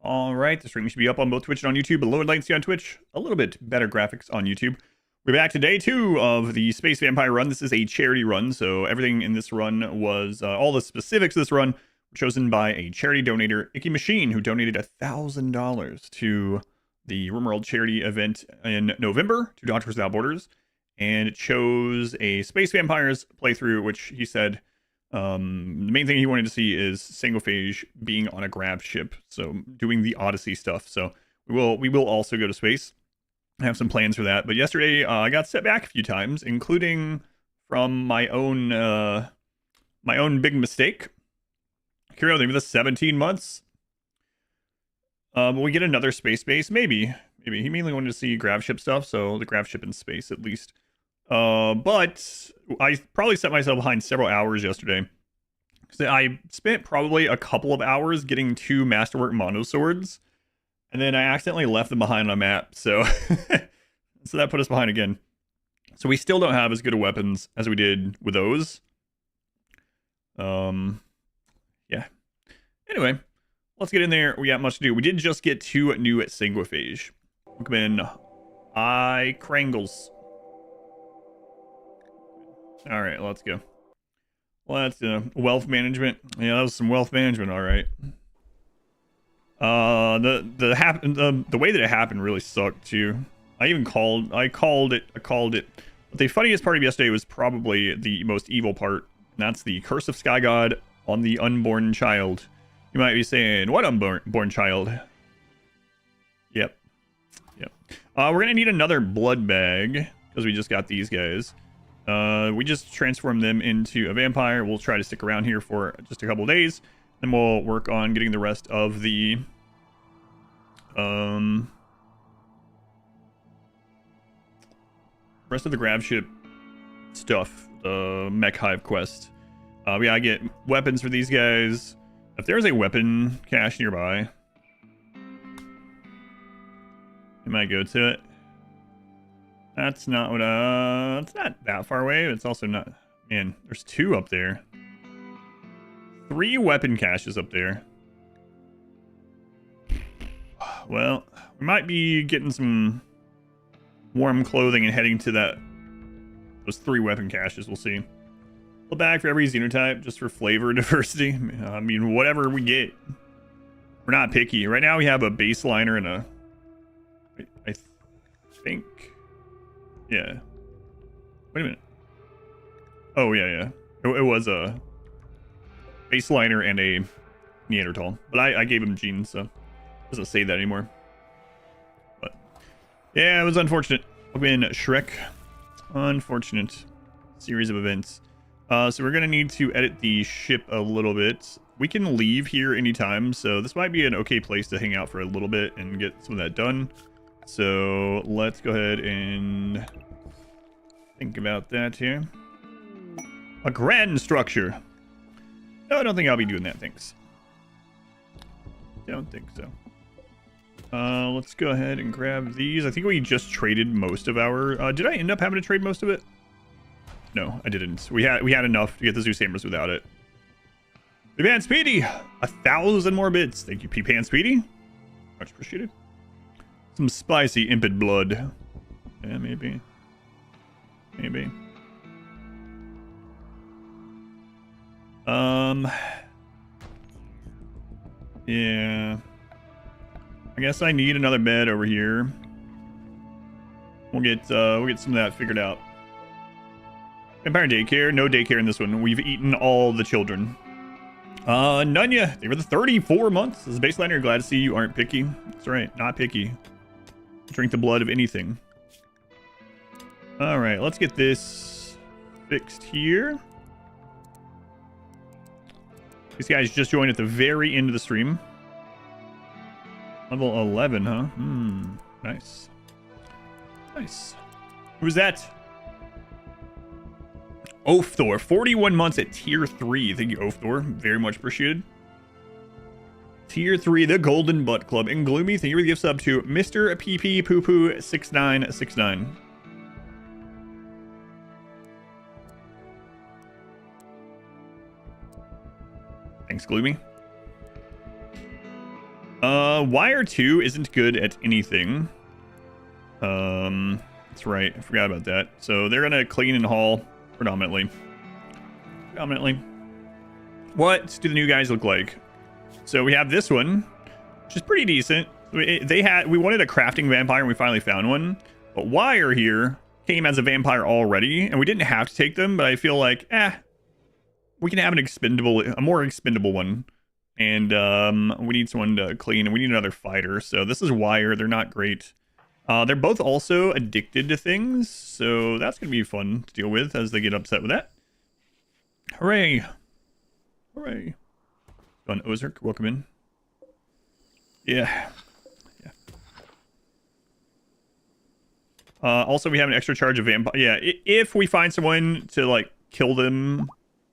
All right, the stream should be up on both Twitch and on YouTube. A lower latency on Twitch, a little bit better graphics on YouTube. We're back to day 2 of the Space Vampire run. This is a charity run, so everything in this run was, all the specifics of this run were chosen by a charity donator, Icky Machine, who donated $1,000 to the RimWorld charity event in November to Doctors Without Borders, and it chose a Space Vampires playthrough, which he said the main thing he wanted to see is Sanguophage being on a gravship, so doing the Odyssey stuff. So we will also go to space. I have some plans for that. But yesterday I got set back a few times, including from my own big mistake. Curio, they give us 17 months. Will we get another space base? Maybe. He mainly wanted to see gravship stuff, so the gravship in space at least. But I probably set myself behind several hours yesterday. So I spent probably a couple of hours getting 2 Masterwork Mono Swords, and then I accidentally left them behind on a map, so so that put us behind again. So we still don't have as good of weapons as we did with those. Yeah. Anyway, let's get in there. We got much to do. We did just get 2 new at Sanguophage. Welcome in. Krangles. All right, let's go. Well, that's wealth management. Yeah, that was some wealth management. All right. The way that it happened really sucked too. I called it. But the funniest part of yesterday was probably the most evil part. And that's the curse of Sky God on the unborn child. You might be saying, what unborn child? Yep. We're gonna need another blood bag because we just got these guys. We just transformed them into a vampire. We'll try to stick around here for just a couple of days. Then we'll work on getting the rest of the gravship stuff, mech hive quest. We gotta get weapons for these guys. If there's a weapon cache nearby, we might go to it. That's not what, it's not that far away. It's also not, man, there's 2 up there. 3 weapon caches up there. Well, we might be getting some warm clothing and heading to those 3 weapon caches. We'll see. A bag for every xenotype, just for flavor diversity. I mean, whatever we get. We're not picky. Right now we have a baseliner and a, I think, yeah. Wait a minute. Oh, yeah. It was a baseliner and a Neanderthal. But I gave him genes, so it doesn't say that anymore. But yeah, it was unfortunate. I've been Shrek. Unfortunate series of events. So we're going to need to edit the ship a little bit. We can leave here anytime, so this might be an okay place to hang out for a little bit and get some of that done. So let's go ahead and think about that here. A grand structure. No, I don't think I'll be doing that, thanks. Don't think so. Let's go ahead and grab these. I think we just traded most of our... did I end up having to trade most of it? No, I didn't. We had enough to get the Zeus Hammers without it. P-Pan Speedy! 1,000 more bits. Thank you, P-Pan Speedy. Much appreciated. Some spicy impid blood. Yeah, maybe. Yeah. I guess I need another bed over here. We'll get some of that figured out. Vampire daycare. No daycare in this one. We've eaten all the children. Nunya, they were the 34 months. As a baseliner, glad to see you aren't picky. That's right, not picky. Drink the blood of anything. All right, let's get this fixed here. These guys just joined at the very end of the stream. Level 11, huh? Nice. Who's that? Oafthor, 41 months at tier 3. Thank you, Oafthor. Very much appreciated. Tier 3, the Golden Butt Club. And Gloomy, thank you for the gift sub to Mr. PP Poo Poo 6969. Thanks, Gloomy. Wire 2 isn't good at anything. That's right. I forgot about that. So they're gonna clean and haul predominantly. What do the new guys look like? So we have this one, which is pretty decent. We wanted a crafting vampire and we finally found one. But Wire here came as a vampire already, and we didn't have to take them, but I feel like, we can have a more expendable one. And we need someone to clean, and we need another fighter. So this is Wire. They're not great. They're both also addicted to things, so that's going to be fun to deal with as they get upset with that. Hooray. Hooray. Don Ozark, welcome in. Yeah. Also, we have an extra charge of vampire. Yeah, if we find someone to, like, kill them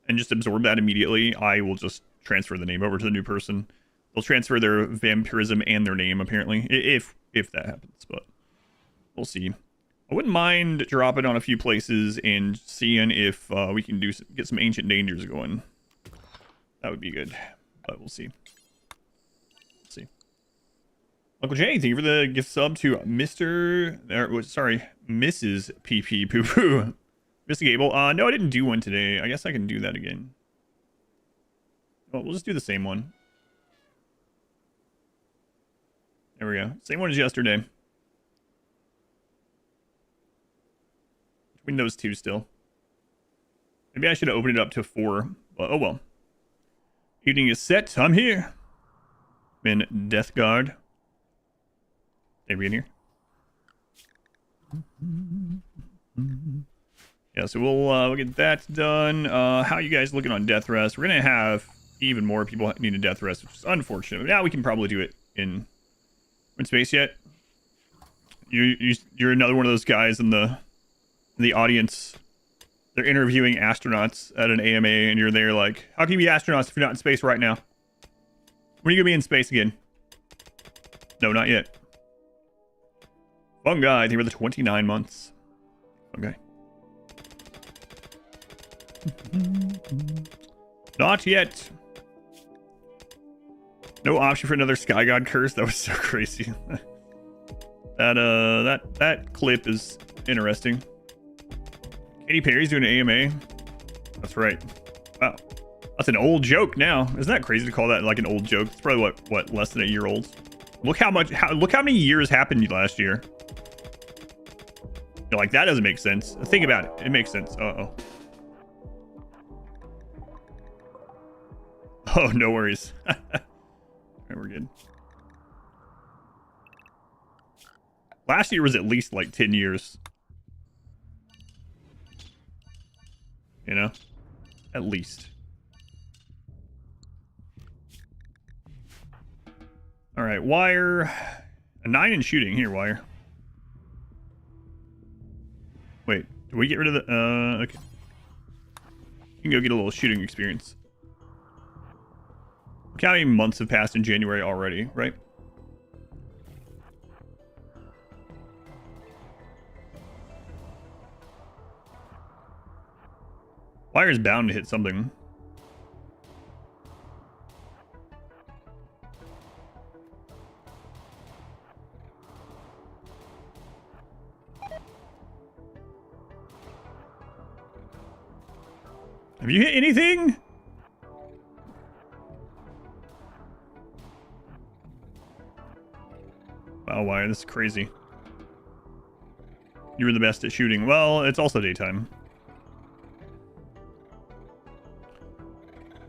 and just absorb that immediately, I will just transfer the name over to the new person. They'll transfer their vampirism and their name, apparently, if that happens, but we'll see. I wouldn't mind dropping on a few places and seeing if we can get some ancient dangers going. That would be good, but we'll see. Uncle Jay, thank you for the gift sub to Mrs. PP Poo Poo. Mr. Gable. No, I didn't do one today. I guess I can do that again. Well, we'll just do the same one. There we go. Same one as yesterday. Between those two still. Maybe I should have opened it up to 4. But, oh well. Evening is set. I'm here. I'm in Death Guard. Maybe in here. Yeah, so we'll get that done. How you guys looking on death rest? We're gonna have even more people need a death rest, which is unfortunate. But now we can probably do it in space yet. You're another one of those guys in the audience. They're interviewing astronauts at an AMA, and you're there like, how can you be astronauts if you're not in space right now? When are you gonna be in space again? No, not yet. Fungi, they were the 29 months. Okay. Not yet. No option for another Sky God curse. That was so crazy. That clip is interesting. Katy Perry's doing an AMA. That's right. Wow. That's an old joke now. Isn't that crazy to call that like an old joke? It's probably what less than a year old. Look how many years happened last year. You're like, that doesn't make sense. Think about it. It makes sense. Uh-oh. Oh, no worries. All right, we're good. Last year was at least like 10 years. You know? At least. All right, Wire. A 9 in shooting. Here, Wire. Wait, do we get rid of the... okay. You can go get a little shooting experience. Look how many months have passed in January already, right? Wire's bound to hit something. Have you hit anything? Wow, Wire, this is crazy. You were the best at shooting. Well, it's also daytime.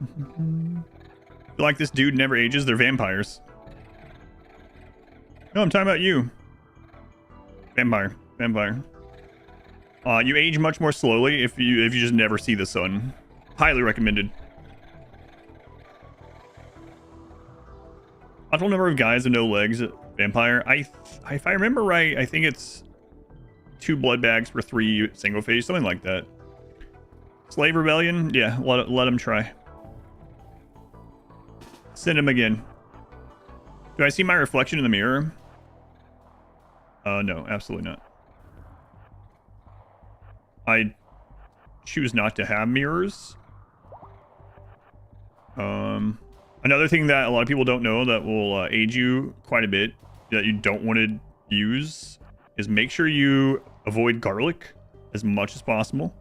I feel like this dude never ages. They're vampires. No, I'm talking about you. Vampire. You age much more slowly if you just never see the sun. Highly recommended. Total number of guys with no legs at vampire. If I remember right, I think it's 2 blood bags for 3 Sanguophage, something like that. Slave rebellion? Yeah, let him try. Send him again. Do I see my reflection in the mirror? No, absolutely not. I choose not to have mirrors. I Another thing that a lot of people don't know that will age you quite a bit, that you don't want to use, is make sure you avoid garlic as much as possible.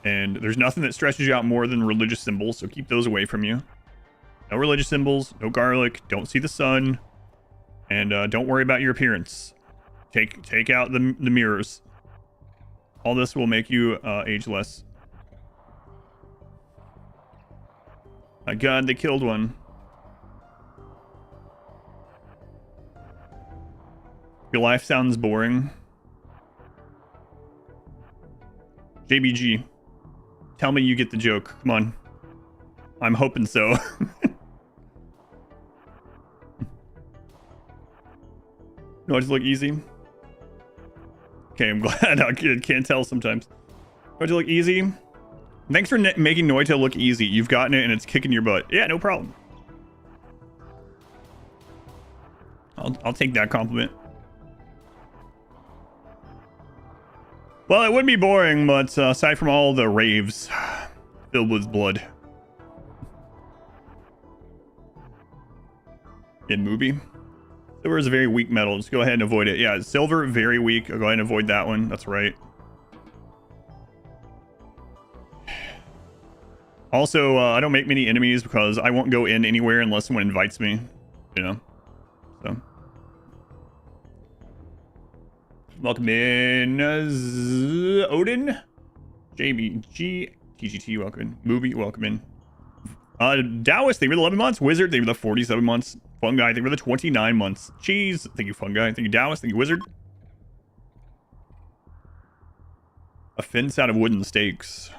And there's nothing that stresses you out more than religious symbols, so keep those away from you. No religious symbols, no garlic, don't see the sun, and don't worry about your appearance. Take out the mirrors. All this will make you age less. My god, they killed one. Your life sounds boring. JBG, tell me you get the joke. Come on. I'm hoping so. No, it just look easy. Okay, I'm glad. I can't tell sometimes. Do it look easy? Thanks for making Noita look easy. You've gotten it and it's kicking your butt. Yeah, no problem. I'll take that compliment. Well, it would be boring, but aside from all the raves filled with blood. In movie. Silver is a very weak metal. Just go ahead and avoid it. Yeah, silver, very weak. I'll go ahead and avoid that one. That's right. Also, I don't make many enemies because I won't go in anywhere unless someone invites me. You know? So. Welcome in, Odin. JBG. TGT, welcome in. Movie, welcome in. Taoist, thank you for the 11 months. Wizard, thank you for the 47 months. Fungi, thank you for the 29 months. Cheese, thank you, Fungi. Thank you, Taoist. Thank you, Wizard. A fence out of wooden stakes.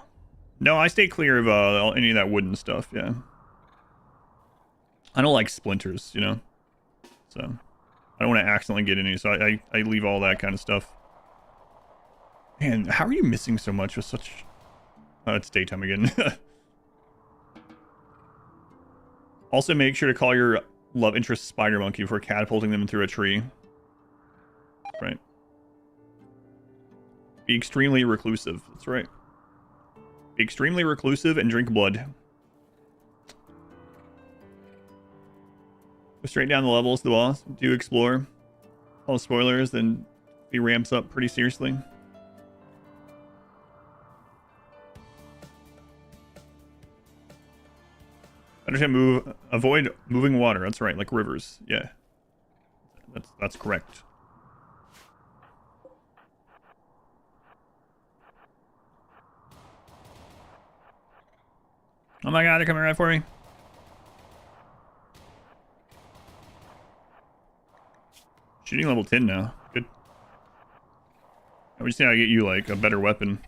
No, I stay clear of any of that wooden stuff, yeah. I don't like splinters, you know? So, I don't want to accidentally get any, so I leave all that kind of stuff. Man, how are you missing so much with such... Oh, it's daytime again. Also, make sure to call your love interest spider monkey before catapulting them through a tree. Right. Be extremely reclusive. That's right. Be extremely reclusive and drink blood. Go straight down the levels to the boss. Do explore. All the spoilers, then he ramps up pretty seriously. Understand, avoid moving water. That's right, like rivers. Yeah. That's correct. Oh my god, they're coming right for me. Shooting level 10 now. Good. I just need to get you like a better weapon.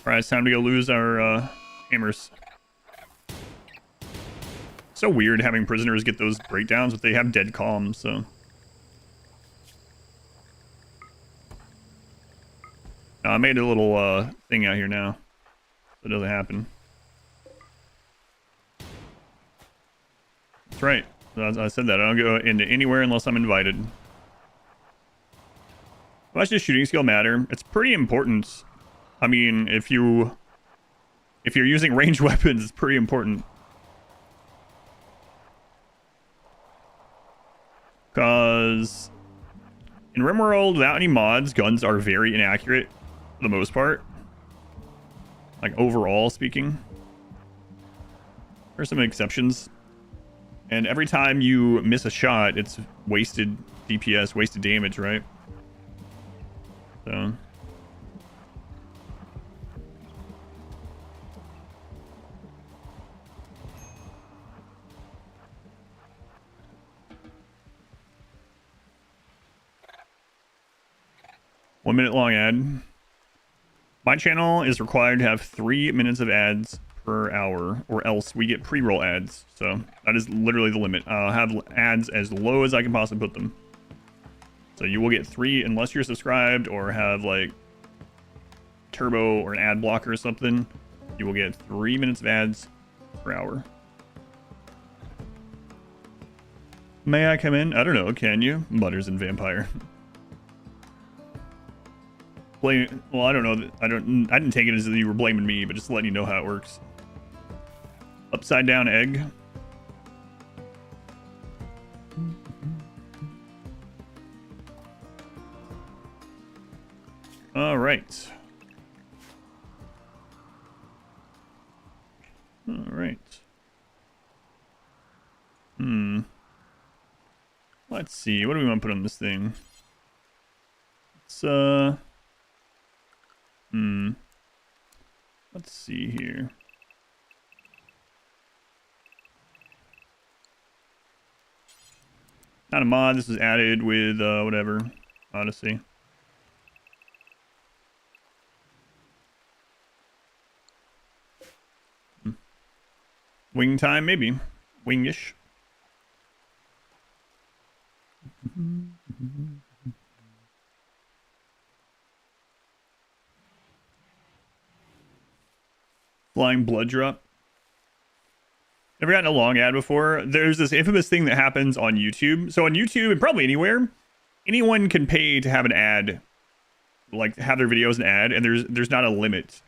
Alright, it's time to go lose our hammers. So weird having prisoners get those breakdowns, but they have dead calm, so. I made a little thing out here now. So it doesn't happen. That's right. I said that. I don't go into anywhere unless I'm invited. How much does shooting skill matter? It's pretty important. I mean, if you're using ranged weapons, it's pretty important. Because in RimWorld, without any mods, guns are very inaccurate for the most part. Like overall speaking. There are some exceptions. And every time you miss a shot, it's wasted DPS, wasted damage, right? So. One minute long ad. My channel is required to have 3 minutes of ads per hour, or else we get pre-roll ads. So that is literally the limit. I'll have ads as low as I can possibly put them. So you will get 3 unless you're subscribed or have like turbo or an ad blocker or something. You will get 3 minutes of ads per hour. May I come in? I don't know. Can you? Mutters and Vampire. blame. Well, I don't know. I didn't take it as you were blaming me, but just letting you know how it works. Upside down egg. All right. All right. Let's see. What do we want to put on this thing? It's let's see here. Not a mod. This is added with whatever. Odyssey. Wing time, maybe. Wingish. Flying blood drop. Never gotten a long ad before. There's this infamous thing that happens on YouTube. So on YouTube and probably anywhere, anyone can pay to have an ad, like have their videos an ad, and there's not a limit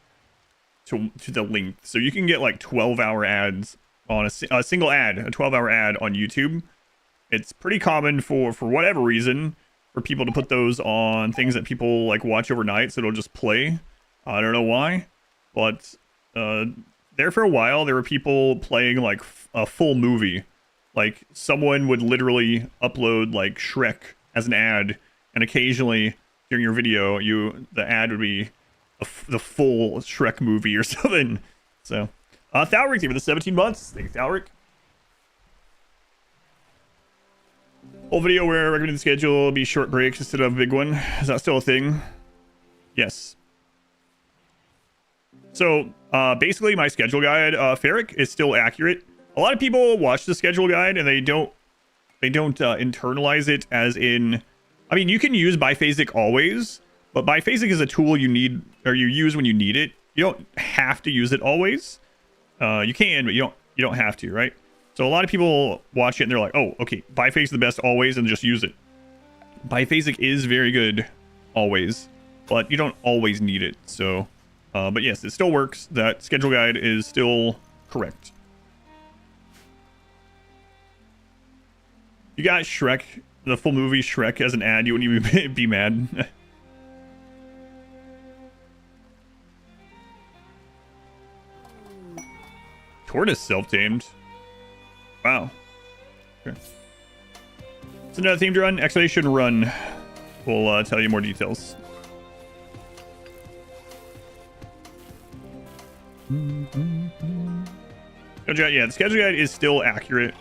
to the length. So you can get like 12-hour ads on a single ad, a 12-hour ad on YouTube. It's pretty common for whatever reason for people to put those on things that people like watch overnight, so it'll just play. I don't know why, but there for a while there were people playing like a full movie. Like someone would literally upload like Shrek as an ad, and occasionally during your video the ad would be the full Shrek movie or something. So Thalric for the 17 months. Thanks, Thalric. Whole video where I recommend the schedule will be short breaks instead of a big one. Is that still a thing? Yes. So basically my schedule guide, Ferric, is still accurate. A lot of people watch the schedule guide and they don't internalize it as in, I mean, you can use biphasic always, but biphasic is a tool you need, or you use when you need it. You don't have to use it always. You can, but you don't have to, right? So a lot of people watch it and they're like, oh, okay, biphasic is the best always, and just use it. Biphasic is very good always, but you don't always need it. So, but yes, it still works. That schedule guide is still correct. You got Shrek, the full movie Shrek as an ad, you wouldn't even be mad. Tortoise self-tamed. Wow. Okay. It's another themed run. Expedition Run. We'll tell you more details. Yeah, the schedule guide is still accurate.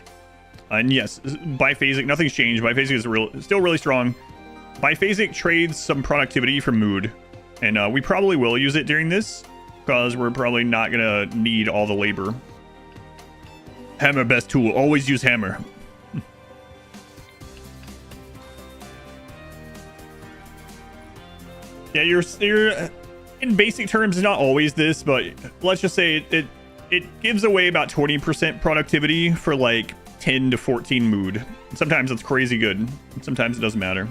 And yes, biphasic, nothing's changed. Biphasic is still really strong. Biphasic trades some productivity for mood. And we probably will use it during this, because we're probably not going to need all the labor. Hammer best tool. Always use hammer. Yeah, you're in basic terms, it's not always this, but let's just say it gives away about 20% productivity for like 10 to 14 mood. Sometimes it's crazy good. Sometimes it doesn't matter.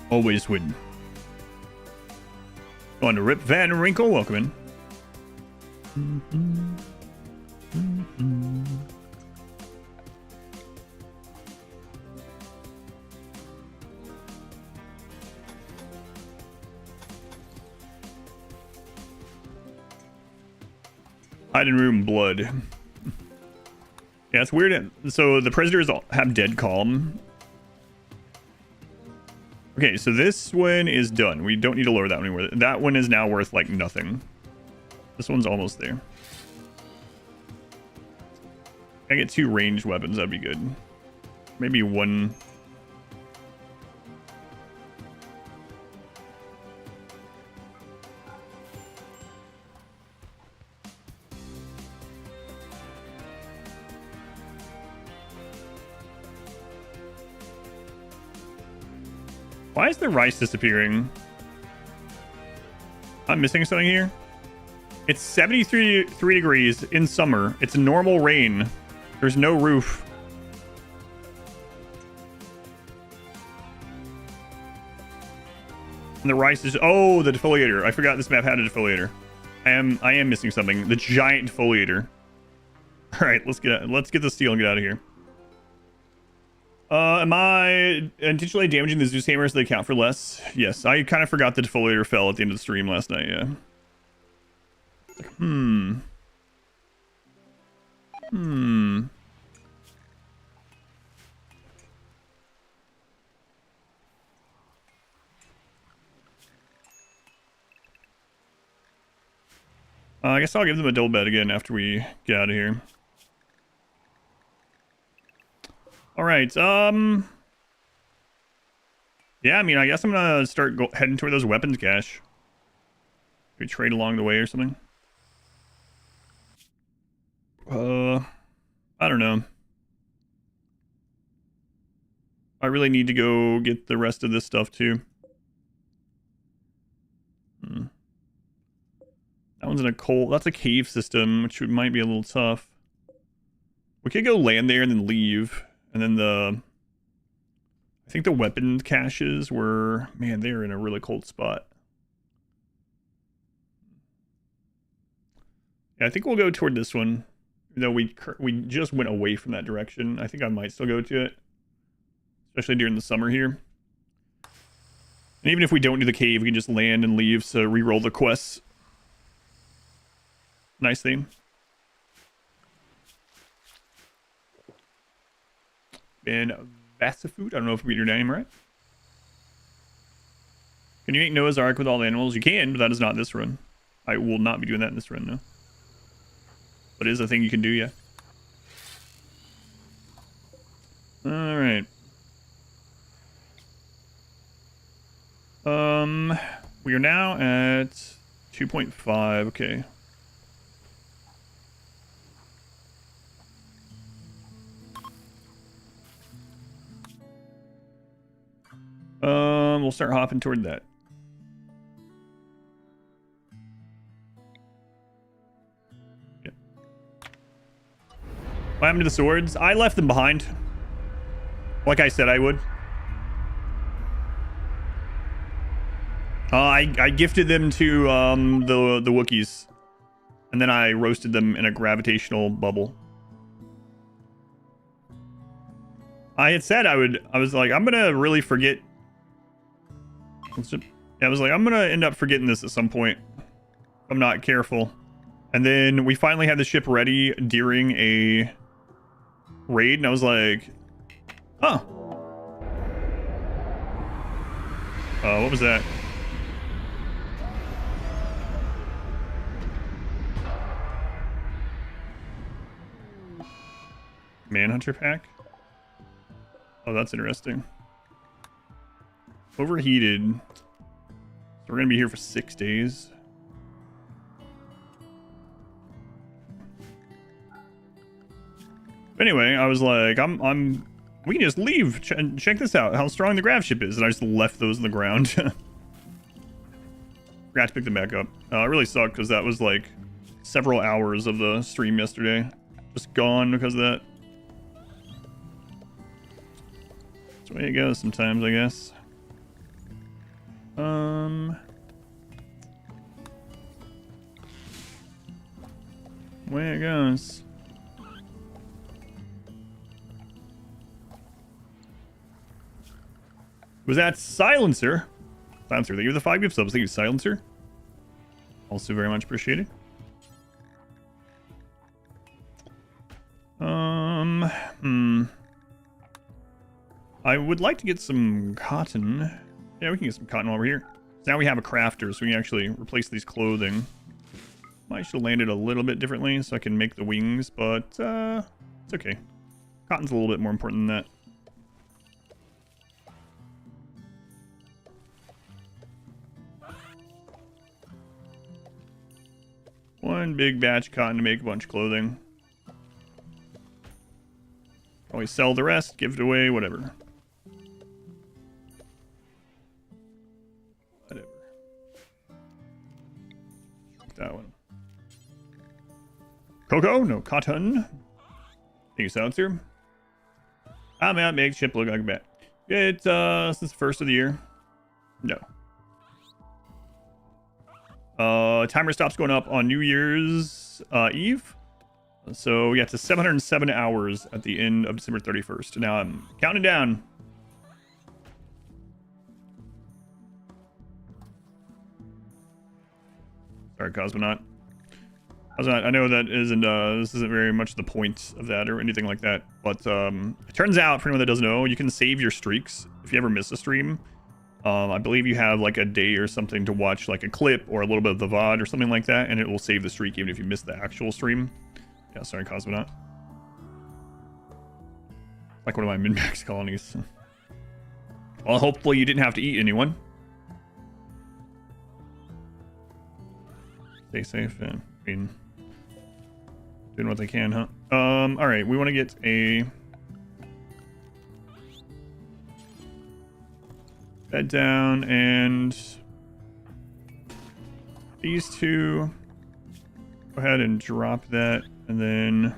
Always win. Going to Rip Van Winkle, welcome in. Hide in room blood. Yeah, it's weird. So the prisoners have dead calm. Okay, so this one is done. We don't need to lower that one anymore. That one is now worth like nothing. This one's almost there. I get 2 ranged weapons, that'd be good. Maybe 1. Why is the rice disappearing? I'm missing something here. It's 73 degrees in summer. It's normal rain. There's no roof. And the rice is... Oh, the defoliator. I forgot this map had a defoliator. I am missing something. The giant defoliator. All right, let's get the steel and get out of here. Am I intentionally damaging the Zeus hammer so they count for less? Yes, I kind of forgot the defoliator fell at the end of the stream last night, yeah. I guess I'll give them a double bed again after we get out of here. All right, yeah, I mean, I guess I'm gonna start heading toward those weapons cache. We trade along the way or something. I don't know. I really need to go get the rest of this stuff too. That one's in a coal. That's a cave system, which might be a little tough. We could go land there and then leave. And then I think the weapon caches were... Man, they're in a really cold spot. Yeah, I think we'll go toward this one. Though we just went away from that direction. I think I might still go to it. Especially during the summer here. And even if we don't do the cave, we can just land and leave, so re-roll the quests. Nice theme. And Vassifoot, I don't know if we read your name right. Can you make Noah's Ark with all the animals? You can, but that is not this run. I will not be doing that in this run, no. But it is a thing you can do, yeah. Alright. We are now at 2.5, okay. We'll start hopping toward that. Yeah. What happened to the swords? I left them behind. Like I said I would. I gifted them to the Wookiees. And then I roasted them in a gravitational bubble. I had said I was like, I'm gonna really forget. I was like, I'm gonna end up forgetting this at some point. If I'm not careful. And then we finally had the ship ready during a raid, and I was like, huh. What was that? Manhunter pack? Oh, that's interesting. Overheated. So we're gonna be here for 6 days. Anyway, I was like, we can just leave. Check this out, how strong the gravship is. And I just left those on the ground. Forgot to pick them back up. It really sucked because that was like several hours of the stream yesterday. Just gone because of that. That's the way it goes sometimes, I guess. Way it goes. Was that Silencer? Silencer, thank you for the 5 gift subs. Thank you, Silencer. Also very much appreciated. I would like to get some cotton. Yeah, we can get some cotton while we're here. So now we have a crafter, so we can actually replace these clothing. Might should have landed a little bit differently so I can make the wings, but it's okay. Cotton's a little bit more important than that. One big batch of cotton to make a bunch of clothing. Always sell the rest, give it away, whatever. Whatever. That one. Cocoa? No, cotton. Thank you, Silencer. I may not make ship look like a bat. It's since the first of the year. No. Timer stops going up on New Year's Eve. So yeah, to 707 hours at the end of December 31st. Now I'm counting down. Sorry, Cosmonaut. I know that isn't this isn't very much the point of that or anything like that, but it turns out, for anyone that doesn't know, you can save your streaks if you ever miss a stream. I believe you have like a day or something to watch like a clip or a little bit of the VOD or something like that, and it will save the streak even if you miss the actual stream. Yeah, sorry, Cosmonaut. Like one of my min-max colonies. Well, hopefully you didn't have to eat anyone. Stay safe, and I mean, doing what they can, huh? All right, we want to get a bed down, and these two, go ahead and drop that, and then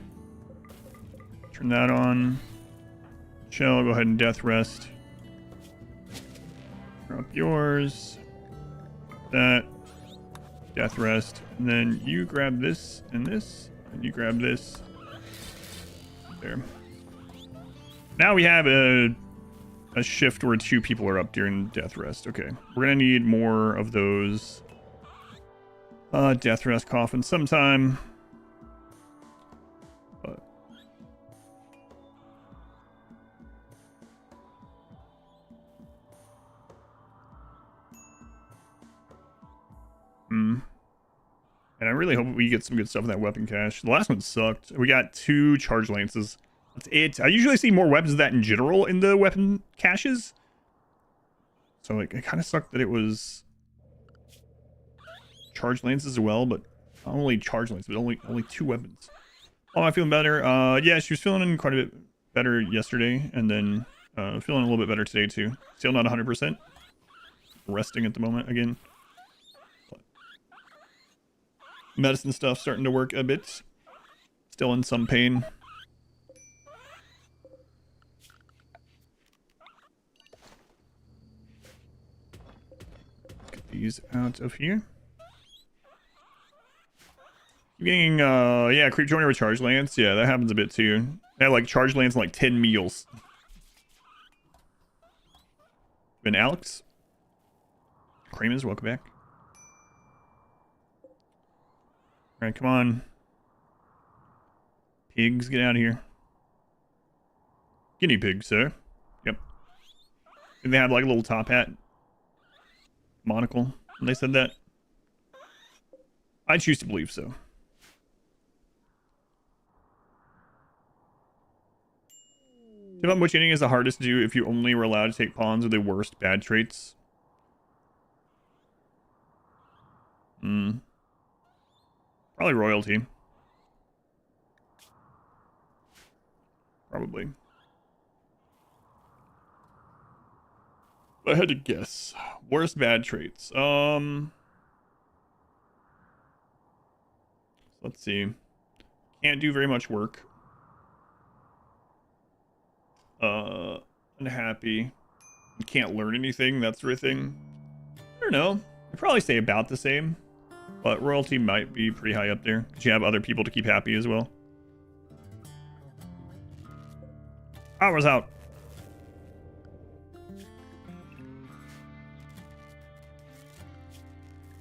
turn that on. Shell, go ahead and death rest. Drop yours. That. Death rest. And then you grab this and this. And you grab this. There. Now we have a shift where 2 people are up during death rest. Okay. We're going to need more of those death rest coffins sometime. But and I really hope we get some good stuff in that weapon cache. The last one sucked. We got 2 charge lances. That's it. I usually see more weapons of that in general in the weapon caches. So like, it kind of sucked that it was charge lances as well, but not only charge lances, but only 2 weapons. Oh, am I feeling better? Yeah, she was feeling quite a bit better yesterday, and then feeling a little bit better today too. Still not 100%. Resting at the moment again. Medicine stuff starting to work a bit. Still in some pain. Get these out of here. Getting yeah, creep joiner with charge lance. Yeah, that happens a bit too. They have like charge lance and like 10 meals. Been Alex. Kramer's, welcome back. Alright, come on. Pigs, get out of here. Guinea pig, sir. Yep. Did they have like a little top hat? Monocle? When they said that? I choose to believe so. Tip on which ending is the hardest to do if you only were allowed to take pawns with the worst bad traits? Probably royalty. Probably. If I had to guess. Worst bad traits. Let's see. Can't do very much work. Unhappy. Can't learn anything, that sort of thing. I don't know. I'd probably say about the same. But royalty might be pretty high up there, because you have other people to keep happy as well. Hours out.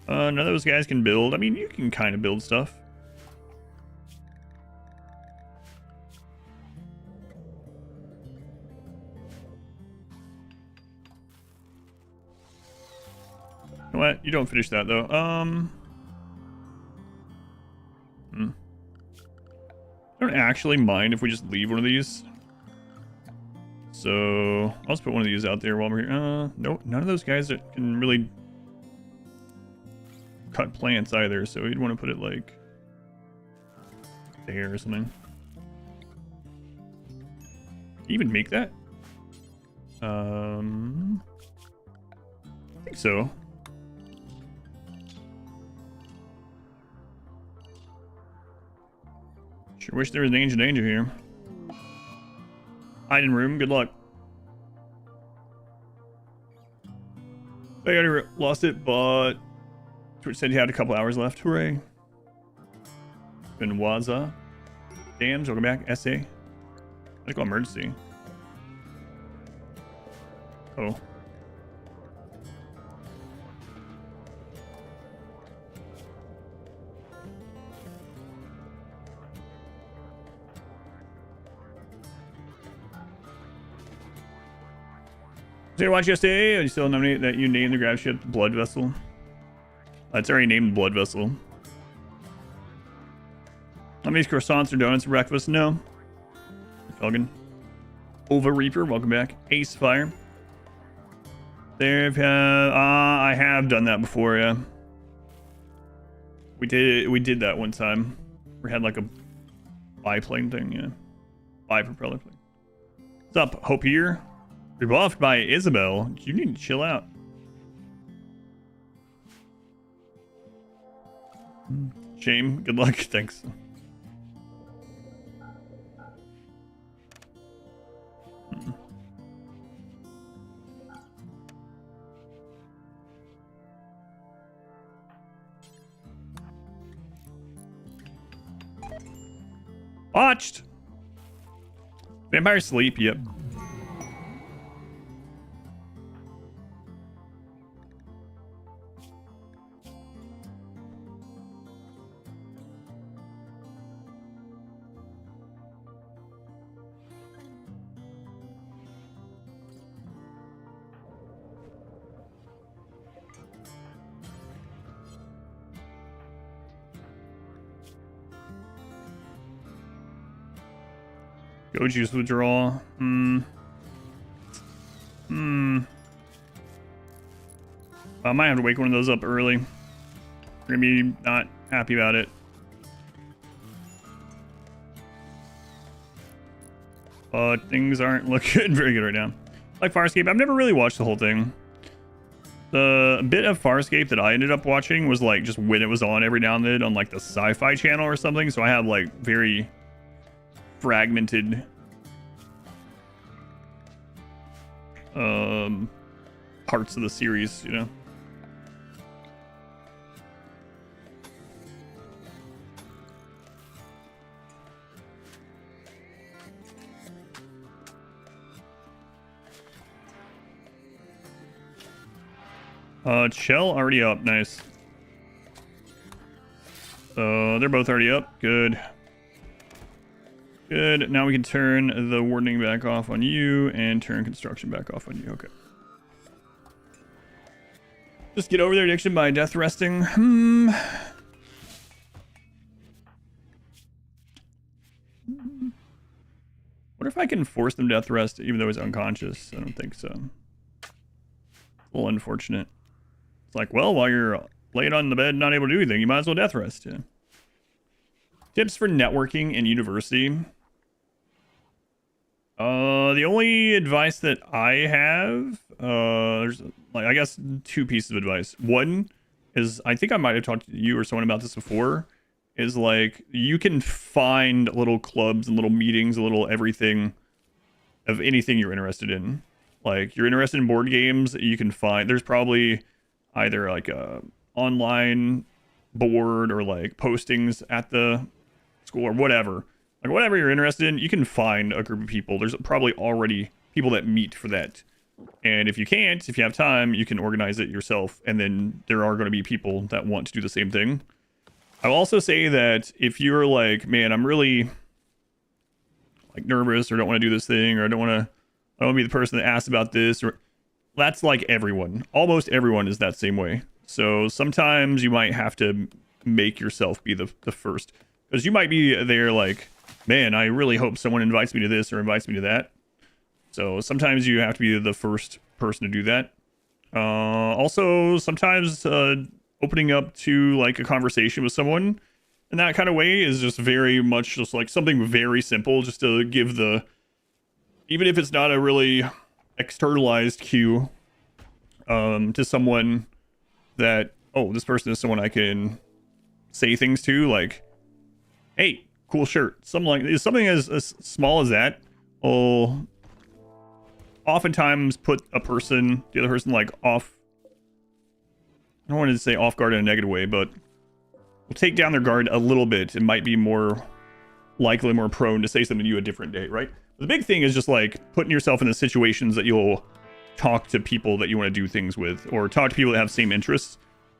None of those guys can build. I mean, you can kind of build stuff. You know what? You don't finish that, though. I don't actually mind if we just leave one of these. So I'll just put one of these out there while we're here. Nope, none of those guys that can really cut plants either. So you'd want to put it like there or something. Even make that? I think so. Sure wish there was danger here. Hiding room. Good luck. I already lost it, but Twitch said you had a couple hours left. Hooray. Benwaza. Dams, welcome back. SA. Let's go emergency. Oh. Did you watch yesterday? Are you still nominate that you named the gravship Blood Vessel? It's already named Blood Vessel. How many croissants or donuts for breakfast? No. Felgen. Ova Reaper, welcome back. Ace Fire. I have done that before, yeah. We did that one time. We had like a biplane thing, yeah. Bi-propeller plane. What's up, Hope here? Rebuffed by Isabel. You need to chill out. Shame. Good luck. Thanks. Watched. Vampire sleep. Yep. Go juice withdrawal. I might have to wake one of those up early. We're gonna be not happy about it. But things aren't looking very good right now. Like Farscape, I've never really watched the whole thing. The bit of Farscape that I ended up watching was like just when it was on every now and then on like the Sci-Fi Channel or something. So I have like very fragmented parts of the series, you know. Shell already up. Nice. So they're both already up. Good. Good. Now we can turn the warning back off on you and turn construction back off on you. Okay. Just get over their addiction by death resting. What if I can force them death rest even though he's unconscious? I don't think so. A little unfortunate. It's like, well, while you're laying on the bed not able to do anything, you might as well death rest. Yeah. Tips for networking in university. The only advice that I have, there's like, I guess 2 pieces of advice. One is, I think I might have talked to you or someone about this before, is like, you can find little clubs and little meetings, a little everything of anything you're interested in. Like, you're interested in board games, you can find, there's probably either like a online board or like postings at the school or whatever. Like whatever you're interested in, you can find a group of people. There's probably already people that meet for that. And if you can't, if you have time, you can organize it yourself. And then there are going to be people that want to do the same thing. I'll also say that if you're like, man, I'm really like nervous or don't want to do this thing, or I don't want to be the person that asks about this, or that's like everyone. Almost everyone is that same way. So sometimes you might have to make yourself be the first. Because you might be there like, man, I really hope someone invites me to this or invites me to that. So sometimes you have to be the first person to do that. Also, sometimes opening up to like a conversation with someone in that kind of way is just very much just like something very simple, just to give the, even if it's not a really externalized cue to someone that, oh, this person is someone I can say things to, like, hey, cool shirt. Something as small as that will oftentimes put the other person like off. I don't want to say off guard in a negative way, but will take down their guard a little bit and might be more likely, more prone to say something to you a different day, right? But the big thing is just like putting yourself in the situations that you'll talk to people that you want to do things with, or talk to people that have same interests.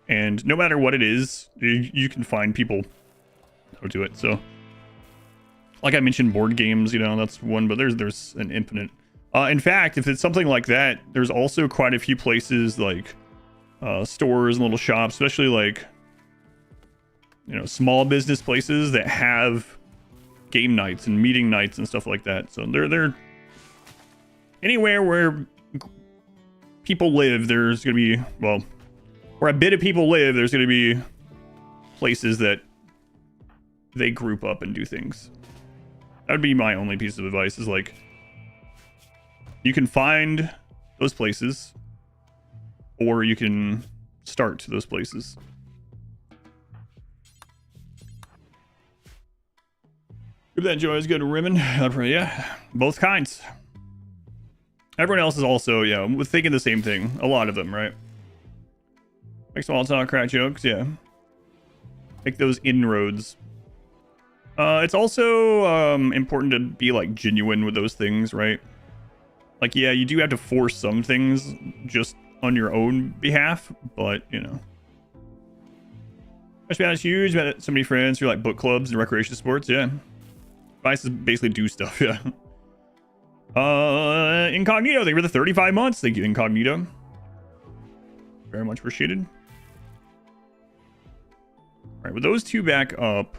And no matter what it is, you can find people who do it. So, like I mentioned, board games, you know, that's one, but there's an infinite. In fact, if it's something like that, there's also quite a few places like stores and little shops, especially like, you know, small business places that have game nights and meeting nights and stuff like that. So they're anywhere where people live, there's gonna be, well, where a bit of people live, there's gonna be places that they group up and do things. That would be my only piece of advice, is like, you can find those places, or you can start those places. If that joy is good, Rimmon. Yeah, both kinds. Everyone else is also, yeah, thinking the same thing. A lot of them, right? Make small talk, crack jokes, yeah. Make those inroads. It's also important to be like genuine with those things, right? Like, yeah, you do have to force some things just on your own behalf, but you know. That's huge. Met so many friends who like book clubs and recreation sports, yeah. Advice is basically do stuff, yeah. Incognito, thank you for the 35 months. Thank you, Incognito. Very much appreciated. All right, with those two back up,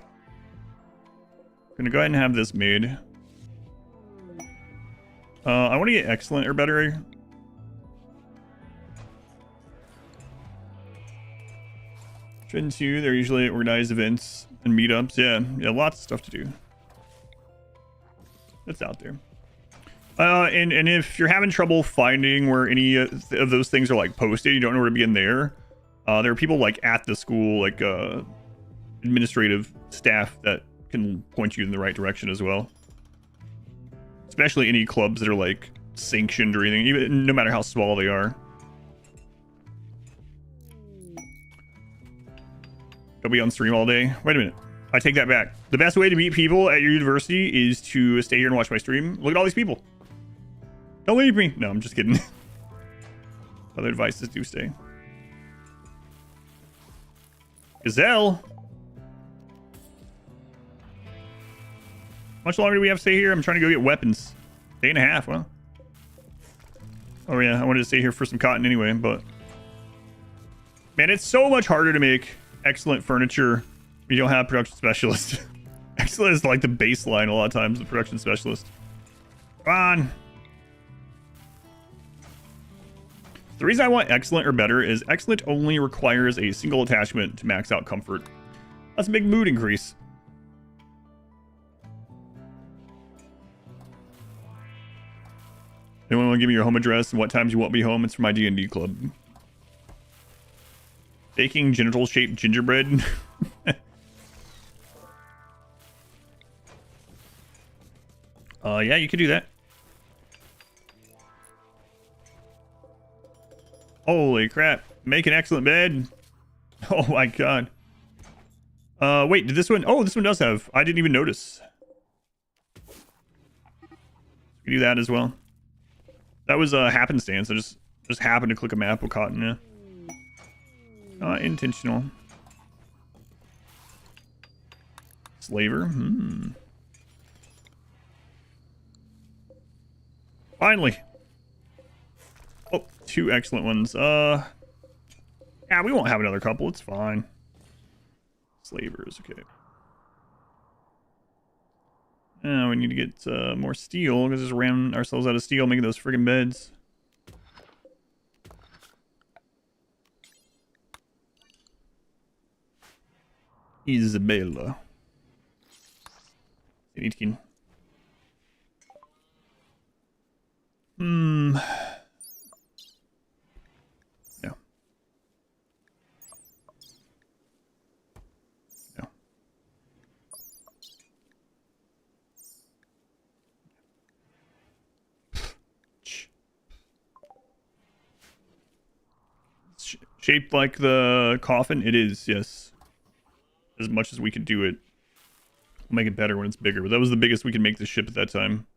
I'm gonna go ahead and have this made. I want to get excellent or better. Trend 2, they're usually organized events and meetups. Yeah, lots of stuff to do. That's out there. And if you're having trouble finding where any of those things are like posted, you don't know where to begin there. There are people like at the school, like administrative staff that can point you in the right direction as well. Especially any clubs that are like sanctioned or anything, even no matter how small they are. I'll be on stream all day. Wait a minute. I take that back. The best way to meet people at your university is to stay here and watch my stream. Look at all these people. Don't leave me. No, I'm just kidding. Other advices do stay. Gazelle. How much longer do we have to stay here? I'm trying to go get weapons. Day and a half, well. Oh yeah, I wanted to stay here for some cotton anyway, but... Man, it's so much harder to make excellent furniture if you don't have production specialist. Excellent is like the baseline a lot of times, the production specialist. Come on. The reason I want excellent or better is excellent only requires a single attachment to max out comfort. That's a big mood increase. Anyone want to give me your home address and what times you won't be home? It's for my D&D club. Baking genital-shaped gingerbread. Yeah, you could do that. Holy crap. Make an excellent bed. Oh my god. Wait, did this one... Oh, this one does have... I didn't even notice. You do that as well. That was a happenstance. I just happened to click a map with cotton, yeah. Not intentional. Slaver. Finally. Oh, two excellent ones. Yeah, we won't have another couple. It's fine. Slavers, okay. We need to get more steel because just ran ourselves out of steel making those friggin' beds. Isabella. No. No. Shaped like the coffin? It is, yes. As much as we could do it. We'll make it better when it's bigger. But that was the biggest we could make the ship at that time.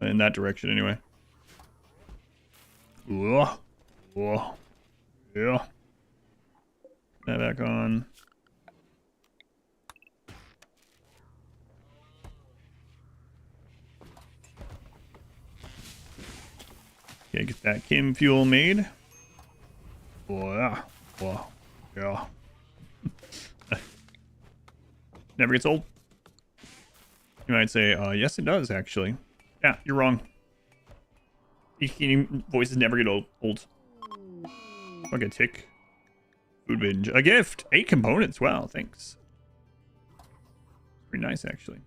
In that direction, anyway. Ugh. Ugh. Yeah. That back on. Okay, get that chem fuel made. Oh, yeah. Oh, yeah. Never gets old. You might say, yes, it does, actually. Yeah, you're wrong. Voices never get old. Okay, tick. Food binge. A gift! 8 components. Wow, thanks. Pretty nice, actually.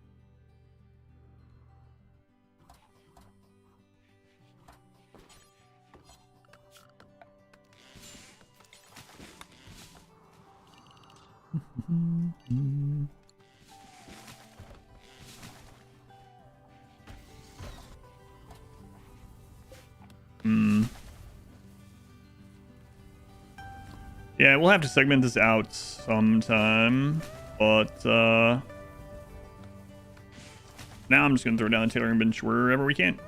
Yeah, we'll have to segment this out sometime, but now I'm just gonna throw down the tailoring bench wherever we can.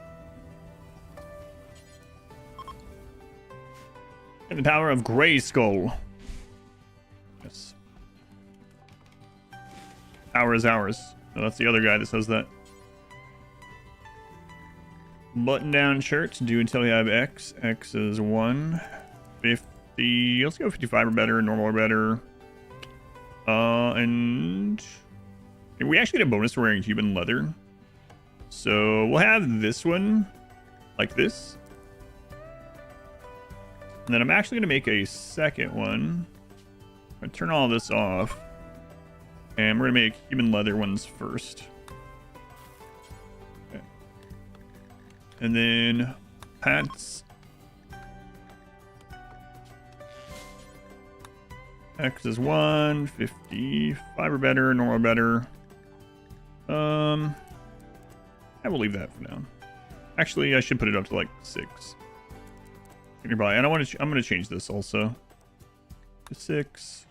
And the power of Gray Skull. Yes. Power is ours. Oh, that's the other guy that says that. Button down shirts. Do until you have X. X is 1. 50. Let's go 55 or better. Normal or better. And we actually get a bonus for wearing human leather. So we'll have this one like this. And then I'm actually going to make a second one. I'm going to turn all this off. And we're going to make human leather ones first. Okay. And then pants. X is 1, 55 or better, normal or better. I will leave that for now. Actually, I should put it up to like 6. Nearby. I don't want to. I'm going to change this also to 6.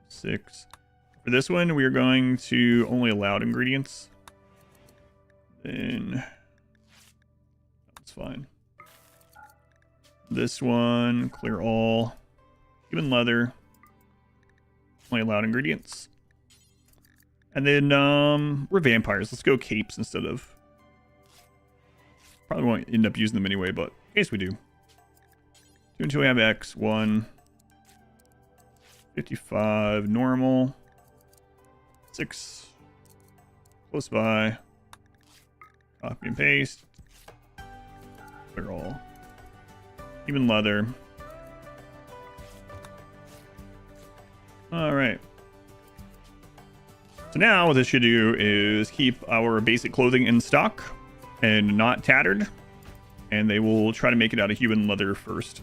6. For this one, we are going to only allowed ingredients. Then that's fine. This one, clear all. Human leather. Only allowed ingredients. And then we're vampires. Let's go capes instead of. Probably won't end up using them anyway, but in case we do. 2 until we have X. 1. 55 normal. 6 close by. Copy and paste. Clear all. Even leather. Alright. So now what this should do is keep our basic clothing in stock and not tattered. And they will try to make it out of human leather first.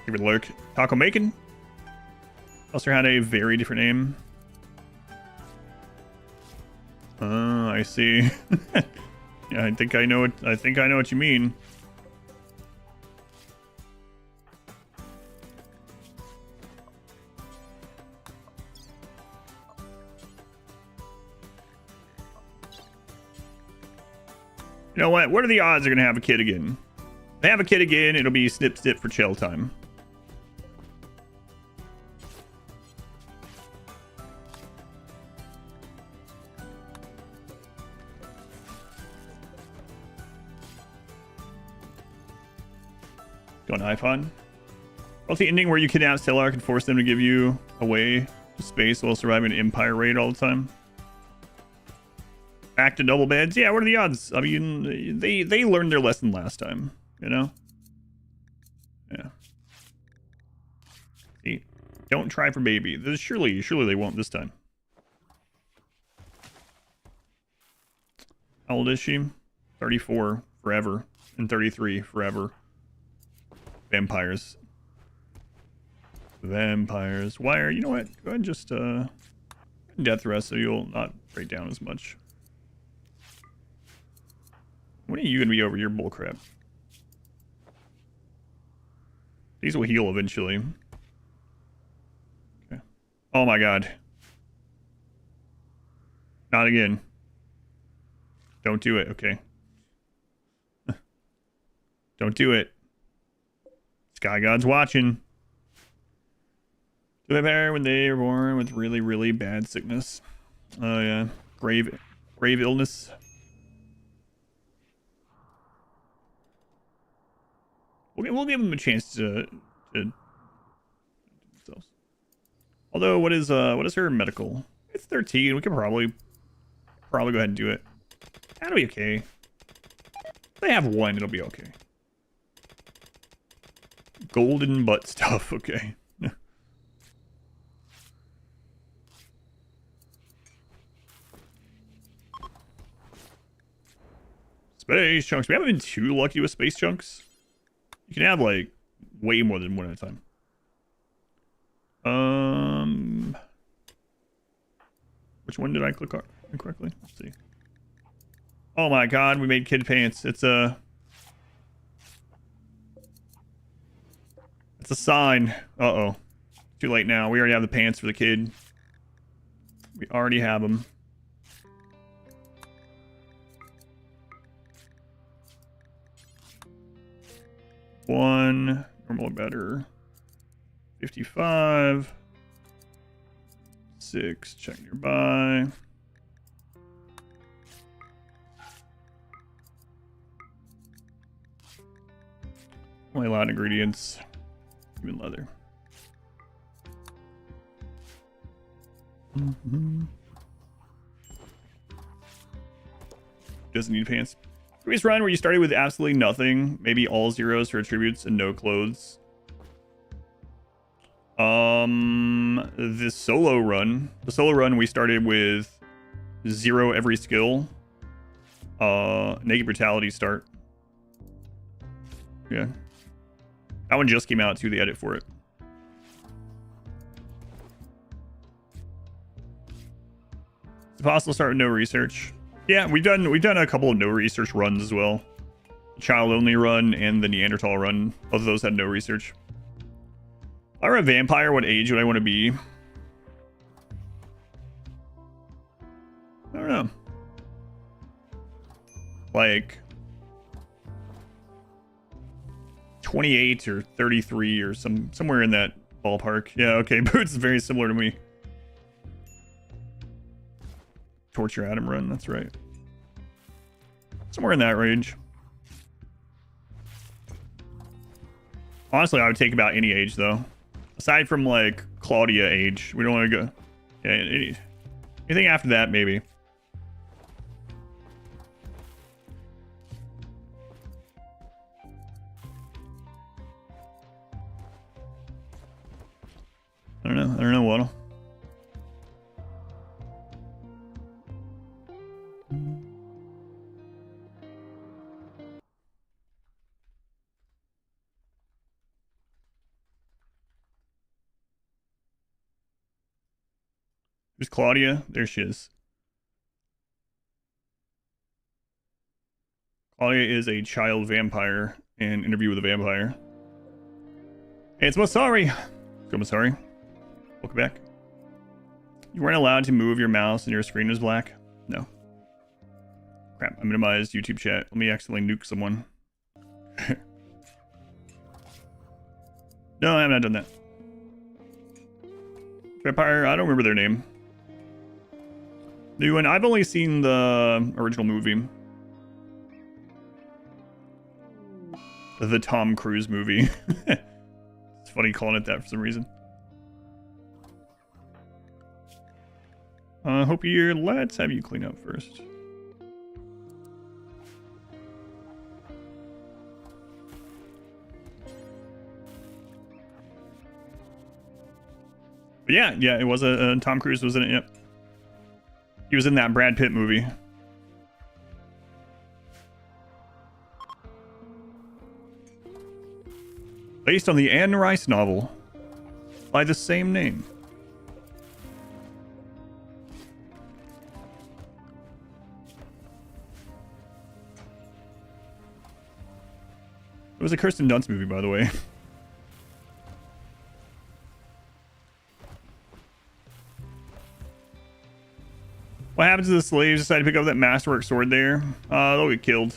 Favorite lurk. Taco Macon. Also had a very different name. I see. Yeah, I think I know what you mean. You know what? What are the odds they're gonna have a kid again? If they have a kid again, it'll be snip snip for chill time. Going iPhone. What's the ending where you kidnap Stellark and force them to give you away to space while surviving an Empire raid all the time? Back to double beds? Yeah, what are the odds? I mean, they learned their lesson last time, you know? Yeah. See? Don't try for baby. Surely they won't this time. How old is she? 34 forever. And 33 forever. Vampires. Vampires. Wire. You know what? Go ahead and just death rest so you'll not break down as much. When are you gonna be over your bullcrap? These will heal eventually. Okay. Oh my god. Not again. Don't do it, okay. Don't do it. Sky God's watching. Do they bear when they are born with really, really bad sickness? Oh yeah. Grave illness. We'll give them a chance to themselves. Although, what is her medical? It's 13. We can probably go ahead and do it. That'll be okay. If they have one, it'll be okay. Golden butt stuff. Okay. Space chunks. We haven't been too lucky with space chunks. You can have like way more than one at a time. Which one did I click on incorrectly? Let's see. Oh my god, we made kid pants. It's a sign. Uh-oh. Too late now. We already have the pants for the kid. We already have them. One. Normal or better. 55. 6. Check nearby. Only a lot of ingredients. Even leather. Doesn't need pants. Previous run where you started with absolutely nothing, maybe all zeros for attributes and no clothes. The solo run. The solo run we started with 0 every skill. Naked brutality start. Yeah. That one just came out too, the edit for it. It's possible to start with no research. Yeah, we've done a couple of no research runs as well. Child only run and the Neanderthal run. Both of those had no research. If I were a vampire, what age would I want to be? I don't know. Like 28 or 33 or somewhere in that ballpark. Yeah, okay. Boots is very similar to me. Torture Adam run, that's right. Somewhere in that range. Honestly, I would take about any age though. Aside from like Claudia age. We don't want to go. Yeah, anything after that, maybe. I don't know what. Who's Claudia? There she is. Claudia is a child vampire in Interview with a Vampire. Hey, it's Masari. Go Masari. Welcome back. You weren't allowed to move your mouse and your screen was black? No. Crap, I minimized YouTube chat. Let me accidentally nuke someone. No, I have not done that. Vampire, I don't remember their name. New one, I've only seen the original movie. The Tom Cruise movie. It's funny calling it that for some reason. Hope you're. Let's have you clean up first. But yeah, it was Tom Cruise was in it. Yep, he was in that Brad Pitt movie. Based on the Anne Rice novel by the same name. It was a Kirsten Dunst movie, by the way. What happens to the slaves decide to pick up that masterwork sword there? They'll get killed.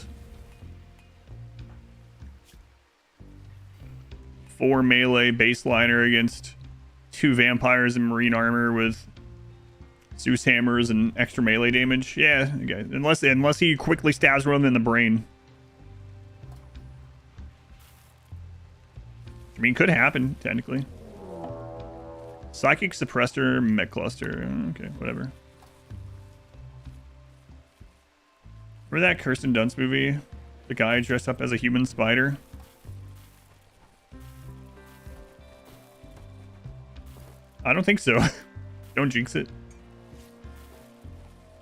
4 melee baseliner against 2 vampires in marine armor with Zeus hammers and extra melee damage. Yeah, okay. Unless he quickly stabs one in the brain. I mean, could happen, technically. Psychic suppressor, mech cluster. Okay, whatever. Remember that Kirsten Dunst movie? The guy dressed up as a human spider? I don't think so. Don't jinx it.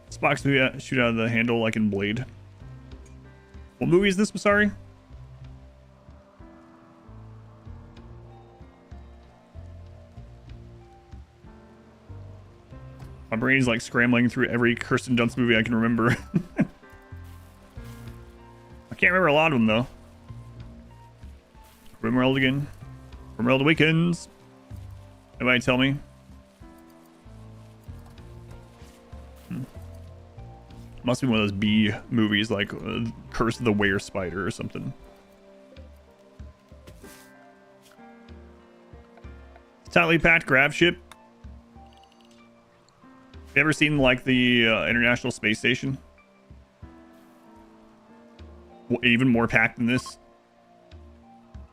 Spock's shoot out of the handle like in Blade. What movie is this? I'm sorry. My brain's like scrambling through every Kirsten Dunst movie I can remember. I can't remember a lot of them though. RimWorld again. RimWorld Awakens. Anybody tell me? Must be one of those B movies like Curse of the Were Spider or something. Tightly packed gravship. You ever seen like the International Space Station? Even more packed than this.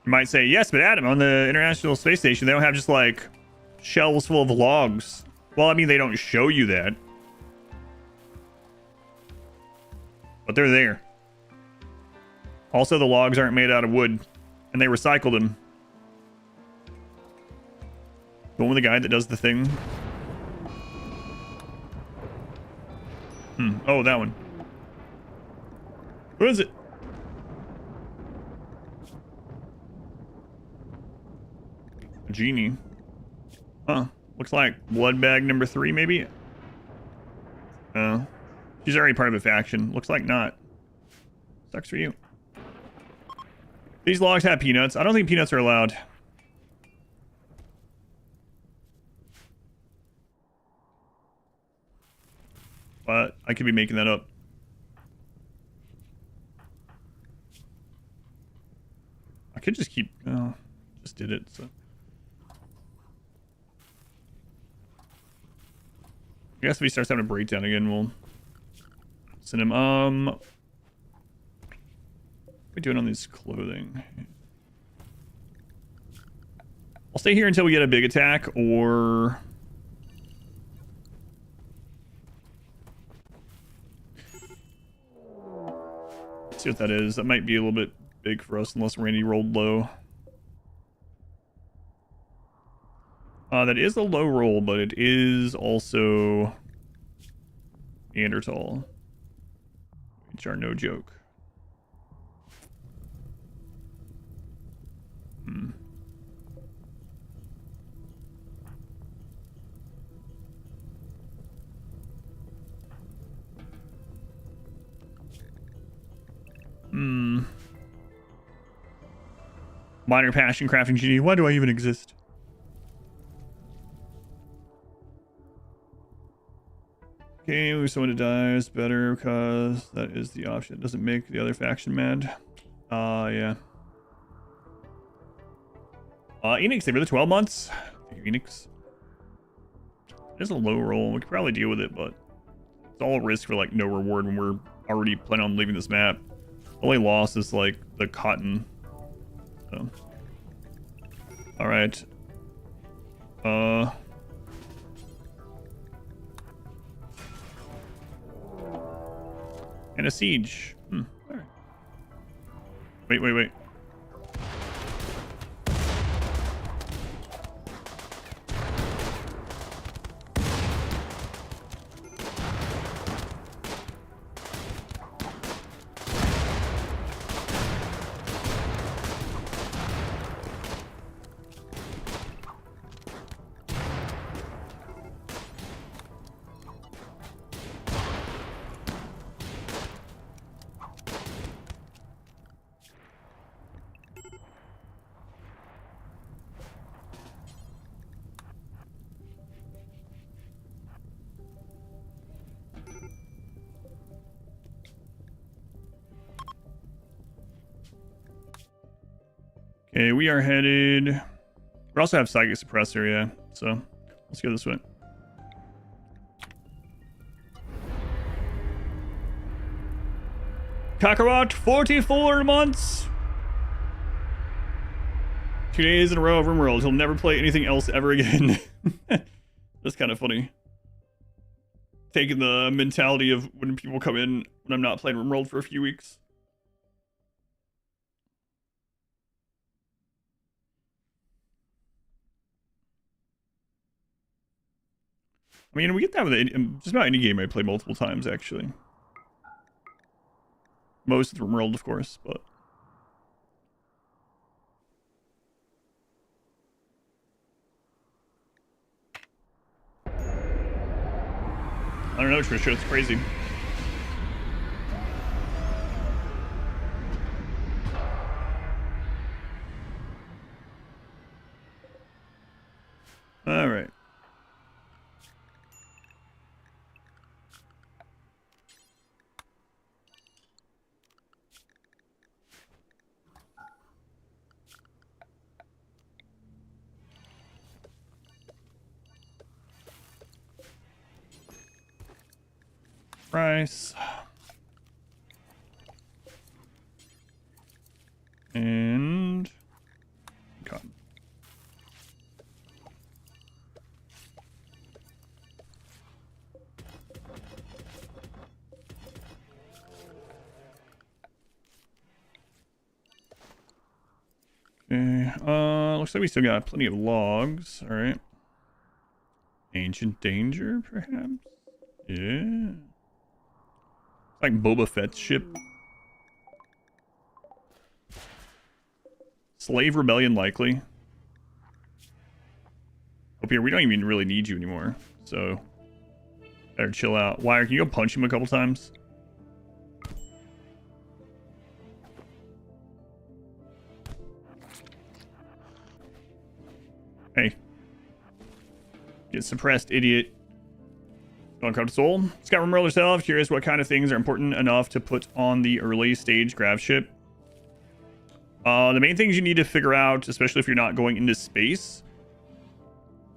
You might say, yes, but Adam, on the International Space Station, they don't have just like shelves full of logs. Well, I mean, they don't show you that. But they're there. Also, the logs aren't made out of wood, and they recycled them. The one with the guy that does the thing. Oh, that one. Who is it? A genie. Huh. Looks like blood bag number 3, maybe? Oh. She's already part of a faction. Looks like not. Sucks for you. These logs have peanuts. I don't think peanuts are allowed. But I could be making that up. I could just keep... Oh, just did it, so... I guess if he starts having a breakdown again, we'll... send him. What are we doing on this clothing? I'll stay here until we get a big attack, or... Let's see what that is. That might be a little bit big for us unless Randy rolled low. That is a low roll, but it is also Neanderthal. Which are no joke. Minor passion crafting genie. Why do I even exist? Okay, we someone to die is better because that is the option. It doesn't make the other faction mad. Yeah. Enix, they were the 12 months. Thank you, Enix. It is a low roll. We could probably deal with it, but it's all risk for like no reward when we're already planning on leaving this map. The only loss is like the cotton. So. All right. And a siege. All right. Wait. Okay, we are headed... We also have Psychic Suppressor, yeah. So, let's go this way. Kakarot, 44 months! 2 days in a row of RimWorld. He'll never play anything else ever again. That's kind of funny. Taking the mentality of when people come in when I'm not playing RimWorld for a few weeks. I mean, we get that with just about any game I play multiple times, actually. Most of RimWorld, of course, but... I don't know, Trisha, it's crazy. All right. Price. And cotton. Okay, looks like we still got plenty of logs. All right. Ancient danger, perhaps? Yeah. It's like Boba Fett's ship. Slave rebellion likely. Hope here, we don't even really need you anymore. So, better chill out. Wire, can you go punch him a couple times? Hey. Get suppressed, idiot. Uncrowded soul. Skyrim Roller herself. Curious what kind of things are important enough to put on the early stage gravship. The main things you need to figure out, especially if you're not going into space,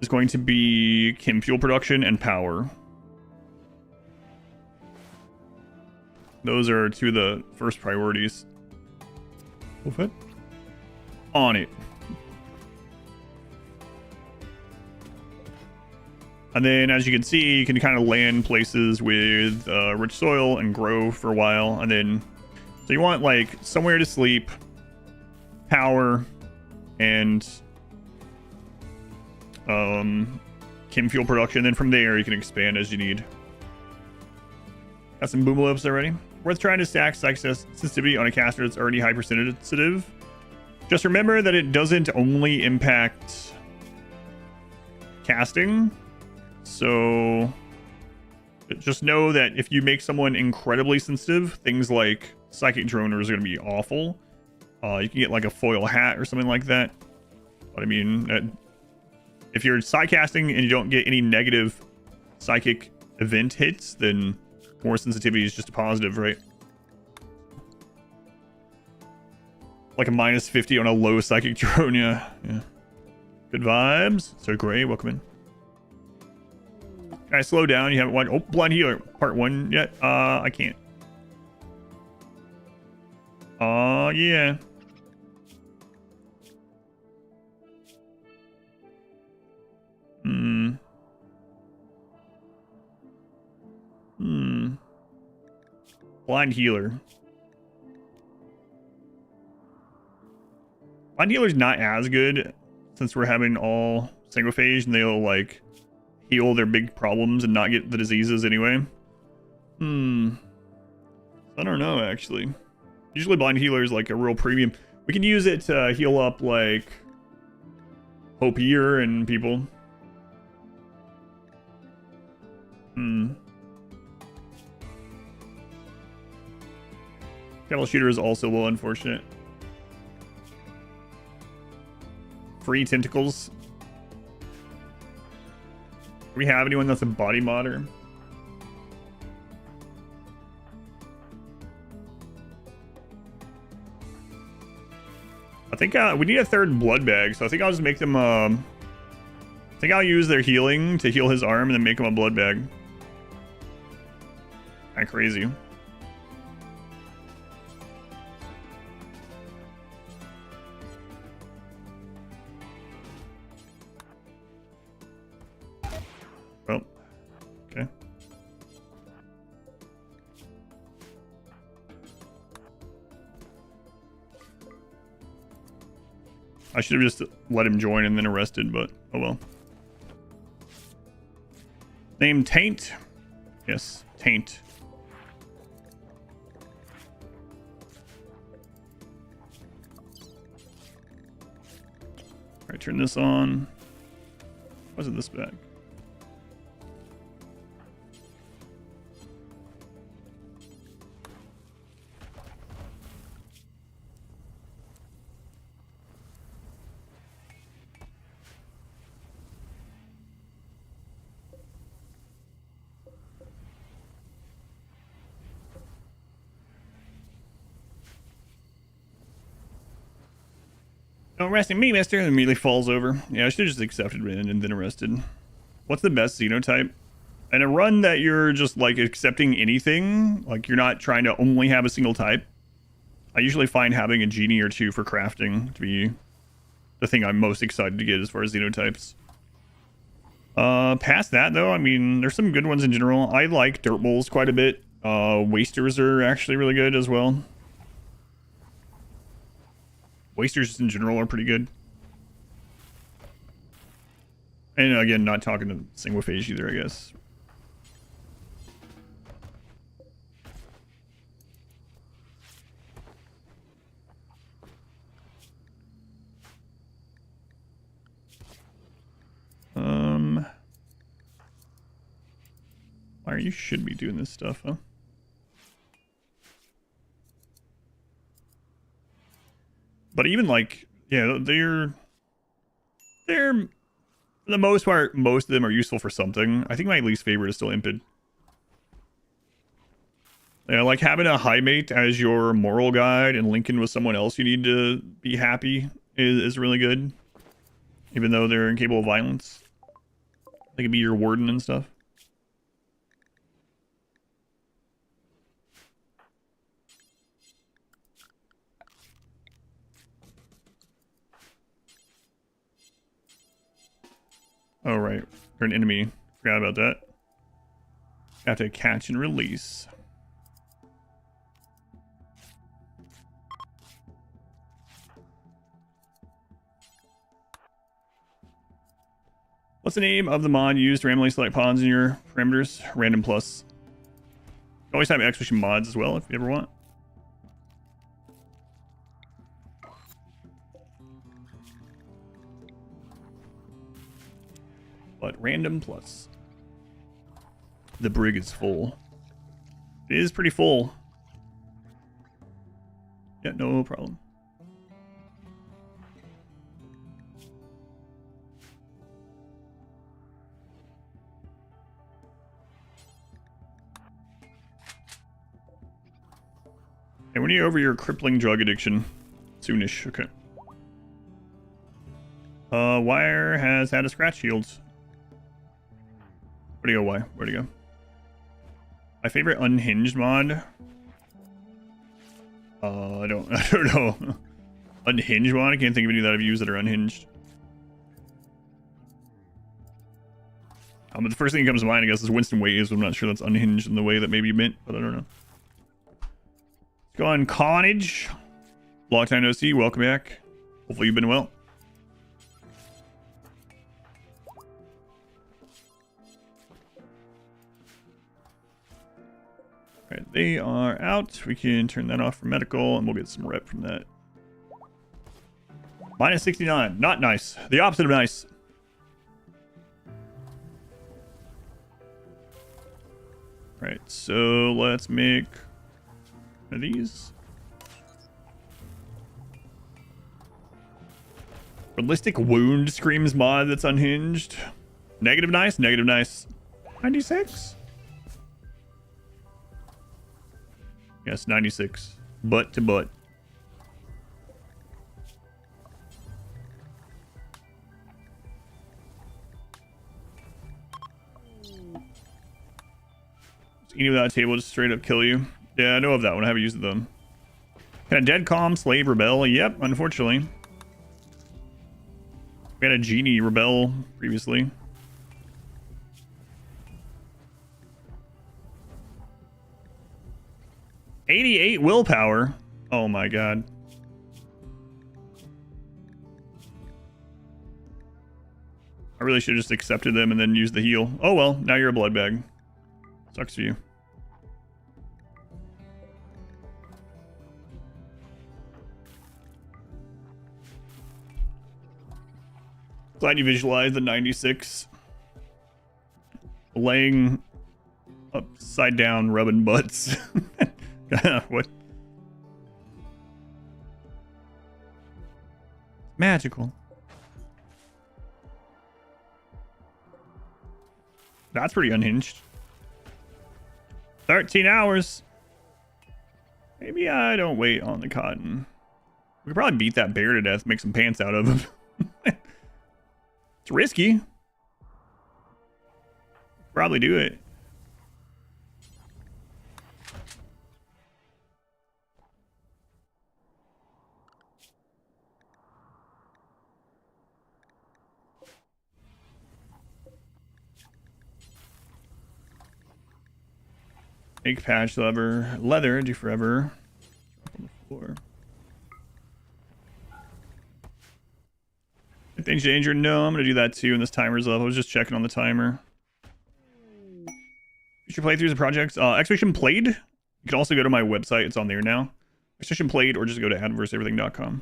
is going to be chem fuel production and power. Those are two of the first priorities. What? On it. And then, as you can see, you can kind of land places with rich soil and grow for a while. And then, so you want like somewhere to sleep, power, and chem fuel production. Then from there, you can expand as you need. Got some boomalopes already. Worth trying to stack sensitivity on a caster that's already hypersensitive. Just remember that it doesn't only impact casting. So just know that if you make someone incredibly sensitive, things like psychic droners are going to be awful. You can get like a foil hat or something like that. But I mean, if you're psycasting and you don't get any negative psychic event hits, then more sensitivity is just a positive, right? Like a minus 50 on a low psychic drone, yeah. Good vibes. So great, welcome in. Can I slow down? You haven't watched... Oh, Blind Healer part 1 yet? I can't. Yeah. Blind Healer. Blind Healer's not as good since we're having all Sanguophage and they'll like heal their big problems and not get the diseases anyway. I don't know, actually. Usually Blind Healer is like a real premium. We can use it to heal up like Hopier and people. Cattle Shooter is also a little unfortunate. Free tentacles. Do we have anyone that's a body modder? think we need a third blood bag, so I think I'll just make them, I think I'll use their healing to heal his arm and then make him a blood bag. Kinda crazy. Well, okay. I should have just let him join and then arrested, but oh well. Name Taint. Yes, Taint. Alright, turn this on. What's in this bag? Don't arresting me, mister. And immediately falls over. Yeah, I should have just accepted and then arrested. What's the best xenotype? And a run that you're just like accepting anything, like you're not trying to only have a single type. I usually find having a genie or two for crafting to be the thing I'm most excited to get as far as xenotypes. Past that though, I mean, there's some good ones in general. I like dirt moles quite a bit. Wasters are actually really good as well. Wasters in general are pretty good. And again, not talking to Sanguophage either, I guess. Fire, you should be doing this stuff, huh? But even like, yeah, they're for the most part, most of them are useful for something. I think my least favorite is still Impid. Yeah, like having a high mate as your moral guide and linking with someone else you need to be happy is really good. Even though they're incapable of violence. They could be your warden and stuff. Oh, right. You're an enemy. Forgot about that. Have to catch and release. What's the name of the mod used to randomly select pawns in your parameters? Random plus. Always have exhibition mods as well if you ever want. But random plus. The brig is full. It is pretty full. Yeah, no problem. And when are you over your crippling drug addiction? Soonish, okay. Wire has had a scratch shields. Where'd he go? Why? Where'd he go? My favorite unhinged mod. I don't know. Unhinged mod? I can't think of any that I've used that are unhinged. But the first thing that comes to mind, I guess, is Winston Waves. I'm not sure that's unhinged in the way that maybe you meant, but I don't know. Let's go on Carnage. Long time no see. Welcome back. Hopefully you've been well. Alright, they are out. We can turn that off for medical, and we'll get some rep from that. Minus 69. Not nice. The opposite of nice. Alright, so let's make one of these. Ballistic wound screams mod that's unhinged. Negative nice, negative nice. 96? Yes, 96. Butt to butt. Eating without a table just straight up kill you. Yeah, I know of that one. I haven't used them. Can a dead calm slave rebel? Yep, unfortunately. We had a genie rebel previously. $88 willpower. Oh my god. I really should have just accepted them and then used the heal. Oh well, now you're a blood bag. Sucks for you. Glad you visualized the 96. Laying upside down, rubbing butts. What? Magical. That's pretty unhinged. 13 hours. Maybe I don't wait on the cotton. We could probably beat that bear to death, make some pants out of him. It's risky. Probably do it. Make patch leather, do forever. Drop on the floor. Things danger. No, I'm gonna do that too. And this timer's up. I was just checking on the timer. Future playthroughs and projects. Expedition Played. You can also go to my website. It's on there now. Expedition Played, or just go to adverseverything.com.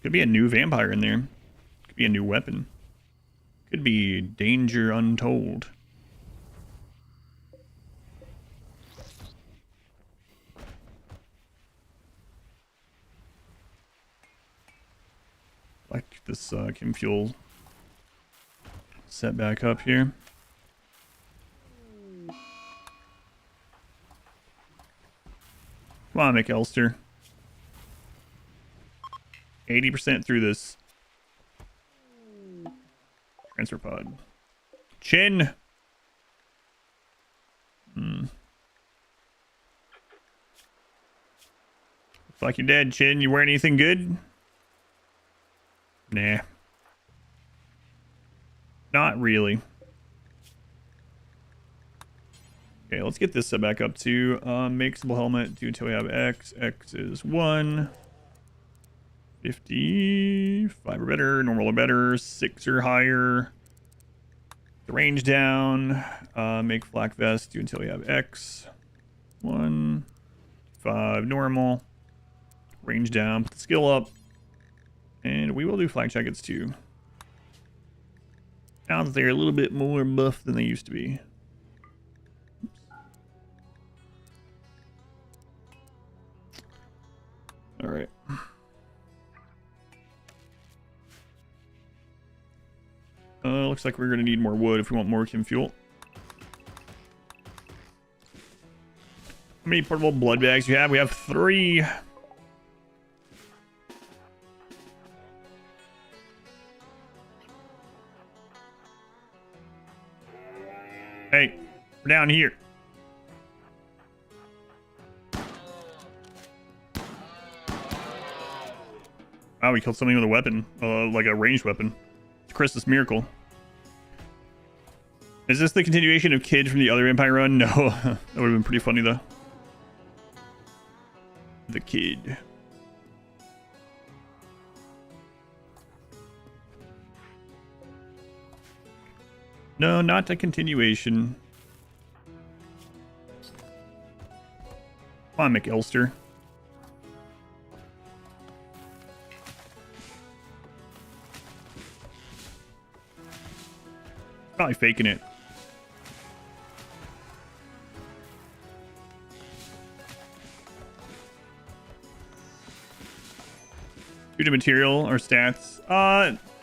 Could be a new vampire in there. Could be a new weapon. Could be danger untold. Like this chem fuel set back up here. Come on, McElster. 80% through this. Transfer pod. Chin. Looks like you're dead, Chin. You wearing anything good? Nah. Not really. Okay, let's get this set back up to make simple helmet. Do until we have X. X is 1. 50. 5 or better. Normal or better. 6 or higher. The range down. Make flak vest. Do until we have X. 1. 5 normal. Range down. Put the skill up. And we will do flak jackets too. Now that they're a little bit more buff than they used to be. All right. Looks like we're going to need more wood if we want more chem fuel. How many portable blood bags do you have? We have 3. Hey, we're down here. Wow, we killed something with a weapon, like a ranged weapon. It's Christmas miracle. Is this the continuation of Kid from the other Empire run? No, that would have been pretty funny though. The Kid. No, not a continuation. Come on, McElster. Probably faking it. Due to material or stats.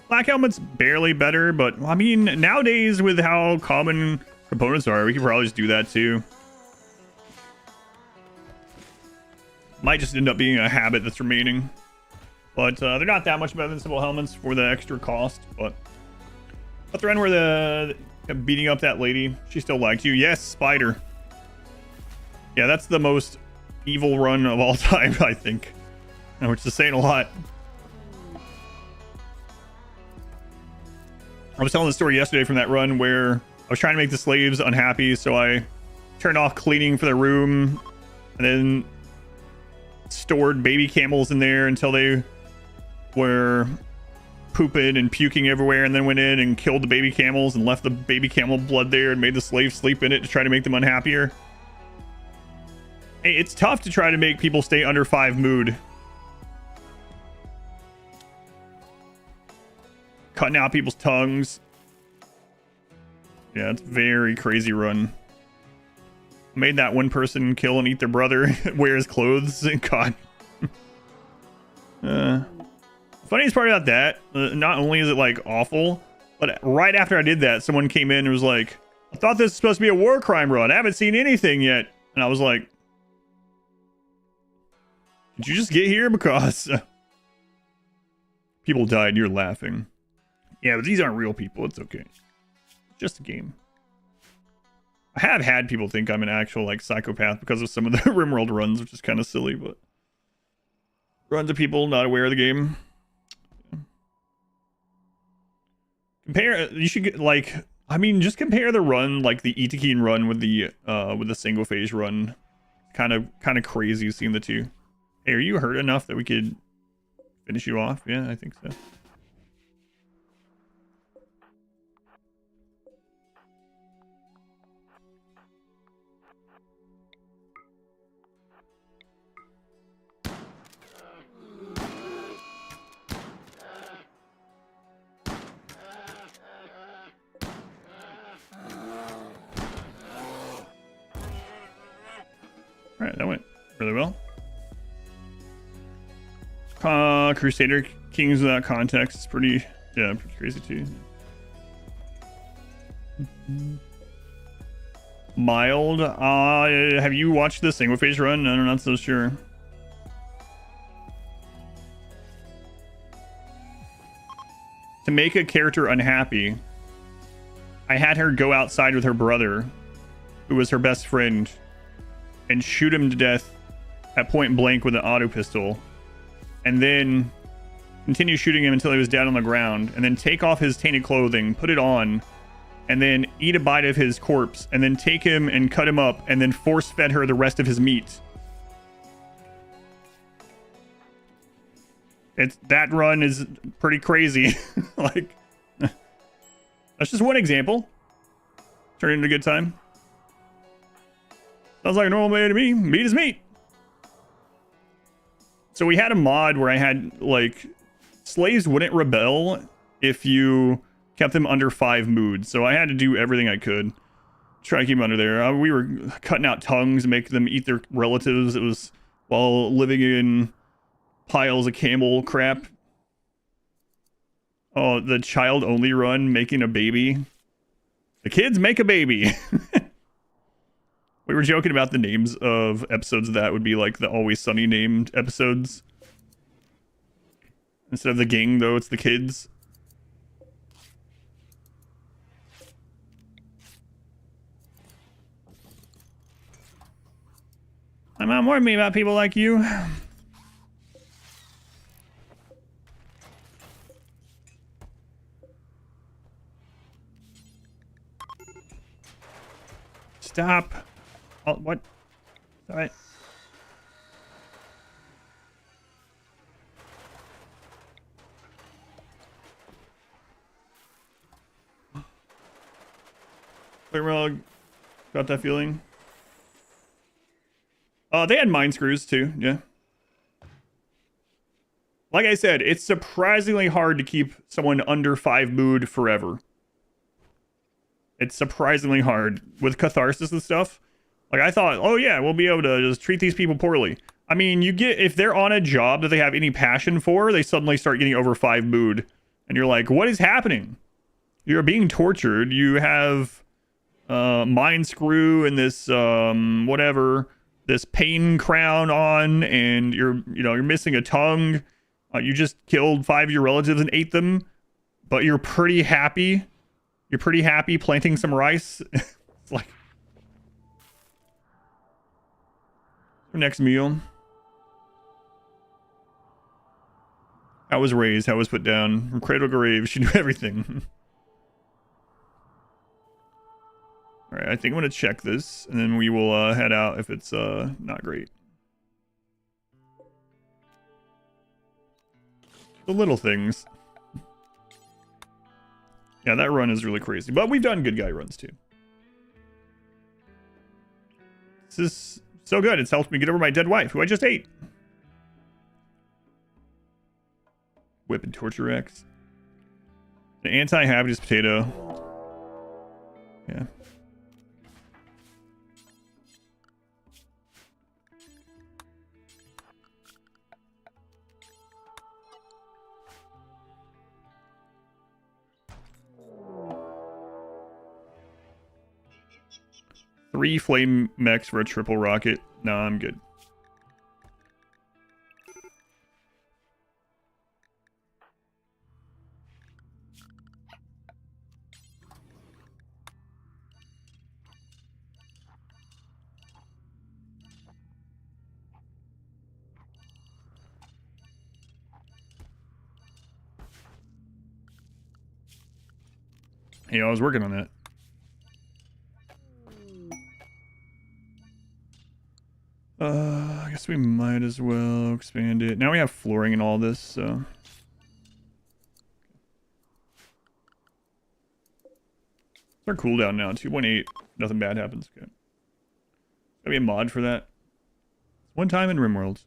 Black helmet's barely better, but I mean, nowadays with how common components are, we could probably just do that too. Might just end up being a habit that's remaining. But they're not that much better than simple helmets for the extra cost, but But the run where the beating up that lady, she still liked you. Yes, Spider. Yeah, that's the most evil run of all time, I think. Which is saying a lot. I was telling the story yesterday from that run where I was trying to make the slaves unhappy, so I turned off cleaning for their room and then stored baby camels in there until they were pooping and puking everywhere, and then went in and killed the baby camels and left the baby camel blood there and made the slaves sleep in it to try to make them unhappier. Hey, it's tough to try to make people stay under 5 mood. Cutting out people's tongues. Yeah, it's very crazy run. Made that one person kill and eat their brother, wear his clothes. God. Funniest part about that, not only is it like awful, but right after I did that, someone came in and was like, I thought this was supposed to be a war crime run. I haven't seen anything yet. And I was like, did you just get here? Because people died. You're laughing. Yeah, but these aren't real people. It's okay. It's just a game. I have had people think I'm an actual like psychopath because of some of the RimWorld runs, which is kind of silly, but runs of people not aware of the game. Compare, you should get like, I mean, just compare the run, like the Itakin run with the Sanguophage run. Kind of crazy seeing the two. Hey, are you hurt enough that we could finish you off? Yeah, I think so. Alright, that went really well. Crusader Kings without context is pretty crazy too. Mild. Have you watched the Sanguophage run? No, I'm not so sure. To make a character unhappy, I had her go outside with her brother, who was her best friend, and shoot him to death at point blank with an auto pistol, and then continue shooting him until he was down on the ground, and then take off his tainted clothing, put it on, and then eat a bite of his corpse, and then take him and cut him up, and then force fed her the rest of his meat. That run is pretty crazy. Like, that's just one example. Turned into a good time. Sounds like a normal way to me. Meat is meat. So we had a mod where I had, like, slaves wouldn't rebel if you kept them under 5 moods. So I had to do everything I could. Try to keep them under there. We were cutting out tongues and make them eat their relatives. It was while living in piles of camel crap. Oh, the child only run, making a baby. The kids make a baby. We were joking about the names of episodes of that would be like the Always Sunny named episodes. Instead of the gang, though, it's the kids. My mom warned me about people like you. Stop. Oh, what? All right. RimWorld got that feeling. They had mine screws too, yeah. Like I said, it's surprisingly hard to keep someone under 5 mood forever. It's surprisingly hard with catharsis and stuff. Like, I thought, oh yeah, we'll be able to just treat these people poorly. I mean, you get, if they're on a job that they have any passion for, they suddenly start getting over 5 mood. And you're like, what is happening? You're being tortured. You have mind screw and this whatever, this pain crown on, and you're missing a tongue. You just killed 5 of your relatives and ate them, but you're pretty happy You're pretty happy planting some rice. It's like our next meal. How was raised? How was put down? From cradle to grave, she knew everything. All right, I think I'm gonna check this, and then we will head out if it's not great. The little things. Yeah, that run is really crazy, but we've done good guy runs too. This is so good. It's helped me get over my dead wife, who I just ate. Whip and torture X. The anti-habitus potato. Yeah. Three flame mechs for a triple rocket. No, I'm good. Hey, I was working on that. I guess we might as well expand it. Now we have flooring and all this, so. It's our cooldown now, 2.8. Nothing bad happens. Okay. Gotta be a mod for that. One time in RimWorld.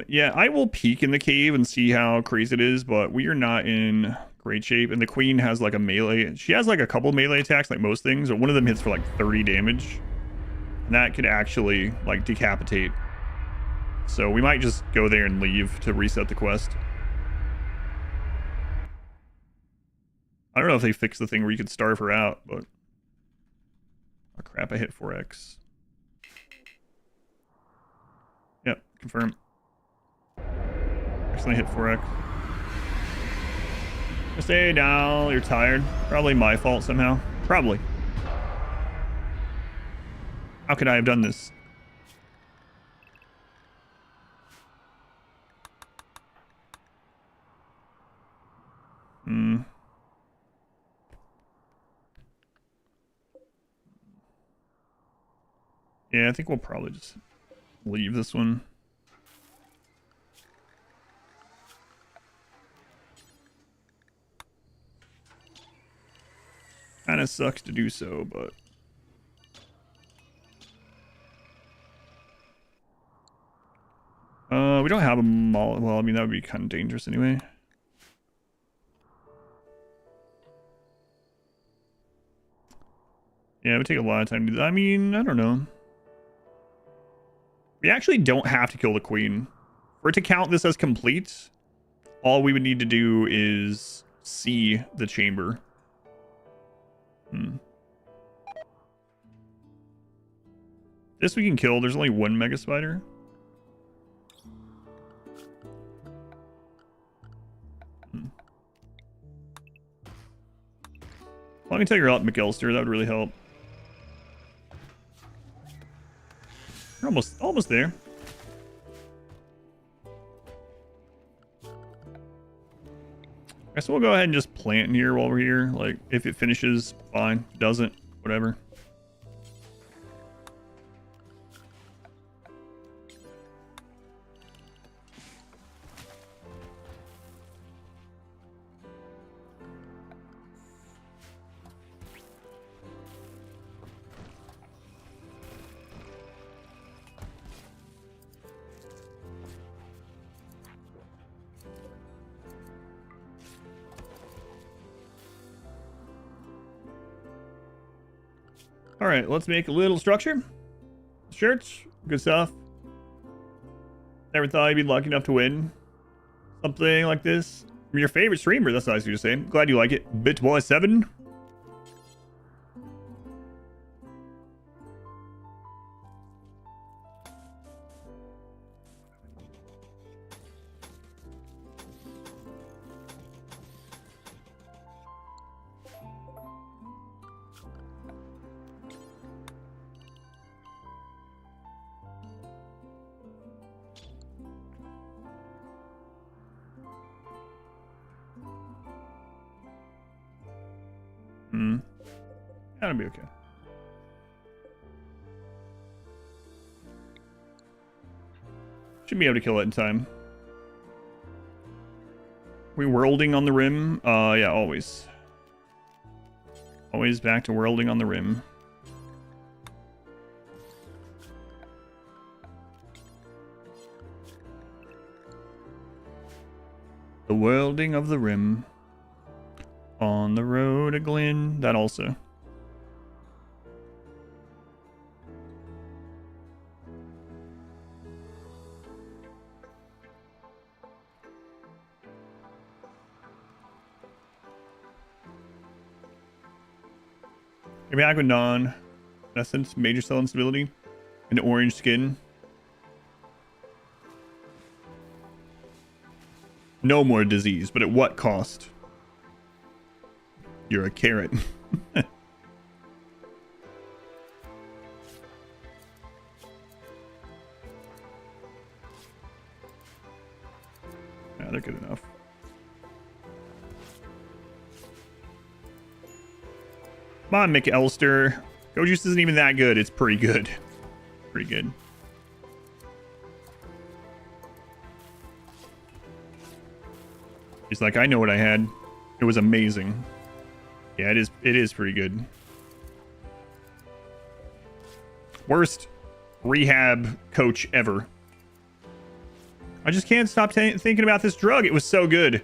Yeah, I will peek in the cave and see how crazy it is, but we are not in great shape. And the queen has like a melee. She has like a couple melee attacks, like most things, but one of them hits for like 30 damage. And that could actually like decapitate. So we might just go there and leave to reset the quest. I don't know if they fixed the thing where you could starve her out, but... Oh crap, I hit 4x. Yep, confirm. Actually hit 4x. Stay down, you're tired. Probably my fault somehow. Probably. How could I have done this? Yeah, I think we'll probably just leave this one. Kind of sucks to do so, but... we don't have them all. Well, I mean, that would be kind of dangerous anyway. Yeah, it would take a lot of time to do that. I mean, I don't know. We actually don't have to kill the queen. For it to count this as complete, all we would need to do is see the chamber. This we can kill. There's only one mega spider. Let me take her out, McAllister. That would really help. We're almost there. I guess we'll go ahead and just plant in here while we're here. Like, if it finishes, fine. Doesn't, whatever. All right, let's make a little structure. Shirts, good stuff. Never thought I'd be lucky enough to win something like this from your favorite streamer. That's nice of you to say. Glad you like it. Bitboy7. That'll be okay. Should be able to kill it in time. We worlding on the rim? Yeah, always. Always back to worlding on the rim. The worlding of the rim. On the road to Glen. That also. Maybe Aquadon. Essence, major cell instability. And orange skin. No more disease, but at what cost? You're a carrot. Yeah, they're good enough. Come on, McElster. Go Juice isn't even that good. It's pretty good. Pretty good. He's like, I know what I had. It was amazing. Yeah, it is pretty good. Worst rehab coach ever. I just can't stop thinking about this drug. It was so good.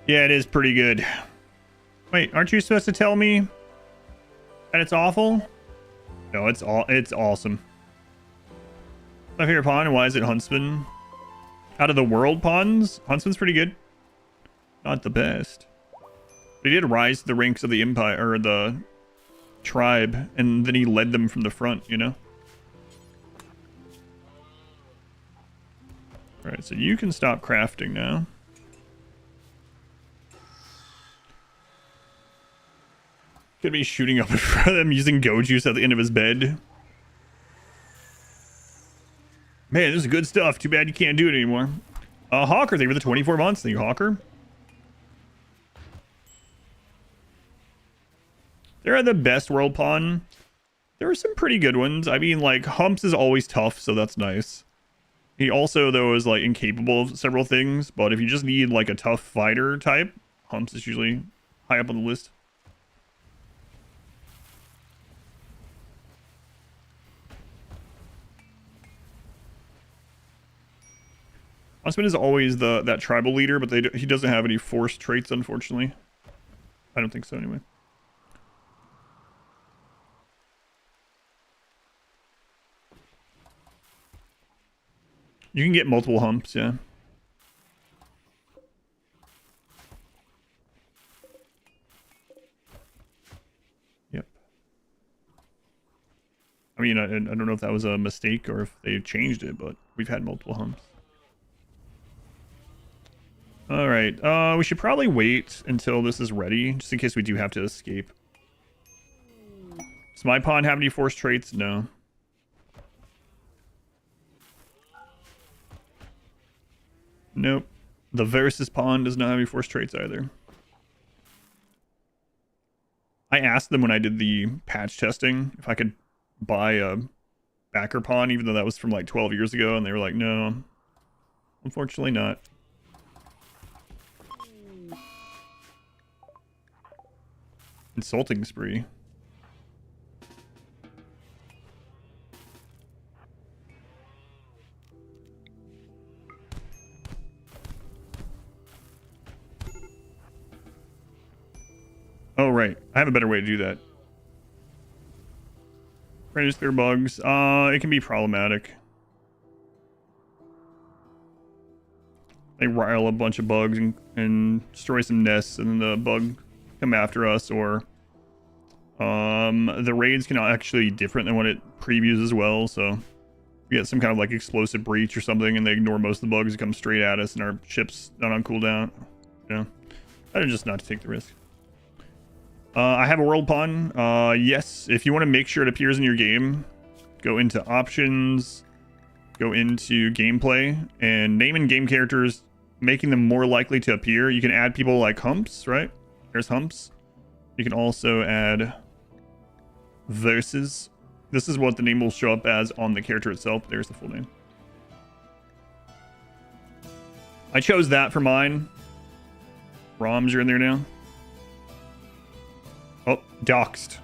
Yeah, it is pretty good. Wait, aren't you supposed to tell me that it's awful? No, it's awesome. My favorite pawn. Why is it Huntsman? Out of the world pawns, Huntsman's pretty good. Not the best. But he did rise to the ranks of the empire or the tribe, and then he led them from the front, you know? Alright, so you can stop crafting now. Could be shooting up in front of them using Go Juice at the end of his bed. Man, this is good stuff. Too bad you can't do it anymore. Hawker, thank you for the 24 months. Thank you, Hawker. They're the best world pawn. There are some pretty good ones. I mean, like, Humps is always tough, so that's nice. He also, though, is, like, incapable of several things. But if you just need, like, a tough fighter type, Humps is usually high up on the list. Huntsman is always that tribal leader, but he doesn't have any force traits, unfortunately. I don't think so, anyway. You can get multiple humps, yeah. Yep. I mean, I don't know if that was a mistake or if they changed it, but we've had multiple humps. Alright, we should probably wait until this is ready, just in case we do have to escape. Does my pawn have any force traits? No. Nope. The Versus pawn does not have any force traits either. I asked them when I did the patch testing if I could buy a backer pawn, even though that was from like 12 years ago, and they were like, no, unfortunately not. Insulting spree. Oh, right. I have a better way to do that. Register bugs. It can be problematic. They rile a bunch of bugs and destroy some nests, and then the bug come after us, or the raids can actually be different than what it previews as well, so we get some kind of like explosive breach or something, and they ignore most of the bugs that come straight at us, and our ship's not on cooldown. You know, better just not to take the risk. I have a world pawn. Yes, if you want to make sure it appears in your game, go into options, go into gameplay, and name in-game characters, making them more likely to appear. You can add people like Humps, right? There's Humps. You can also add verses. This is what the name will show up as on the character itself. There's the full name. I chose that for mine. ROMs are in there now. Oh, doxed.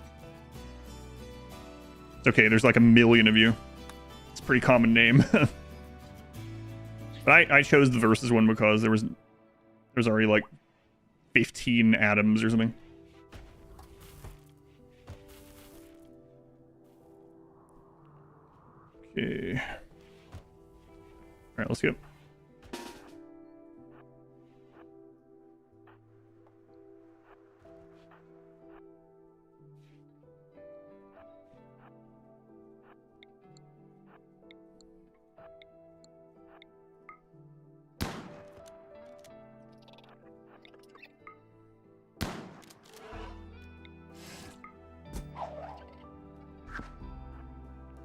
It's okay, there's like a million of you. It's a pretty common name. But I chose the versus one because there's already like 15 atoms or something. Okay. Alright, let's go.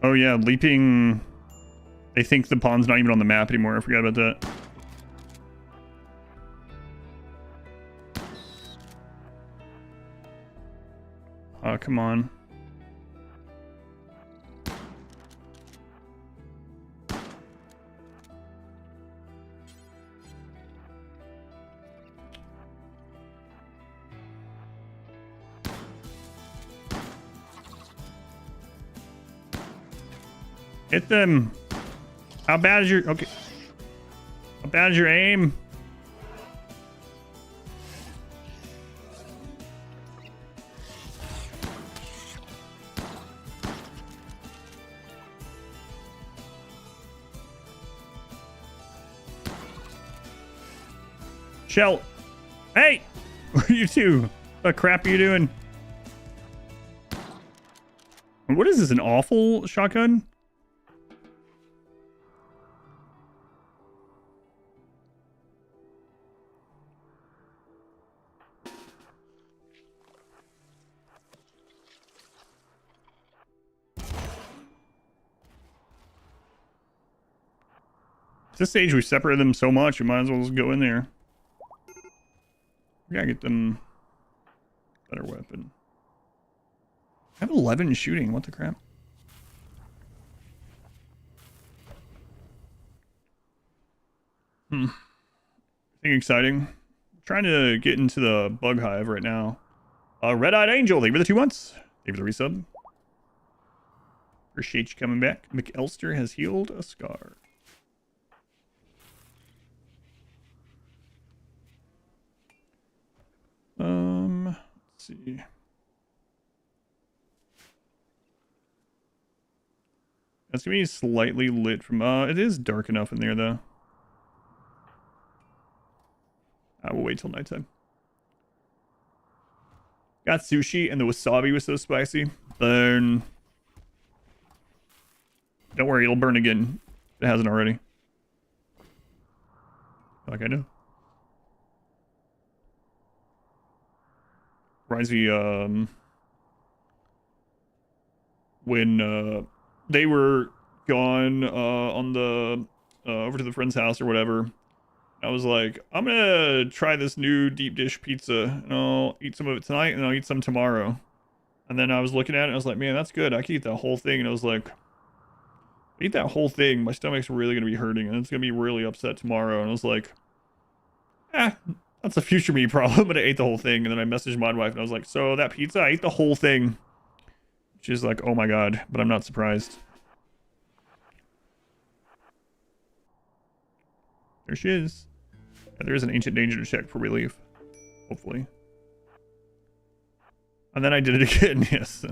Oh yeah, leaping. I think the pond's not even on the map anymore. I forgot about that. Oh, come on. Hit them. How bad is your... Okay. How bad is your aim? Shell. Hey! You two. What crap are you doing? What is this? An awful shotgun? At this stage, we separated them so much, we might as well just go in there. We gotta get them a better weapon. I have 11 shooting. What the crap? Anything exciting? I'm trying to get into the bug hive right now. Red-Eyed Angel, thank you for the 2 months. Thank you for the resub. Appreciate you coming back. McElster has healed a scar. Let's see. That's gonna be slightly lit from, it is dark enough in there though. I will wait till nighttime. Got sushi and the wasabi was so spicy. Burn. Don't worry, it'll burn again if it hasn't already. Like I know. Reminds me, when they were gone on the over to the friend's house or whatever, I was like, I'm gonna try this new deep dish pizza and I'll eat some of it tonight and I'll eat some tomorrow. And then I was looking at it and I was like, man, that's good. I could eat that whole thing. And I was like, eat that whole thing. My stomach's really gonna be hurting and it's gonna be really upset tomorrow. And I was like, that's a future me problem, but I ate the whole thing. And then I messaged my wife and I was like, so that pizza, I ate the whole thing. She's like, oh my god, but I'm not surprised. There she is. Yeah, there is an ancient danger to check for relief. Hopefully. And then I did it again, yes.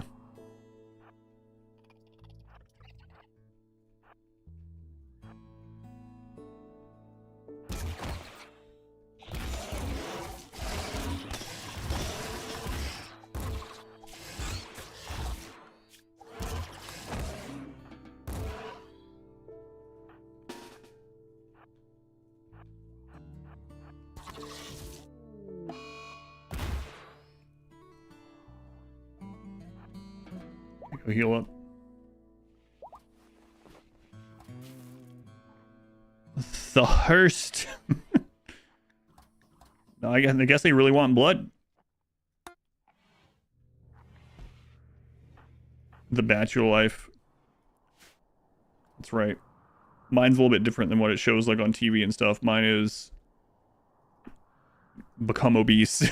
Go heal up. The Hearst. No, I guess they really want blood. the bachelor life. That's right. Mine's a little bit different than what it shows like on TV and stuff. Mine is become obese.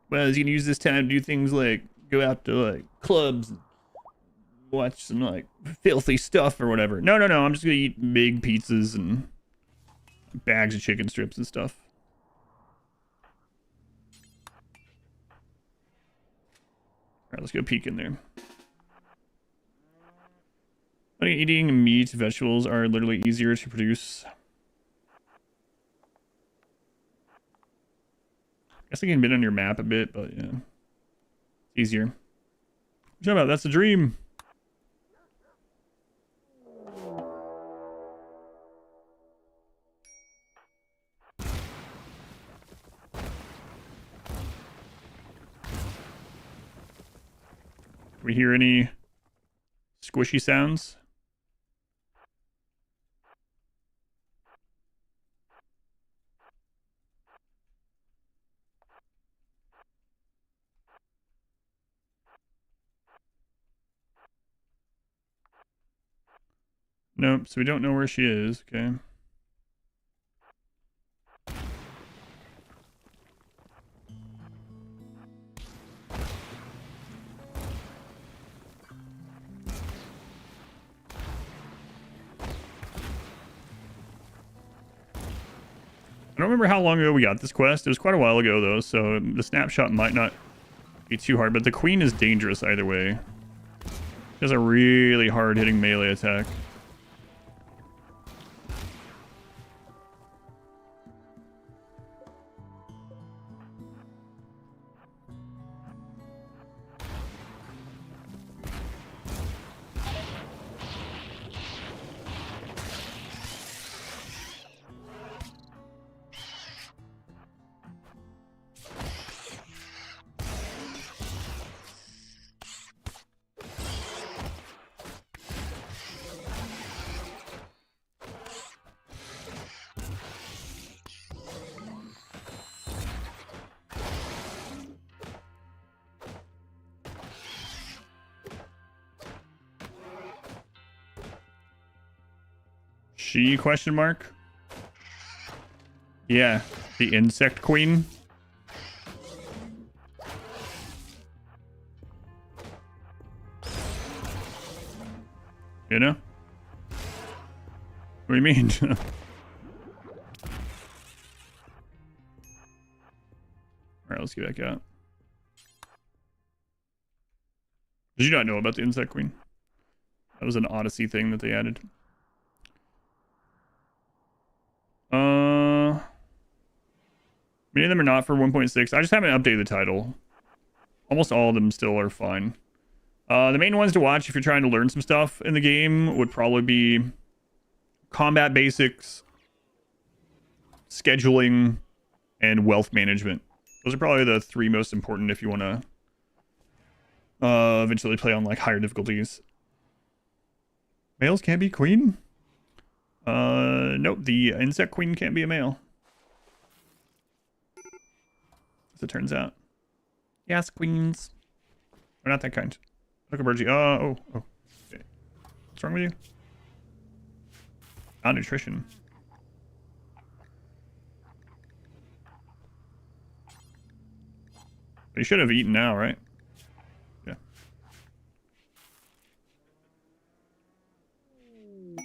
Well, you can use this time to do things like go out to like clubs and watch some like filthy stuff or whatever. No, I'm just gonna eat big pizzas and bags of chicken strips and stuff. All right, let's go peek in there. I think eating meat, vegetables are literally easier to produce. I guess they can bit on your map a bit, but yeah, it's easier. Shut up, that's a dream. Do we hear any squishy sounds? Nope, so we don't know where she is. Okay. I don't remember how long ago we got this quest. It was quite a while ago, though, so the snapshot might not be too hard. But the queen is dangerous either way. She has a really hard-hitting melee attack. She question mark? Yeah, the insect queen. You know? What do you mean? Alright, let's get back out. Did you not know about the insect queen? That was an Odyssey thing that they added. Many of them are not for 1.6. I just haven't updated the title. Almost all of them still are fine. The main ones to watch if you're trying to learn some stuff in the game would probably be combat basics, scheduling, and wealth management. Those are probably the three most important if you want to eventually play on like higher difficulties. Males can't be queen? Nope, the insect queen can't be a male. As it turns out. Yes, queens. We're not that kind. Look at Bergie. Oh. Okay. What's wrong with you? Malnutrition. But you should have eaten now, right? Yeah. I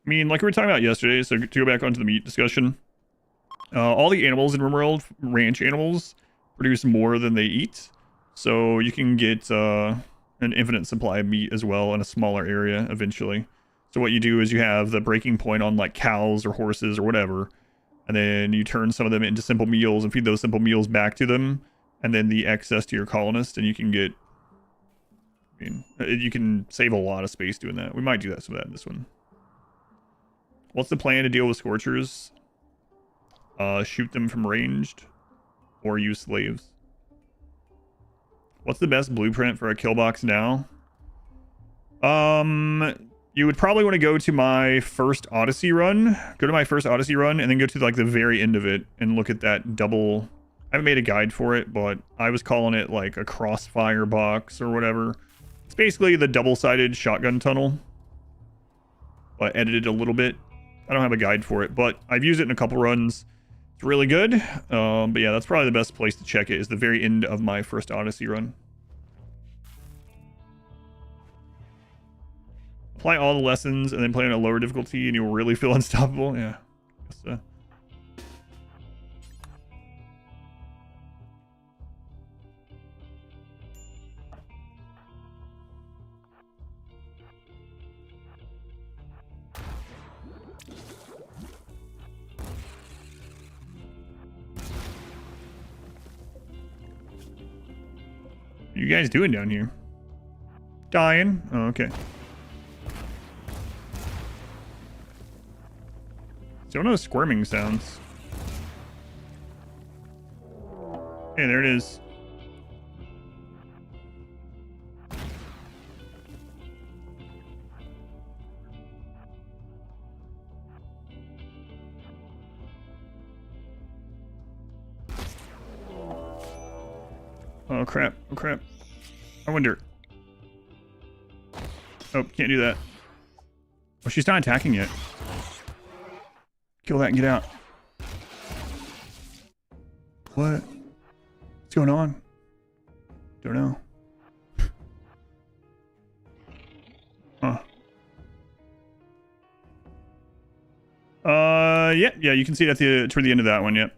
mean, like we were talking about yesterday, so to go back onto the meat discussion, all the animals in RimWorld, ranch animals, produce more than they eat. So you can get an infinite supply of meat as well in a smaller area eventually. So what you do is you have the breaking point on like cows or horses or whatever, and then you turn some of them into simple meals and feed those simple meals back to them, and then the excess to your colonist, and you can get, I mean, you can save a lot of space doing that. We might do some of that in this one. What's the plan to deal with scorchers? Shoot them from ranged, or use slaves. What's the best blueprint for a kill box now? You you would probably want to go to my first Odyssey run. Go to my first Odyssey run and then go to like the very end of it and look at that double. I haven't made a guide for it, but I was calling it like a crossfire box or whatever. It's basically the double-sided shotgun tunnel, but edited a little bit. I don't have a guide for it, but I've used it in a couple runs. It's really good. But yeah, that's probably the best place to check it, is the very end of my first Odyssey run. Apply all the lessons and then play on a lower difficulty and you'll really feel unstoppable. Yeah. Guess, what are you guys doing down here? Dying? Oh, okay. Still no squirming sounds. Hey, there it is. Oh crap, oh crap. I wonder. Oh, can't do that. Oh, she's not attacking yet. Kill that and get out. What? What's going on? Don't know. Huh. Yeah, you can see it at toward the end of that one, yep.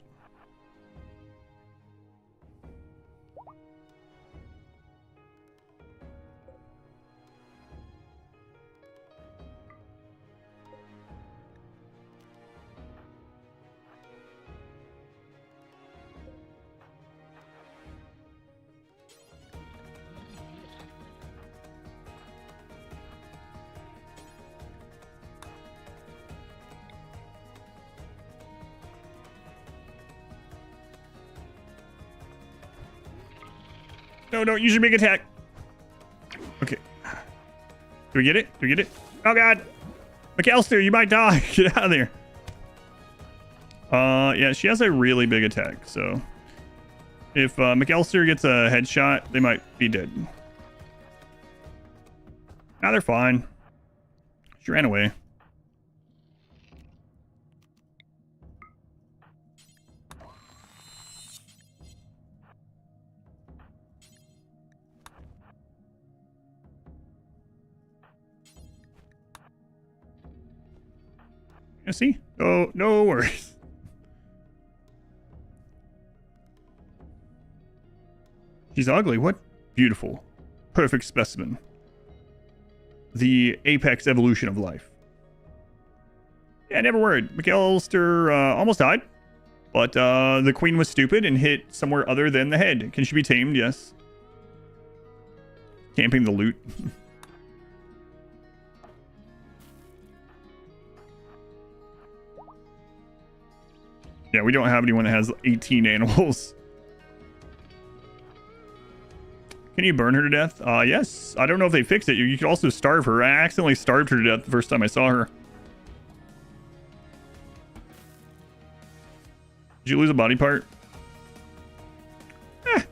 No, don't use your big attack. Okay. Do we get it? Do we get it? Oh, God. McAllister, you might die. Get out of there. Yeah, she has a really big attack, so if McAllister gets a headshot, they might be dead. Now they're fine. She ran away. Yeah, see? Oh, no worries. She's ugly. What? Beautiful. Perfect specimen. The apex evolution of life. Yeah, never worried. McAllister almost died. But the queen was stupid and hit somewhere other than the head. Can she be tamed? Yes. Camping the loot. Yeah, we don't have anyone that has 18 animals. Can you burn her to death? Yes. I don't know if they fixed it. You could also starve her. I accidentally starved her to death the first time I saw her. Did you lose a body part? Eh.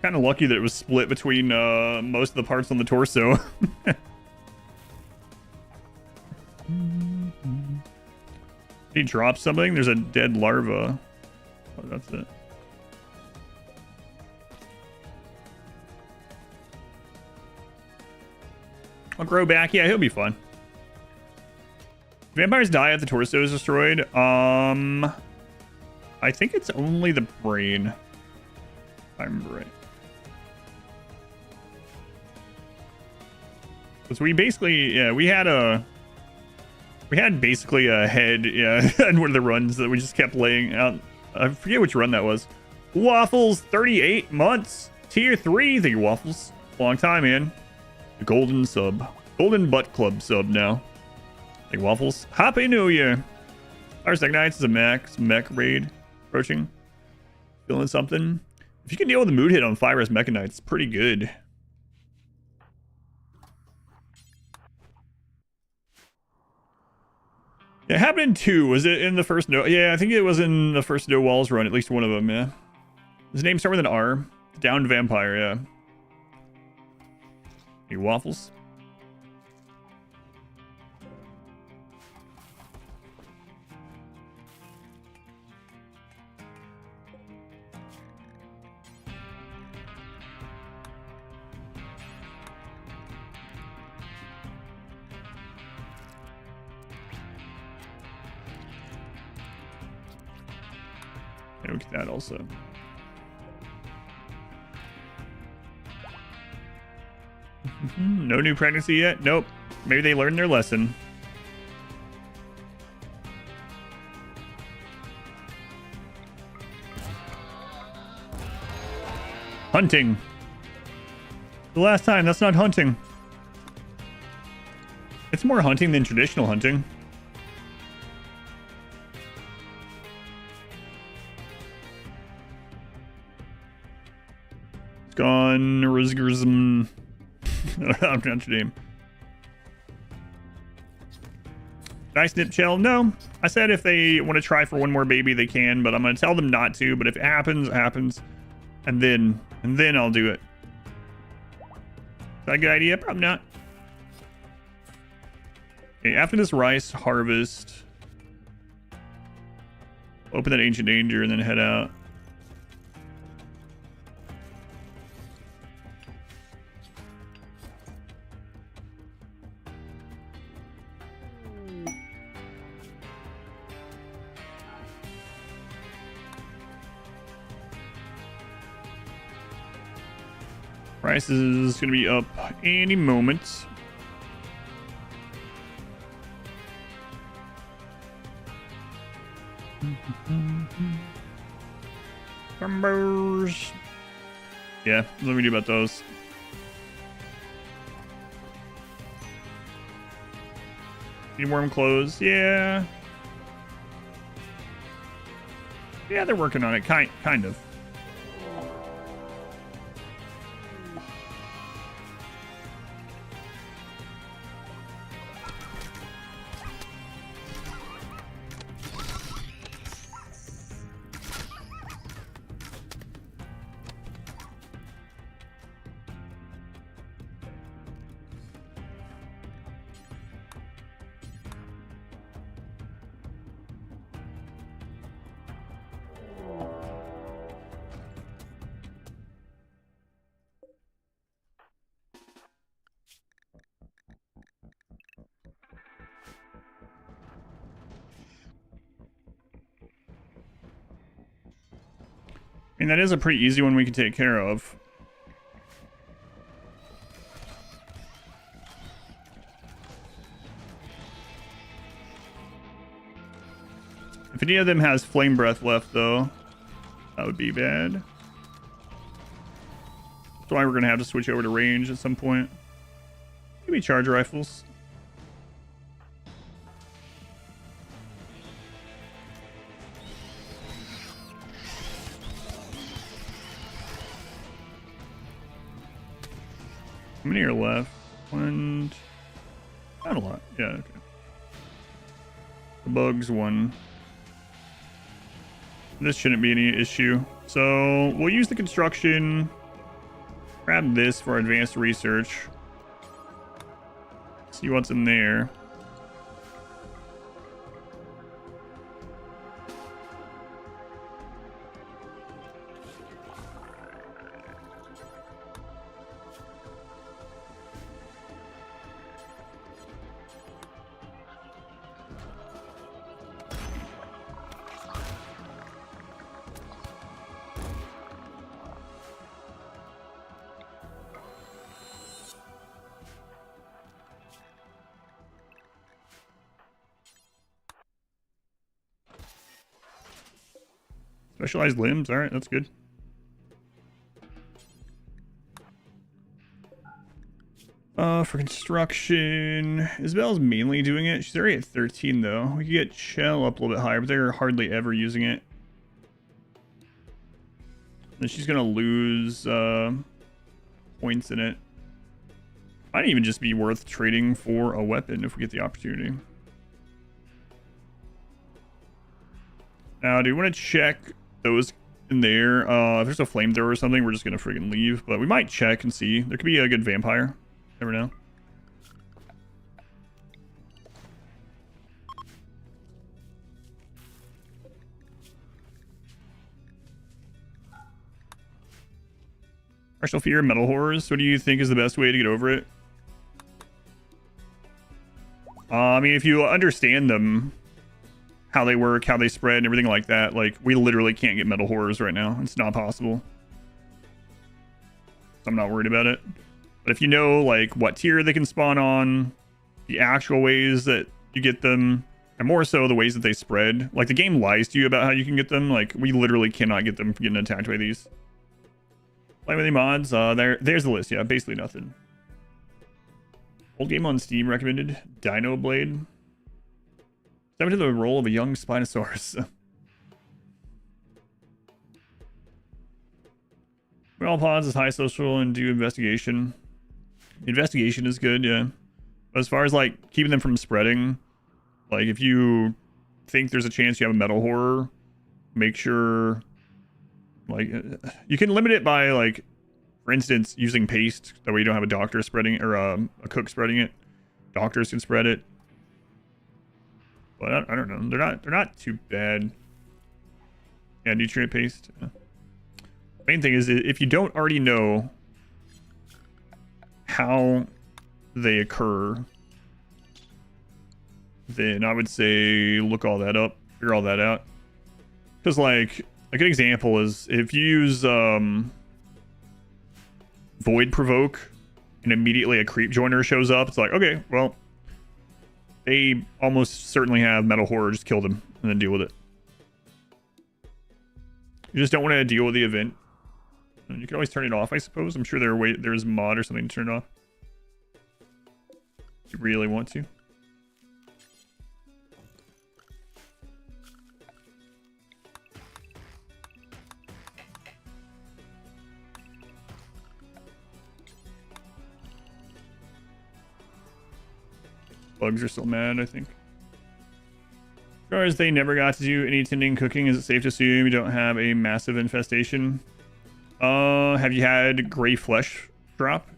Kind of lucky that it was split between most of the parts on the torso. He dropped something. There's a dead larva. Oh, that's it. I'll grow back. Yeah, he'll be fun. Vampires die if the torso is destroyed. I think it's only the brain. If I remember right. So we basically, yeah, we had basically a head, yeah, in one of the runs that we just kept laying out. I forget which run that was. Waffles, 38 months, tier 3. Thank you, Waffles. Long time, man. The golden sub. Golden butt club sub now. Thank you, Waffles. Happy New Year. Our second night is a mech raid approaching. Feeling something. If you can deal with a mood hit on 5-res Mechanites, it's pretty good. Yeah, it happened in 2. Was it in the first no? Yeah, I think it was in the first No Walls run, at least one of them, yeah. His name start with an R. Downed Vampire, yeah. Any waffles? Yeah, look at that also. No new pregnancy yet? Nope. Maybe they learned their lesson. Hunting. The last time, that's not hunting. It's more hunting than traditional hunting. It's gone. Rizgrism. I'm not your name. Nice nip shell. No, I said if they want to try for one more baby, they can, but I'm going to tell them not to. But if it happens, it happens. And then I'll do it. Is that a good idea? Probably not. Okay, after this rice harvest, open that ancient danger and then head out. Price is going to be up any moment. Numbers. Yeah, let me do about those. Need worm clothes. Yeah. Yeah, they're working on it. Kind of. I mean, that is a pretty easy one we can take care of. If any of them has flame breath left, though, that would be bad. That's why we're going to have to switch over to range at some point. Maybe charge rifles. How many are left? One. Not a lot. Yeah, okay. The bugs, one. This shouldn't be any issue. So we'll use the construction. Grab this for advanced research. See what's in there. Specialized limbs, alright, that's good. For construction, Isabel's mainly doing it. She's already at 13 though. We could get Shell up a little bit higher, but they're hardly ever using it. Then she's gonna lose points in it. Might even just be worth trading for a weapon if we get the opportunity. Now, do we want to check those in there? If there's a flamethrower or something, we're just gonna friggin' leave. But we might check and see. There could be a good vampire. Never know. Partial fear, metal horrors. What do you think is the best way to get over it? I mean, if you understand them, how they work, how they spread, and everything like that, like, we literally can't get metal horrors right now. It's not possible. So I'm not worried about it. But if you know, like, what tier they can spawn on, the actual ways that you get them, and more so the ways that they spread, like, the game lies to you about how you can get them. Like, we literally cannot get them from getting attacked by these. Play with any mods? There's the list. Yeah, basically nothing. Old game on Steam recommended. Dino Blade. Step into the role of a young Spinosaurus. All pods is high social and do investigation. Investigation is good, yeah. But as far as like keeping them from spreading, like if you think there's a chance you have a metal horror, make sure like you can limit it by like, for instance, using paste. That way you don't have a doctor spreading or a cook spreading it. Doctors can spread it. But I don't know. They're not too bad. Yeah, nutrient paste. Yeah. Main thing is if you don't already know how they occur, then I would say look all that up, figure all that out. Because like a good example is if you use Void Provoke and immediately a creep joiner shows up, it's like, okay, well, they almost certainly have metal horror. Just kill them and then deal with it. You just don't want to deal with the event. And you can always turn it off, I suppose. I'm sure there's a mod or something to turn it off. If you really want to. Bugs are still mad, I think. As far as they never got to do any tending cooking, is it safe to assume you don't have a massive infestation? Have you had gray flesh drop?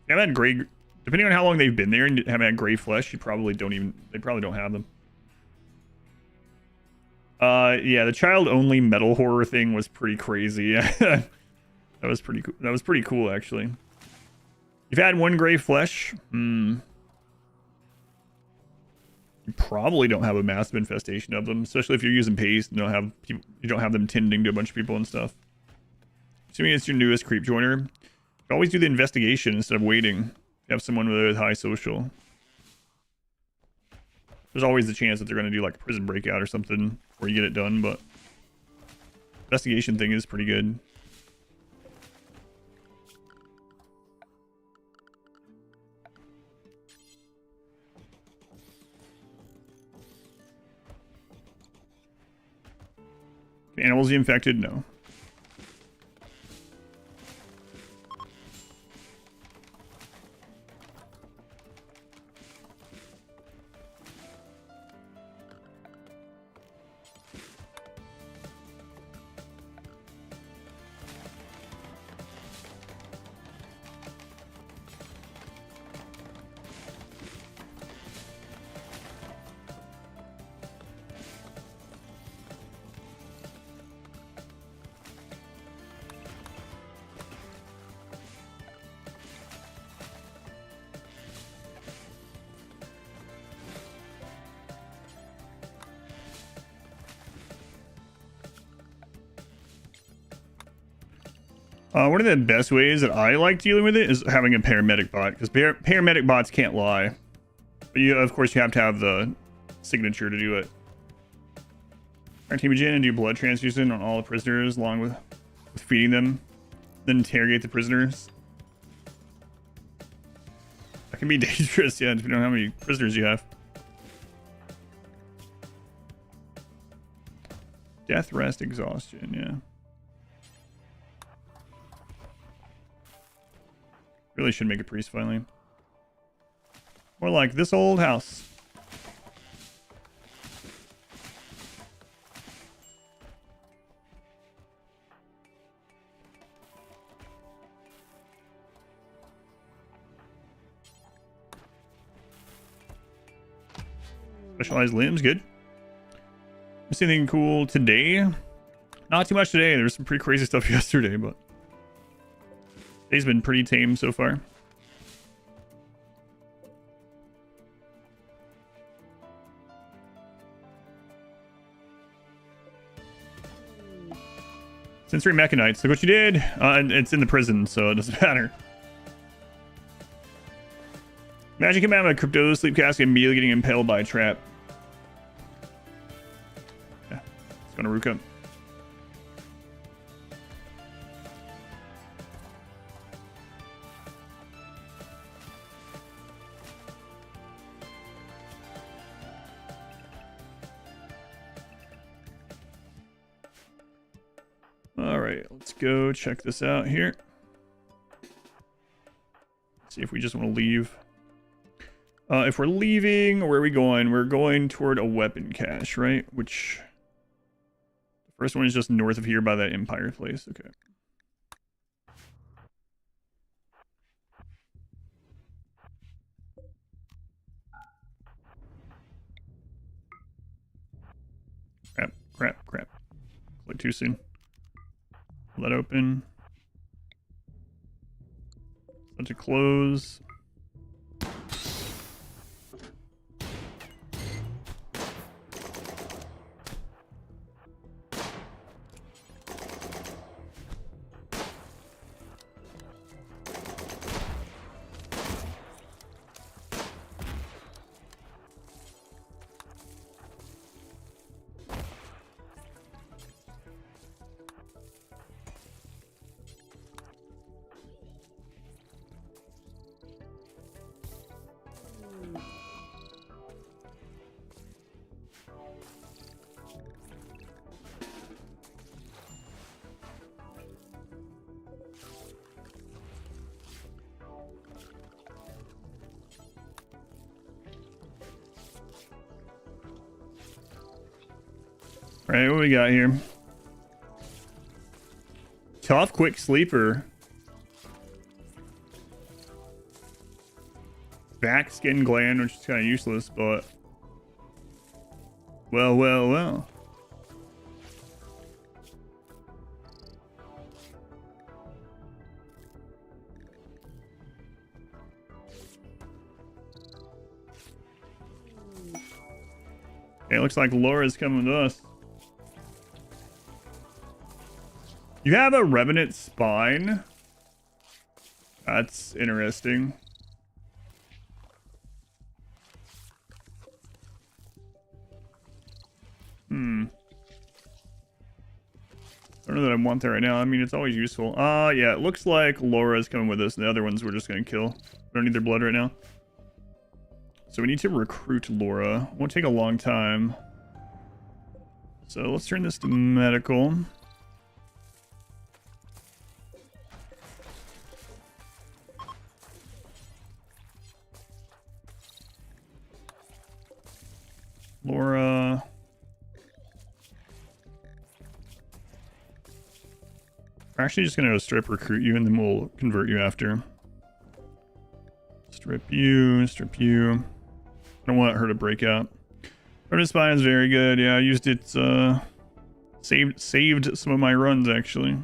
You haven't had gray, depending on how long they've been there and haven't had gray flesh, you probably don't even, they probably don't have them. Yeah, the child only metal horror thing was pretty crazy. That was pretty cool. That was pretty cool, actually. You've had one gray flesh. You probably don't have a massive infestation of them, especially if you're using paste and you don't have them tending to a bunch of people and stuff. Assuming it's your newest creep joiner, you can always do the investigation instead of waiting. You have someone with high social. There's always the chance that they're going to do like a prison breakout or something before you get it done, but investigation thing is pretty good. Animals you infected? No. One of the best ways that I like dealing with it is having a paramedic bot, because paramedic bots can't lie. But of course, you have to have the signature to do it. Our team in and do blood transfusion on all the prisoners, along with feeding them, then interrogate the prisoners. That can be dangerous, yeah, depending on how many prisoners you have. Death, rest, exhaustion, yeah. Really should make a priest finally. More like this old house. Specialized limbs, good. Missing anything cool today? Not too much today. There was some pretty crazy stuff yesterday, but today's been pretty tame so far. Sensory Mechanites, look what you did! And it's in the prison, so it doesn't matter. Magic command with crypto sleep cask immediately getting impaled by a trap. Yeah, it's gonna rook up. Alright, let's go check this out here. See if we just want to leave. If we're leaving, where are we going? We're going toward a weapon cache, right? Which the first one is just north of here by that Empire place. Okay. Crap. Click too soon. Let open. Set to close. Alright, what we got here? Tough, quick sleeper. Back skin gland, which is kind of useless, but... Well. Okay, it looks like Laura's coming to us. You have a Revenant Spine? That's interesting. I don't know that I want that right now. I mean, it's always useful. Yeah, it looks like Laura's coming with us. The other ones we're just going to kill. We don't need their blood right now. So we need to recruit Laura. Won't take a long time. So let's turn this to medical. Laura. We're actually just going to strip recruit you and then we'll convert you after. Strip you. I don't want her to break out. Revenant Spine is very good. Yeah, I used it, saved some of my runs actually.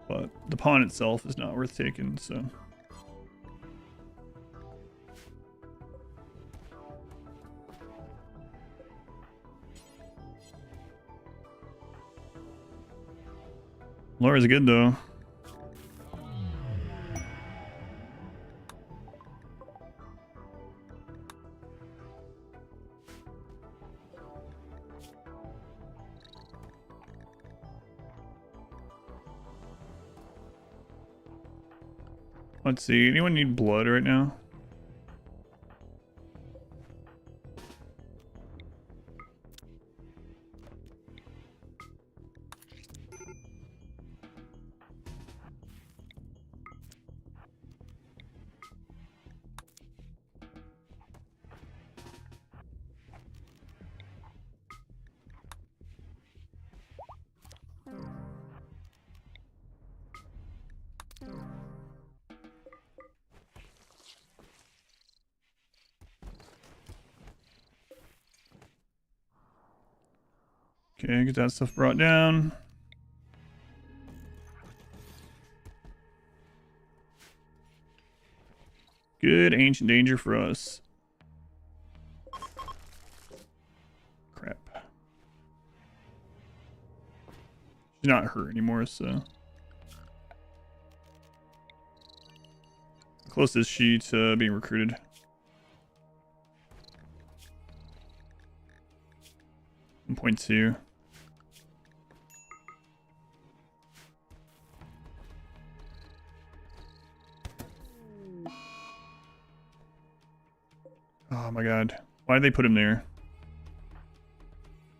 But the pawn itself is not worth taking, so. Laura's good though. Let's see. Anyone need blood right now? Okay, get that stuff brought down. Good ancient danger for us. Crap. She's not hurt anymore, so. How close is she to being recruited? .2. Oh my god. Why did they put him there?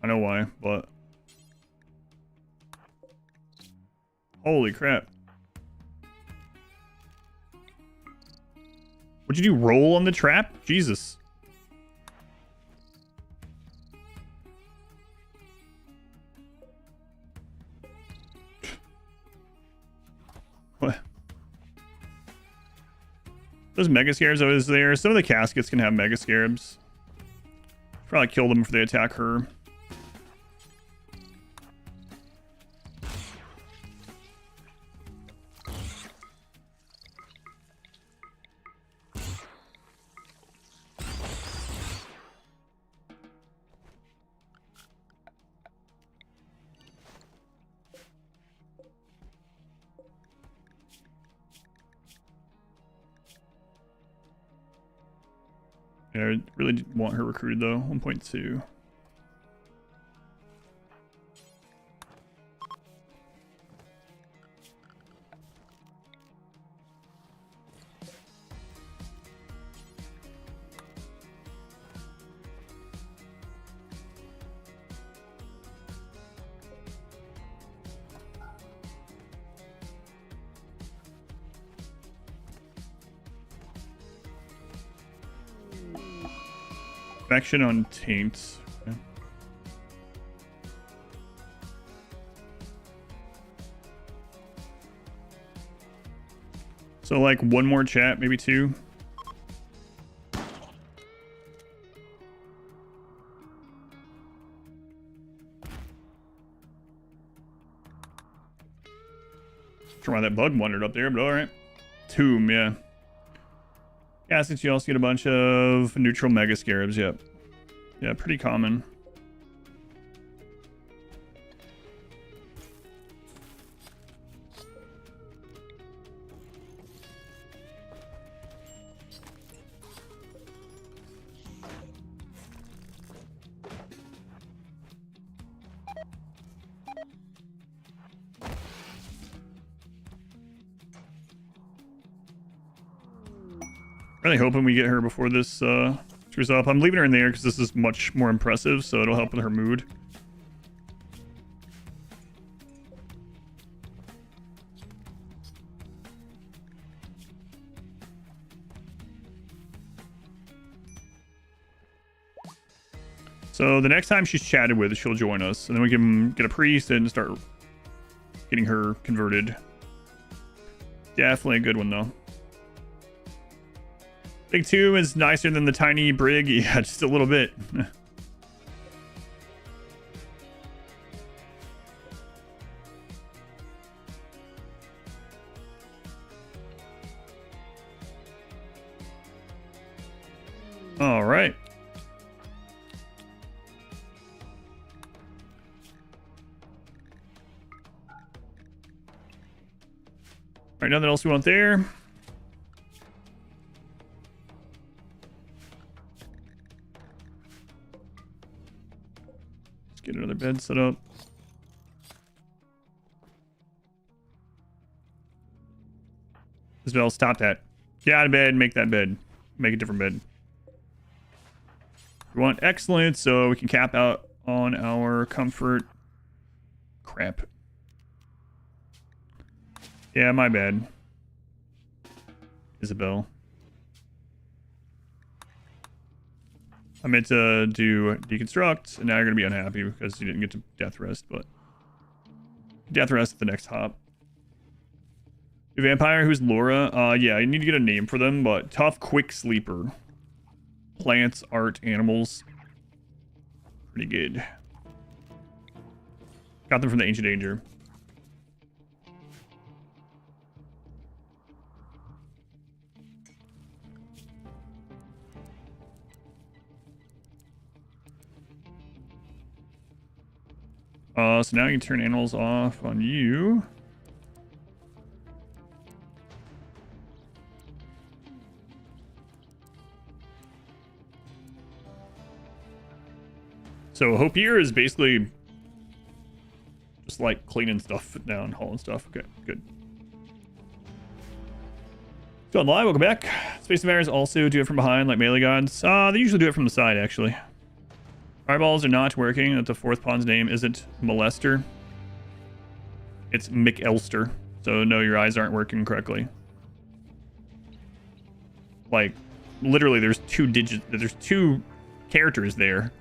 I know why, but... Holy crap. What'd you do? Roll on the trap? Jesus. What? Those mega scarabs always there. Some of the caskets can have mega scarabs. Probably kill them if they attack her. Yeah, I really want her recruited though. 1.2. Action on taints. Okay. So like one more chat, maybe two. Sure why that bug wandered up there, but alright. Tomb, yeah. Yeah, since you also get a bunch of neutral mega scarabs, yep. Yeah, pretty common. Really hoping we get her before this screws up. I'm leaving her in there because this is much more impressive, so it'll help with her mood. So the next time she's chatted with, she'll join us, and then we can get a priest and start getting her converted. Definitely a good one though. Big tomb is nicer than the tiny brig. Yeah, just a little bit. All right. All right, nothing else we want there. Get another bed set up. Isabel, stop that. Get out of bed, make that bed. Make a different bed. We want excellent, so we can cap out on our comfort. Crap. Yeah, my bad. Isabel. I meant to do deconstruct, and now you're going to be unhappy because you didn't get to death rest, but death rest at the next hop. The vampire, who's Laura? Yeah, you need to get a name for them, but tough, quick sleeper. Plants, art, animals. Pretty good. Got them from the Ancient Danger. So now you can turn animals off on you. So Hope here is basically just like cleaning stuff down, hauling stuff. Okay, good. Going live, welcome back. Space Invaders also do it from behind like melee gods. They usually do it from the side actually. Eyeballs are not working. That the fourth pawn's name isn't Molester. It's McElster. So no, your eyes aren't working correctly. Like, literally there's there's two characters there.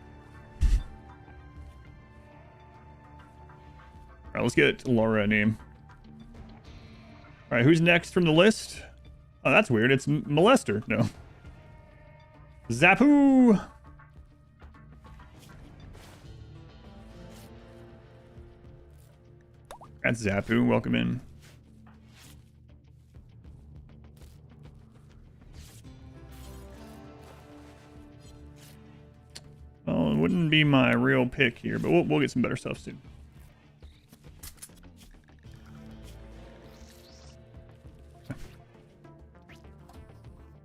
Alright, let's get Laura a name. Alright, who's next from the list? Oh, that's weird. It's Molester. No. Zapu! That's Zapu. Welcome in. Well, it wouldn't be my real pick here, but we'll get some better stuff soon.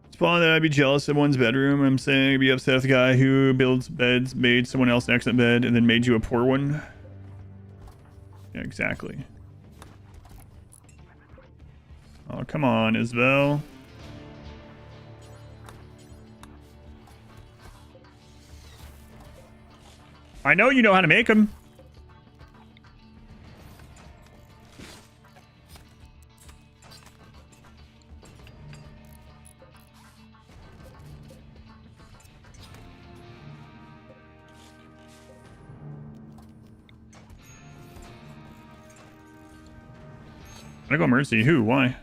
It's fun that I'd be jealous of one's bedroom. I'm saying I'd be upset if the guy who builds beds made someone else an excellent bed and then made you a poor one. Yeah, exactly. Oh, come on, Isabel. I know you know how to make them. I go Mercy. Who? Why?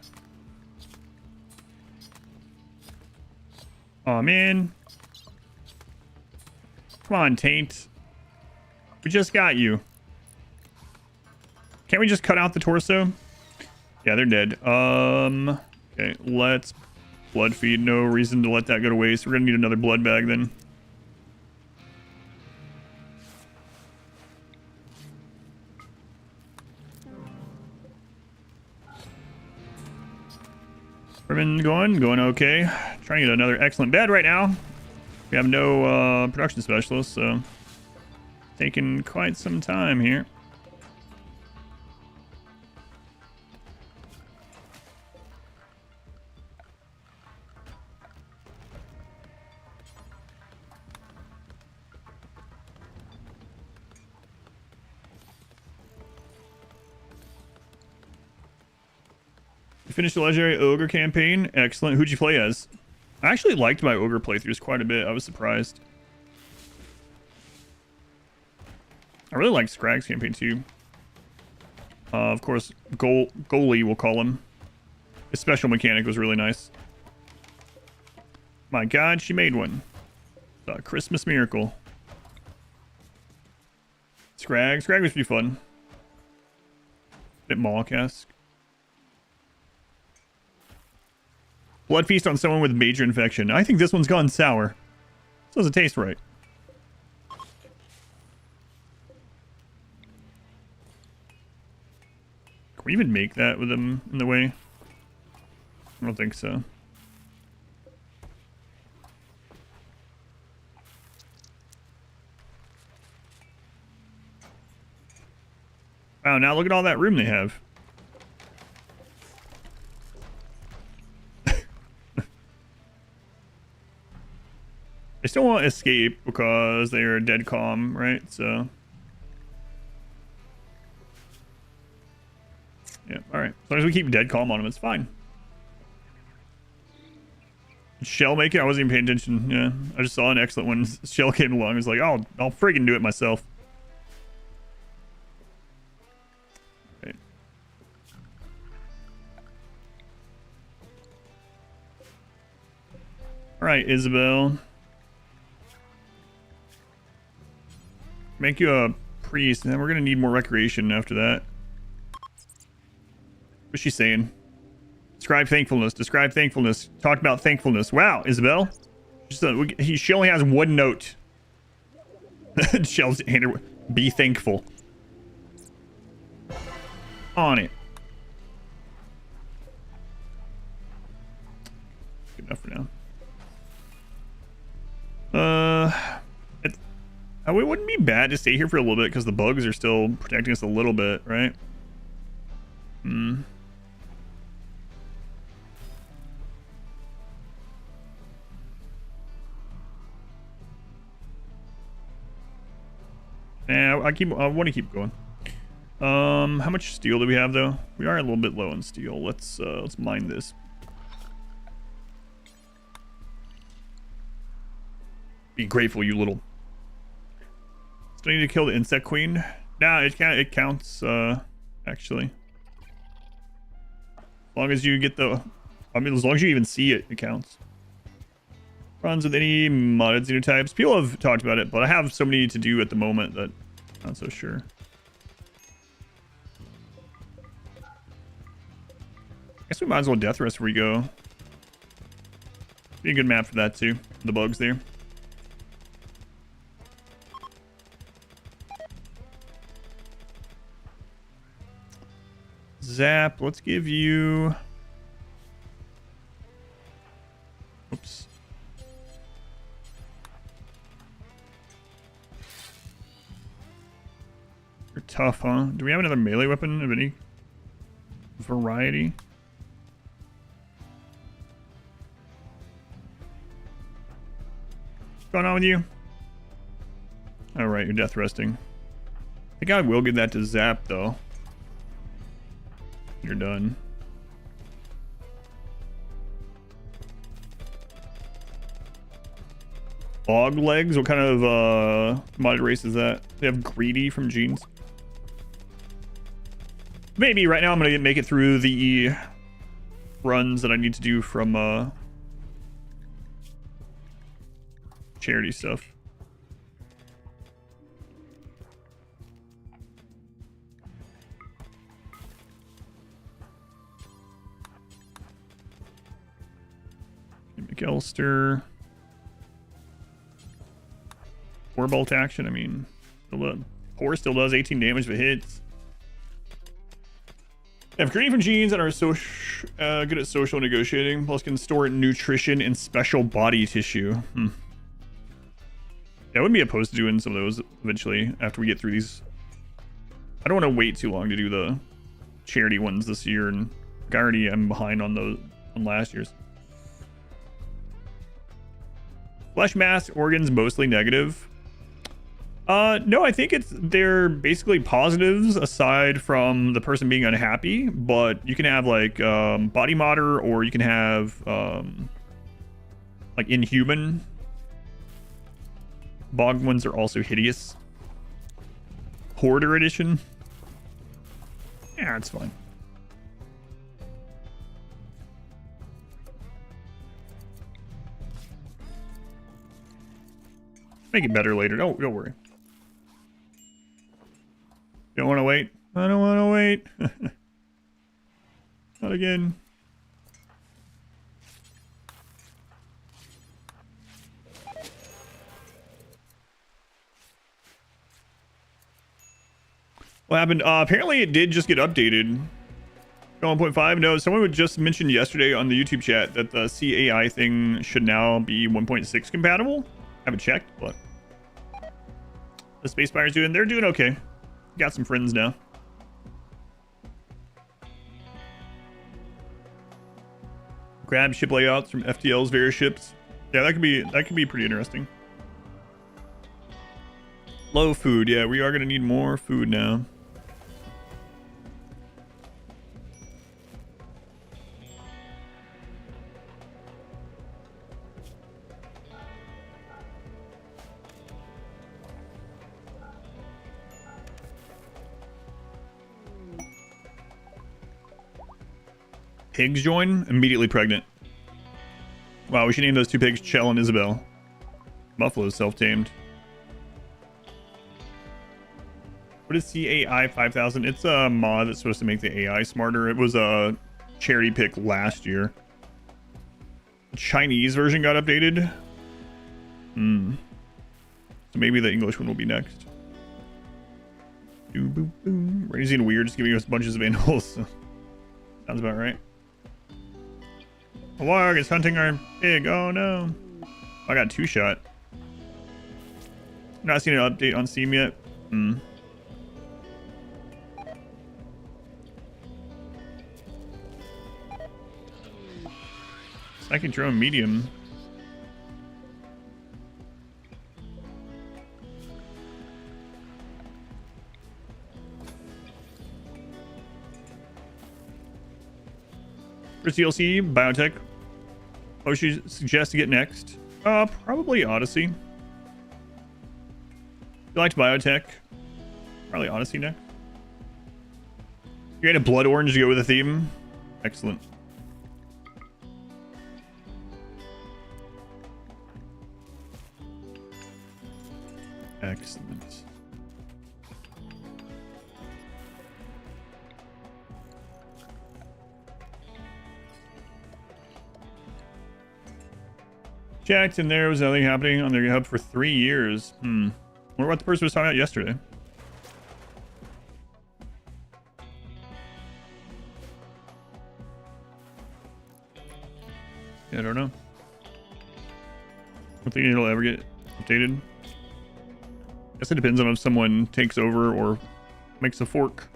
Oh man. Come on, Taint. We just got you. Can't we just cut out the torso? Yeah, they're dead. Okay, let's blood feed. No reason to let that go to waste. We're gonna need another blood bag then. Ribbon going okay. Trying to get another excellent bed right now. We have no production specialists, so taking quite some time here. You finished the legendary ogre campaign. Excellent. Who'd you play as? I actually liked my ogre playthroughs quite a bit. I was surprised. I really liked Scragg's campaign too. Of course, goalie we'll call him. His special mechanic was really nice. My God, she made one. The Christmas miracle. Scrag was pretty fun. Bit Moloch-esque. Blood feast on someone with major infection. I think this one's gone sour. This doesn't taste right. Can we even make that with them in the way? I don't think so. Wow, now look at all that room they have. They still won't escape because they are dead calm, right? So, yeah, all right. As long as we keep dead calm on them, it's fine. Shell make it? I wasn't even paying attention. Yeah, I just saw an excellent one. Shell came along. I was like, oh, I'll friggin' do it myself. Right. All right, Isabel. Make you a priest, and then we're gonna need more recreation after that. What's she saying? Describe thankfulness. Describe thankfulness. Talk about thankfulness. Wow, Isabel. She only has one note. Shell's handed. Be thankful. On it. Good enough for now. It wouldn't be bad to stay here for a little bit because the bugs are still protecting us a little bit, right? Yeah, I want to keep going. How much steel do we have though? We are a little bit low on steel. Let's mine this. Be grateful, you little. Still need to kill the insect queen. Nah, it counts. Actually, as long as you get the, as long as you even see it, it counts. Runs with any modded xenotypes. People have talked about it, but I have so many to do at the moment that I'm not so sure. I guess we might as well death rest where we go. Be a good map for that too. The bugs there. Zap. Let's give you. Oops. You're tough, huh? Do we have another melee weapon of any variety? What's going on with you? Alright, you're death resting. I think I will give that to Zap, though. You're done. Bog legs? What kind of modded race is that? They have greedy from genes. Maybe right now I'm gonna make it through the runs that I need to do from charity stuff. McAllister. 4-bolt action. I mean, Poor still does 18 damage if it hits. They have greedy from genes and are good at social negotiating. Plus can store nutrition in special body tissue. Yeah, I wouldn't be opposed to doing some of those eventually after we get through these. I don't want to wait too long to do the charity ones this year, and I already am behind on those on last year's. Flesh mass organs mostly negative. No, I think they're basically positives aside from the person being unhappy, but you can have like body modder, or you can have like inhuman. Bog ones are also hideous. Hoarder edition. Yeah, it's fine. Make it better later. Don't worry. You don't want to wait? I don't want to wait. Not again. What happened? Apparently it did just get updated. 1.5. No, someone would just mentioned yesterday on the YouTube chat that the CAI thing should now be 1.6 compatible. Haven't checked, but the Space Fire's they're doing okay. Got some friends now. Grab ship layouts from FTL's various ships. Yeah, that could be pretty interesting. Low food. Yeah, we are gonna need more food now. Pigs join? Immediately pregnant. Wow, we should name those two pigs Chell and Isabel. Buffalo's self-tamed. What is CAI 5000? It's a mod that's supposed to make the AI smarter. It was a charity pick last year. The Chinese version got updated. So maybe the English one will be next. Raising weird, just giving us bunches of animals. Sounds about right. A warg is hunting our pig. Oh no. I got 2-shot. Not seen an update on Steam yet. Psychic drone medium. For DLC, biotech. What would you suggest to get next? Probably Odyssey. If you liked biotech, probably Odyssey next. You had a blood orange to go with the theme. Excellent. Excellent. Checked, and there was nothing happening on their GitHub for 3 years. Wonder what the person was talking about yesterday. Yeah, I don't know. I don't think it'll ever get updated. Guess it depends on if someone takes over or makes a fork.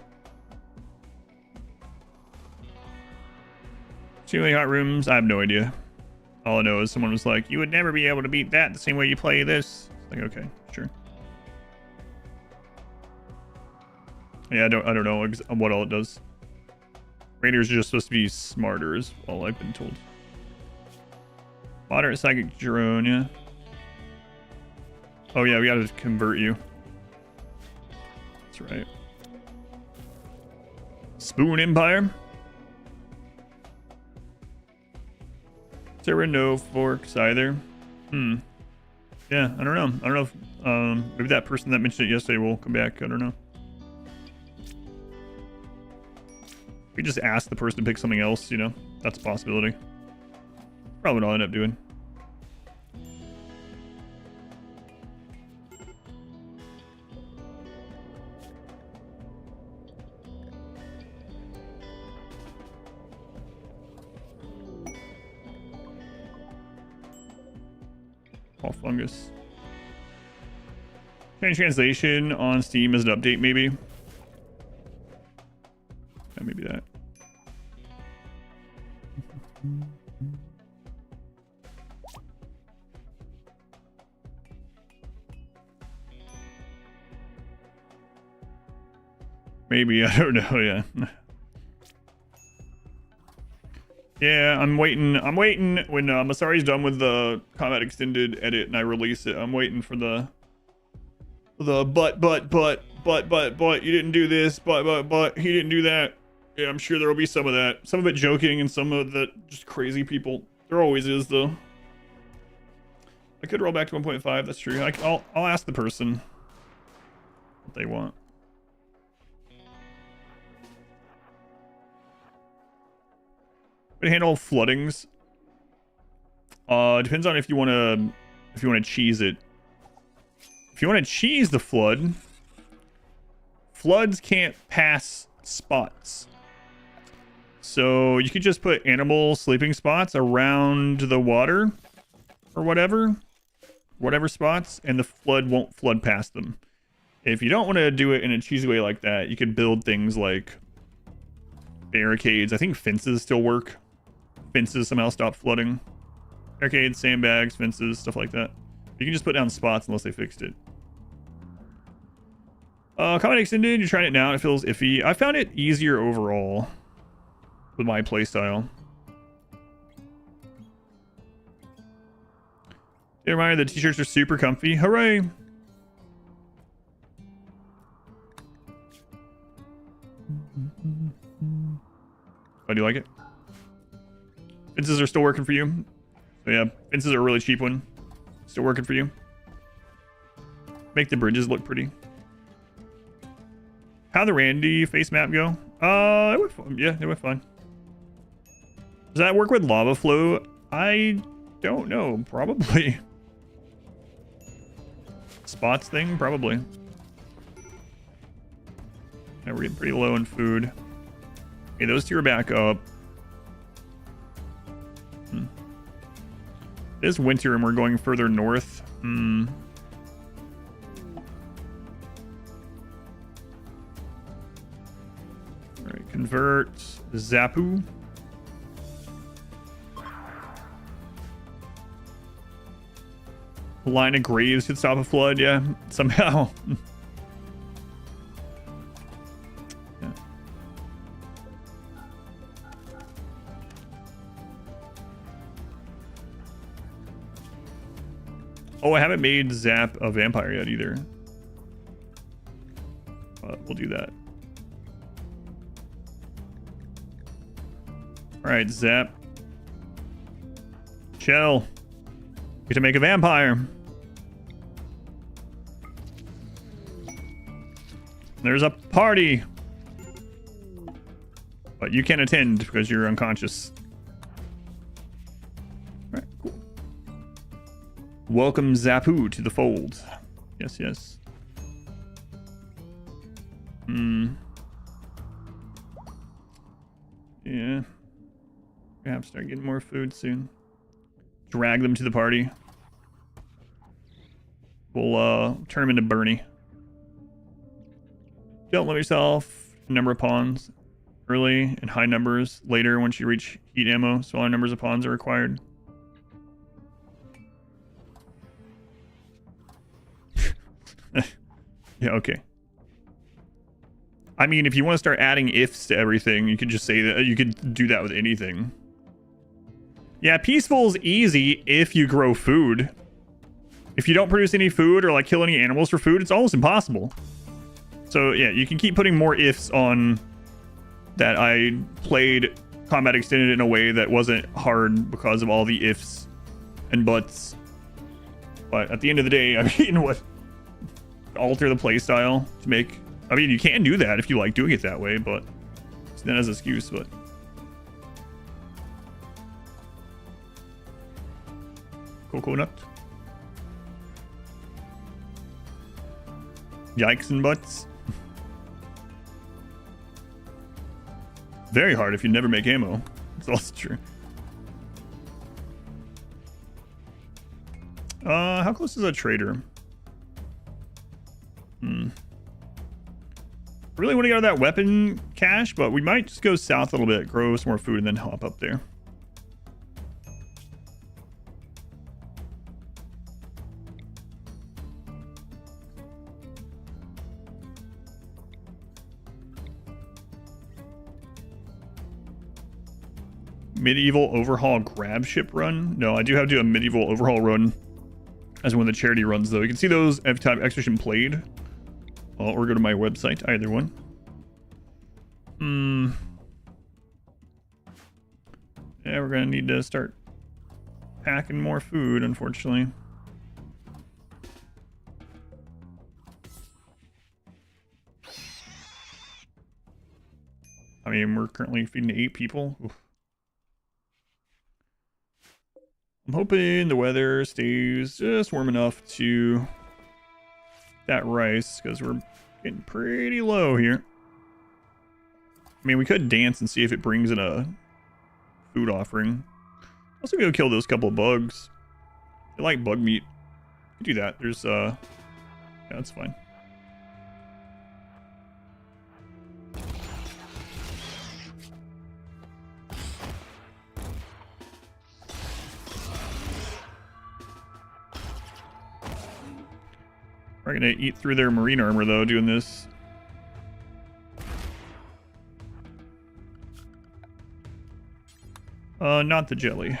Extremely hot rooms, I have no idea. All I know is someone was like, you would never be able to beat that the same way you play this. It's like, okay, sure. Yeah, I don't know what all it does. Raiders are just supposed to be smarter is all I've been told. Moderate psychic drone, yeah. Oh yeah, we gotta convert you. That's right. Spoon Empire. There were no forks either. Yeah, I don't know. I don't know if maybe that person that mentioned it yesterday will come back. I don't know. We just ask the person to pick something else, you know? That's a possibility. Probably what I'll end up doing. All fungus. Change translation on Steam as an update, maybe. Yeah, maybe that. Maybe, I don't know, yeah. Yeah, I'm waiting when Masari's done with the Combat Extended edit and I release it. I'm waiting for the but, you didn't do this, but, he didn't do that. Yeah, I'm sure there'll be some of that. Some of it joking and some of that just crazy people. There always is, though. I could roll back to 1.5, that's true. I'll ask the person what they want. To handle floodings, depends on if you want to cheese it. If you want to cheese the flood, floods can't pass spots. So you could just put animal sleeping spots around the water or whatever spots, and the flood won't flood past them. If you don't want to do it in a cheesy way like that, you could build things like barricades. I think fences still work. Fences somehow stop flooding. Barricades, sandbags, fences, stuff like that. You can just put down spots unless they fixed it. Combat Extended, you're trying it now, it feels iffy. I found it easier overall with my playstyle. A reminder, the t-shirts are super comfy. Hooray! Oh, do you like it? Fences are still working for you. So yeah, fences are a really cheap one. Still working for you. Make the bridges look pretty. How'd the Randy face map go? It went fine. Yeah, it went fine. Does that work with lava flow? I don't know. Probably. Spots thing? Probably. Yeah, we're getting pretty low in food. Okay, those two are back up. It is winter and we're going further north. Alright, convert Zapu. Line of graves could stop a flood, yeah, somehow. Yeah. Oh, I haven't made Zap a vampire yet either. We'll do that. Alright, Zap. Chill. Get to make a vampire. There's a party. But you can't attend because you're unconscious. Alright, cool. Welcome Zapu to the fold. Yes, yes. Yeah. Perhaps start getting more food soon. Drag them to the party. We'll turn them into Bernie. Don't limit yourself to number of pawns early and high numbers later once you reach heat ammo. Smaller numbers of pawns are required. Yeah, okay. I mean, if you want to start adding ifs to everything, you could just say that you could do that with anything. Yeah, peaceful is easy if you grow food. If you don't produce any food or like kill any animals for food, it's almost impossible. So yeah, you can keep putting more ifs on that. I played Combat Extended in a way that wasn't hard because of all the ifs and buts. But at the end of the day, I mean, what? Alter the playstyle to make... I mean, you can do that if you like doing it that way, but it's not as an excuse, but... Coconut. Yikes and butts. Very hard if you never make ammo. It's also true. How close is a trader? I really want to get out of that weapon cache, but we might just go south a little bit, grow some more food, and then hop up there. Medieval overhaul gravship run? No, I do have to do a medieval overhaul run as one of the charity runs, though. You can see those every time Expedition played. Or go to my website, either one. Yeah, we're gonna need to start packing more food, unfortunately. I mean, we're currently feeding 8 people. Oof. I'm hoping the weather stays just warm enough to that rice, because we're getting pretty low here. I mean, we could dance and see if it brings in a food offering. Also go kill those couple of bugs. They like bug meat. We can do that. There's yeah, that's fine. We're gonna eat through their marine armor though, doing this. Not the jelly.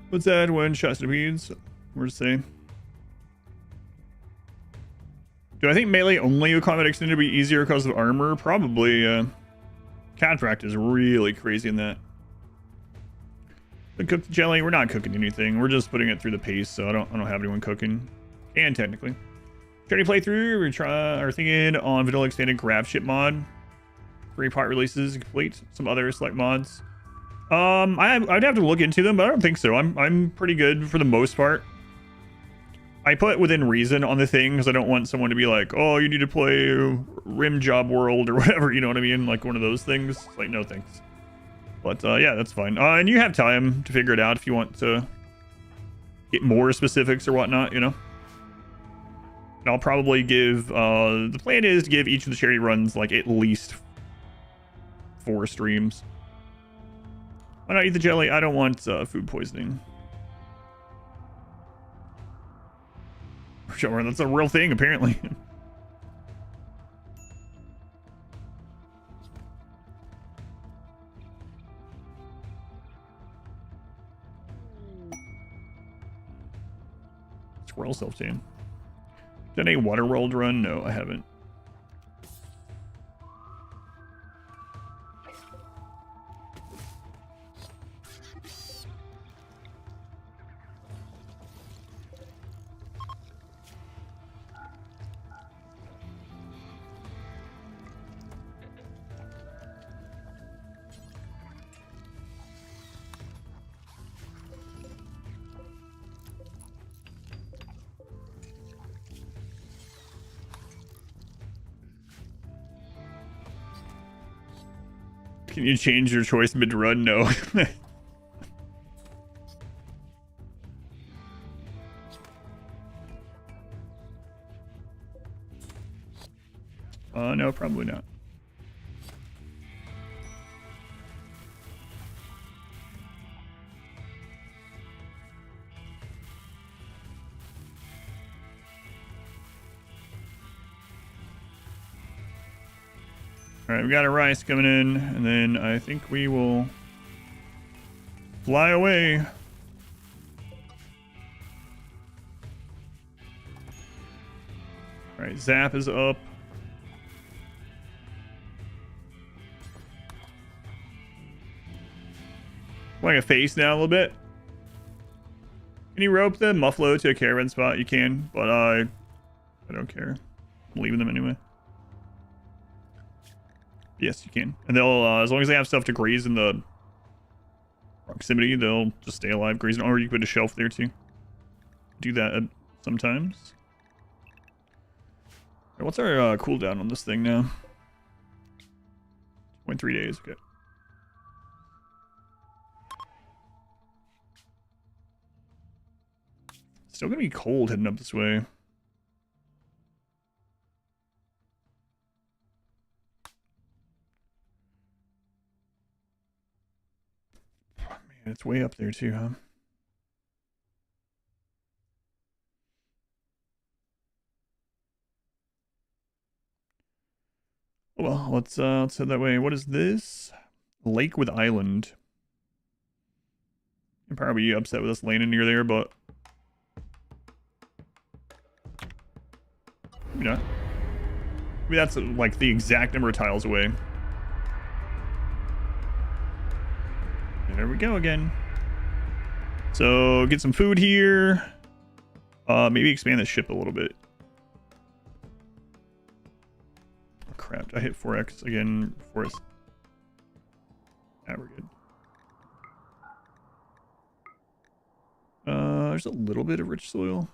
What's that? When shot centipedes? Where to say? Do I think melee only with combat extended would be easier because of armor? Probably. Catapult is really crazy in that. The cooked jelly, we're not cooking anything. We're just putting it through the paste, so I don't have anyone cooking. And technically. Charity playthrough, we're thinking on vanilla extended gravship mod. 3-part releases complete. Some other select mods. I'd have to look into them, but I don't think so. I'm pretty good for the most part. I put within reason on the thing because I don't want someone to be like, oh, you need to play Rim Job World or whatever, you know what I mean? Like one of those things. It's like, no thanks. But yeah, that's fine. And you have time to figure it out if you want to get more specifics or whatnot, you know? And I'll probably give, the plan is to give each of the charity runs like at least 4 streams. Why not eat the jelly? I don't want food poisoning. Sure, that's a real thing, apparently. Squirrel self-tan. Done a Waterworld run? No, I haven't. Can you change your choice mid-run? No. No, probably not. All right, we got our rice coming in, and then I think we will fly away. All right, Zap is up. Like a face now a little bit. Can you rope the Muffalo to a caravan spot? You can, but I don't care. I'm leaving them anyway. Yes, you can. And they'll, as long as they have stuff to graze in the proximity, they'll just stay alive grazing. Or you can put a shelf there too. Do that sometimes. Right, what's our cooldown on this thing now? 0.3 days, okay. Still gonna be cold heading up this way. It's way up there too, huh? Well, let's head that way. What is this? Lake with island. You're probably upset with us landing near there, but maybe not. Maybe that's like the exact number of tiles away. There we go again. So get some food here. Maybe expand the ship a little bit. Oh, crap, I hit 4x again before it's... Ah, we're good. There's a little bit of rich soil.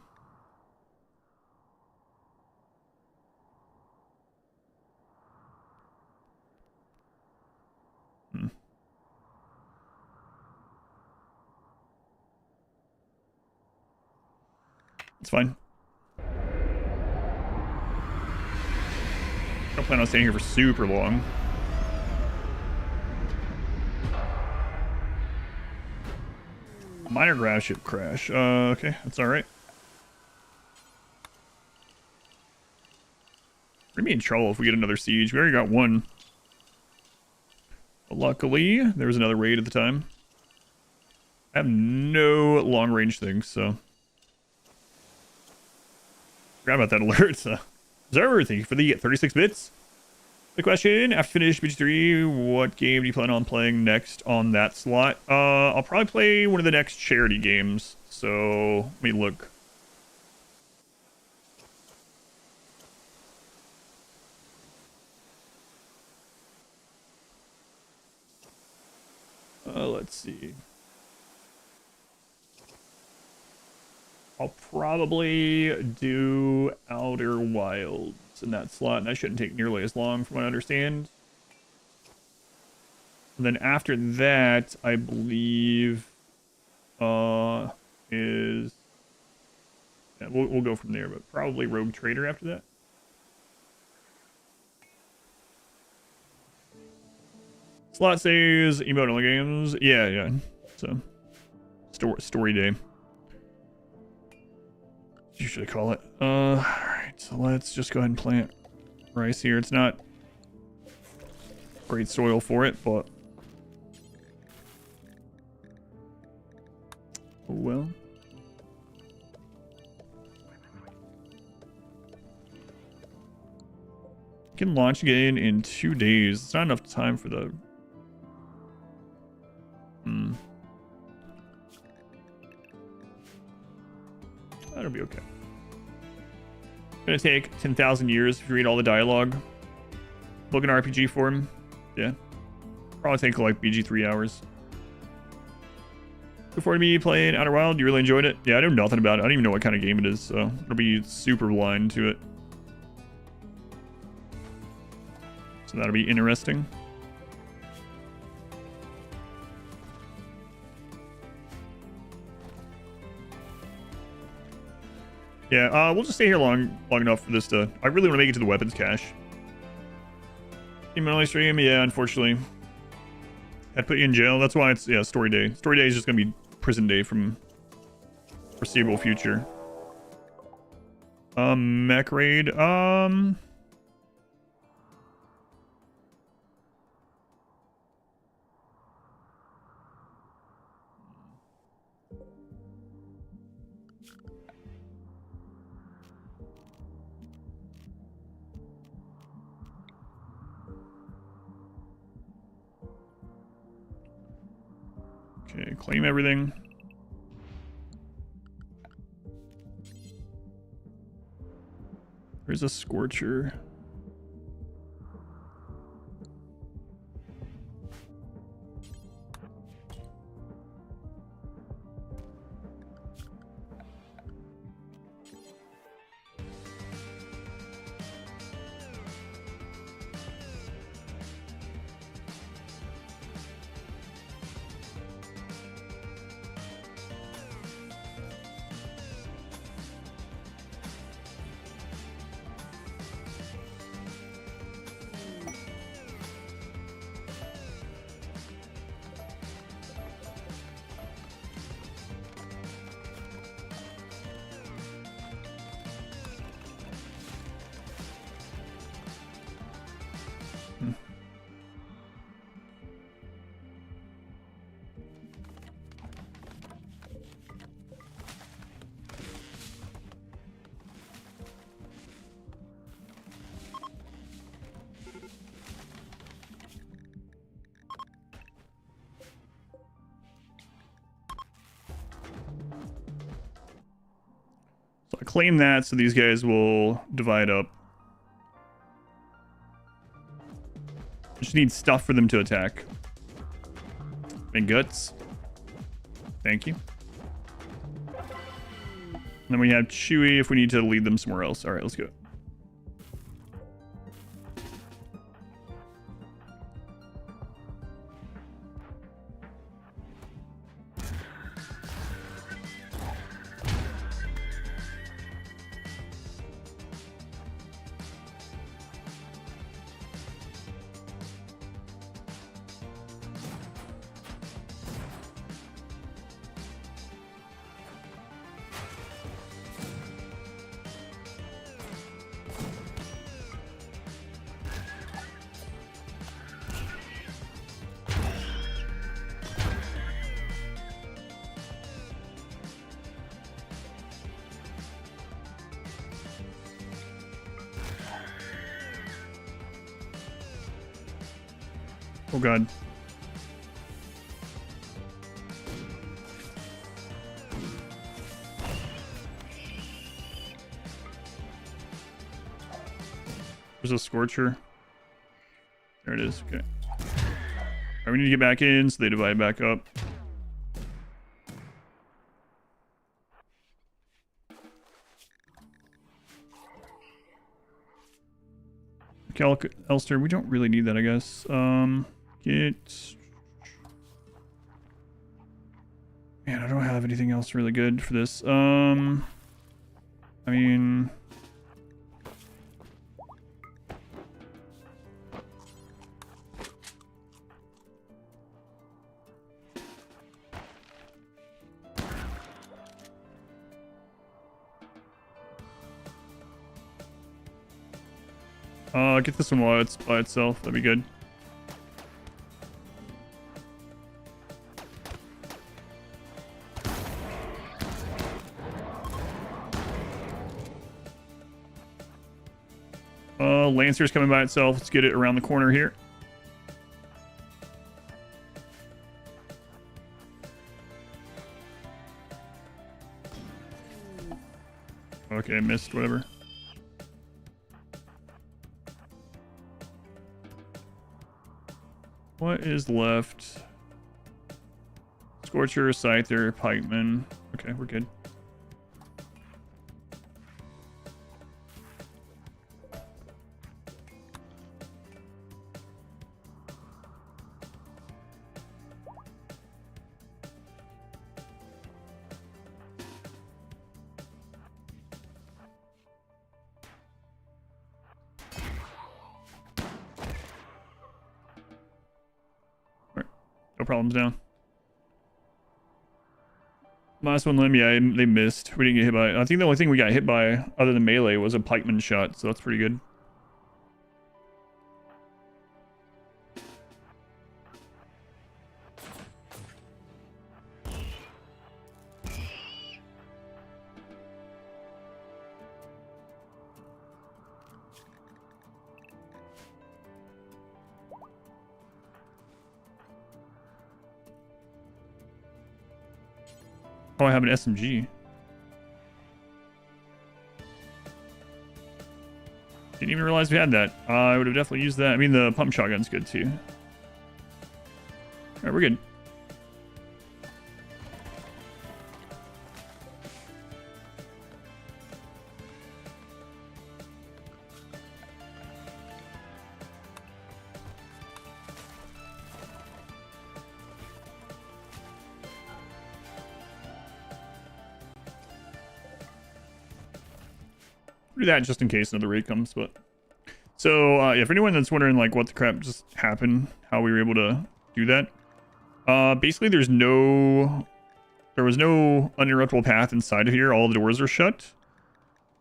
It's fine. I don't plan on staying here for super long. Minor gravship crash. Okay, that's all right. We're gonna be in trouble if we get another siege. We already got one. But luckily, there was another raid at the time. I have no long-range things, so... Forgot about that alert. Observer, thank you for the 36 bits. The question, after finish BG3, what game do you plan on playing next on that slot? I'll probably play one of the next charity games. So, let me look. Let's see. I'll probably do Outer Wilds in that slot, and that shouldn't take nearly as long from what I understand. And then after that, I believe, is... Yeah, we'll go from there, but probably Rogue Trader after that. Slot says emote only games. Yeah. So, story day. You should call it. Alright, so let's just go ahead and plant rice here. It's not great soil for it, but oh well. You can launch again in 2 days. It's not enough time for the... That'll be okay. Gonna take 10,000 years if you read all the dialogue. Book an RPG form. Yeah. Probably take like BG3 hours. Before me playing Outer Wild, you really enjoyed it? Yeah, I know nothing about it. I don't even know what kind of game it is, so it'll be super blind to it. So that'll be interesting. Yeah, we'll just stay here long enough for this to... I really want to make it to the weapons cache. Only stream? Yeah, unfortunately. I'd put you in jail. That's why it's, yeah, story day. Story day is just going to be prison day from foreseeable future. Mech raid. Okay, claim everything. There's a Scorcher. So I claim that, so these guys will divide up. I just need stuff for them to attack. And guts. Thank you. And then we have Chewie if we need to lead them somewhere else. Alright, let's go. Oh god. There's a Scorcher. There it is. Okay. Alright, we need to get back in so they divide back up. Elster, we don't really need that, I guess. Get... Man, I don't have anything else really good for this. I mean... get this one while it's by itself. That'd be good. Lancer's coming by itself. Let's get it around the corner here. Okay, missed, whatever. What is left? Scorcher, Scyther, Pikeman. Okay, we're good. No problems down. Last one limb, yeah, they missed. We didn't get hit by... I think the only thing we got hit by, other than melee, was a pikeman shot, so that's pretty good. Oh, I have an SMG. Didn't even realize we had that. I would have definitely used that. I mean, the pump shotgun's good too. Alright, we're good. Do that just in case another raid comes, but so yeah, for anyone that's wondering like what the crap just happened, how we were able to do that, basically there was no uninterruptible path inside of here. All the doors are shut,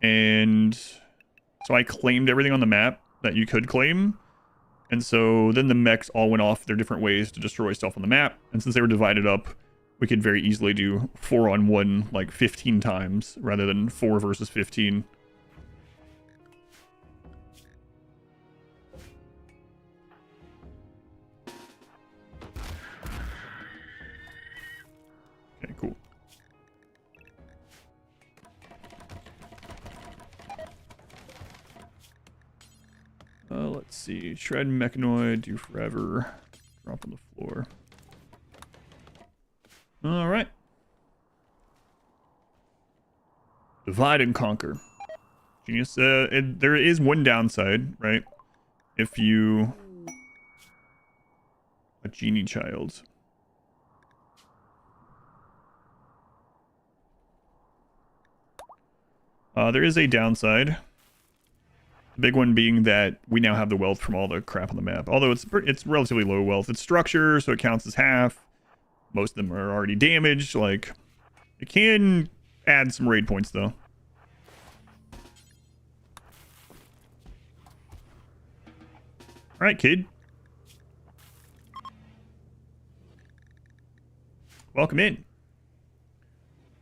and so I claimed everything on the map that you could claim, and so then the mechs all went off their different ways to destroy stuff on the map, and since they were divided up, we could very easily do 4-on-1 like 15 times rather than 4 versus 15. Okay, cool. Let's see. Shred mechanoid, do forever. Drop on the floor. All right. Divide and conquer. Genius. There is one downside, right? If you... A genie child. There is a downside. The big one being that we now have the wealth from all the crap on the map. Although it's relatively low wealth. It's structure, so it counts as half. Most of them are already damaged. Like, it can add some raid points, though. Alright, kid. Welcome in.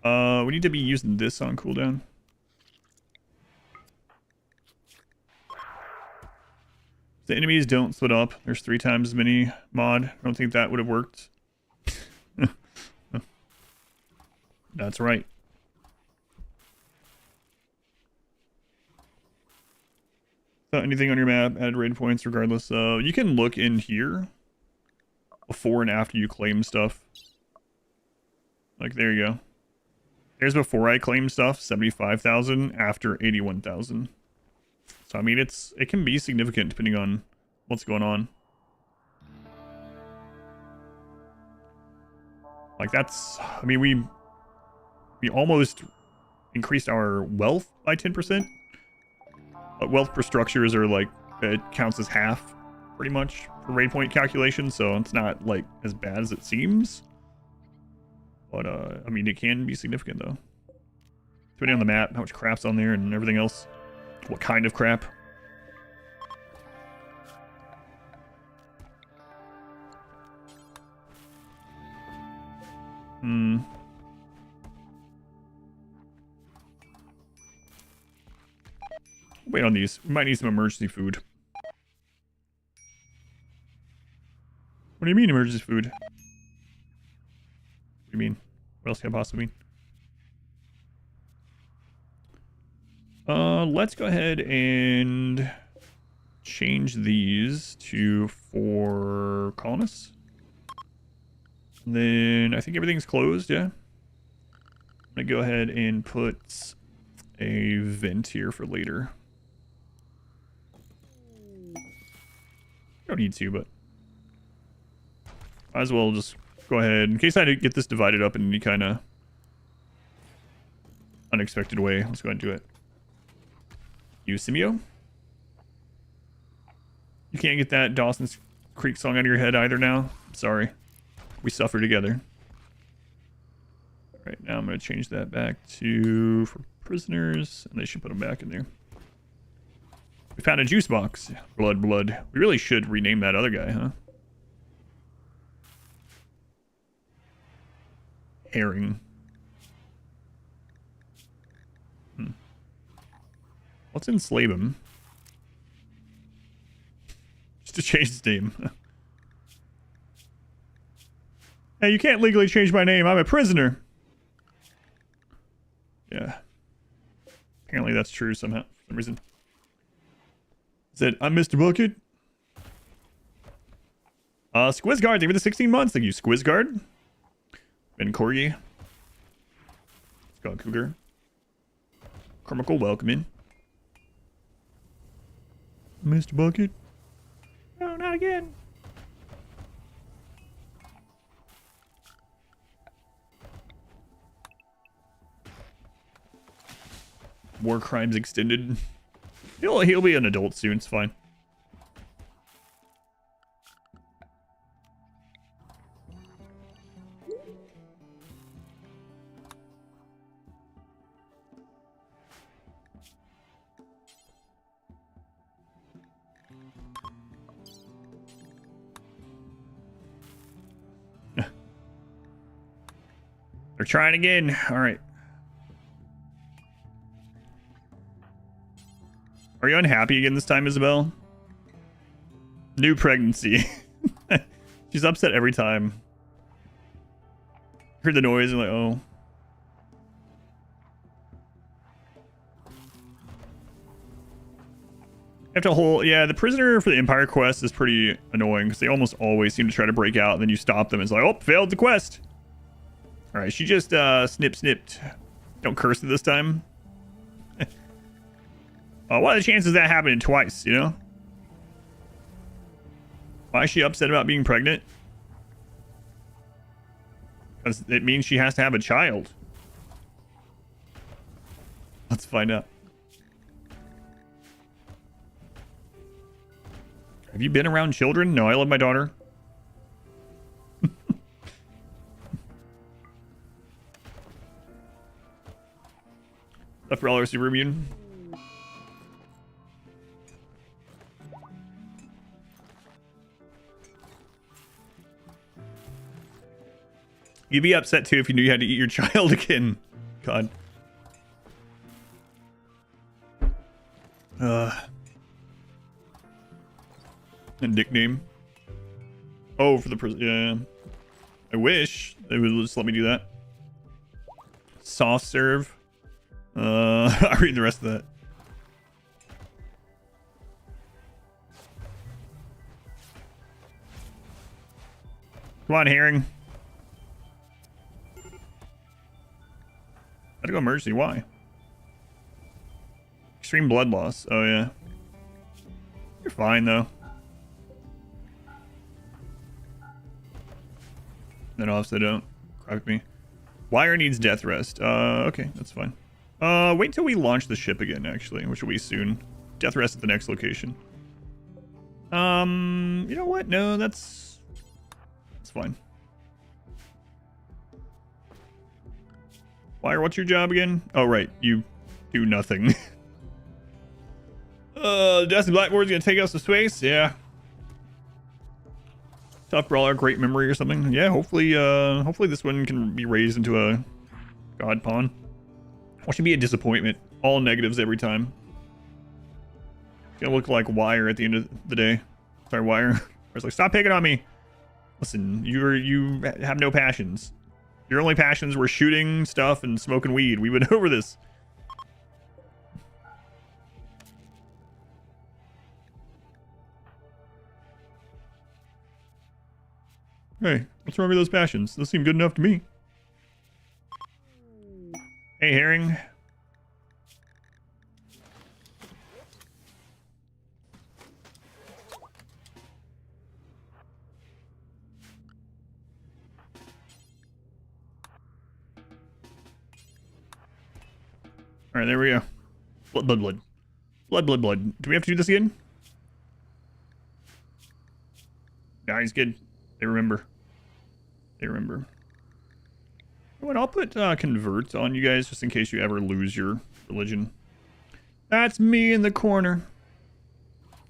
We need to be using this on cooldown. The enemies don't split up. There's 3 times as many mod. I don't think that would have worked. That's right. Anything on your map, add raid points regardless. You can look in here before and after you claim stuff. Like, there you go. There's before I claim stuff, 75,000, after 81,000. So, I mean, it can be significant depending on what's going on. Like, that's, I mean, we almost increased our wealth by 10%. But wealth per structures are like, it counts as half, pretty much, for raid point calculation, so it's not, like, as bad as it seems. But, I mean, it can be significant, though. Depending on the map, how much crap's on there, and everything else. What kind of crap. Wait on these. We might need some emergency food. What do you mean, emergency food? What do you mean? What else can I possibly mean? Let's go ahead and change these to for colonists. And then I think everything's closed, yeah. I'm gonna go ahead and put a vent here for later. Don't need to, but might as well just go ahead in case I get this divided up in any kind of unexpected way. Let's go ahead and do it. You, Simeo? You can't get that Dawson's Creek song out of your head either now? I'm sorry. We suffer together. Alright, now I'm going to change that back to for prisoners, and they should put them back in there. We found a juice box. Blood. We really should rename that other guy, huh? Herring. Let's enslave him. Just to change his name. Hey, you can't legally change my name. I'm a prisoner. Yeah. Apparently that's true somehow, for some reason. Said, I'm Mr. Bucket. Squizguard, thank you for the 16 months. Thank you, Squizguard. Ben Corgi. Scott Cougar. Carmichael, welcome in. Mr. Bucket. No, not again. War crimes extended. He'll be an adult soon, it's fine. They're trying again. All right. Are you unhappy again this time, Isabel? New pregnancy. She's upset every time. Heard the noise and like, oh. You have to hold, yeah, the prisoner for the Empire quest is pretty annoying because they almost always seem to try to break out and then you stop them and it's like, oh, failed the quest. All right, she just snipped. Don't curse it this time. What are the chances of that happening twice, you know? Why is she upset about being pregnant? Because it means she has to have a child. Let's find out. Have you been around children? No, I love my daughter. Left for all super immune. You'd be upset too if you knew you had to eat your child again. God. A nickname. Oh, for the yeah. I wish they would just let me do that. Soft serve. I'll read the rest of that. Come on, Herring. Gotta go emergency. Why? Extreme blood loss. Oh, yeah. You're fine, though. Then obviously don't crack me. Wire needs death rest. Okay, that's fine. Wait till we launch the ship again, actually, which will be soon. Death rest at the next location. You know what? No, that's fine. Wire, what's your job again? Oh, right. You do nothing. Destiny Blackboard's gonna take us to space? Yeah. Tough brawler, great memory or something. Yeah, hopefully this one can be raised into a god pawn. Or should be a disappointment. All negatives every time. It's gonna look like Wire at the end of the day. Sorry, Wire. I was like, stop picking on me. Listen, you have no passions. Your only passions were shooting stuff and smoking weed. We went over this. Hey, what's wrong with those passions? Those seem good enough to me. Hey, Herring. Alright, there we go. Blood, blood, blood. Blood, blood, blood. Do we have to do this again? Nah, he's good. They remember. They remember. You know what? I'll put convert on you guys just in case you ever lose your religion. That's me in the corner.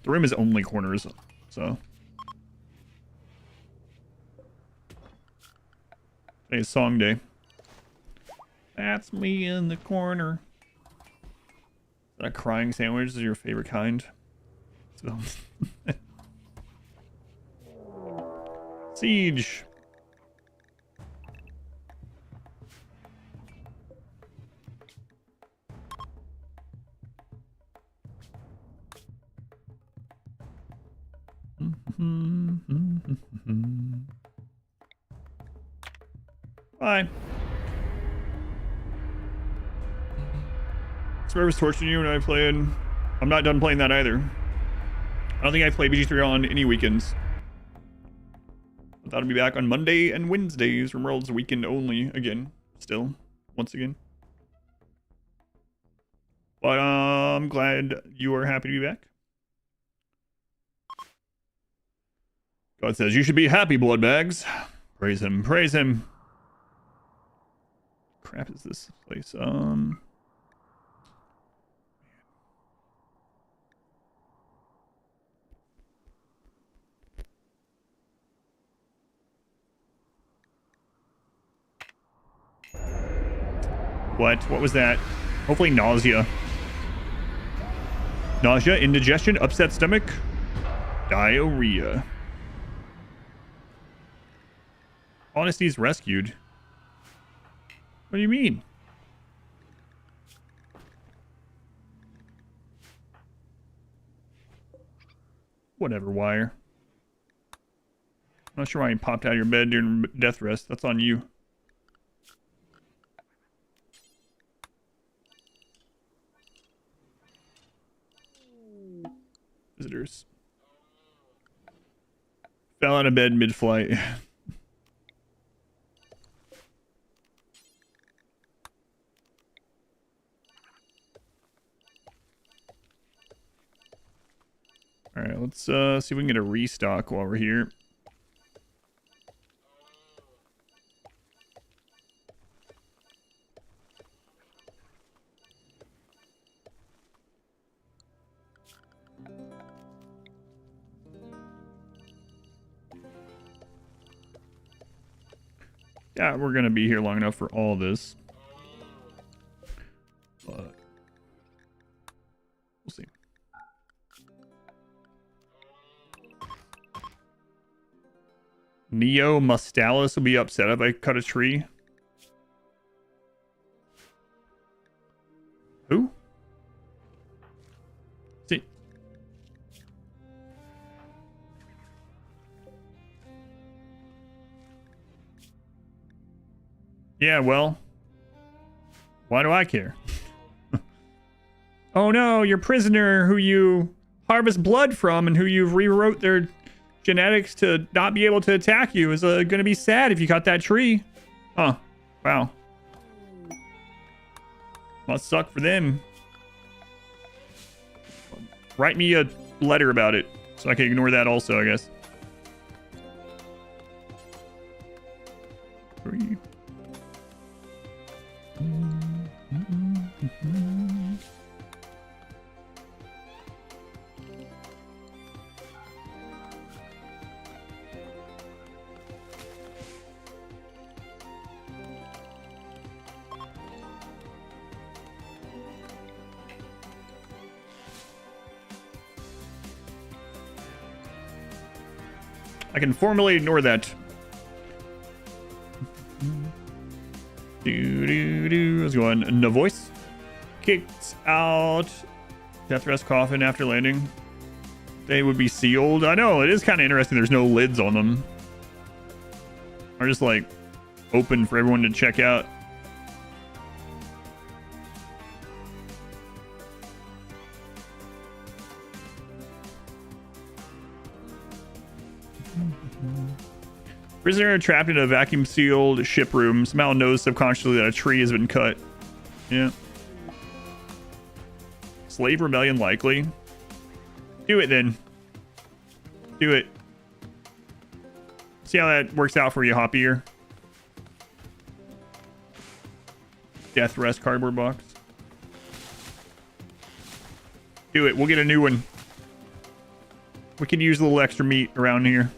The room is only corners, so. Today's song day. That's me in the corner. A crying sandwich is your favorite kind. So. Siege. Bye. Whoever's torturing you when I played. I'm not done playing that either. I don't think I play BG3 on any weekends. I thought I'd be back on Monday and Wednesdays. RimWorld's weekend only again. Still. Once again. But I'm glad you are happy to be back. God says you should be happy, Bloodbags. Praise him. Praise him. Crap is this place? What was that? Hopefully nausea. Nausea, indigestion, upset stomach, diarrhea. Odyssey's rescued. What do you mean? Whatever, Wire. I'm not sure why you popped out of your bed during death rest. That's on you. Visitors. Fell out of bed mid-flight. Alright, let's see if we can get a restock while we're here. Yeah, we're gonna be here long enough for all this. But we'll see. Neo Mustalis will be upset if I cut a tree. Who? See. Yeah, well. Why do I care? Oh no, your prisoner who you harvest blood from and who you've rewrote their genetics to not be able to attack you is going to be sad if you cut that tree. Huh. Wow. Must suck for them. Write me a letter about it so I can ignore that also, I guess. 3. I can formally ignore that. Let's go on. No voice. Kicked out. Death rest coffin after landing. They would be sealed. I know, it is kind of interesting. There's no lids on them. They're just like open for everyone to check out. Prisoner trapped in a vacuum-sealed ship room somehow knows subconsciously that a tree has been cut. Yeah. Slave rebellion likely. Do it then. Do it. See how that works out for you, Hoppier. Death rest cardboard box. Do it. We'll get a new one. We can use a little extra meat around here.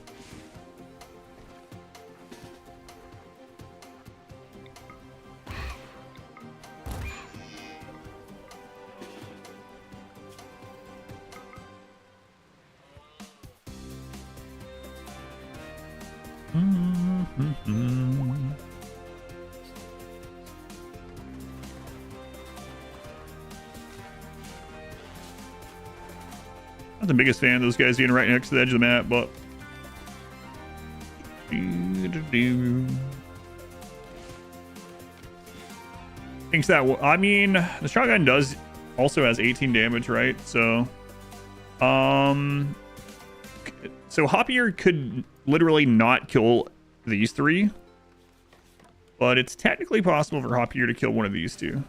Not the biggest fan of those guys being right next to the edge of the map, but thinks that I mean the shotgun does also has 18 damage, right? So so Hoppier could literally not kill these three, but it's technically possible for Hoppier to kill one of these two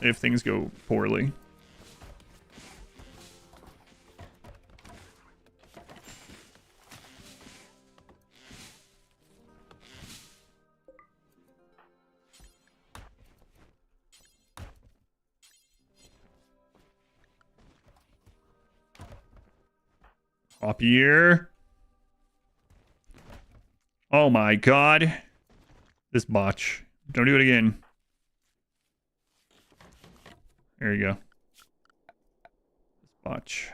if things go poorly. Hoppier. Oh my god. This botch. Don't do it again. There you go. This botch.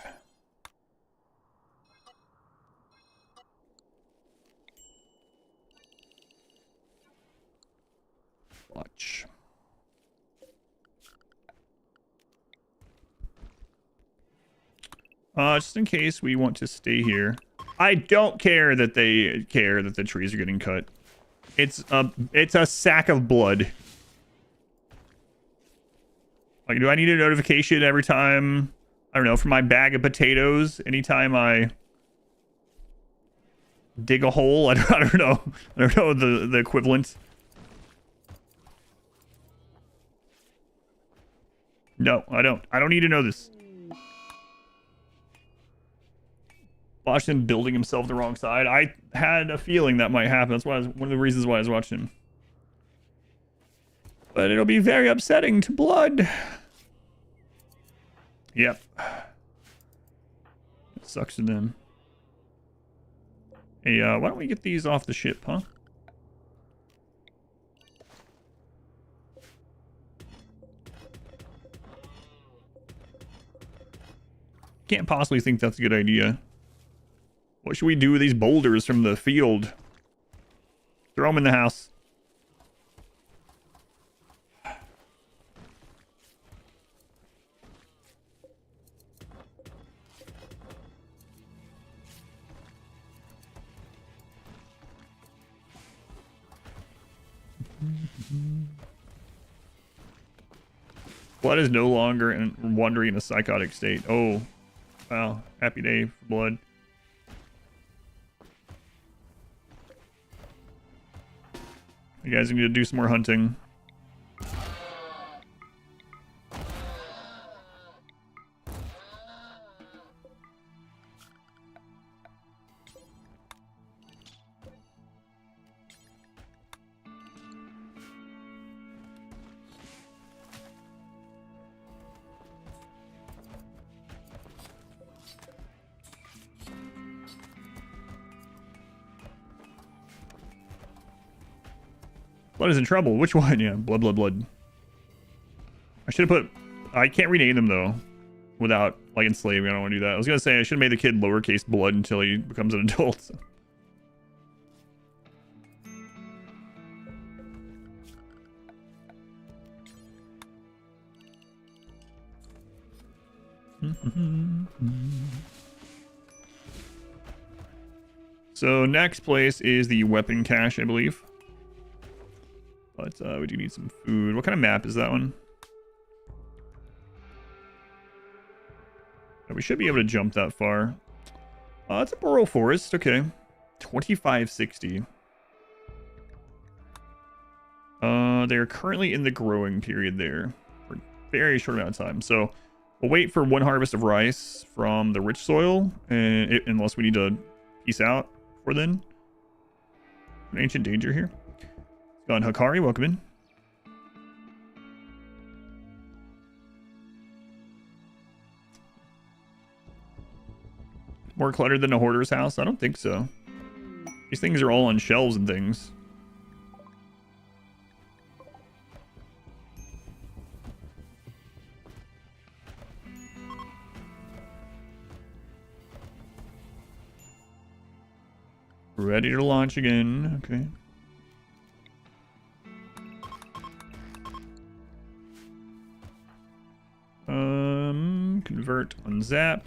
Botch. Just in case we want to stay here. I don't care that they care that the trees are getting cut. It's a sack of blood. Like, do I need a notification every time, I don't know, for my bag of potatoes? Anytime I dig a hole? I don't know. I don't know the equivalent. No, I don't. I don't need to know this. Washington building himself the wrong side. I had a feeling that might happen. That's why one of the reasons why I was watching him. But it'll be very upsetting to Blood. Yep. It sucks to them. Hey, why don't we get these off the ship, huh? Can't possibly think that's a good idea. What should we do with these boulders from the field? Throw them in the house. Blood is no longer wandering in a psychotic state. Oh, wow. Happy day for blood. You guys need to do some more hunting. Blood is in trouble. Which one? Yeah, blood, blood, blood. I should have put... I can't rename them, though, without, like, enslaving. I don't want to do that. I was going to say I should have made the kid lowercase blood until he becomes an adult. So. So, next place is the weapon cache, I believe. But we do need some food. What kind of map is that one? We should be able to jump that far. It's a boreal forest. Okay. 2560. They're currently in the growing period there for a very short amount of time. So we'll wait for one harvest of rice from the rich soil, and unless we need to peace out for then. An ancient danger here. Gone Hakari, welcome in. More cluttered than a hoarder's house? I don't think so. These things are all on shelves and things. Ready to launch again. Okay. Convert on zap.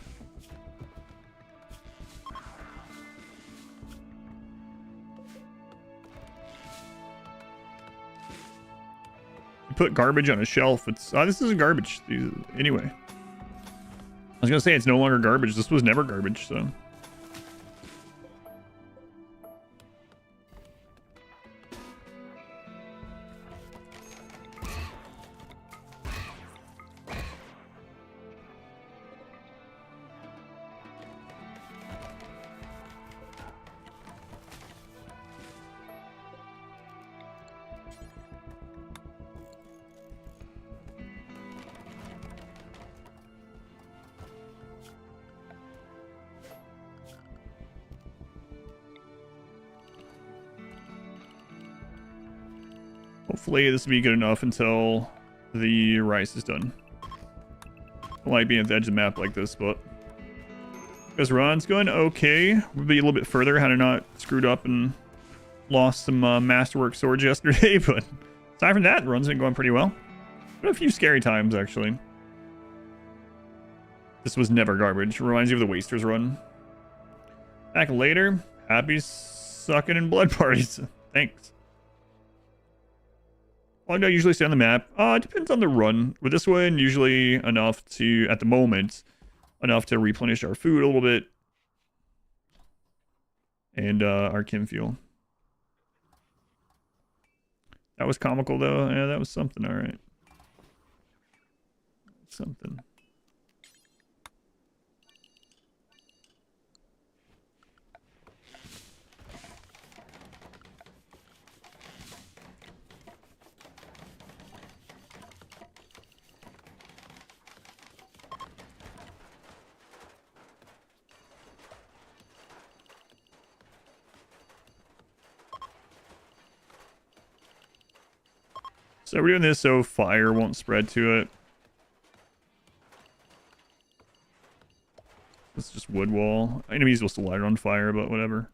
You put garbage on a shelf. It's this isn't garbage. Anyway, I was gonna say it's no longer garbage. This was never garbage, so. Hopefully this will be good enough until the rice is done. I like being at the edge of the map like this, but this run's going okay. We'll be a little bit further had I not screwed up and lost some masterwork swords yesterday, but aside from that, the run's been going pretty well. But a few scary times, actually. This was never garbage. Reminds you of the Wasters run. Back later. Happy sucking in blood parties. Thanks. How long do I usually stay on the map? It depends on the run. With this one, usually enough to, at the moment, enough to replenish our food a little bit. And our chem fuel. That was comical, though. Yeah, that was something, alright. Something. So we're doing this so fire won't spread to it. It's just wood wall. Enemies will still light it on fire, but whatever.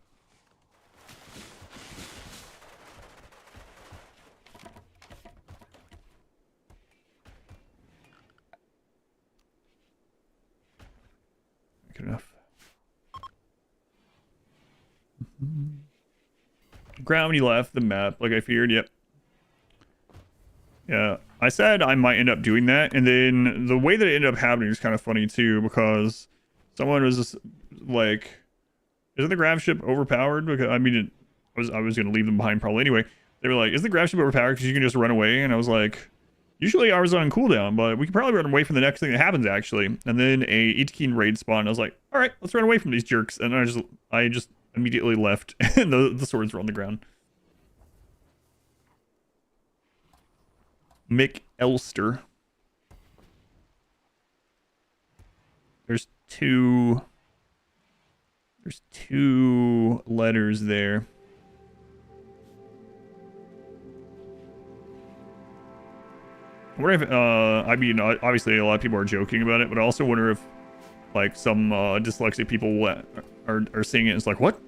Gravity left the map, like I feared. Yep. Yeah, I said I might end up doing that, and then the way that it ended up happening is kind of funny too, because someone was just like, "Isn't the gravship overpowered?" Because I mean, I was gonna leave them behind probably anyway. They were like, "Is the gravship overpowered because you can just run away?" And I was like, "Usually I was on cooldown, but we can probably run away from the next thing that happens actually." And then a Itakin raid spawned. I was like, "All right, let's run away from these jerks." And I just immediately left, and the swords were on the ground. Mick Elster. There's two letters there. I wonder if, I mean, obviously a lot of people are joking about it, but I also wonder if, like, some dyslexic people are seeing it and it's like, what?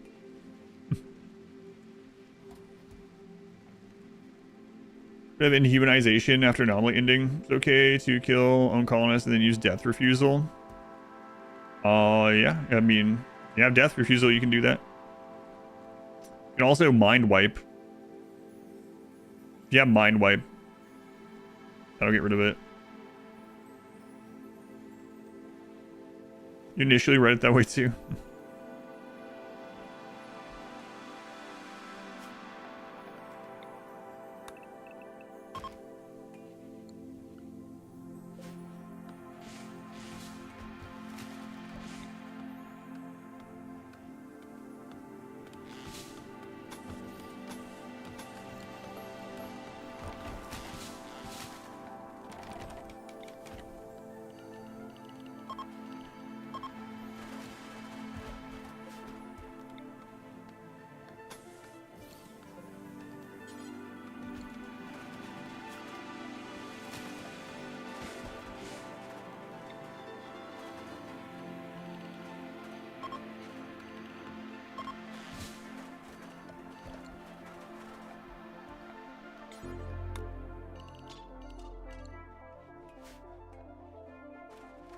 Bit of inhumanization after anomaly ending. It's okay to kill own colonists and then use death refusal. Yeah, I mean, you have death refusal, you can do that. You can also mind wipe. If you have mind wipe, that'll get rid of it. You initially read it that way too.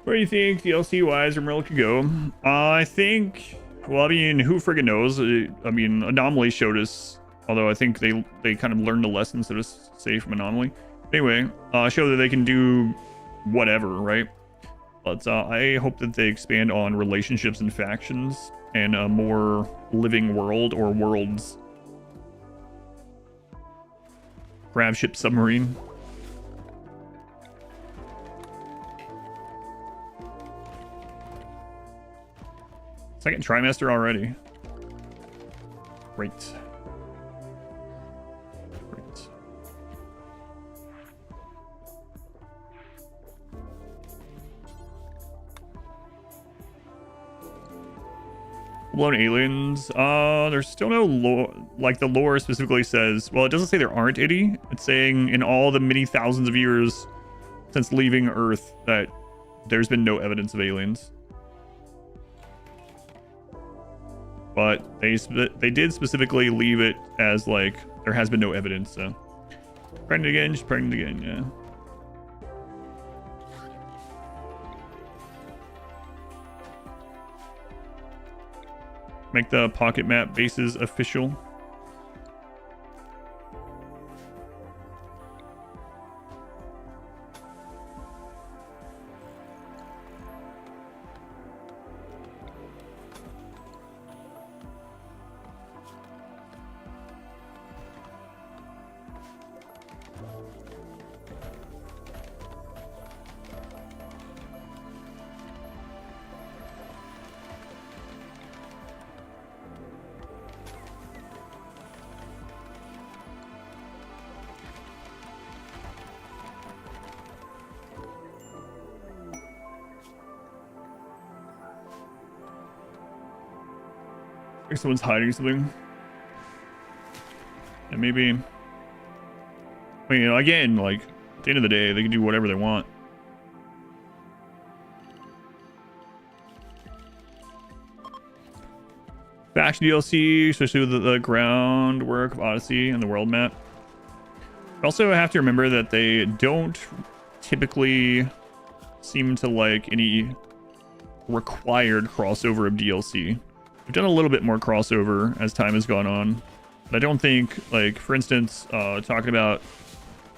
Where do you think DLC-wise RimWorld could go? I think, well, I mean, who friggin' knows? I mean, Anomaly showed us, although I think they kind of learned a lesson, so to say, from Anomaly. Anyway, show that they can do whatever, right? But I hope that they expand on relationships and factions and a more living world or worlds. Gravship submarine. Second trimester already. Great. Great. Blown aliens. There's still no lore. Like, the lore specifically says, well, it doesn't say there aren't any. It's saying in all the many thousands of years since leaving Earth that there's been no evidence of aliens. But they did specifically leave it as, like, there has been no evidence, so. Pregnant again, just pregnant again, yeah. Make the pocket map bases official. Like someone's hiding something. And maybe, I mean, you know, again, like, at the end of the day, they can do whatever they want. Faction DLC, especially with the groundwork of Odyssey and the world map. You also have to remember that they don't typically seem to like any required crossover of DLC. We've done a little bit more crossover as time has gone on. But I don't think, like, for instance, talking about,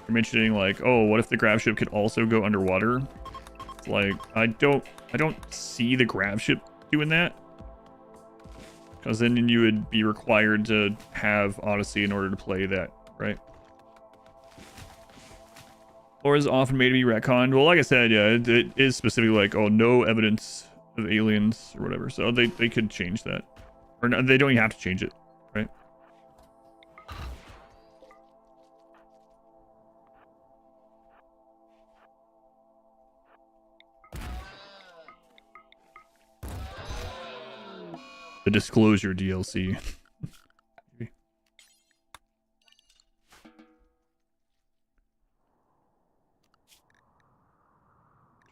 or mentioning, like, oh, what if the gravship could also go underwater? It's like, I don't see the gravship doing that. Because then you would be required to have Odyssey in order to play that, right? Or is often made to be retconned. Well, like I said, yeah, it is specifically like, oh, no evidence of aliens or whatever. So they could change that. Or no, they don't even have to change it, right? The Disclosure DLC.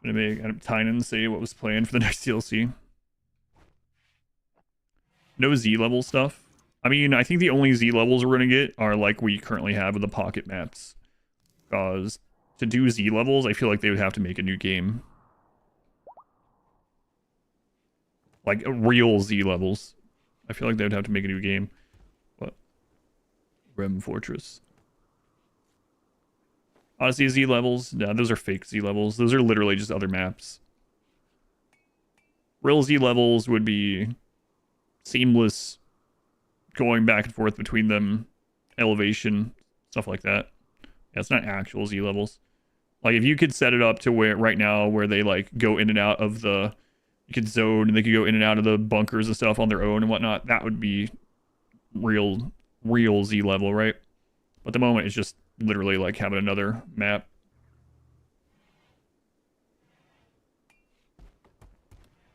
Trying to make Adam Tynan say what was planned for the next DLC. No Z level stuff. I mean, I think the only Z levels we're going to get are like we currently have with the pocket maps. Because to do Z levels, I feel like they would have to make a new game. Like real Z levels. I feel like they would have to make a new game. What? Rem Fortress. Odyssey Z levels. No, those are fake Z levels. Those are literally just other maps. Real Z levels would be seamless going back and forth between them, elevation, stuff like that. Yeah, it's not actual Z levels. Like if you could set it up to where right now where they like go in and out of the, you could zone and they could go in and out of the bunkers and stuff on their own and whatnot, that would be real Z level, right? But at the moment it's just literally like having another map.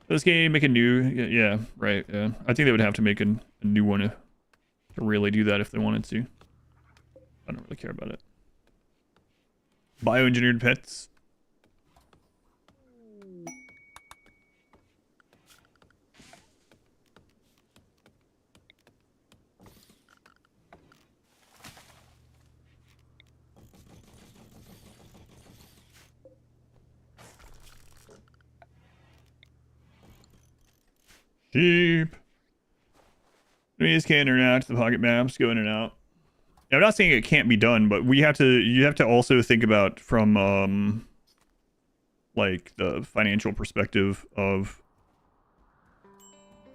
This game, make a new, yeah, right, yeah. I think they would have to make a new one to really do that if they wanted to. I don't really care about it. Bioengineered pets. Sheep. Enemies can interact. The pocket maps go in and out. Now, I'm not saying it can't be done, but you have to also think about from like the financial perspective of,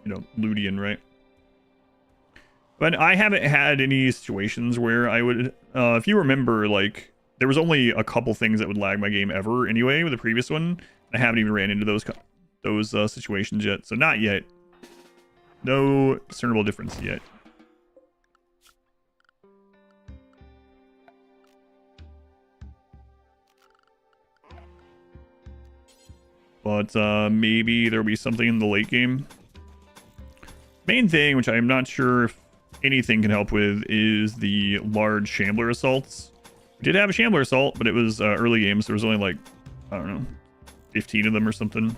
you know, Ludian, right? But I haven't had any situations where I would, if you remember, like there was only a couple things that would lag my game ever anyway with the previous one. I haven't even ran into those situations yet, so not yet. No discernible difference yet. But maybe there'll be something in the late game. Main thing, which I'm not sure if anything can help with, is the large shambler assaults. We did have a shambler assault, but it was early game, so there was only like, I don't know, 15 of them or something.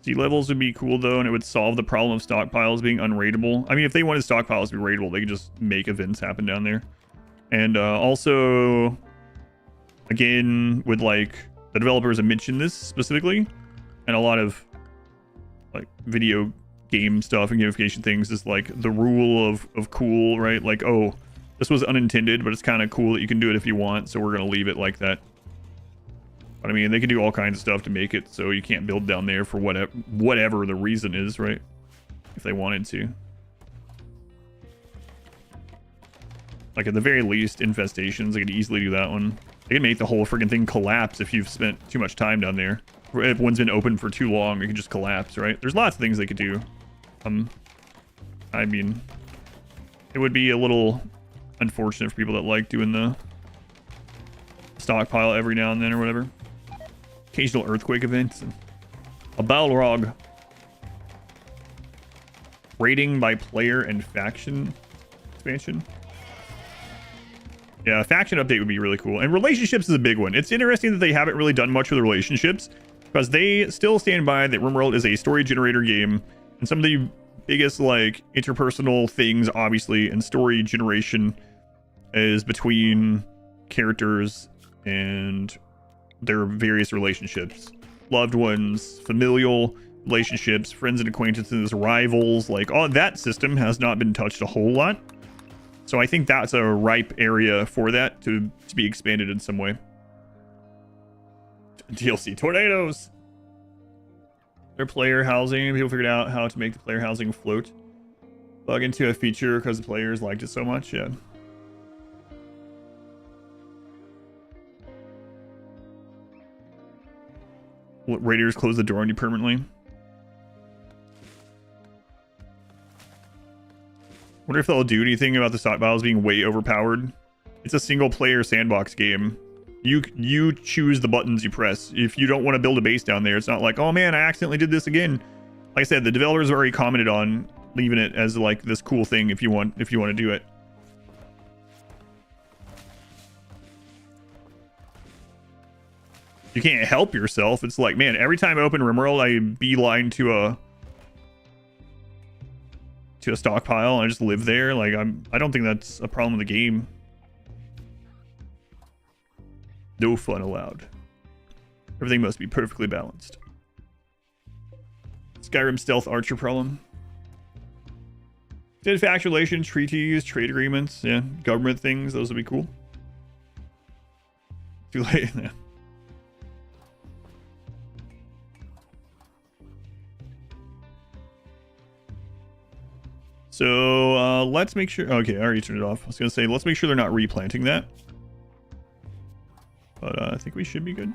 Sea levels would be cool though, and it would solve the problem of stockpiles being unraidable. I mean, if they wanted stockpiles to be raidable, they could just make events happen down there. And also, again, with like the developers have mentioned this specifically, and a lot of like video game stuff and gamification things is like the rule of cool, right? Like, oh, this was unintended, but it's kind of cool that you can do it if you want, so we're gonna leave it like that. But I mean, they can do all kinds of stuff to make it so you can't build down there for whatever the reason is, right? If they wanted to. Like at the very least, infestations, they could easily do that one. They can make the whole freaking thing collapse if you've spent too much time down there. If one's been open for too long, it can just collapse, right? There's lots of things they could do. I mean, it would be a little unfortunate for people that like doing the stockpile every now and then or whatever. Occasional earthquake events. A Balrog. Rating by player and faction expansion. Yeah, a faction update would be really cool. And relationships is a big one. It's interesting that they haven't really done much with relationships, because they still stand by that RimWorld is a story generator game, and some of the biggest like interpersonal things obviously in story generation is between characters and their various relationships, loved ones, familial relationships, friends and acquaintances, rivals, like all that system has not been touched a whole lot. So I think that's a ripe area for that to be expanded in some way. DLC tornadoes. Their player housing. People figured out how to make the player housing float. Bug into a feature because the players liked it so much. Yeah. Raiders close the door on you permanently. Wonder if they'll do anything about the stockpiles being way overpowered. It's a single player sandbox game. You choose the buttons you press. If you don't want to build a base down there, it's not like, oh man, I accidentally did this again. Like I said, the developers already commented on leaving it as like this cool thing if you want to do it. You can't help yourself. It's like, man, every time I open RimWorld, I beeline to a stockpile and I just live there. Like I don't think that's a problem with the game. No fun allowed. Everything must be perfectly balanced. Skyrim stealth archer problem. Did faction relations, treaties, trade agreements, yeah, government things, those would be cool. Too late. Yeah. So let's make sure. Okay, I already turned it off. I was gonna say let's make sure they're not replanting that. But I think we should be good.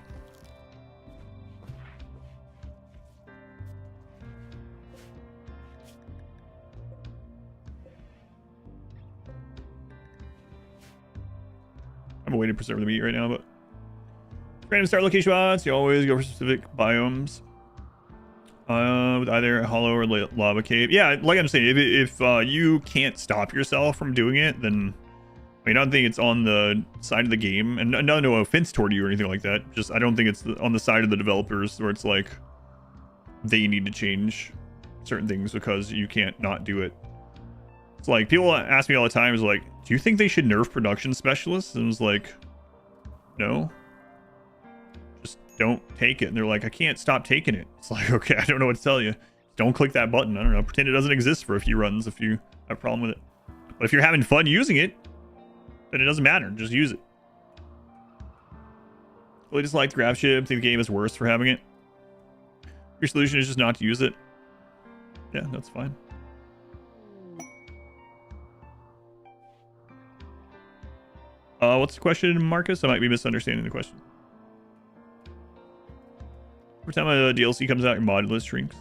I'm waiting to preserve the meat right now, but random start location spots. You always go for specific biomes. With either a hollow or lava cave. Yeah, like I'm saying, if you can't stop yourself from doing it, then I mean, I don't think it's on the side of the game, and no offense toward you or anything like that. Just I don't think it's on the side of the developers where it's like they need to change certain things because you can't not do it. It's like people ask me all the time, is like, do you think they should nerf production specialists? And I was like, no. Just don't take it. And they're like, I can't stop taking it. It's like, okay, I don't know what to tell you. Don't click that button. I don't know. Pretend it doesn't exist for a few runs if you have a problem with it. But if you're having fun using it, then it doesn't matter. Just use it. Really disliked gravship. Think the game is worse for having it. Your solution is just not to use it. Yeah, that's fine. What's the question, Marcus? I might be misunderstanding the question. Every time a DLC comes out, your mod list shrinks.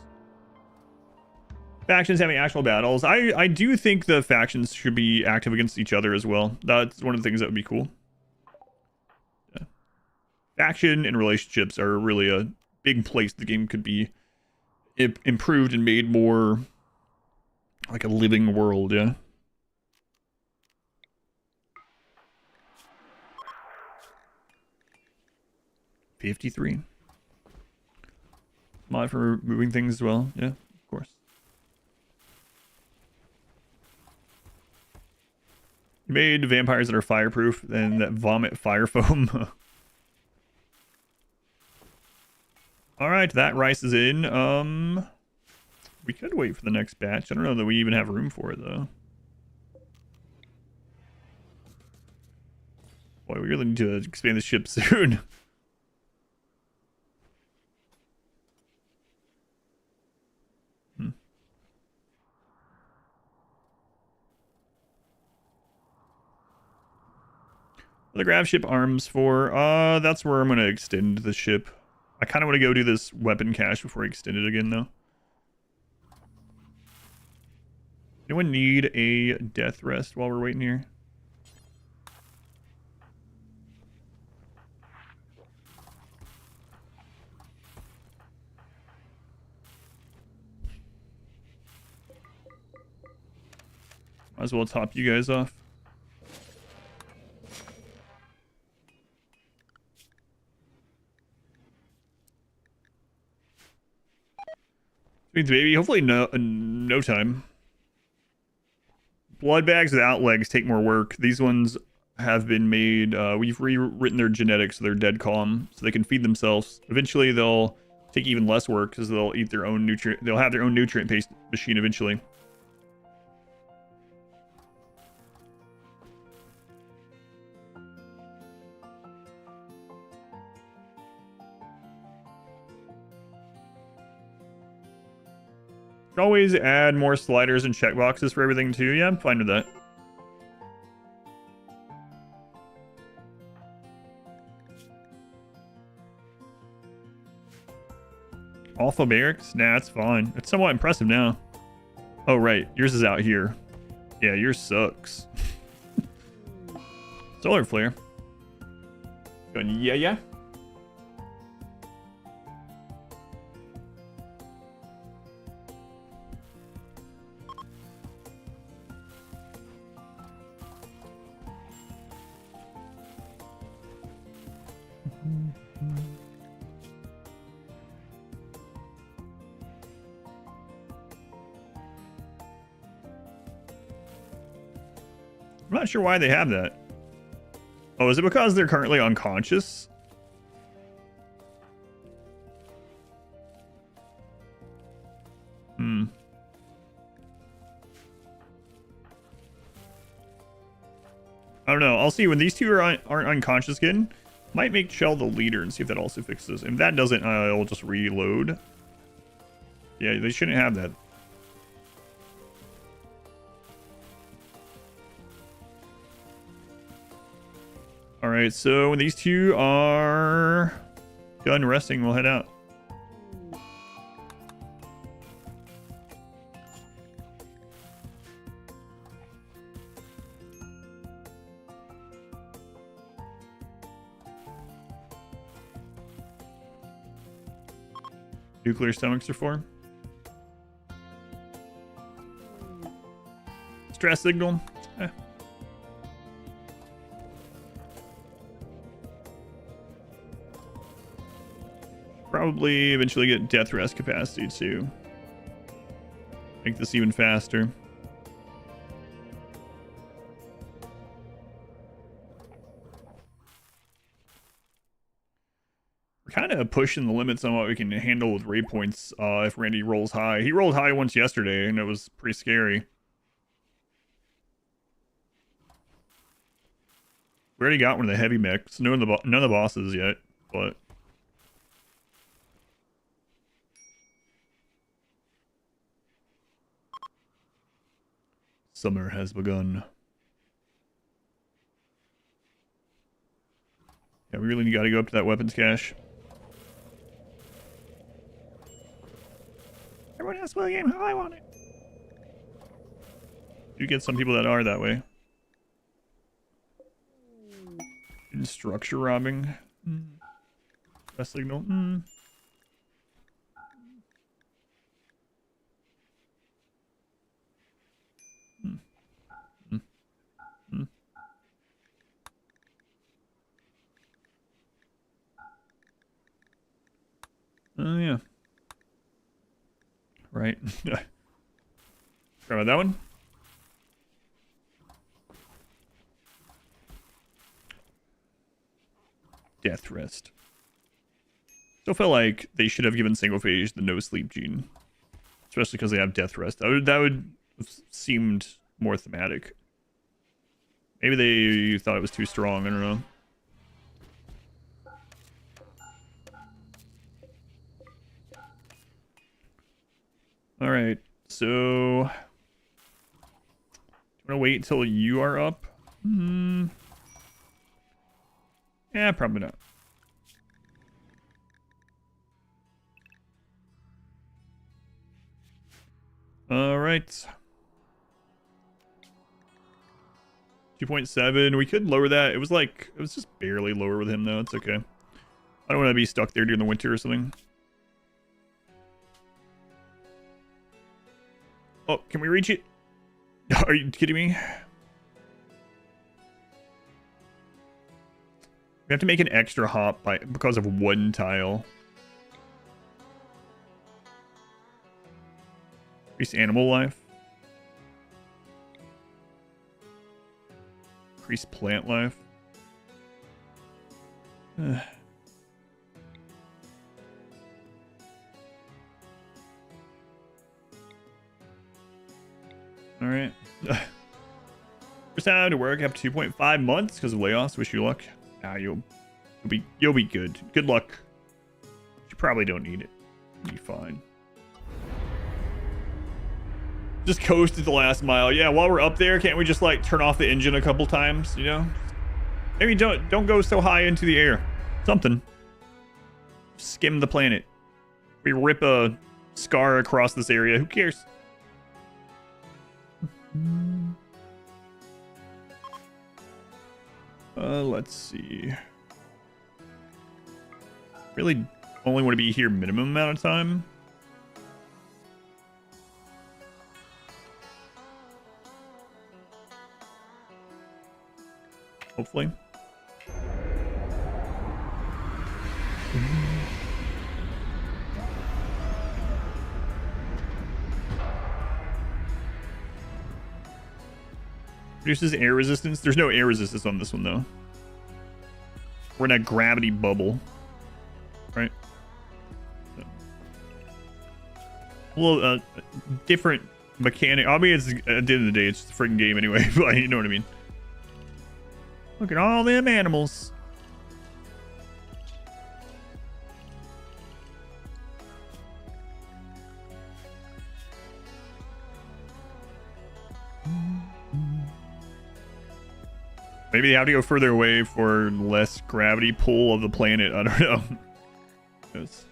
Factions having actual battles. I do think the factions should be active against each other as well. That's one of the things that would be cool. Yeah. Faction and relationships are really a big place the game could be improved and made more like a living world, yeah. $53. Mod for moving things as well. Yeah, of course. You made vampires that are fireproof and that vomit fire foam. Alright, that rice is in. We could wait for the next batch. I don't know that we even have room for it, though. Boy, we really need to expand the ship soon. The gravship arms for, that's where I'm going to extend the ship. I kind of want to go do this weapon cache before I extend it again, though. Anyone need a death rest while we're waiting here? Might as well top you guys off. Means baby, hopefully no time. Blood bags without legs take more work. These ones have been made. We've rewritten their genetics, so they're dead calm, so they can feed themselves. Eventually, they'll take even less work because they'll eat their own nutrient. They'll have their own nutrient-based machine eventually. You can always add more sliders and checkboxes for everything too. Yeah, I'm fine with that. Alpha barracks? Nah, it's fine. It's somewhat impressive now. Oh, right. Yours is out here. Yeah, yours sucks. Solar flare. Going, yeah, yeah. I'm not sure why they have that. Oh, is it because they're currently unconscious? Hmm. I don't know. I'll see. When these two aren't unconscious again, might make Shell the leader and see if that also fixes. If that doesn't, I'll just reload. Yeah, they shouldn't have that. Alright, so when these two are done resting, we'll head out. Nuclear stomachs are for. Stress signal. Probably eventually get death rest capacity too. Make this even faster. We're kind of pushing the limits on what we can handle with raid points if Randy rolls high. He rolled high once yesterday and it was pretty scary. We already got one of the heavy mechs. None of the bosses yet, but summer has begun. Yeah, we really got to go up to that weapons cache. Everyone else will game how I want it. You get some people that are that way. Structure robbing. Best signal. Oh, yeah. Right. Forgot about that one. Death rest. Still feel like they should have given Sanguophage the no sleep gene. Especially because they have death rest. That would have seemed more thematic. Maybe they thought it was too strong. I don't know. Alright, so... Do you want to wait until you are up? Yeah, probably not. Alright. 2.7. We could lower that. It was just barely lower with him though. It's okay. I don't want to be stuck there during the winter or something. Oh, can we reach it? Are you kidding me? We have to make an extra hop because of one tile. Increase animal life. Increase plant life. All right. First time to work after 2.5 months because of layoffs. Wish you luck. Nah, you'll be good. Good luck. You probably don't need it. You'll be fine. Just coast at the last mile. Yeah, while we're up there, can't we just like turn off the engine a couple times? You know, maybe don't go so high into the air. Something. Skim the planet. We rip a scar across this area. Who cares? Let's see. Really only want to be here minimum amount of time. Hopefully. Reduces air resistance. There's no air resistance on this one, though. We're in a gravity bubble. Right? So. A little different mechanic. I mean, it's, at the end of the day, it's the freaking game anyway. But you know what I mean. Look at all them animals. Maybe they have to go further away for less gravity pull of the planet. I don't know. Yes.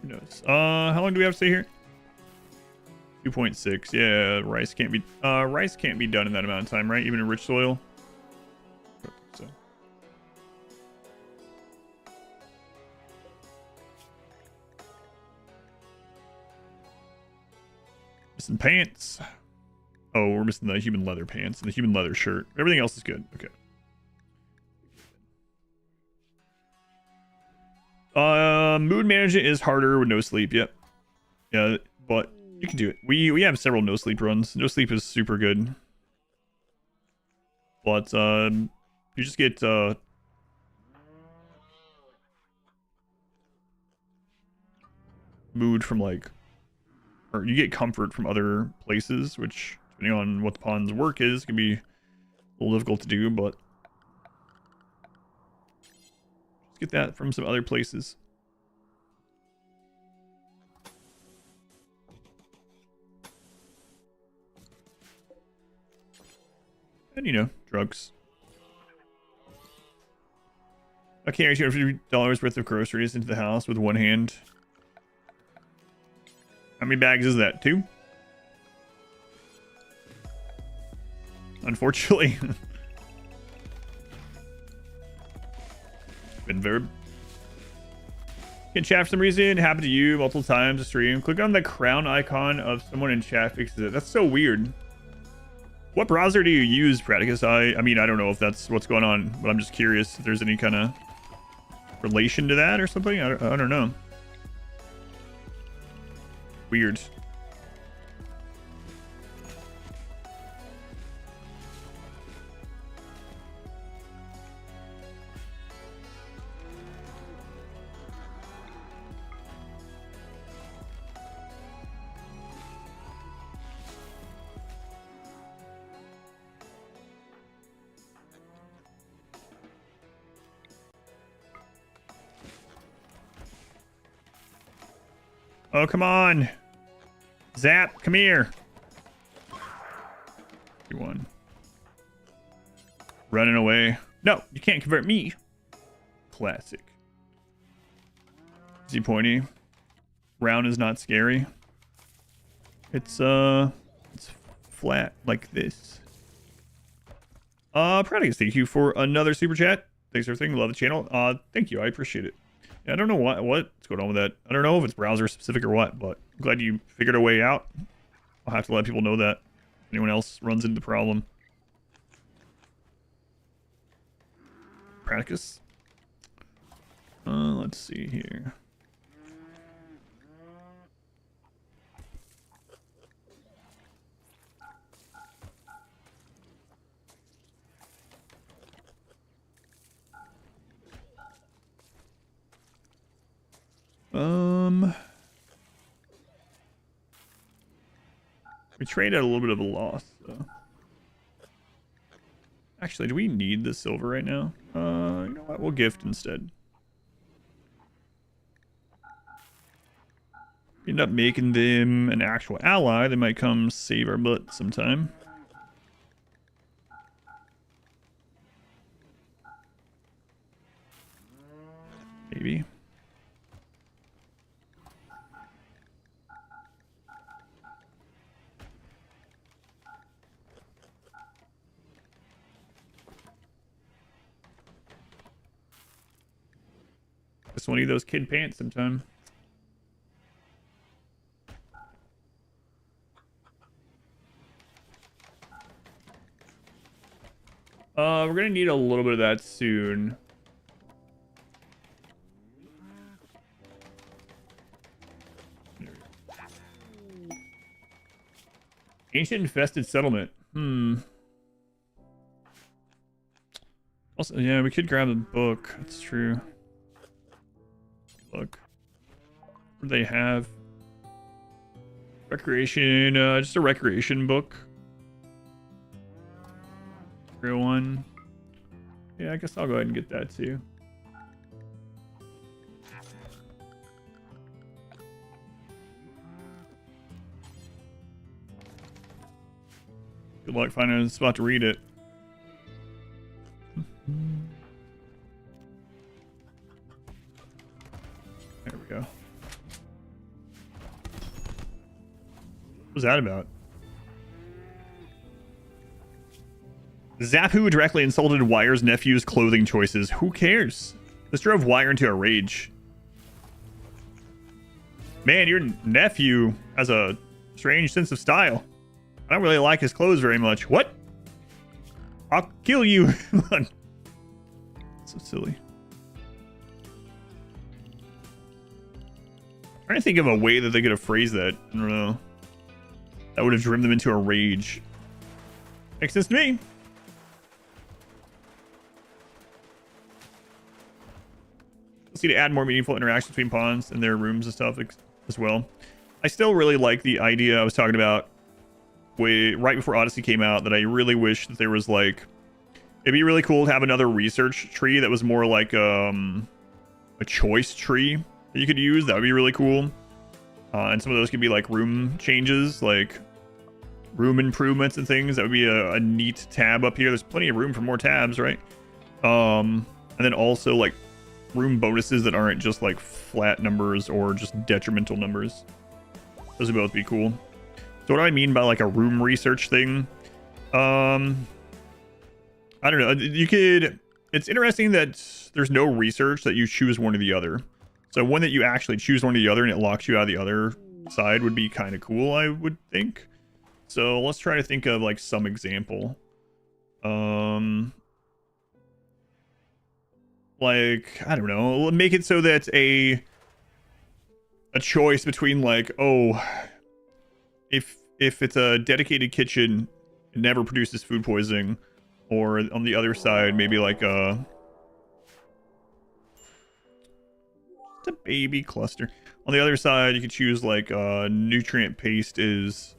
Who knows? How long do we have to stay here? 2.6. Yeah, rice can't be done in that amount of time, right? Even in rich soil. I don't think so. Missing pants. Oh, we're missing the human leather pants and the human leather shirt. Everything else is good. Okay. Mood management is harder with no sleep. Yep. Yeah, but you can do it. We have several no sleep runs. No sleep is super good. But you just get mood from like, or you get comfort from other places, which depending on what the pawn's work is, can be a little difficult to do, but just get that from some other places. And, you know, drugs. I carry $250 worth of groceries into the house with one hand. How many bags is that? 2? Unfortunately. Been very... Can chat for some reason. Happened to you multiple times to stream. Click on the crown icon of someone in chat fixes it. That's so weird. What browser do you use, Praticus? I mean, I don't know if that's what's going on, but I'm just curious if there's any kind of relation to that or something. I don't know. Weird. Oh, come on. Zap, come here. You won. Running away. No, you can't convert me. Classic. Z pointy. Round is not scary. It's flat like this. Praticus, thank you for another super chat. Thanks for everything. Love the channel. Thank you. I appreciate it. I don't know what's going on with that. I don't know if it's browser specific or what, but I'm glad you figured a way out. I'll have to let people know that. If anyone else runs into the problem. Praticus. Let's see here. We trade at a little bit of a loss, though. Actually, do we need the silver right now? You know what? We'll gift instead. We end up making them an actual ally. They might come save our butt sometime. Maybe. Just want to eat those kid pants sometime. We're gonna need a little bit of that soon. Ancient infested settlement. Also, yeah, we could grab the book. That's true. Look. What do they have? Recreation, just a recreation book. Real one. Yeah, I guess I'll go ahead and get that too. Good luck finding a spot to read it. There we go. What was that about? Zapu directly insulted Wire's nephew's clothing choices. Who cares? This drove Wire into a rage. Man, your nephew has a strange sense of style. I don't really like his clothes very much. What? I'll kill you. So silly. I'm trying to think of a way that they could have phrased that. I don't know. That would have driven them into a rage. Makes sense to me. Let's see to add more meaningful interactions between pawns and their rooms and stuff as well. I still really like the idea I was talking about right before Odyssey came out, that I really wish that there was like, it'd be really cool to have another research tree that was more like a choice tree that you could use. That would be really cool. And some of those could be like room changes, like room improvements and things. That would be a neat tab up here. There's plenty of room for more tabs, right? And then also like room bonuses that aren't just like flat numbers or just detrimental numbers. Those would both be cool. So what do I mean by like a room research thing? I don't know. You could, it's interesting that there's no research that you choose one or the other. So one that you actually choose one or the other and it locks you out of the other side would be kind of cool, I would think. So let's try to think of like some example. Like, I don't know, make it so that a choice between like, oh, if it's a dedicated kitchen, it never produces food poisoning, or on the other side, maybe like it's a baby cluster. On the other side, you could choose like nutrient paste is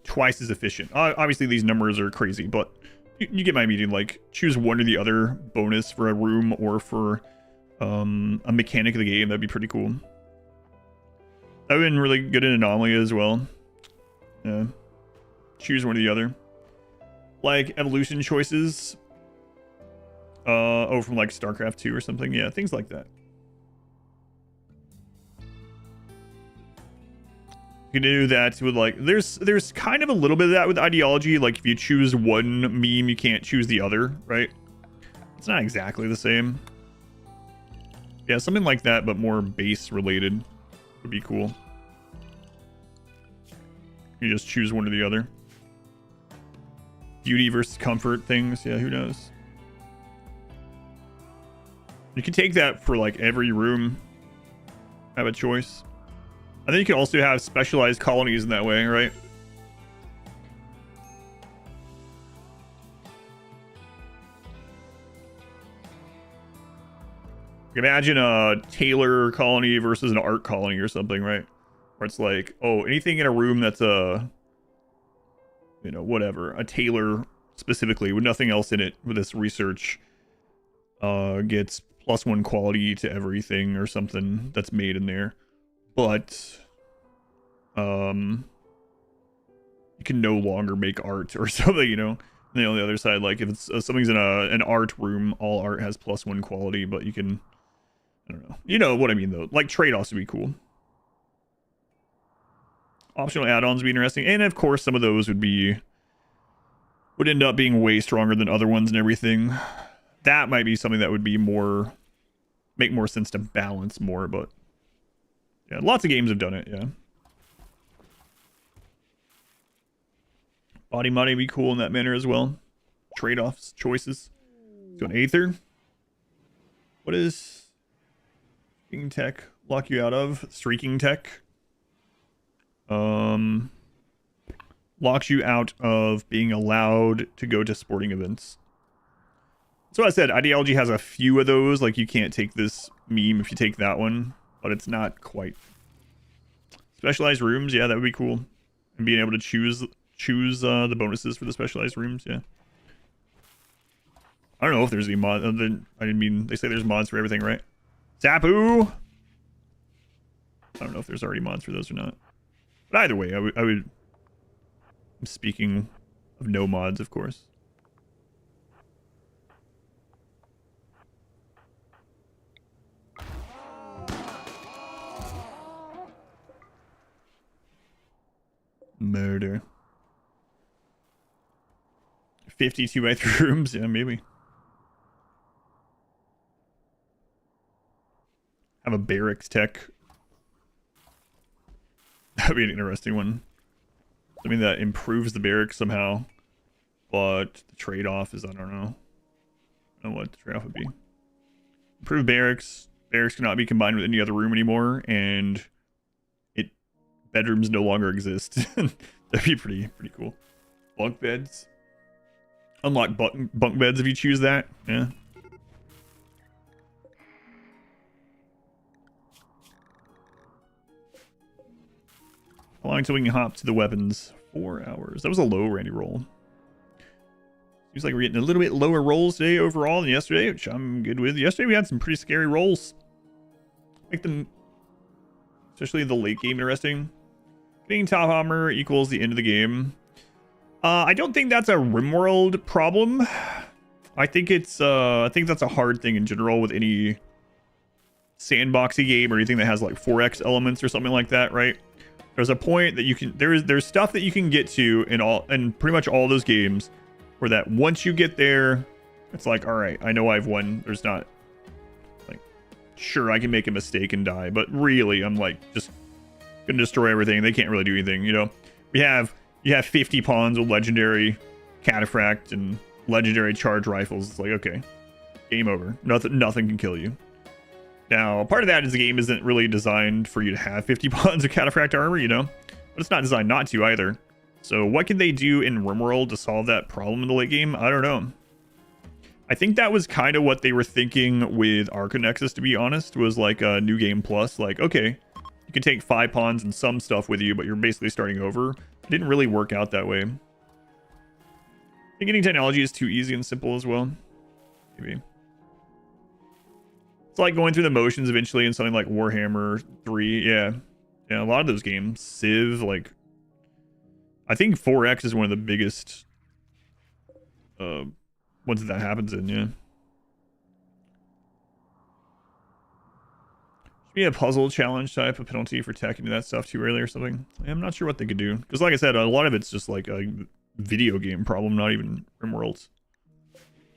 twice as efficient. Obviously, these numbers are crazy, but you get my meaning. Like, choose one or the other bonus for a room or for a mechanic of the game. That'd be pretty cool. That would have been really good in Anomaly as well. Yeah. Choose one or the other. Like evolution choices. From like StarCraft 2 or something. Yeah, things like that. You can do that with like, there's kind of a little bit of that with ideology. Like if you choose one meme, you can't choose the other, right? It's not exactly the same. Yeah, something like that, but more base related would be cool. You just choose one or the other. Beauty versus comfort things. Yeah, who knows? You can take that for like every room. Have a choice. I think you can also have specialized colonies in that way, right? Imagine a tailor colony versus an art colony or something, right? Where it's like, oh, anything in a room that's a, you know, whatever, a tailor specifically with nothing else in it with this research gets +1 quality to everything or something that's made in there. But you can no longer make art or something, you know. And then on the other side, like if it's something's in an art room, all art has +1 quality, but you can, I don't know, you know what I mean though. Like trade-offs would be cool. Optional add-ons would be interesting, and of course some of those would end up being way stronger than other ones and everything. That might be something that would be make more sense to balance more, but yeah, lots of games have done it, yeah. Body mod would be cool in that manner as well. Trade-offs, choices. So an Aether. What is streaking tech lock you out of? Streaking tech. Locks you out of being allowed to go to sporting events. So I said, Ideology has a few of those. Like you can't take this meme if you take that one, but it's not quite. Specialized rooms, yeah, that would be cool. And being able to choose the bonuses for the specialized rooms, yeah. I don't know if there's any mod. I mean, they say there's mods for everything, right? Zapu. I don't know if there's already mods for those or not. But either way, I would. I'm speaking of no mods, of course. Murder. 52 by 3 rooms, yeah, maybe. Have a barracks tech. That'd be an interesting one. I mean, that improves the barracks somehow, but the trade-off is, I don't know what the trade-off would be. Improve barracks. Barracks cannot be combined with any other room anymore, and bedrooms no longer exist. That'd be pretty cool. Bunk beds. Unlock bunk beds if you choose that. Yeah. How long until we can hop to the weapons? 4 hours. That was a low Randy roll. Seems like we're getting a little bit lower rolls today overall than yesterday, which I'm good with. Yesterday we had some pretty scary rolls. Make them, especially the late game, interesting. Getting top armor equals the end of the game. I don't think that's a RimWorld problem. I think it's I think that's a hard thing in general with any sandboxy game or anything that has like 4x elements or something like that, right? There's a point that you can there's stuff that you can get to in pretty much all those games where that once you get there, it's like, all right, I know I've won. There's not like, sure, I can make a mistake and die, but really I'm like just gonna destroy everything. They can't really do anything, you know. You have 50 pawns with legendary cataphract and legendary charge rifles. It's like, okay, game over. Nothing can kill you. Now, part of that is the game isn't really designed for you to have 50 pawns of cataphract armor, you know, but it's not designed not to either. So what can they do in RimWorld to solve that problem in the late game? I don't know. I think that was kind of what they were thinking with Arcanexus, to be honest, was like a new game plus. Like, okay, you can take 5 pawns and some stuff with you, but you're basically starting over. It didn't really work out that way. I think getting technology is too easy and simple as well. Maybe. It's like going through the motions eventually in something like Warhammer 3. Yeah. Yeah, a lot of those games. Civ, like... I think 4X is one of the biggest ones that happens in, yeah. Should be a puzzle challenge type, a penalty for attacking that stuff too early or something. I'm not sure what they could do. Because like I said, a lot of it's just like a video game problem, not even RimWorld's.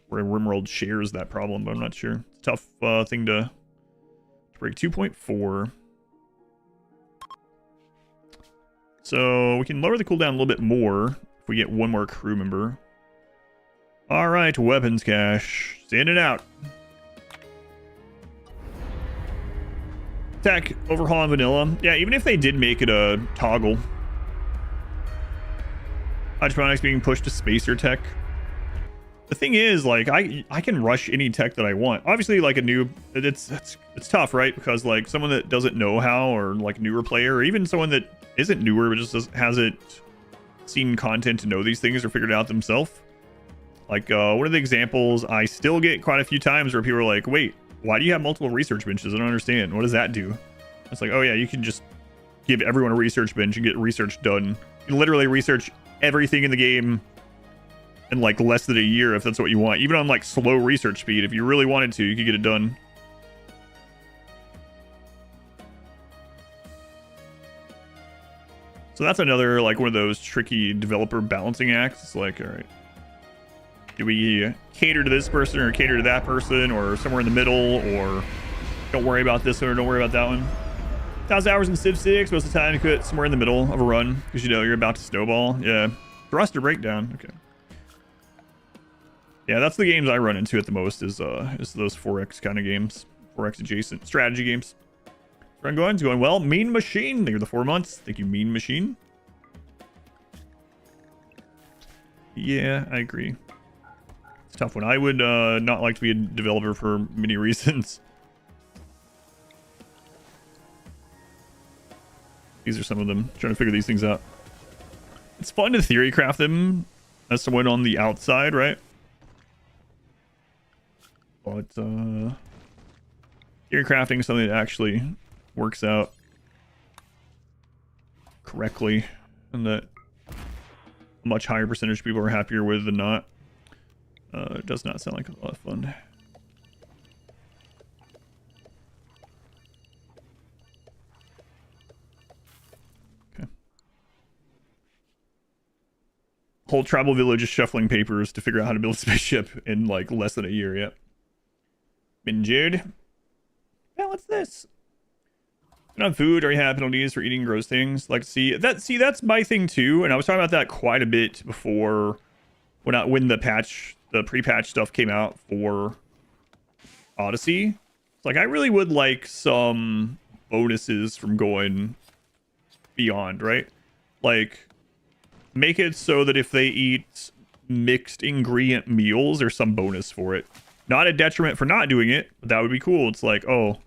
Where RimWorld shares that problem, but I'm not sure. It's a tough thing to break. 2.4. So we can lower the cooldown a little bit more if we get one more crew member. All right, weapons cache. Send it out. Tech, overhaul on vanilla. Yeah, even if they did make it a toggle. Hydroponics being pushed to spacer tech. The thing is, like, I can rush any tech that I want. Obviously, like a noob, it's tough, right? Because like someone that doesn't know how, or like newer player, or even someone that isn't newer but just hasn't seen content to know these things or figured it out themselves. Like one of the examples I still get quite a few times where people are like, wait, why do you have multiple research benches? I don't understand. What does that do? It's like, oh yeah, you can just give everyone a research bench and get research done. You can literally research everything in the game in like less than a year if that's what you want. Even on like slow research speed, if you really wanted to, you could get it done. So that's another like one of those tricky developer balancing acts. It's like, all right, do we cater to this person or cater to that person or somewhere in the middle, or don't worry about this one or don't worry about that one? 1,000 hours in Civ 6, most of the time you quit somewhere in the middle of a run because you know you're about to snowball. Yeah. Thrust or breakdown. Okay. Yeah, that's the games I run into at the most is those 4X kind of games. 4X adjacent strategy games. Run going? It's going well. Mean Machine. Thank you for the 4 months. Thank you, Mean Machine. Yeah, I agree. It's a tough one. I would not like to be a developer for many reasons. These are some of them. Trying to figure these things out. It's fun to theory craft them as someone on the outside, right? But theory crafting is something that actually works out correctly and that a much higher percentage of people are happier with than not. It does not sound like a lot of fun. Okay. Whole tribal village is shuffling papers to figure out how to build a spaceship in like less than a year. Yep. Injured. Yeah, what's this? On food, or you have penalties for eating gross things. Like, see that's my thing too. And I was talking about that quite a bit before when the pre-patch stuff came out for Odyssey. It's like I really would like some bonuses from going beyond, right? Like, make it so that if they eat mixed ingredient meals, there's some bonus for it. Not a detriment for not doing it, but that would be cool. It's like, oh,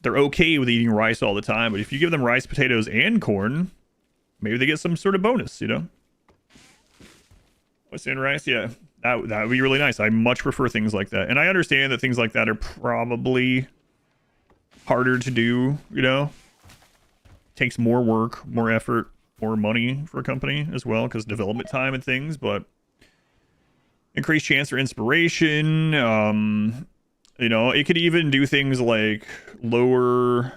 they're okay with eating rice all the time, but if you give them rice, potatoes, and corn, maybe they get some sort of bonus, you know? What's in rice? Yeah, that would be really nice. I much prefer things like that. And I understand that things like that are probably harder to do, you know? Takes more work, more effort, more money for a company as well, because development time and things, but increased chance for inspiration. You know, it could even do things like lower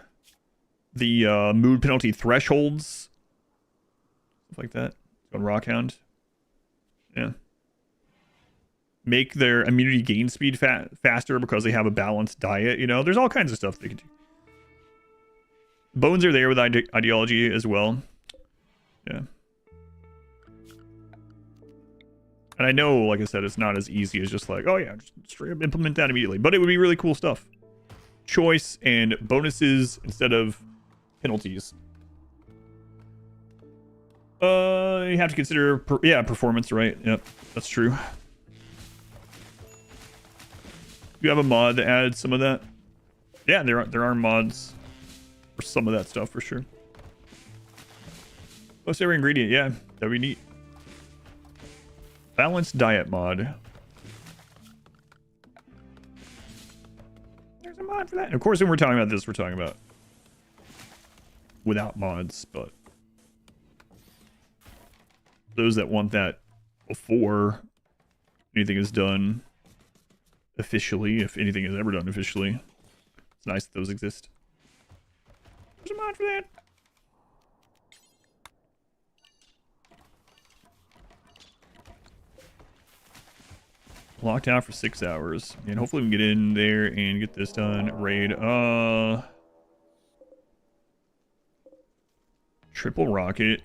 the mood penalty thresholds, stuff like that. On Rockhound, yeah. Make their immunity gain speed faster because they have a balanced diet. You know, there's all kinds of stuff they can do. Bones are there with ideology as well. Yeah. And I know, like I said, it's not as easy as just like, oh yeah, just straight up implement that immediately. But it would be really cool stuff. Choice and bonuses instead of penalties. You have to consider, performance, right? Yep, that's true. You have a mod that adds some of that? Yeah, there are mods for some of that stuff for sure. Most every ingredient, yeah, that'd be neat. Balanced diet mod. There's a mod for that. And of course, when we're talking about this, we're talking about without mods, but those that want that before anything is done officially, if anything is ever done officially, it's nice that those exist. There's a mod for that. Locked out for 6 hours. And hopefully we can get in there and get this done. Raid. Triple rocket.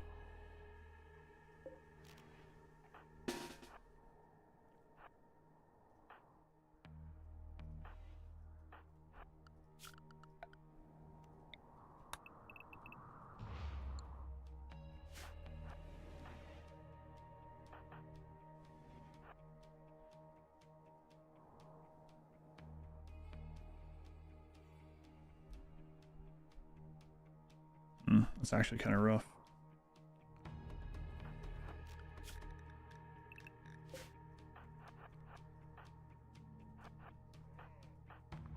It's actually kind of rough.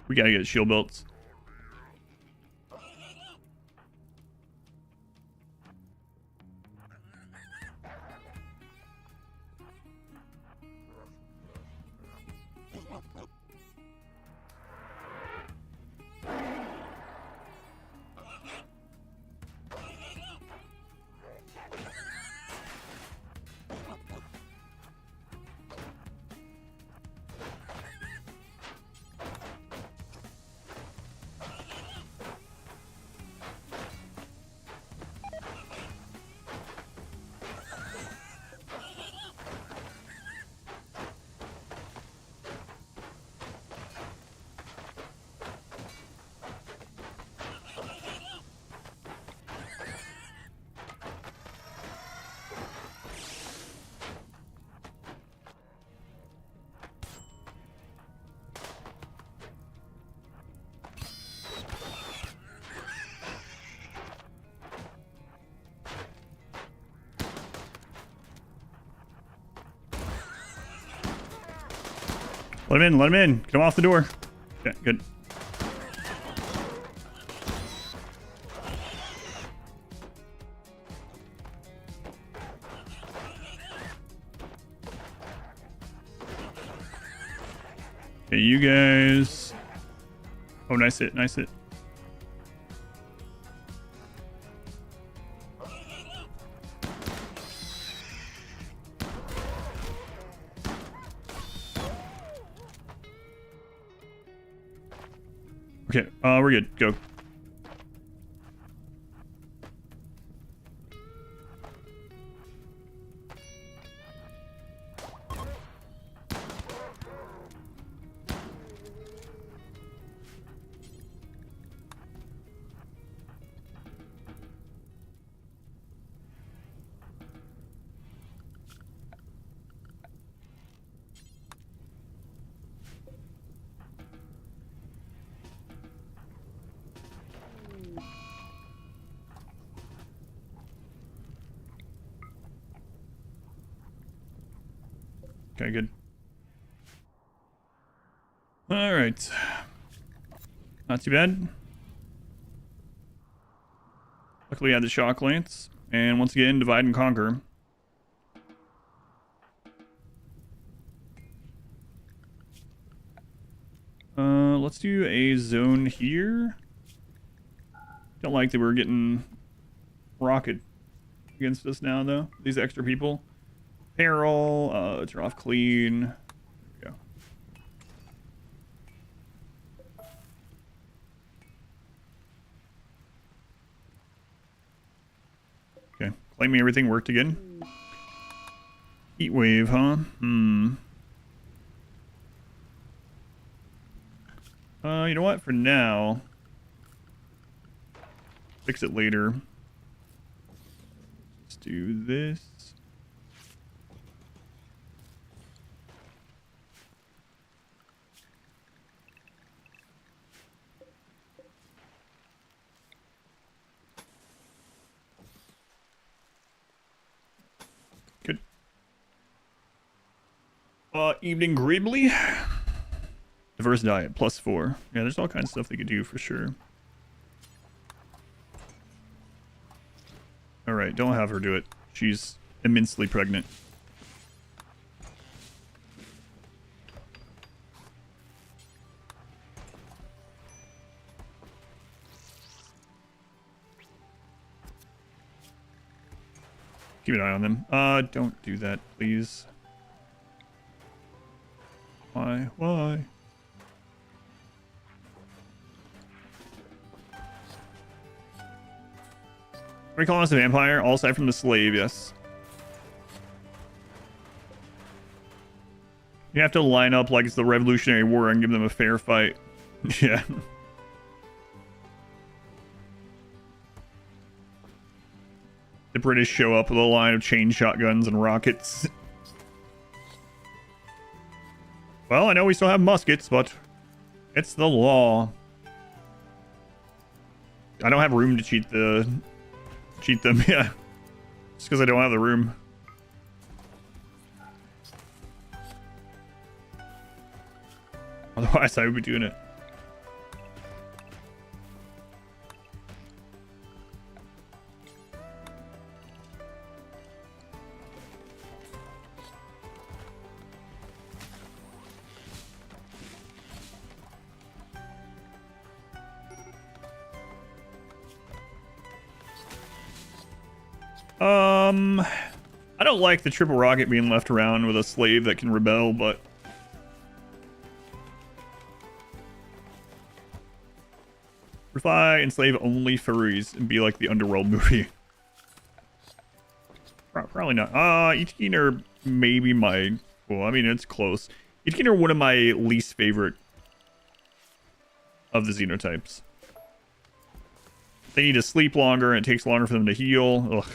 We gotta get shield belts. Let him in, let him in. Get him off the door. Okay, good. Okay, you guys. Oh, nice hit, nice hit. Okay, we're good. Go. Okay, good. All right. Not too bad. Luckily, I had the shock lance. And once again, divide and conquer. Let's do a zone here. Don't like that we're getting rocket against us now, though. These extra people. Peril, turn off clean. There we go. Okay, claiming everything worked again. Heat wave, huh? You know what? For now, fix it later. Let's do this. Good. Evening Gribbly. Diverse diet, +4. Yeah, there's all kinds of stuff they could do for sure. Alright, don't have her do it. She's immensely pregnant. Keep an eye on them. Don't do that, please. Why? Why? Are we calling us a vampire? All aside from the slave, yes. You have to line up like it's the Revolutionary War and give them a fair fight. Yeah. The British show up with a line of chain shotguns and rockets. Well, I know we still have muskets, but it's the law. I don't have room to cheat the cheat them, yeah. Just because I don't have the room. Otherwise, I would be doing it. I don't like the triple rocket being left around with a slave that can rebel, but refly, enslave only furries, and be like the Underworld movie. Probably not. Ichkin are maybe my... Well, I mean, it's close. Ichkin are one of my least favorite of the xenotypes. They need to sleep longer, and it takes longer for them to heal. Ugh.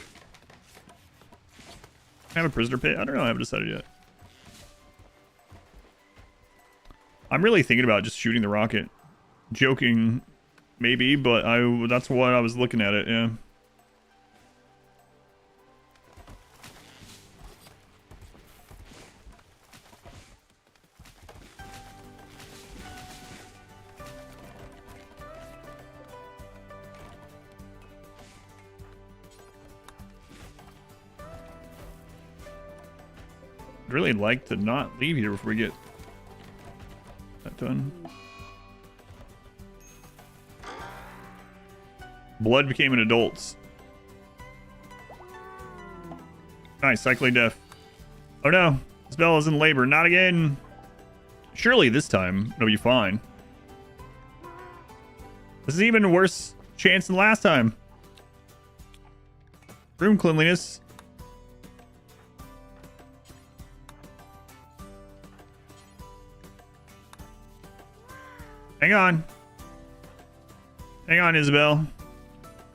I have a prisoner pit? I don't know. I haven't decided yet. I'm really thinking about just shooting the rocket. Joking, maybe, but that's what I was looking at it, yeah. I'd really like to not leave here before we get that done. Blood became an adult's. Nice, cycling death. Oh no, Isabel is in labor. Not again. Surely this time it'll be fine. This is even worse chance than last time. Room cleanliness. Hang on. Hang on, Isabel.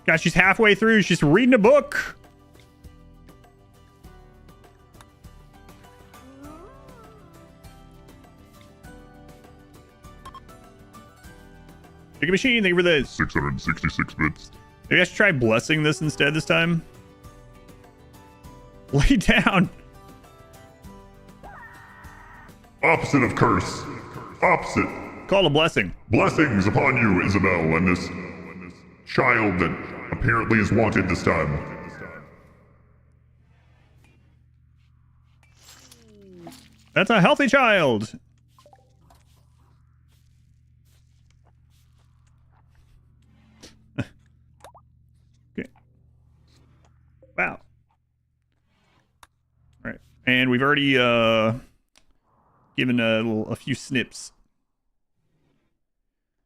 God, she's halfway through. She's reading a book. Big machine, thank you for this. 666 bits. Maybe I should try blessing this instead this time. Lay down. Opposite of curse. Opposite. Call a blessing. Blessings upon you, Isabel, and this child that apparently is wanted this time. That's a healthy child. Okay. Wow. All right. And we've already given a few snips.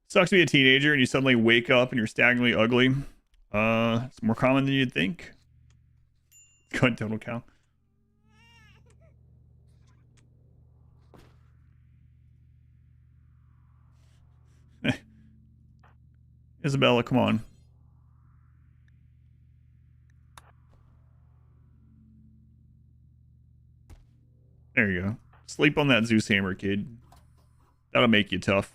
Sucks to be a teenager and you suddenly wake up and you're staggeringly ugly. It's more common than you'd think. Good total count. Isabella, come on. There you go. Sleep on that Zeus hammer, kid. That'll make you tough.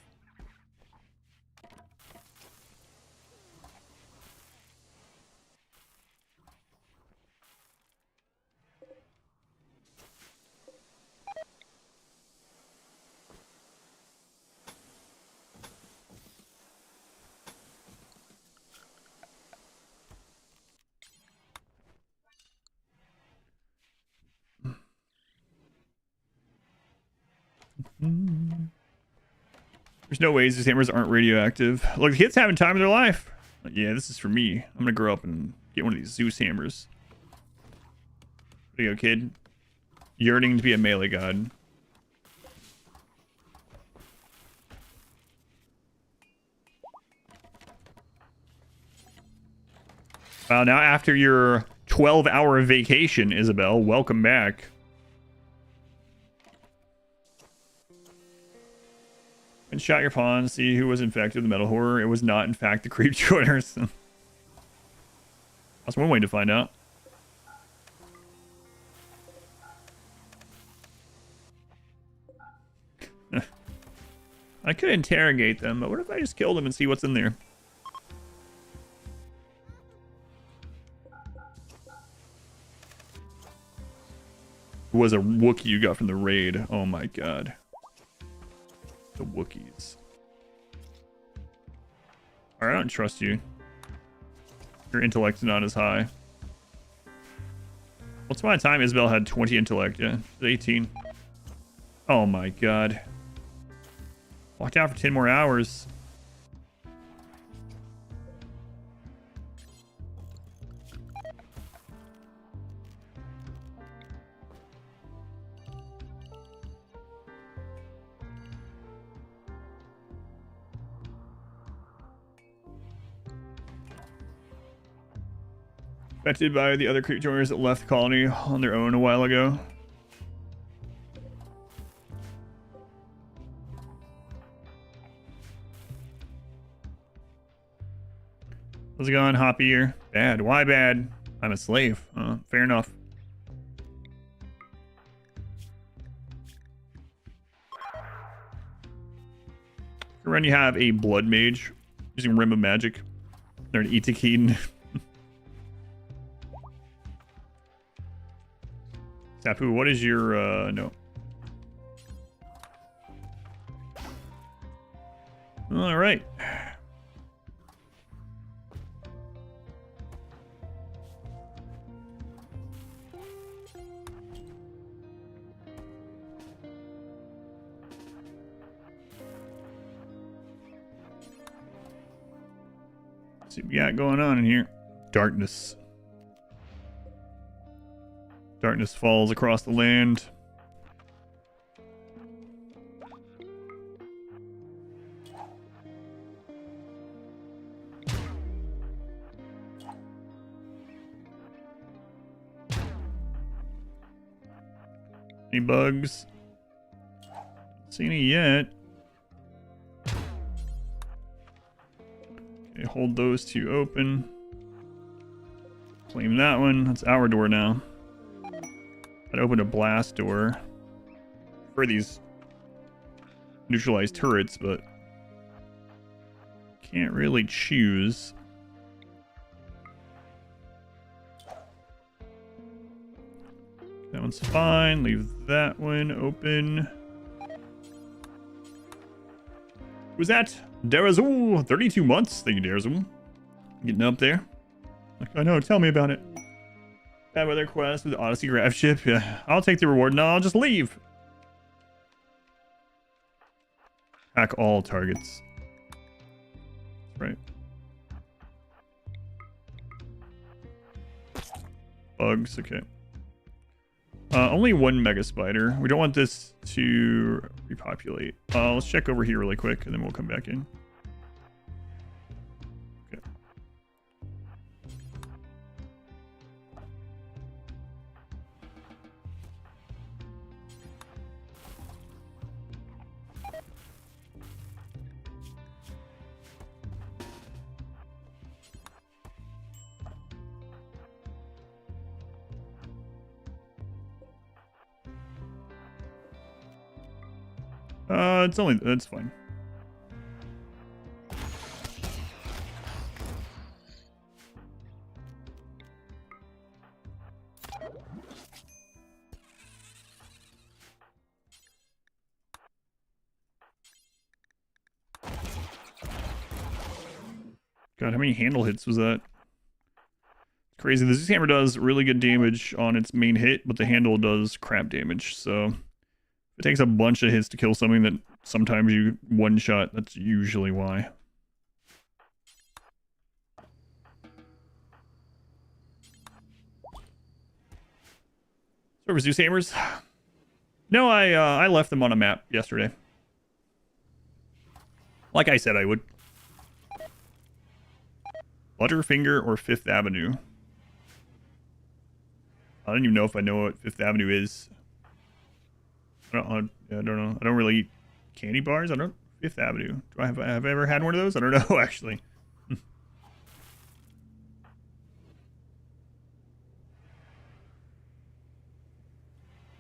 There's no ways these hammers aren't radioactive. Look, the kid's having time of their life. Like, yeah, this is for me. I'm gonna grow up and get one of these Zeus hammers. There you go, kid. Yearning to be a melee god. Well, now after your 12-hour vacation, Isabel, welcome back. And shot your pawn to see who was infected with the metal horror. It was not, in fact, the creep joiners. That's one way to find out. I could interrogate them, but what if I just kill them and see what's in there? was a Wookiee you got from the raid. Oh my god. The Wookiees. Alright, I don't trust you. Your intellect's not as high. What's my time? Isabel had 20 intellect. Yeah, 18. Oh my god. Walked out for 10 more hours. Affected by the other creep joiners that left the colony on their own a while ago. How's it going, Hoppy here? Bad. Why bad? I'm a slave. Fair enough. When you have a blood mage using Rim of Magic, they're an Itakeen. Sapu, what is your no? All right. Let's see what we got going on in here. Darkness. Darkness falls across the land. Any bugs? Don't see any yet. Okay, hold those two open. Claim that one. That's our door now. I'd open a blast door for these neutralized turrets, but can't really choose. That one's fine. Leave that one open. Who's that? Derazul, 32 months. Thank you, Derazul. Getting up there. Like, I know, tell me about it. Bad weather quest with the Odyssey gravship. Yeah, I'll take the reward. No, I'll just leave. Hack all targets. Right. Bugs, okay. Only one mega spider. We don't want this to repopulate. Let's check over here really quick and then we'll come back in. Okay. It's fine. God, how many handle hits was that? It's crazy. The Zeus hammer does really good damage on its main hit, but the handle does crap damage, so it takes a bunch of hits to kill something that sometimes you one-shot. That's usually why. Server Zeus hammers? No, I left them on a map yesterday. Like I said I would. Butterfinger or Fifth Avenue? I don't even know if I know what Fifth Avenue is. I don't know. I don't really eat candy bars. I don't. Fifth Avenue. Do I have I ever had one of those? I don't know actually.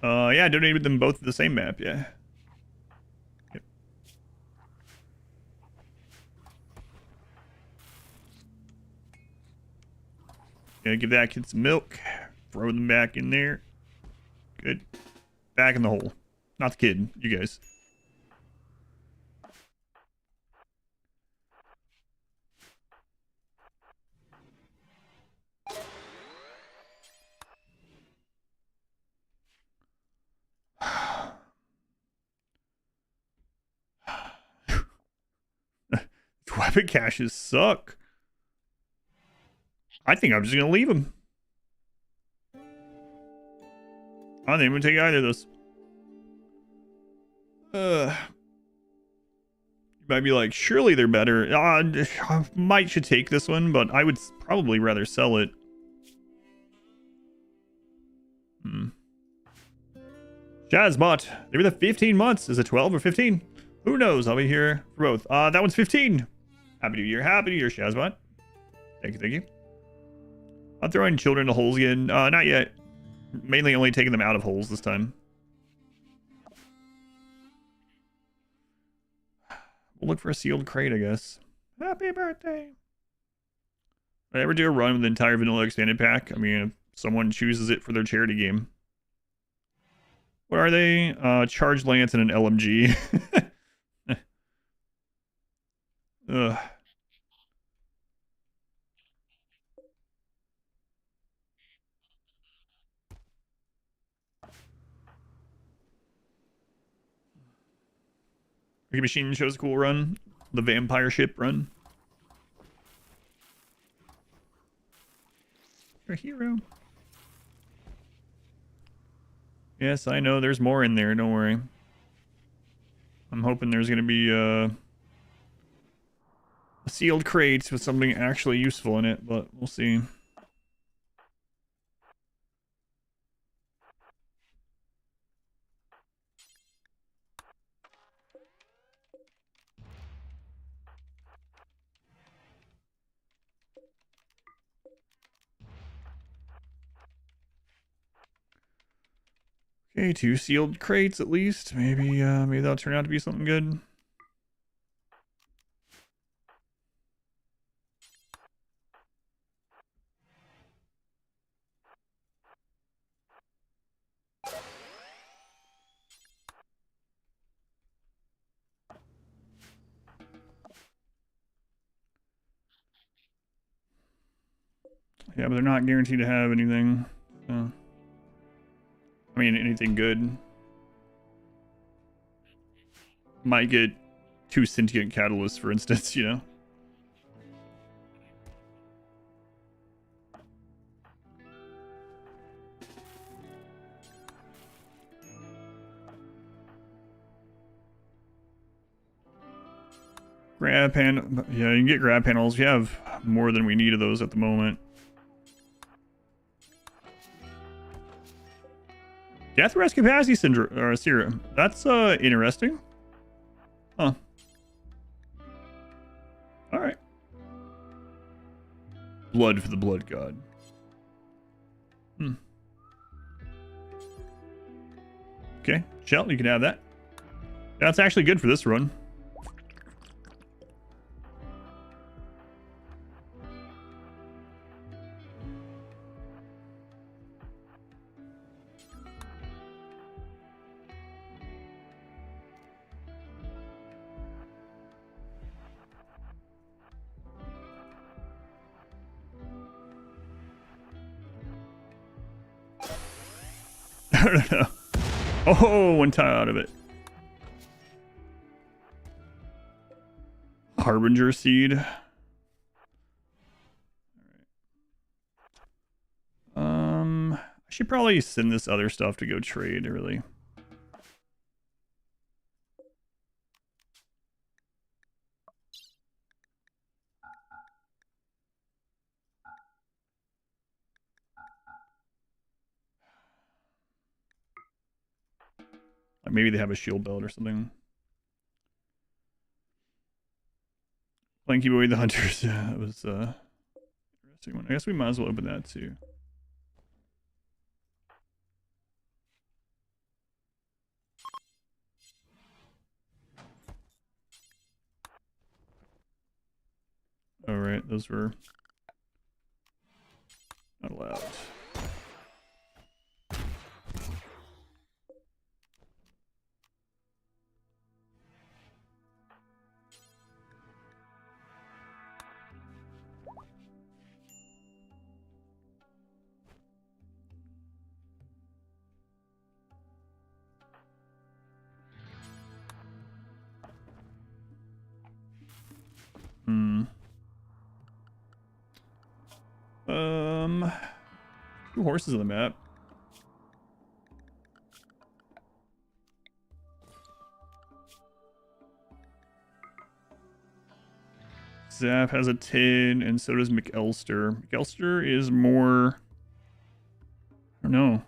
Yeah, I donated them both to the same map. Yeah. Yep. Gonna give that kid some milk. Throw them back in there. Good. Back in the hole. Not the kid. You guys. Weapon caches suck. I think I'm just gonna leave them. I don't even take either of those. You might be like, surely they're better. I might should take this one, but I would probably rather sell it. Shazbot, they were the 15 months. Is it 12 or 15? Who knows? I'll be here for both. That one's 15. Happy New Year. Happy New Year, Shazbot. Thank you, thank you. I'm throwing children into holes again. Not yet. Mainly only taking them out of holes this time. We'll look for a sealed crate, I guess. Happy birthday. If I ever do a run with the entire vanilla expanded pack, I mean, if someone chooses it for their charity game. What are they? Charged lance and an LMG. Ugh. Ricky Machine shows a cool run. The vampire ship run. You're a hero. Yes, I know there's more in there. Don't worry. I'm hoping there's going to be a sealed crate with something actually useful in it, but we'll see. Okay, 2 sealed crates at least. Maybe that'll turn out to be something good. Yeah, but they're not guaranteed to have anything. So. I mean, anything good. Might get 2 sentient catalysts, for instance, you know? Grab panel. Yeah, you can get grab panels. You have more than we need of those at the moment. Death Rest Capacity Syndrome or Serum. That's interesting. Huh. Alright. Blood for the Blood God. Okay, Shell, you can have that. That's actually good for this run. I don't know. Oh, one time out of it. Harbinger seed. I should probably send this other stuff to go trade, really. Maybe they have a shield belt or something. Blanky Boy the Hunters. Yeah, that was interesting one. I guess we might as well open that too. All right, those were not allowed. Two horses on the map. Zap has a 10, and so does McElster. McElster is more... I don't know.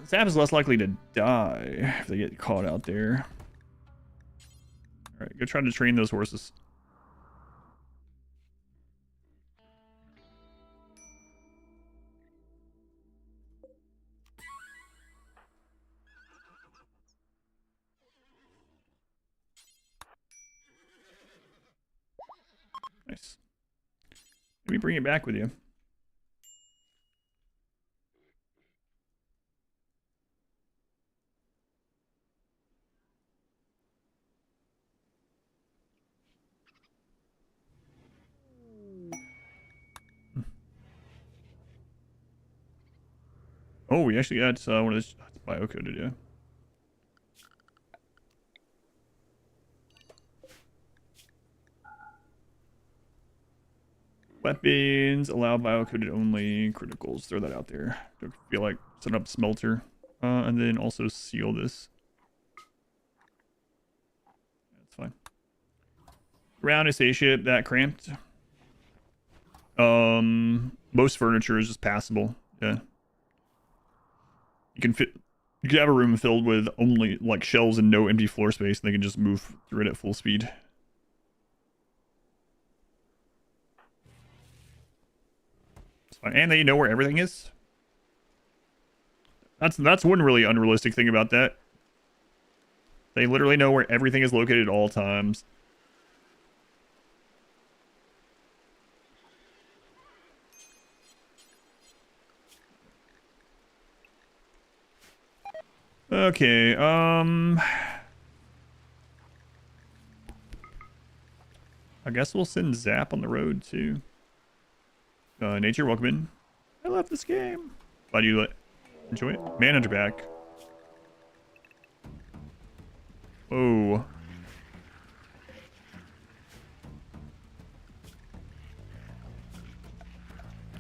Zap is less likely to die if they get caught out there. Alright, go try to train those horses. Nice. Let me bring it back with you. Oh, we actually got one of those bio-coded, yeah. Weapons allow bio-coded only. Criticals, throw that out there. Don't feel like setting up smelter. And then also seal this. That's fine. Ground is a ship that cramped. Most furniture is just passable. Yeah. You can have a room filled with only like shelves and no empty floor space, and they can just move through it at full speed. It's fine. And they know where everything is. That's one really unrealistic thing about that. They literally know where everything is located at all times. Okay, I guess we'll send Zap on the road too. Nature, welcome in. I love this game. Glad you enjoy it. Manhunter back. Oh.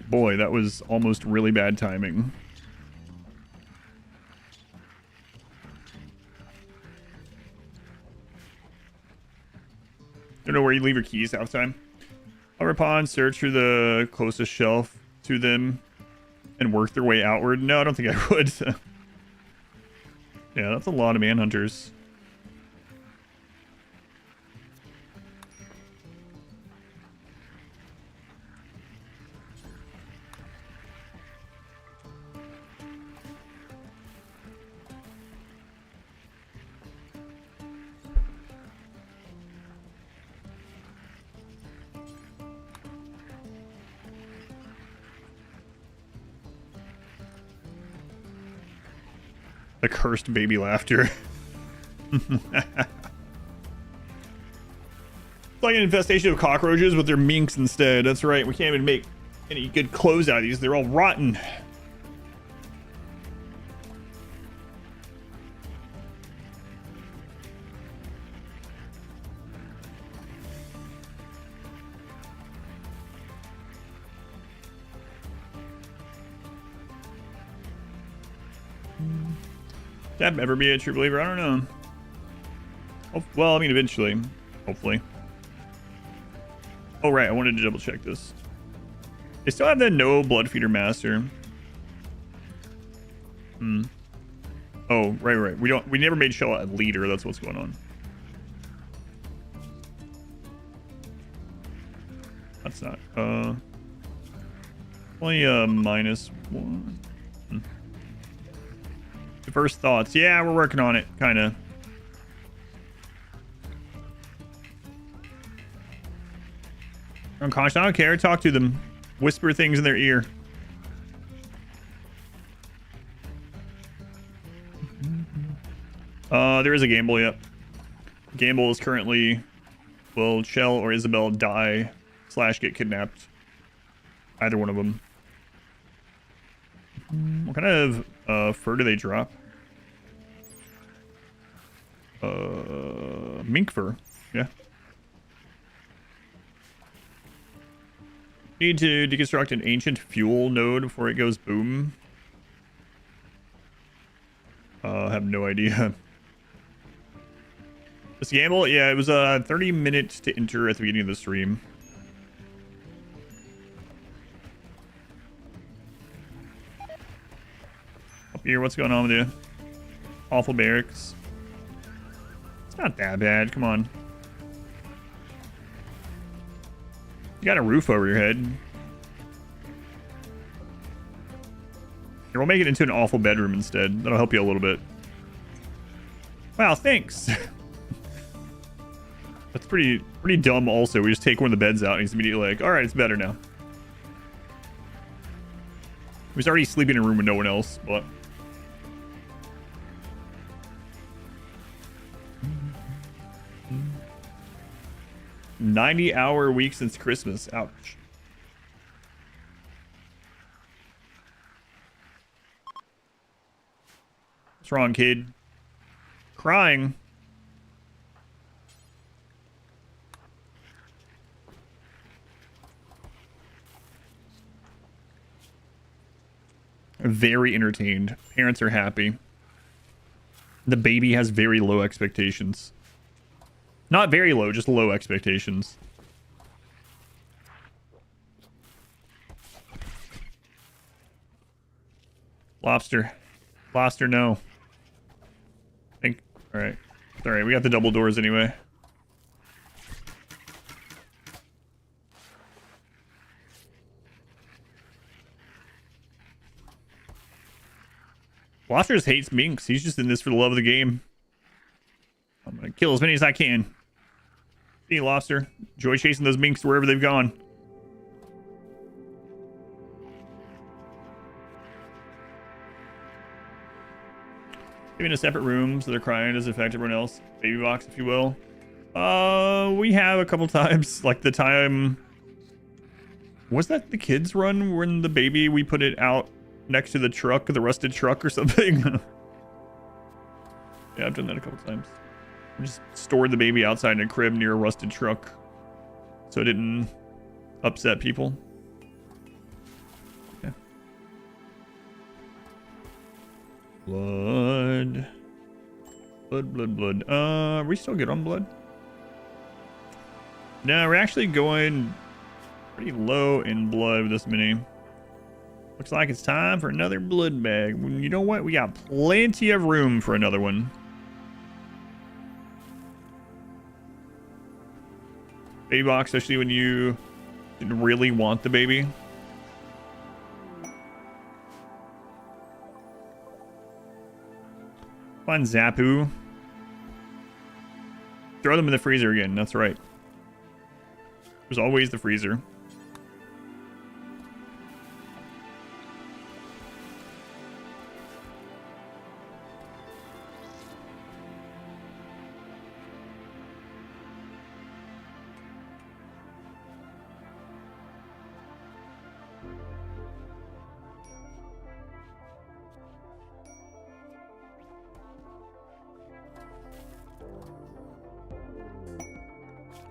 Boy, that was almost really bad timing. Don't know where you leave your keys half the time. Hover upon, search for the closest shelf to them, and work their way outward. No, I don't think I would. Yeah, that's a lot of manhunters. The cursed baby laughter. It's like an infestation of cockroaches, but they're minks instead. That's right. We can't even make any good clothes out of these. They're all rotten. That ever be a true believer? I don't know. Oh, well, I mean, eventually. Hopefully. Oh, right. I wanted to double check this. They still have the no blood feeder master. Oh, right. We never made Shell a leader. That's what's going on. That's not. Only -1. First thoughts. Yeah, we're working on it, kind of. Unconscious. I don't care. Talk to them. Whisper things in their ear. There is a gamble, yep. Gamble is currently... Will Shell or Isabel die / get kidnapped? Either one of them. What kind of fur do they drop? Mink fur. Yeah. Need to deconstruct an ancient fuel node before it goes boom. I have no idea. This gamble? Yeah, it was 30 minutes to enter at the beginning of the stream. Up here, what's going on with you? Awful barracks. It's not that bad, come on. You got a roof over your head. Here, we'll make it into an awful bedroom instead. That'll help you a little bit. Wow, thanks. That's pretty dumb also. We just take one of the beds out and he's immediately like, alright, it's better now. He was already sleeping in a room with no one else, but... 90-hour week since Christmas. Ouch. What's wrong, kid? Crying. Very entertained. Parents are happy. The baby has very low expectations. Not very low, just low expectations. Lobster. Lobster, no. Alright. Alright, we got the double doors anyway. Lobster just hates minks. He's just in this for the love of the game. I'm gonna kill as many as I can. See you, Lobster. Enjoy chasing those minks wherever they've gone. Giving a separate room so they're crying doesn't affect everyone else. Baby box, if you will. We have a couple times. Like the time... Was that the kids run when the baby, we put it out next to the truck, the rusted truck or something? Yeah, I've done that a couple times. We just stored the baby outside in a crib near a rusted truck so it didn't upset people. Yeah. Blood. Blood. Are we still good on blood? No, we're actually going pretty low in blood with this mini. Looks like it's time for another blood bag. You know what? We got plenty of room for another one. Baby box, especially when you really want the baby. Find Zapu. Throw them in the freezer again. That's right. There's always the freezer.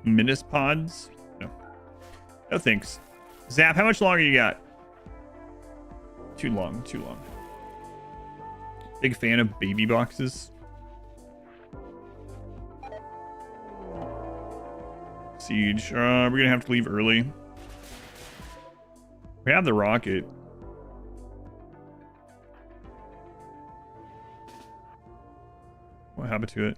Minis pods? No. No thanks. Zap, how much longer you got? Too long. Big fan of baby boxes. Siege. We're gonna have to leave early. We have the rocket. What happened to it?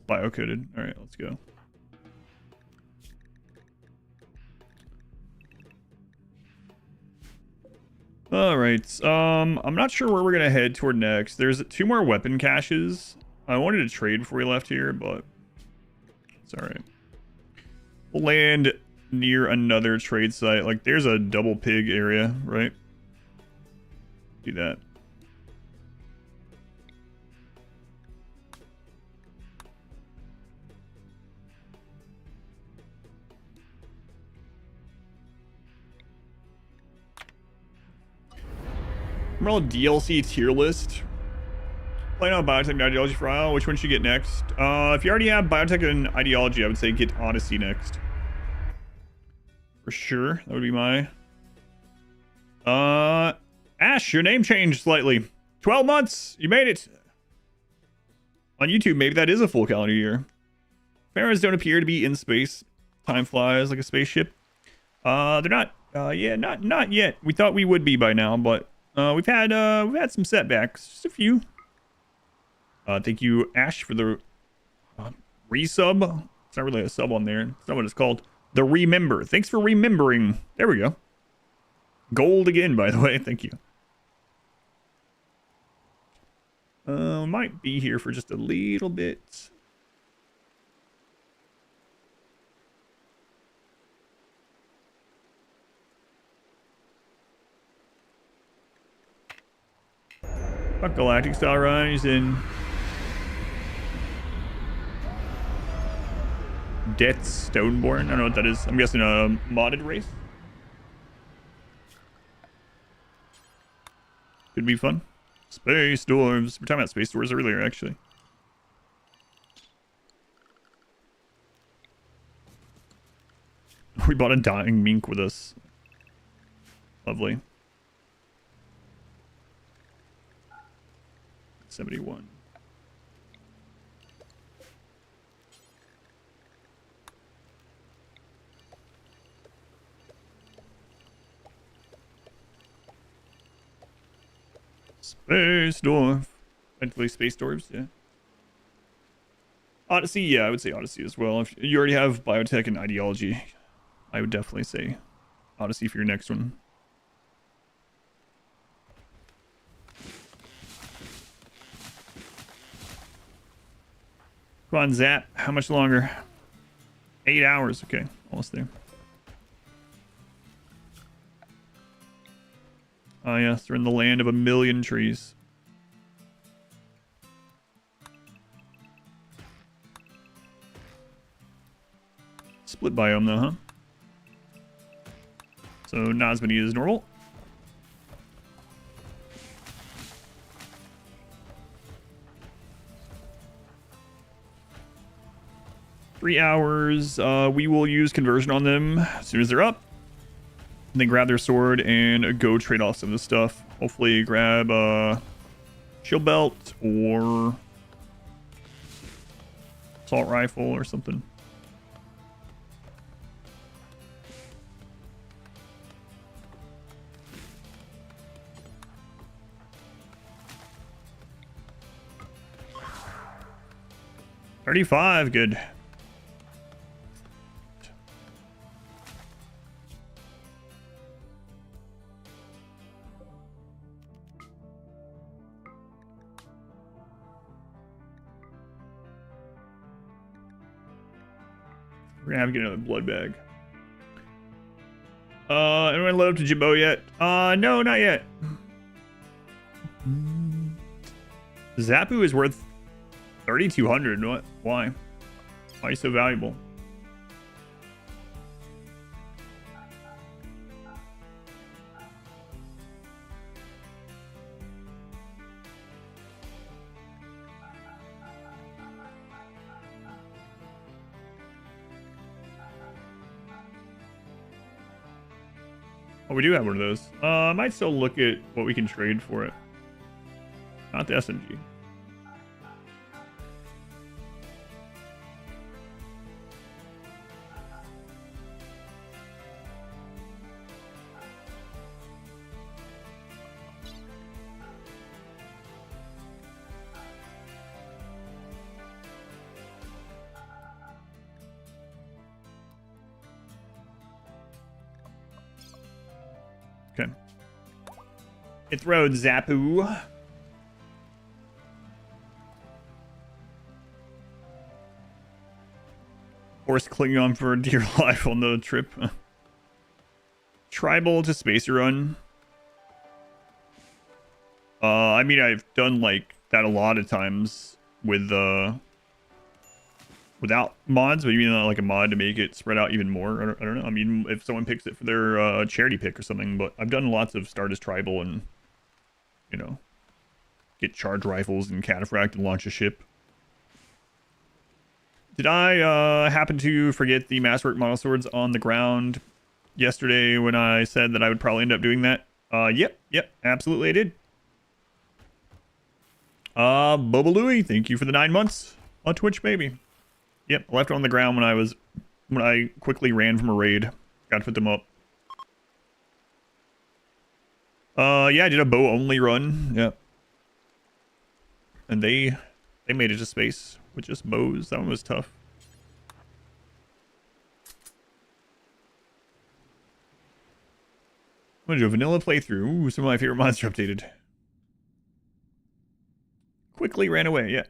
Bio-coded. All right, let's go. All right. I'm not sure where we're gonna head toward next. There's 2 more weapon caches. I wanted to trade before we left here, but it's all right. We'll land near another trade site. Like, there's a double pig area, right? Do that. RimWorld DLC tier list. Playing on biotech and ideology for a while. Which one should you get next? If you already have biotech and ideology, I would say get Odyssey next. for sure. That would be my... Ash, your name changed slightly. 12 months! You made it! On YouTube, maybe that is a full calendar year. Pharaohs don't appear to be in space. Time flies like a spaceship. They're not. Yeah, not yet. We thought we would be by now, but we've had some setbacks. Just a few. Thank you, Ash, for the resub. It's not really a sub on there. It's not what it's called. The remember. Thanks for remembering. There we go. Gold again, by the way. Thank you. Might be here for just a little bit. Fuck Galactic Style Rise in Death's Stoneborn. I don't know what that is. I'm guessing a modded race. Could be fun. Space dwarves. We're talking about space dwarves earlier, actually. We bought a dying mink with us. Lovely. 71. Space dwarf. Eventually space dwarves, yeah. Odyssey, yeah, I would say Odyssey as well. If you already have biotech and ideology, I would definitely say Odyssey for your next one. Come on, Zap. How much longer? 8 hours. Okay, almost there. Oh, yes, they're in the land of 1,000,000 trees. Split biome, though, huh? So, not as many as normal. Three hours. We will use conversion on them as soon as they're up. And then grab their sword and go trade off some of the stuff. Hopefully grab a shield belt or assault rifle or something. $35, good. We're gonna have to get another blood bag. Anyone load up to Jimbo yet? No, not yet. Zapu is worth 3,200. What? Why? Why are you so valuable? Oh, we do have one of those. I might still look at what we can trade for it. Not the SMG. Okay. Hit the road, Zapu. Horse clinging on for dear life on the trip. Tribal to spacer run. I mean, I've done like that a lot of times with without mods, but you mean like a mod to make it spread out even more? I don't know. I mean, if someone picks it for their charity pick or something, but I've done lots of start as tribal and, you know, get charge rifles and cataphract and launch a ship. Did I happen to forget the masterwork monoswords on the ground? yesterday when I said that I would probably end up doing that. Yep, absolutely I did. Boba Louie, thank you for the 9 months on Twitch, baby. Yep, I left it on the ground when I quickly ran from a raid. Got to put them up. Yeah, I did a bow only run. Yep. And they made it to space with just bows. That one was tough. I'm gonna do a vanilla playthrough. Ooh, some of my favorite monster updated. Quickly ran away. Yeah.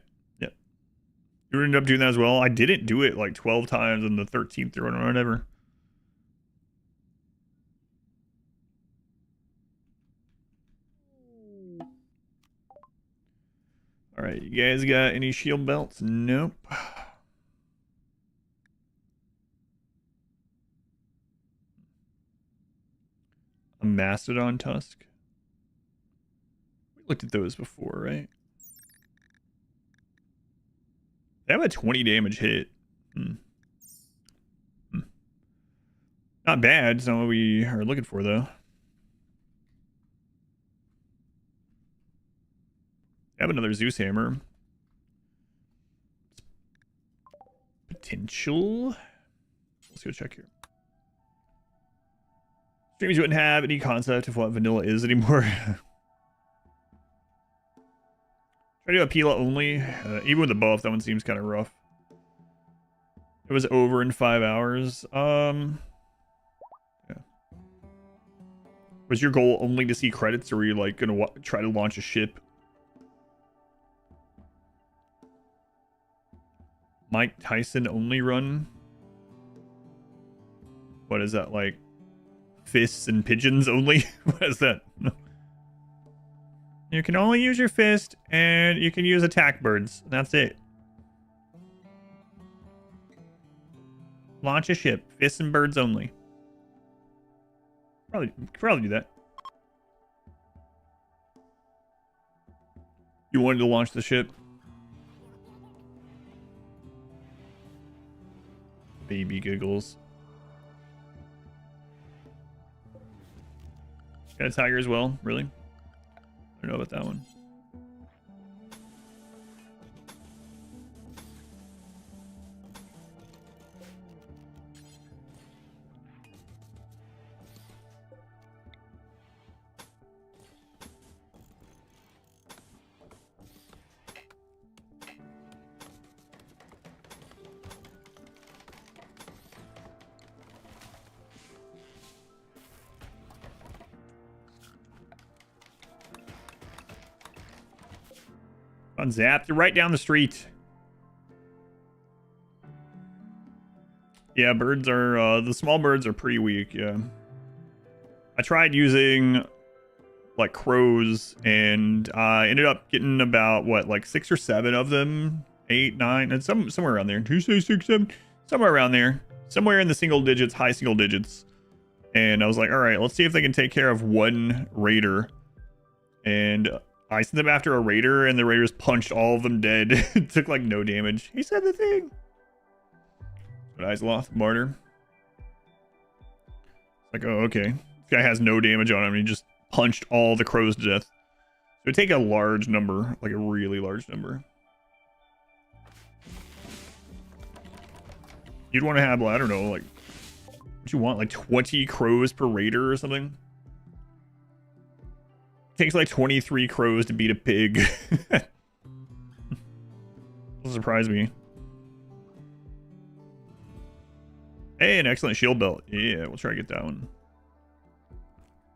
You ended up doing that as well. I didn't do it like 12 times in the 13th run or whatever. All right, you guys got any shield belts? Nope. A mastodon tusk. We looked at those before, right? They have a 20 damage hit. Not bad. It's not what we are looking for, though. I have another Zeus hammer. Potential. Let's go check here. Streamers wouldn't have any concept of what vanilla is anymore. Try to do a Pila only. Even with the buff, that one seems kind of rough. It was over in 5 hours. Yeah. Was your goal only to see credits, or were you like gonna try to launch a ship? Mike Tyson only run? What is that, like? Fists and pigeons only? What is that? You can only use your fist, and you can use attack birds. That's it. Launch a ship. Fists and birds only. Probably do that. You wanted to launch the ship? Baby giggles. Got a tiger as well? Really? I don't know about that one. On Zap, you're right down the street. Yeah, birds are, the small birds are pretty weak, yeah. I tried using, like, crows, and I ended up getting about, what, like 6 or 7 of them? 8, 9, and somewhere around there. Did you say 6, 7? Somewhere around there. Somewhere in the single digits, high single digits. And I was like, alright, let's see if they can take care of one raider. And I sent them after a raider, and the raiders punched all of them dead. It took like no damage. He said the thing. But Isloth, martyr. Like, oh, okay. This guy has no damage on him. He just punched all the crows to death. So it would take a large number, like a really large number. You'd want to have, I don't know, like, what you want, like 20 crows per raider or something? It takes like 23 crows to beat a pig. Doesn't surprise me. Hey, an excellent shield belt. Yeah, we'll try to get that one.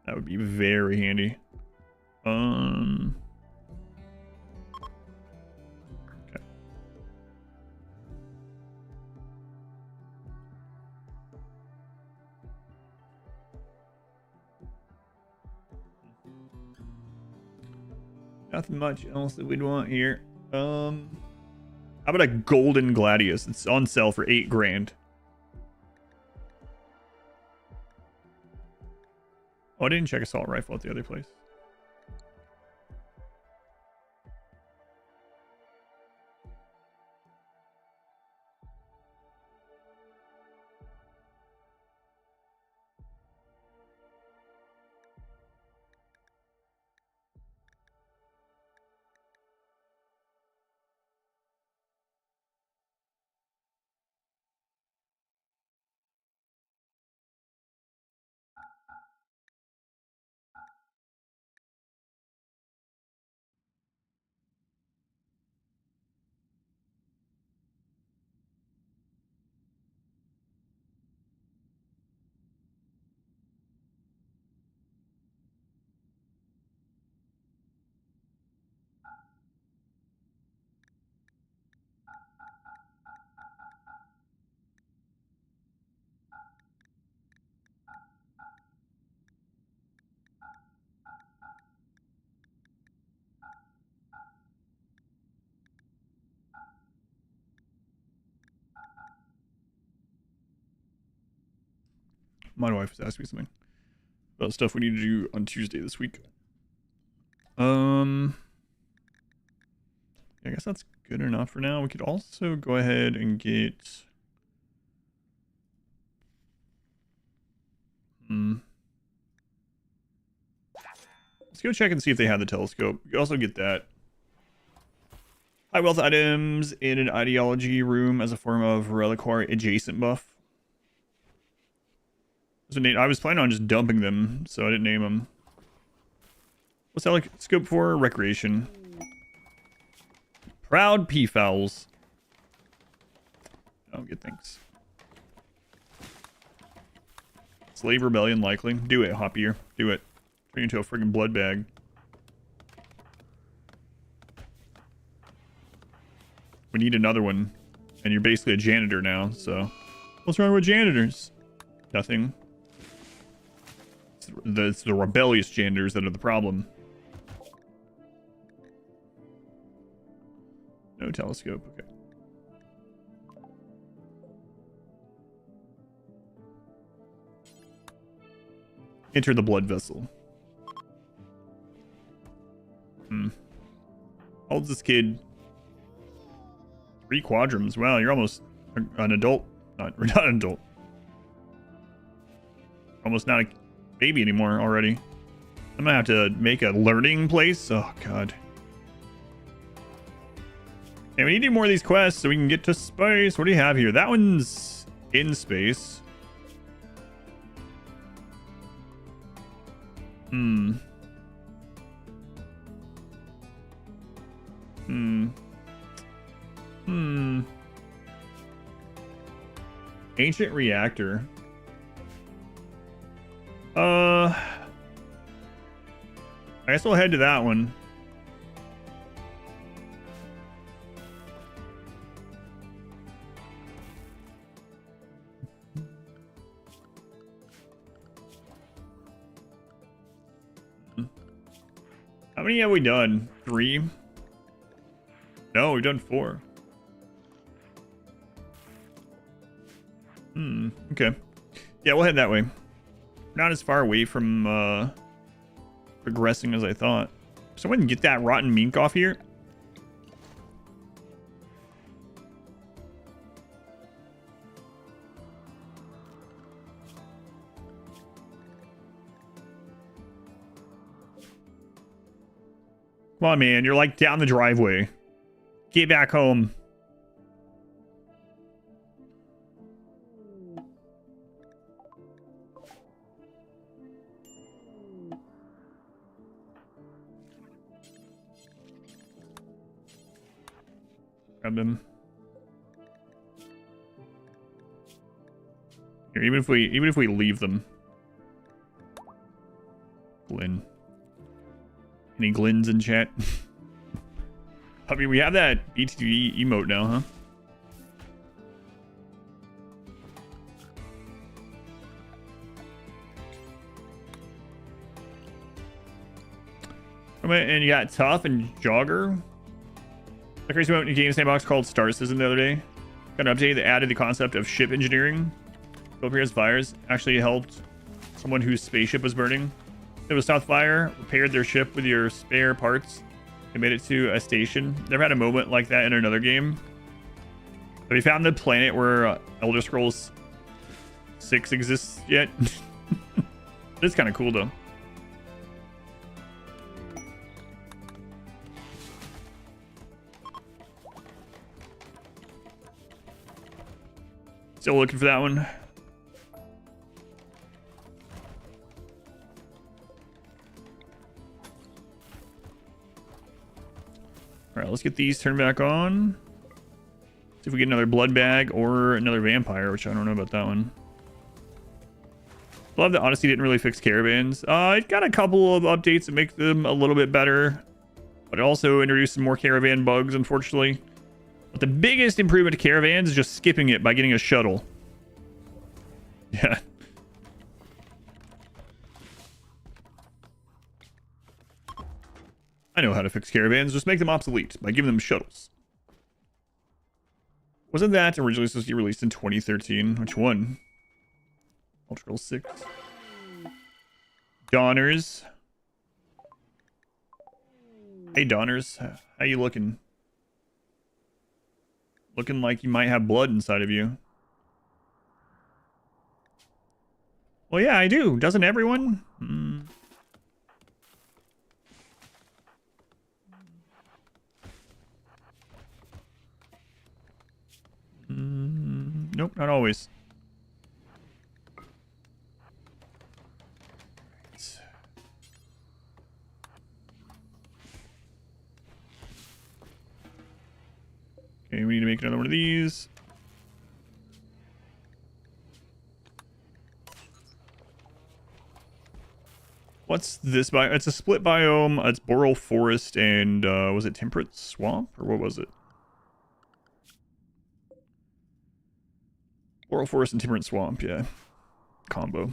That would be very handy. Okay. Nothing much else that we'd want here. How about a golden gladius? It's on sale for 8 grand. Oh, I didn't check assault rifle at the other place. My wife was asking me something about stuff we need to do on Tuesday this week. I guess that's good enough for now. We could also go ahead and get... Let's go check and see if they have the telescope. You can also get that. High wealth items in an ideology room as a form of reliquary adjacent buff. I was planning on just dumping them, so I didn't name them. What's that like scope for? Recreation. Proud peafowls. Oh, good thanks. Slave rebellion likely. Do it, Hoppier. Do it. Turn into a friggin' blood bag. We need another one. And you're basically a janitor now, so... What's wrong with janitors? Nothing. It's the rebellious janitors that are the problem. No telescope, okay. Enter the blood vessel. How old's this kid? 3 quadrums. Wow, you're almost an adult. Not an adult. Almost not a baby anymore already. I'm gonna have to make a learning place. Oh, God. And we need to do more of these quests so we can get to space. What do you have here? That one's in space. Ancient reactor. I guess we'll head to that one. How many have we done? 3? No, we've done 4. Okay. Yeah, we'll head that way. Not as far away from progressing as I thought. Someone get that rotten mink off here. Come on, man. You're like down the driveway. Get back home. Grab him. Here, even if we leave them. Glenn. Any Glens in chat? I mean, we have that BTV emote now, huh? And you got Tough and Jogger. A crazy moment in a game sandbox called Star Citizen the other day. Got an update that added the concept of ship engineering. Philippines fires actually helped someone whose spaceship was burning. It was South Fire, repaired their ship with your spare parts, and made it to a station. Never had a moment like that in another game. Have you found the planet where Elder Scrolls 6 exists yet? It's kind of cool though. Still looking for that one. Alright, let's get these turned back on. See if we get another blood bag or another vampire, which I don't know about that one. Love that Odyssey didn't really fix caravans. It got a couple of updates that make them a little bit better. But it also introduced some more caravan bugs, unfortunately. But the biggest improvement to caravans is just skipping it by getting a shuttle. Yeah. I know how to fix caravans. Just make them obsolete by giving them shuttles. Wasn't that originally supposed to be released in 2013? Which one? Cultural 6. Donners. Hey, Donners. How you looking? Looking like you might have blood inside of you. Well, yeah, I do. Doesn't everyone? Nope, not always. Okay, we need to make another one of these. What's this biome? It's a split biome. It's boreal forest and was it temperate swamp or what was it? Boreal forest and temperate swamp, yeah. Combo.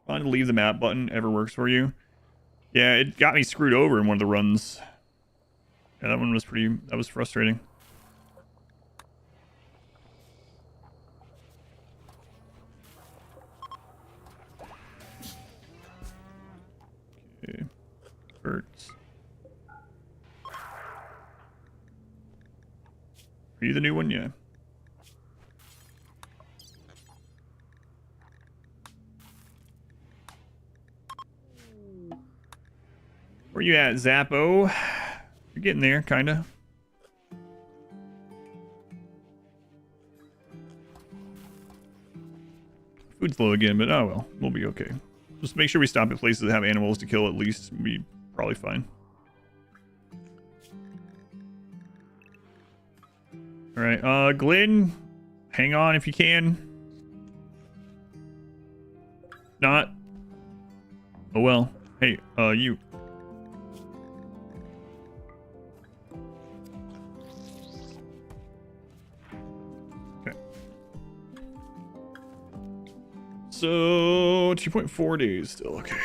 Fine to leave the map button ever works for you. Yeah, it got me screwed over in one of the runs. Yeah, that one was that was frustrating. Okay. Hurts. Are you the new one? Yeah. Where you at, Zappo? You're getting there, kinda. Food's low again, but oh well, we'll be okay. Just make sure we stop at places that have animals to kill at least. We'll be probably fine. Alright, Glenn, hang on if you can. Not. Oh well. Hey, you. Okay. So, 2.4 days still, okay.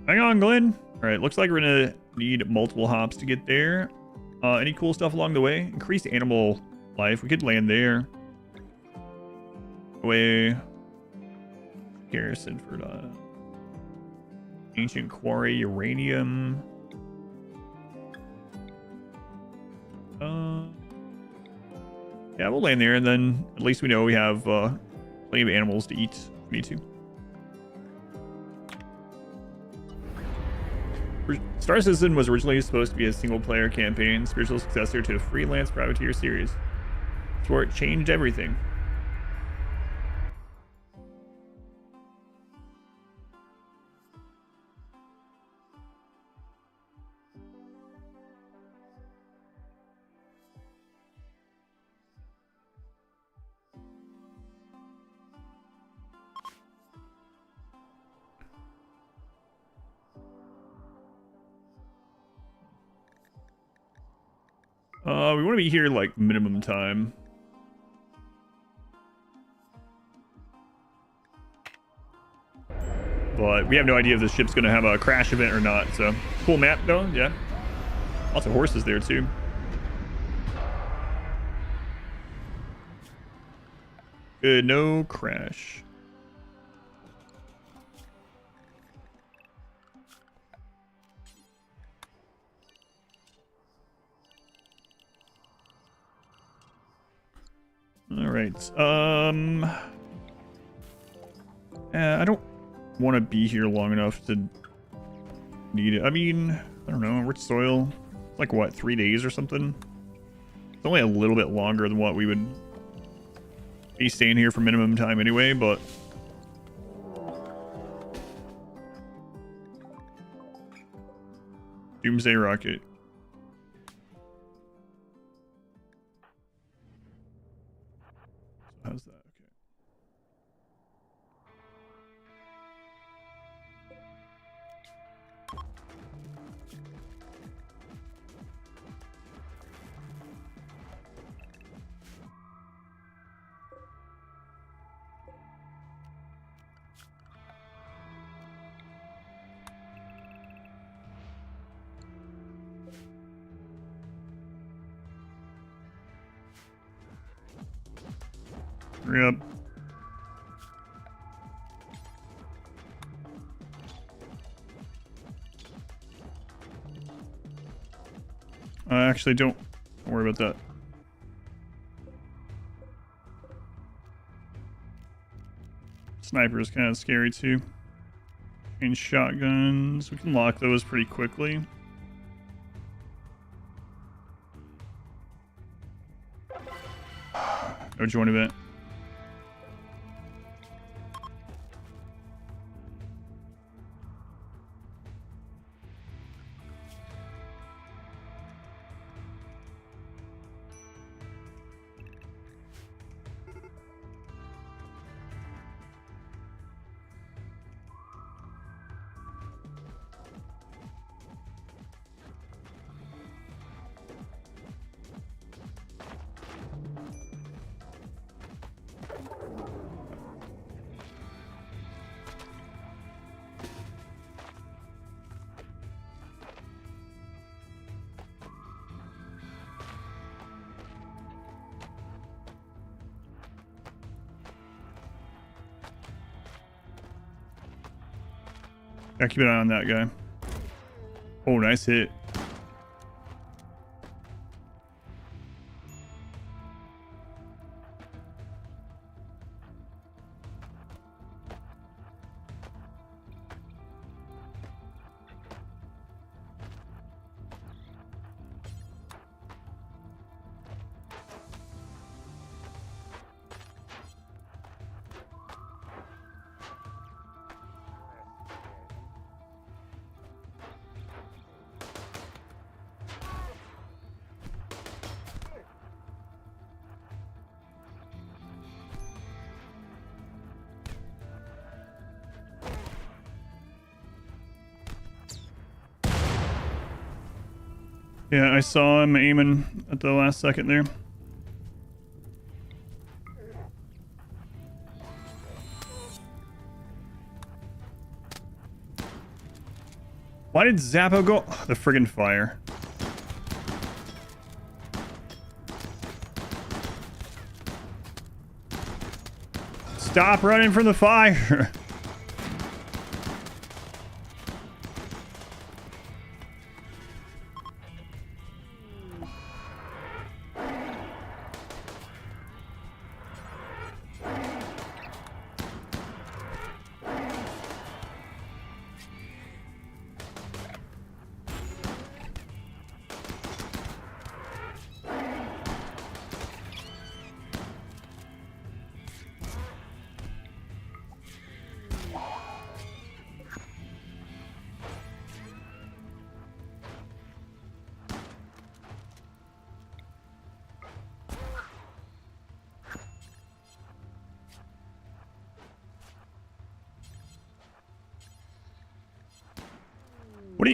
Hang on, Glenn. Alright, looks like we're gonna need multiple hops to get there. Any cool stuff along the way? Increased animal life. We could land there. Away. Garrison for ancient quarry, uranium. Yeah, we'll land there, and then at least we know we have plenty of animals to eat. Me too. Star Citizen was originally supposed to be a single-player campaign, spiritual successor to the freelance privateer series. Before it changed everything. We want to be here like minimum time. But we have no idea if the ship's going to have a crash event or not, so cool map though, yeah. Lots of horses there too. Good, no crash. All right. I don't want to be here long enough to need it. I mean, I don't know. Rich soil. It's like what, 3 days or something? It's only a little bit longer than what we would be staying here for minimum time anyway, but Doomsday Rocket. How's that? Hurry up. Actually, don't worry about that. Sniper is kind of scary too. And shotguns, we can lock those pretty quickly. No joint event. Gotta keep an eye on that guy. Oh, nice hit. Yeah, I saw him aiming at the last second there. Why did Zappo go? Oh, the friggin' fire. Stop running from the fire.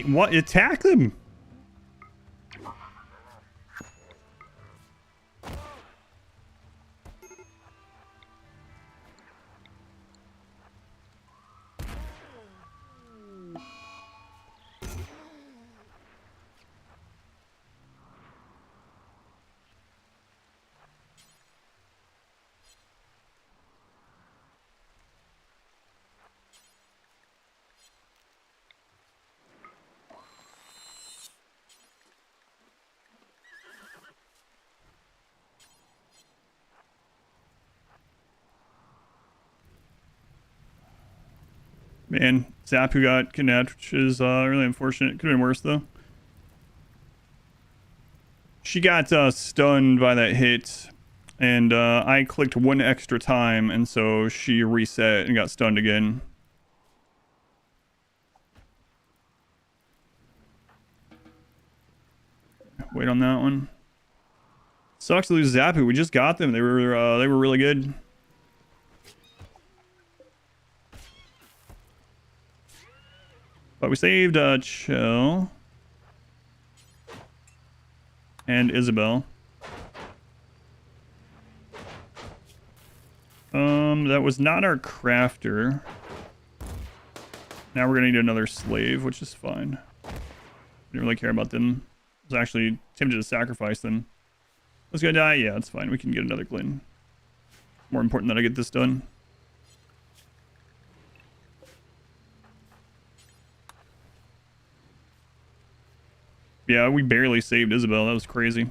What? Attack them! Man, Zappo got kidnapped, which is really unfortunate. Could have been worse, though. She got stunned by that hit, and I clicked one extra time, and so she reset and got stunned again. Wait on that one. Sucks to lose Zappo. We just got them. They were really good. But we saved Chell and Isabel. That was not our crafter. Now we're gonna need another slave, which is fine. Didn't really care about them. I was actually tempted to sacrifice them. Was gonna die? Yeah, that's fine. We can get another Glyn. More important that I get this done. Yeah, we barely saved Isabel. That was crazy.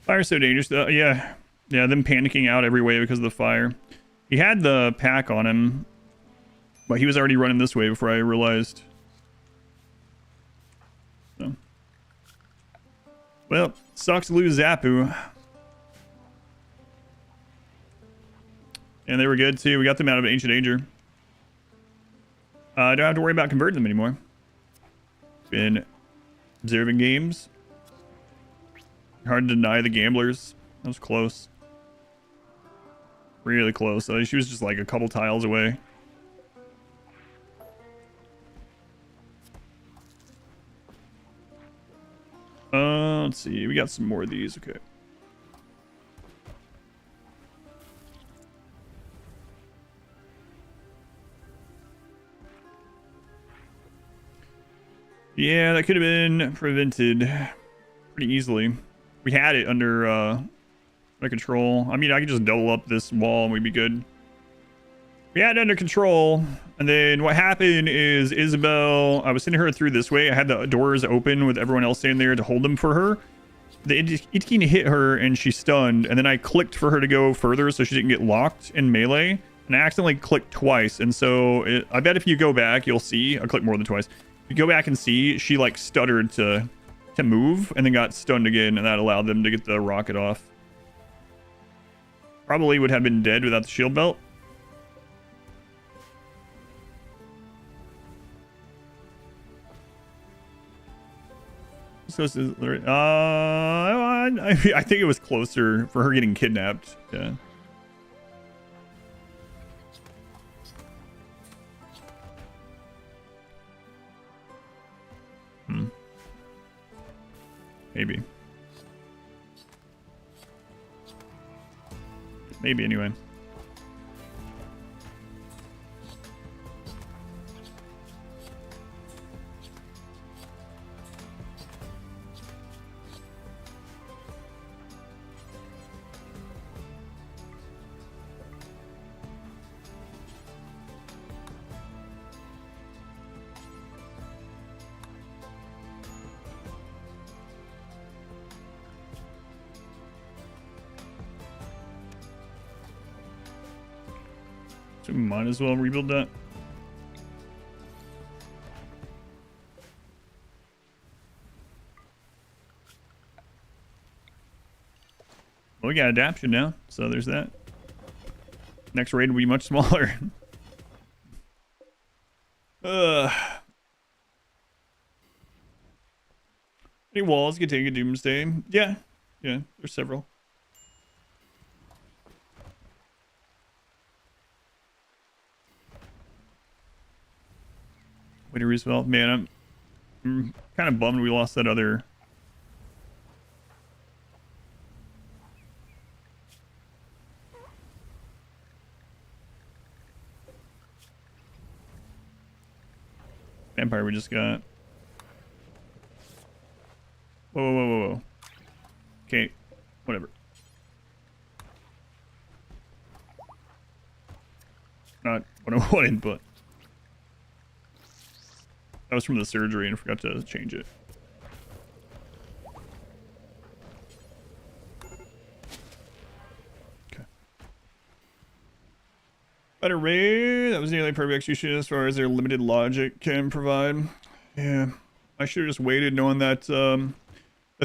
Fire's so dangerous. Yeah. Yeah, them panicking out every way because of the fire. He had the pack on him, but he was already running this way before I realized. So. Well, sucks to lose Zapu. And they were good too. We got them out of ancient danger. I don't have to worry about converting them anymore. Been observing games. Hard to deny the gamblers. That was close. Really close. She was just like a couple tiles away. Let's see. We got some more of these. Okay. Yeah, that could have been prevented pretty easily. We had it under control. I mean, I could just double up this wall and we'd be good. We had it under control, and then what happened is Isabel, I was sending her through this way. I had the doors open with everyone else standing there to hold them for her. The Itkin hit her and she stunned, and then I clicked for her to go further so she didn't get locked in melee, and I accidentally clicked twice. And so I bet if you go back, you'll see, I clicked more than twice. If you go back and see, she like stuttered to move and then got stunned again, and that allowed them to get the rocket off. Probably would have been dead without the shield belt. So I think it was closer for her getting kidnapped. Yeah. Maybe. Maybe anyway. So we might as well rebuild that. Well, we got adaption now, so there's that. Next raid will be much smaller. Any walls could take a doomsday? Yeah, there's several. Way to Roosevelt. Man, I'm kind of bummed we lost that other. Vampire we just got. Whoa. Okay, whatever. Not what I wanted, but that was from the surgery and I forgot to change it. Okay. Better raid. That was nearly perfect execution as far as their limited logic can provide. Yeah, I should have just waited, knowing that the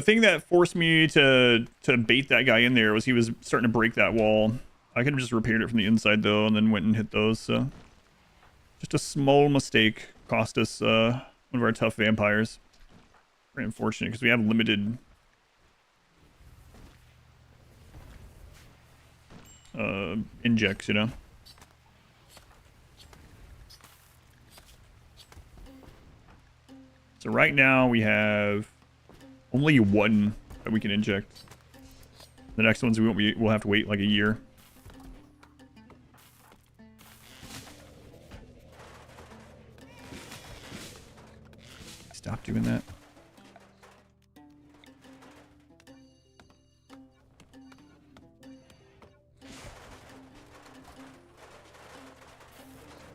thing that forced me to bait that guy in there was he was starting to break that wall. I could have just repaired it from the inside though, and then went and hit those. So just a small mistake cost us one of our tough vampires. Very unfortunate because we have limited injects, you know. So right now we have only one that we can inject. The next ones we'll have to wait like a year.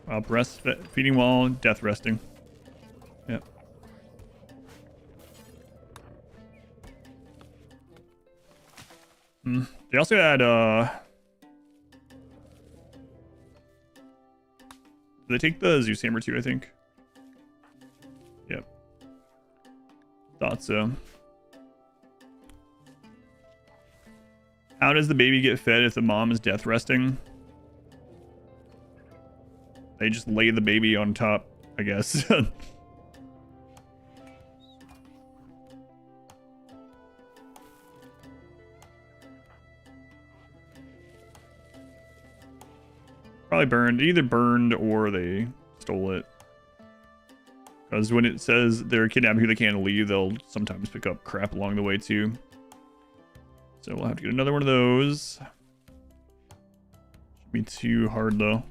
Breastfeeding while death resting. Yep. They also had, did they take the Zeus hammer too, I think? Yep. Thought so. How does the baby get fed if the mom is death resting? They just lay the baby on top, I guess. Probably burned. Either burned or they stole it. Because when it says they're kidnapping who they can't leave, they'll sometimes pick up crap along the way too. So we'll have to get another one of those. Shouldn't be too hard though.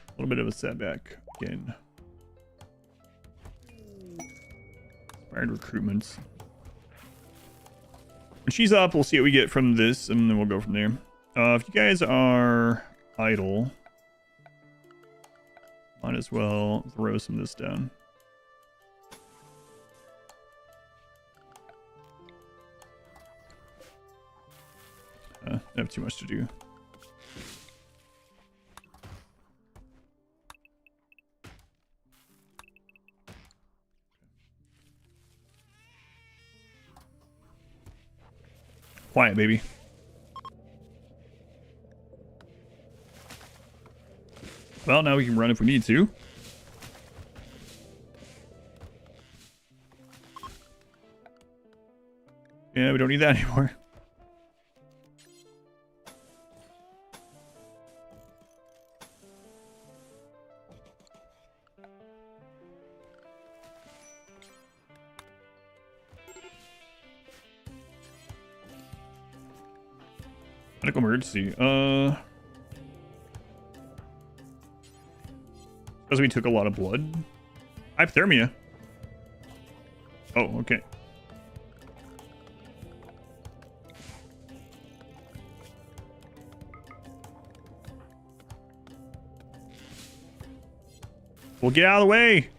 A little bit of a setback again. Inspired recruitment. When she's up, we'll see what we get from this, and then we'll go from there. If you guys are idle, might as well throw some of this down. I have too much to do. Quiet, baby. Well, now we can run if we need to. Yeah, we don't need that anymore. Medical emergency. Because we took a lot of blood. Hypothermia. Oh, okay. We'll get out of the way.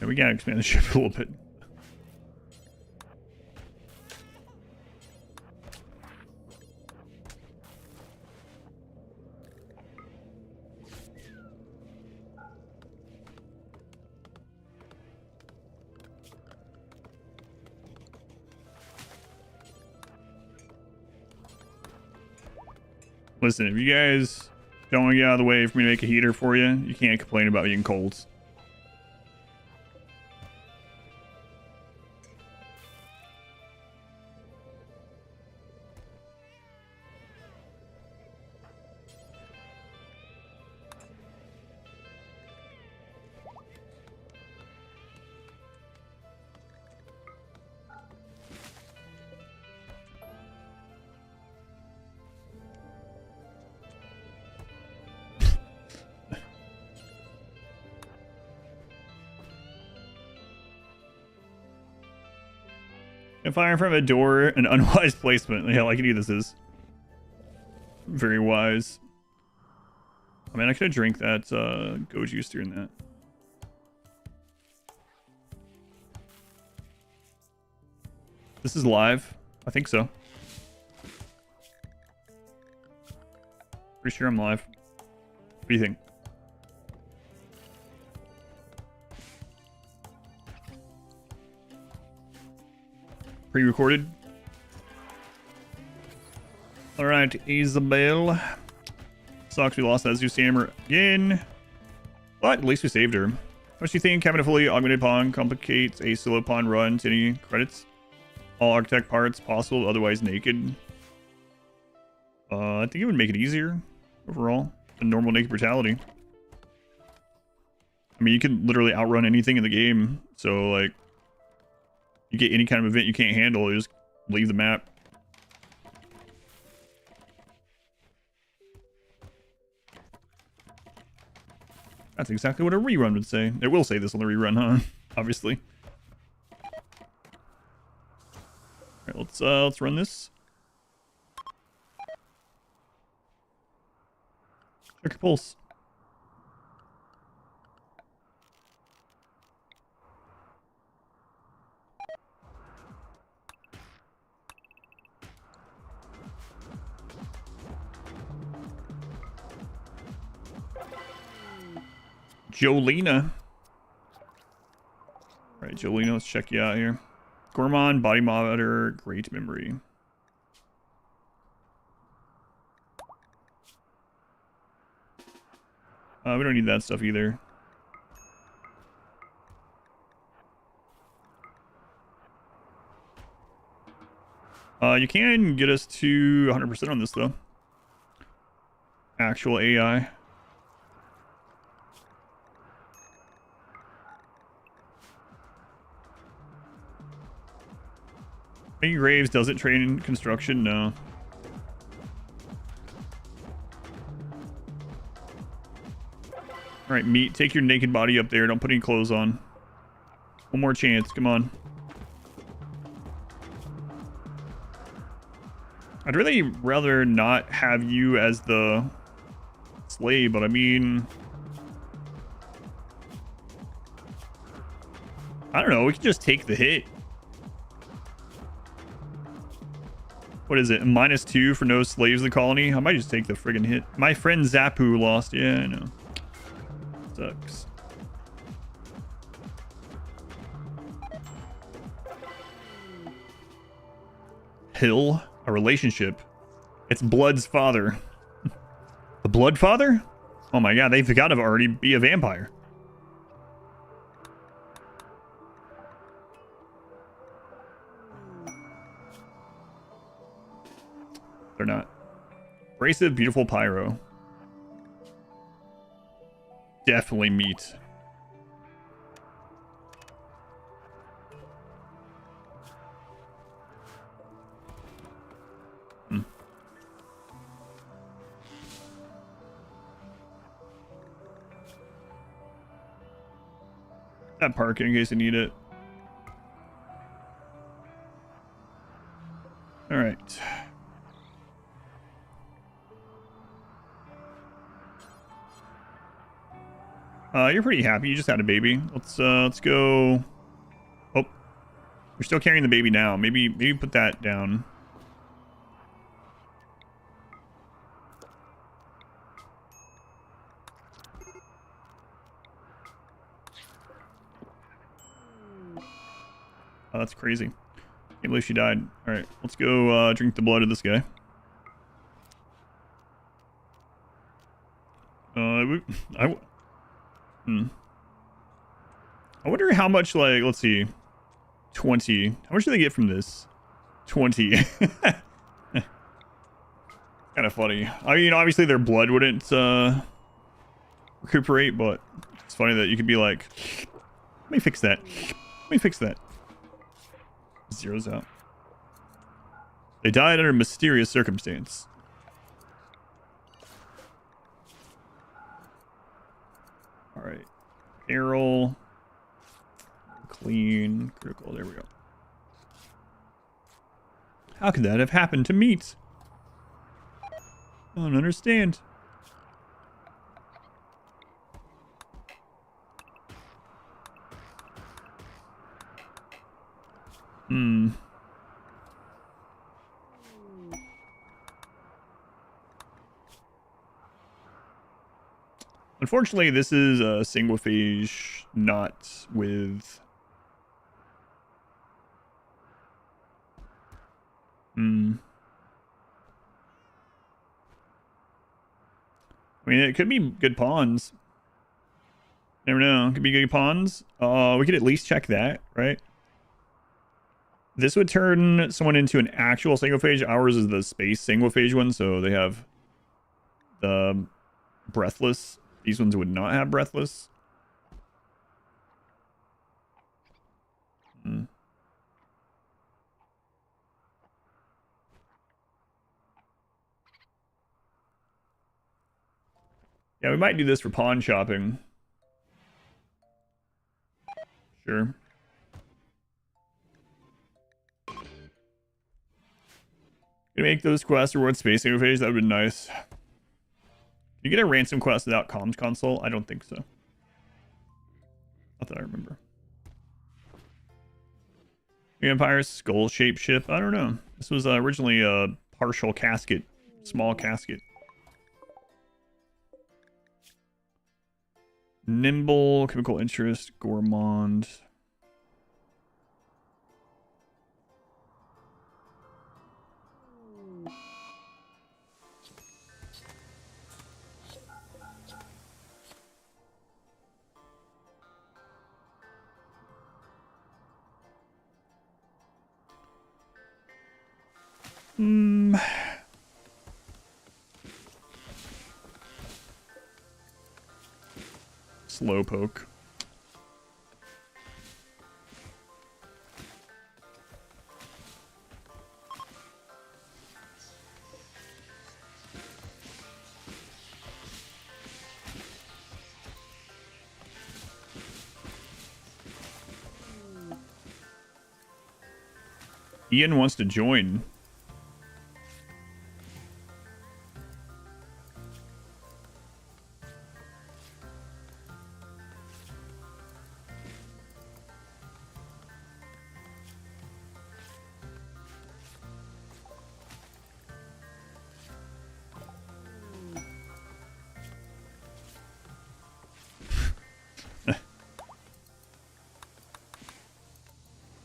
We gotta expand the ship a little bit. Listen, if you guys don't want to get out of the way for me to make a heater for you, you can't complain about being cold. And fire in front of a door, an unwise placement. Yeah, like any of this is. Very wise. I mean, I could have drank that go juice during that. This is live. I think so. Pretty sure I'm live. What do you think? Pre-recorded. All right, Isabel. Sucks we lost that Zeus hammer again, but at least we saved her. What do you think? Having a fully augmented pawn complicates a solo pawn run to any credits? All architect parts possible, otherwise naked. I think it would make it easier overall. the normal naked brutality. I mean, you can literally outrun anything in the game. So, like, you get any kind of event you can't handle, you just leave the map. That's exactly what a rerun would say. It will say this on the rerun, huh? Obviously. All right, let's run this. Check your pulse. Jolena. All right, Jolena, let's check you out here. Gourmand, body monitor, great memory. We don't need that stuff either. You can get us to 100% on this, though. Actual AI. Making graves doesn't train in construction, no. Alright, meat, take your naked body up there. Don't put any clothes on. One more chance, come on. I'd really rather not have you as the slave, but I mean... I don't know, we can just take the hit. What is it? -2 for no slaves in the colony? I might just take the friggin' hit. My friend Zapu lost. Yeah, I know. Sucks. Hill? A relationship? It's Blood's father. The Blood father? Oh my god, they've got to already be a vampire. They're not. Abrasive, beautiful pyro. Definitely meat. That park in case you need it. All right. You're pretty happy. You just had a baby. Let's go. Oh, you're still carrying the baby now. Maybe put that down. Oh, that's crazy. Can't believe she died. All right, let's go drink the blood of this guy. I wonder how much, like, let's see. 20. How much do they get from this? 20. Kind of funny. I mean, obviously their blood wouldn't recuperate, but it's funny that you could be like, let me fix that. Let me fix that. Zeroes out. They died under mysterious circumstance. All right. Arrow. Clean. Critical. There we go. How could that have happened to meat? I don't understand. Unfortunately, this is a Sanguophage, not with... I mean, it could be good pawns. Never know. It could be good pawns. We could at least check that, right? This would turn someone into an actual Sanguophage. Ours is the space Sanguophage one, so they have the breathless. These ones would not have breathless. Hmm. Yeah, we might do this for pawn shopping. Sure. Gonna make those quests reward space Sanguophage. That would be nice. Can you get a ransom quest without comms console? I don't think so. Not that I remember. The Empire's skull-shaped ship? I don't know. This was originally a partial casket. Small casket. Nimble, chemical interest, gourmand. Slowpoke. Ian wants to join.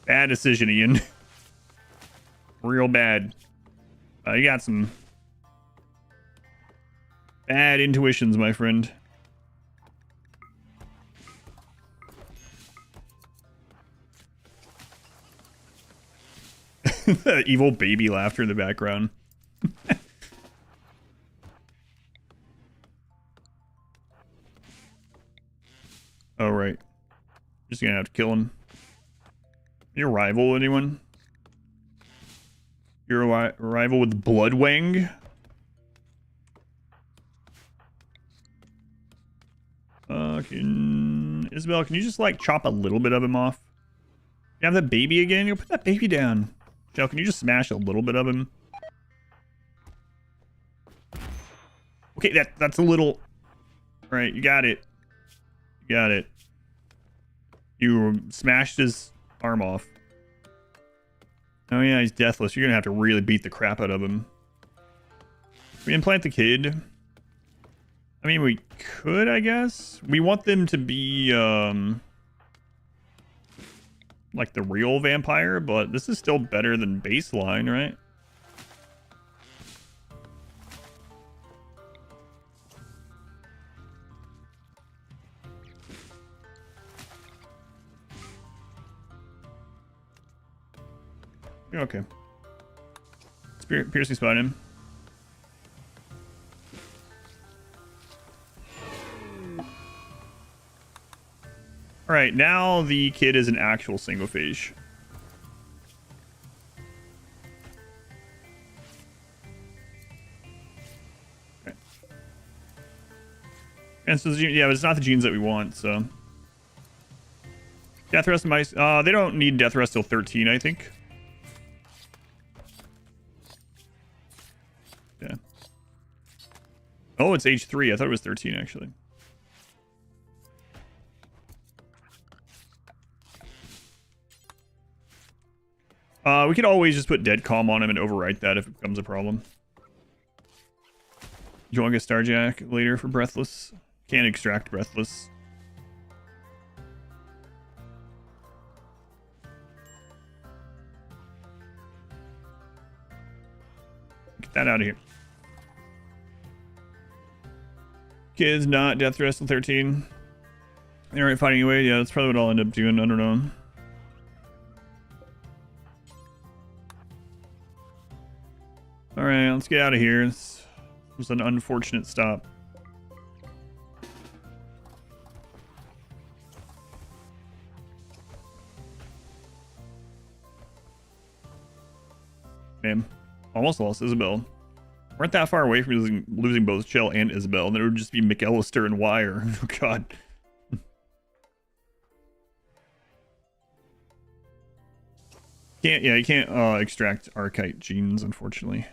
Bad decision, Ian. Real bad. You got some bad intuitions, my friend. Evil baby laughter in the background. Oh, right. Just gonna have to kill him. Your rival, anyone? Your rival with Bloodwang? Isabel, can you just, like, chop a little bit of him off? You have that baby again? You put that baby down. Joe, can you just smash a little bit of him? Okay, that's a little... Alright, you got it. You got it. You smashed his arm off. Oh yeah, he's deathless. You're gonna have to really beat the crap out of him. We implant the kid. I mean, we could, I guess. We want them to be, like the real vampire, but this is still better than baseline, right? Okay. Piercing spot him. Alright, now the kid is an actual Sanguophage. Okay. And so, yeah, but it's not the genes that we want, so. Death Rest mice. They don't need Death Rest till 13, I think. Yeah. Oh, it's age 3. I thought it was 13, actually. We could always just put Dead Calm on him and overwrite that if it becomes a problem. You want to get Starjack later for Breathless? Can't extract Breathless. Get that out of here. Kids not Death Rest till 13. Alright, fighting away. Yeah, that's probably what I'll end up doing. I don't know. Alright, let's get out of here. This was an unfortunate stop. Damn. Almost lost Isabel. Weren't that far away from losing both Shell and Isabel, and then it would just be McAllister and Wire. Oh, God. You can't extract Archite genes, unfortunately.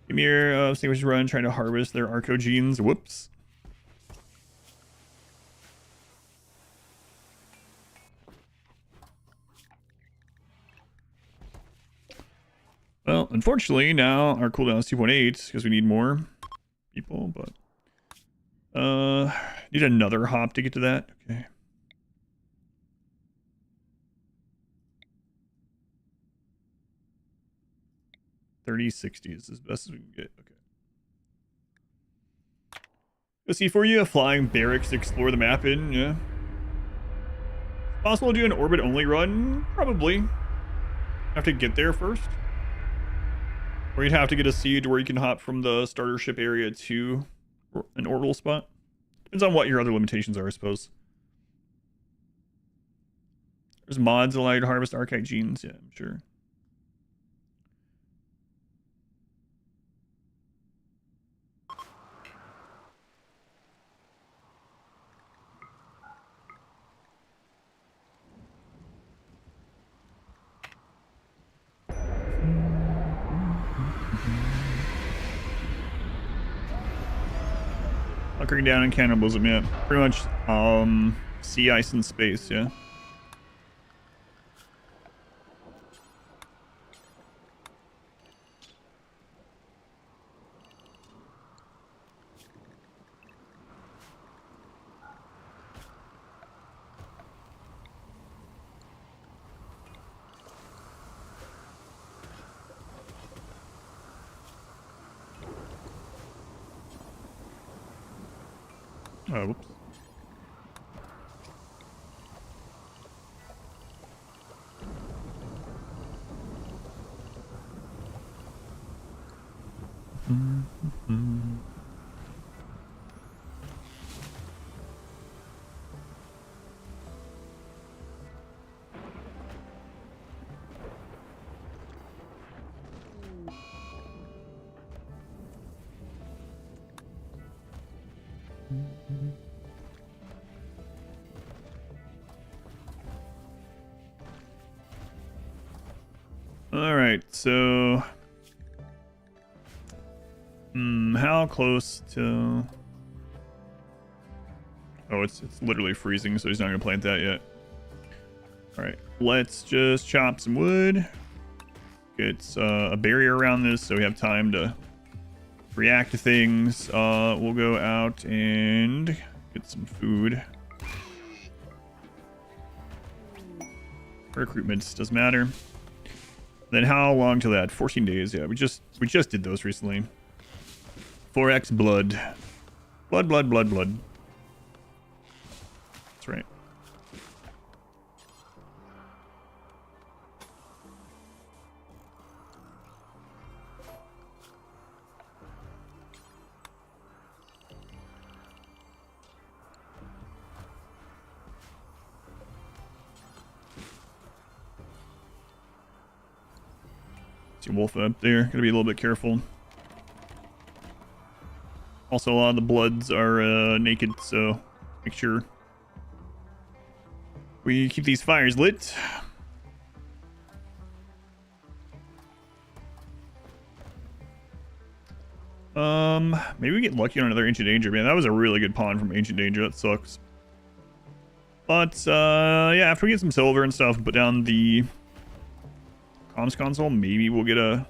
Give me your Sanguophage run trying to harvest their Arco genes. Whoops. Well, unfortunately, now our cooldown is 2.8 because we need more people, but need another hop to get to that. Okay. $30.60 is as best as we can get. Okay. Go see for you a flying barracks to explore the map in. Yeah. Possible to do an orbit only run? Probably. Have to get there first. Or you'd have to get a seed where you can hop from the starter ship area to an orbital spot. Depends on what your other limitations are, I suppose. There's mods that allow you to harvest Archite genes. Yeah, I'm sure. Hunkering down in cannibalism, yeah. Pretty much sea ice and space, yeah. Oh, whoops. All right, so how close to? Oh, it's literally freezing, so he's not gonna plant that yet. All right, let's just chop some wood. Get a barrier around this, so we have time to react to things. We'll go out and get some food. Recruitment doesn't matter. Then how long till that? 14 days. Yeah, we just did those recently. 4x blood. Blood. That's right. See a wolf up there. Gotta be a little bit careful. Also, a lot of the bloods are naked, so make sure we keep these fires lit. Maybe we get lucky on another Ancient Danger. Man, that was a really good pawn from Ancient Danger. That sucks. But, yeah, after we get some silver and stuff, put down the comms console, maybe we'll get a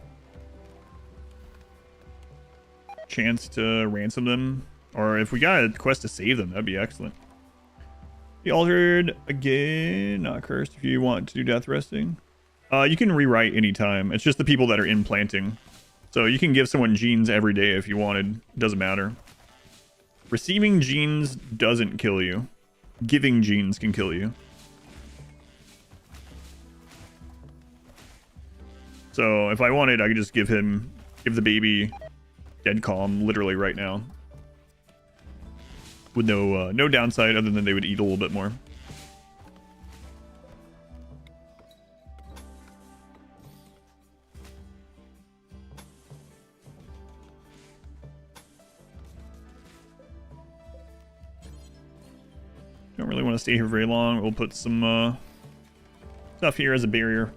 chance to ransom them. Or if we got a quest to save them, that'd be excellent. Be altered again, not cursed if you want to do death resting. You can rewrite anytime. It's just the people that are implanting. So you can give someone genes every day if you wanted. Doesn't matter. Receiving genes doesn't kill you. Giving genes can kill you. So if I wanted, I could just give the baby dead calm literally right now. With no downside other than they would eat a little bit more. want to stay here very long, we'll put some stuff here as a barrier.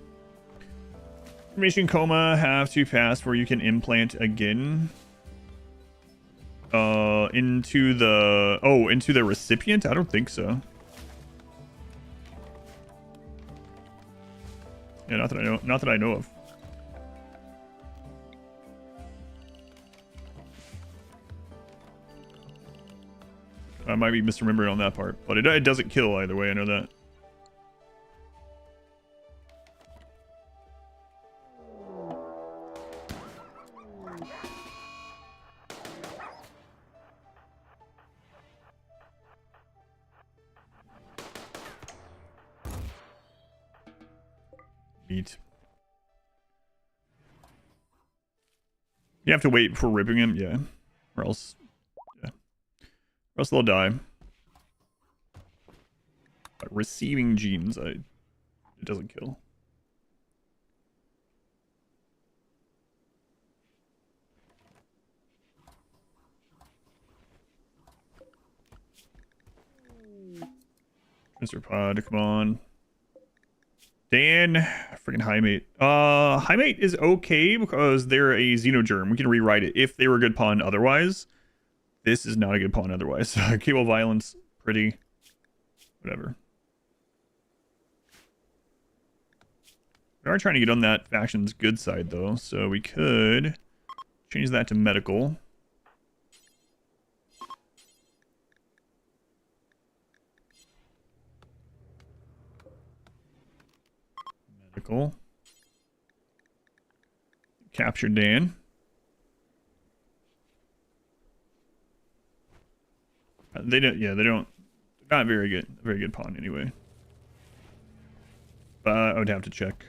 Information coma have to pass before you can implant again. Into the recipient? I don't think so. Yeah, not that I know of. I might be misremembering on that part, but it doesn't kill either way, I know that. Meat. You have to wait before ripping him, yeah. Or else they'll die. But receiving genes, it doesn't kill. Mr. Pod, come on. Dan, freaking Highmate. Highmate is okay because they're a xenogerm. We can rewrite it if they were a good pawn otherwise. This is not a good pawn otherwise. Cable violence, pretty. Whatever. We are trying to get on that faction's good side, though, so we could change that to medical. Medical. Capture Dan. They don't. Yeah, they don't. Not very good. Very good pawn anyway. But I would have to check.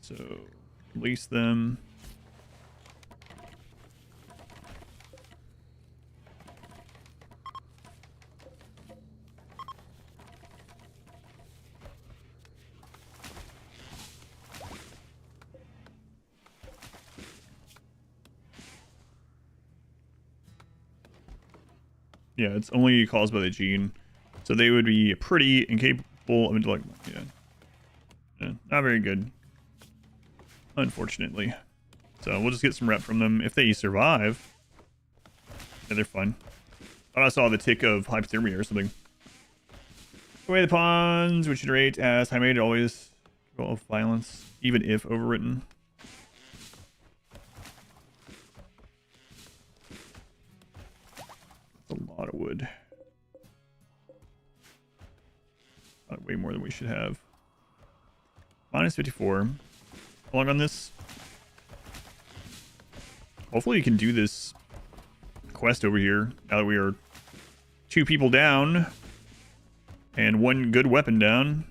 So release them. Yeah, it's only caused by the gene. So they would be pretty incapable of intellect. Yeah, not very good. Unfortunately. So we'll just get some rep from them. If they survive, yeah, they're fine. I saw the tick of hypothermia or something. Away the pawns, which should rate as high made always of violence, even if overwritten. That's a lot of wood. Way more than we should have. Minus 54. How long on this? Hopefully you can do this quest over here now that we are 2 people down and 1 good weapon down.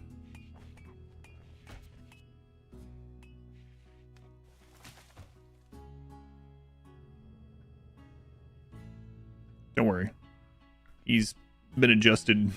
Don't worry. He's been adjusted.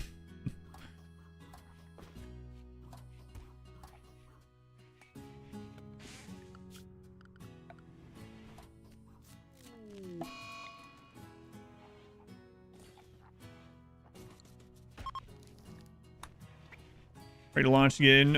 Ready to launch again.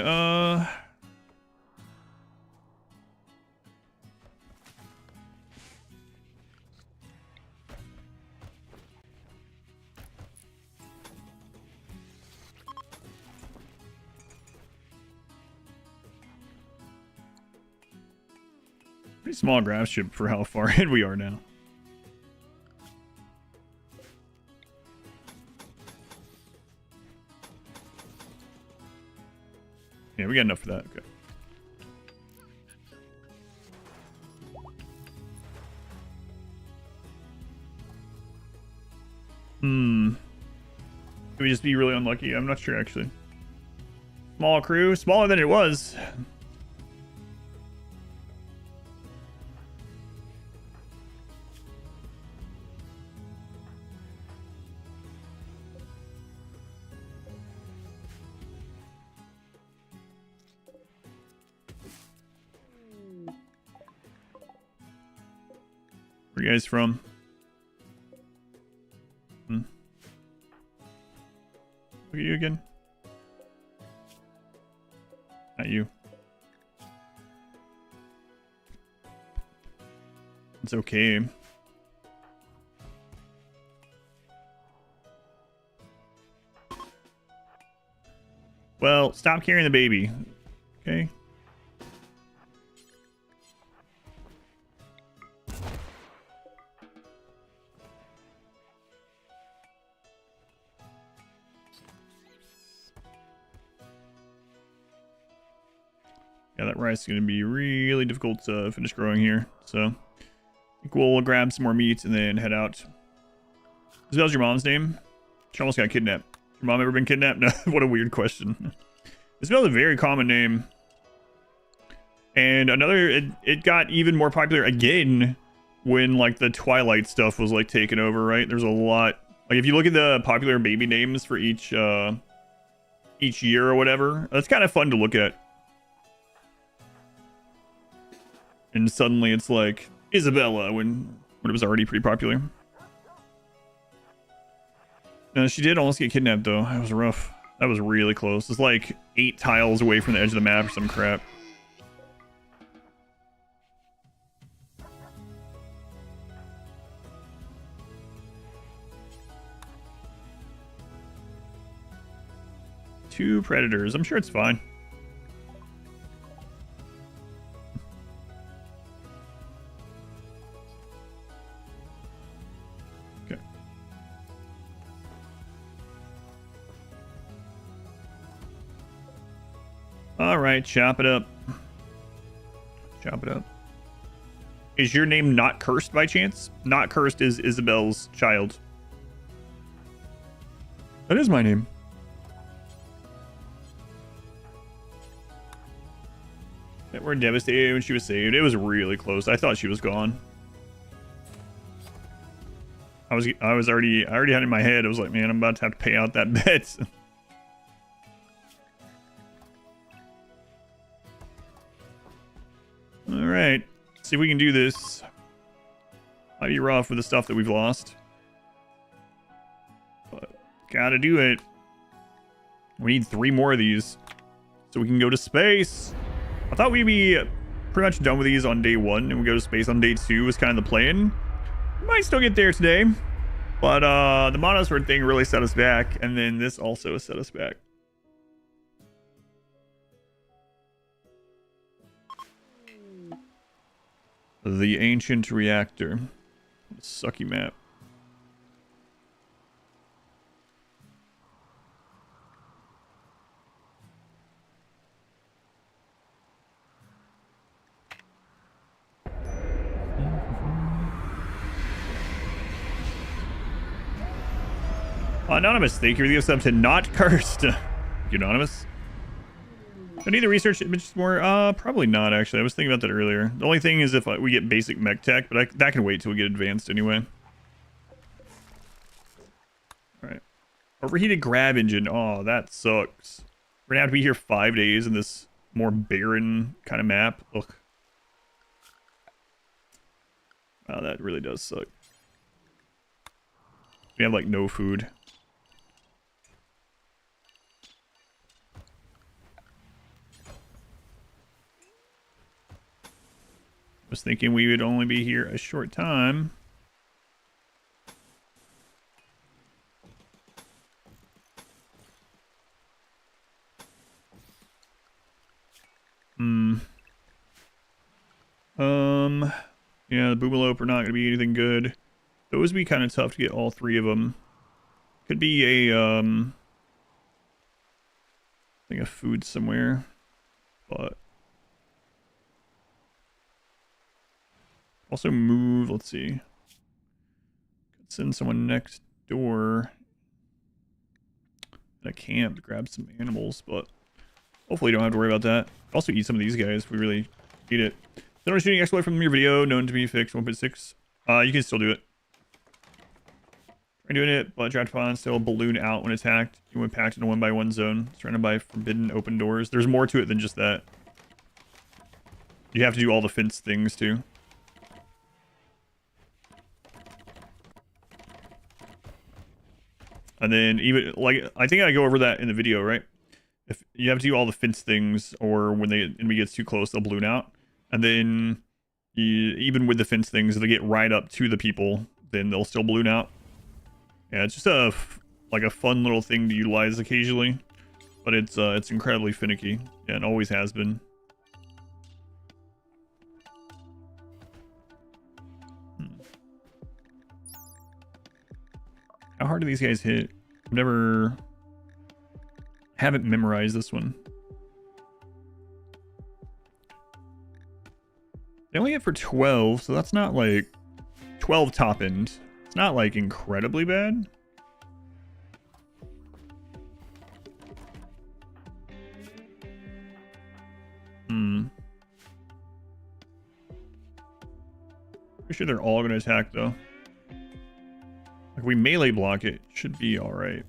Pretty small gravship for how far in we are now. Yeah, we got enough for that. Okay. Could we just be really unlucky? I'm not sure, actually. Small crew. Smaller than it was. Where are you guys from? Look at you again. Not you. It's okay. Well, stop carrying the baby. Okay. Yeah, that rice is going to be really difficult to finish growing here. So, I think we'll grab some more meat and then head out. Isabel's your mom's name? She almost got kidnapped. Your mom ever been kidnapped? No, what a weird question. Isabel's a very common name. And another, it got even more popular again when, like, the Twilight stuff was, like, taken over, right? There's a lot. Like, if you look at the popular baby names for each year or whatever, that's kind of fun to look at. And suddenly it's like Isabella when it was already pretty popular. She did almost get kidnapped though. That was rough. That was really close. It's like 8 tiles away from the edge of the map or some crap. Two predators. I'm sure it's fine. Alright, chop it up. Chop it up. Is your name not cursed by chance? Not cursed is Isabel's child. That is my name. Yeah, we're devastated when she was saved. It was really close. I thought she was gone. I already had it in my head. I was like, man, I'm about to have to pay out that bet. Alright, see if we can do this. Might be rough with the stuff that we've lost. But gotta do it. We need 3 more of these so we can go to space. I thought we'd be pretty much done with these on day 1 and we go to space on day 2 was kind of the plan. We might still get there today. But the monosword thing really set us back, and then this also set us back. The ancient reactor. Sucky map. Anonymous, thank you for the sub to Not Cursed. Anonymous. Do I need to research images more? Probably not, actually. I was thinking about that earlier. The only thing is if we get basic mech tech, but that can wait till we get advanced anyway. Alright. Overheated grab engine. Oh, that sucks. We're gonna have to be here 5 days in this more barren kind of map. Ugh. Wow, that really does suck. We have, like, no food. I was thinking we would only be here a short time. Yeah, the Boomalope are not going to be anything good. Those would be kind of tough to get all 3 of them. Could be a, I think a food somewhere, but... Also move, let's see. Could send someone next door. In a camp to grab some animals, but hopefully you don't have to worry about that. Also eat some of these guys if we really need it. Don't shooting exploit from your video, known to be fixed 1.6. You can still do it. Try doing it, but draft upon still balloon out when attacked. You went packed in a 1x1 zone. Surrounded by forbidden open doors. There's more to it than just that. You have to do all the fence things too. And then even like I think I go over that in the video, right? If you have to do all the fence things, or when the enemy gets too close, they'll balloon out. And then even with the fence things, if they get right up to the people, then they'll still balloon out. Yeah, it's just like a fun little thing to utilize occasionally, but it's incredibly finicky. Yeah, it always has been. How hard do these guys hit? Haven't memorized this one. They only hit for 12, so that's not like 12 top end. It's not like incredibly bad. Pretty sure they're all going to attack though. If we melee block it, should be all right.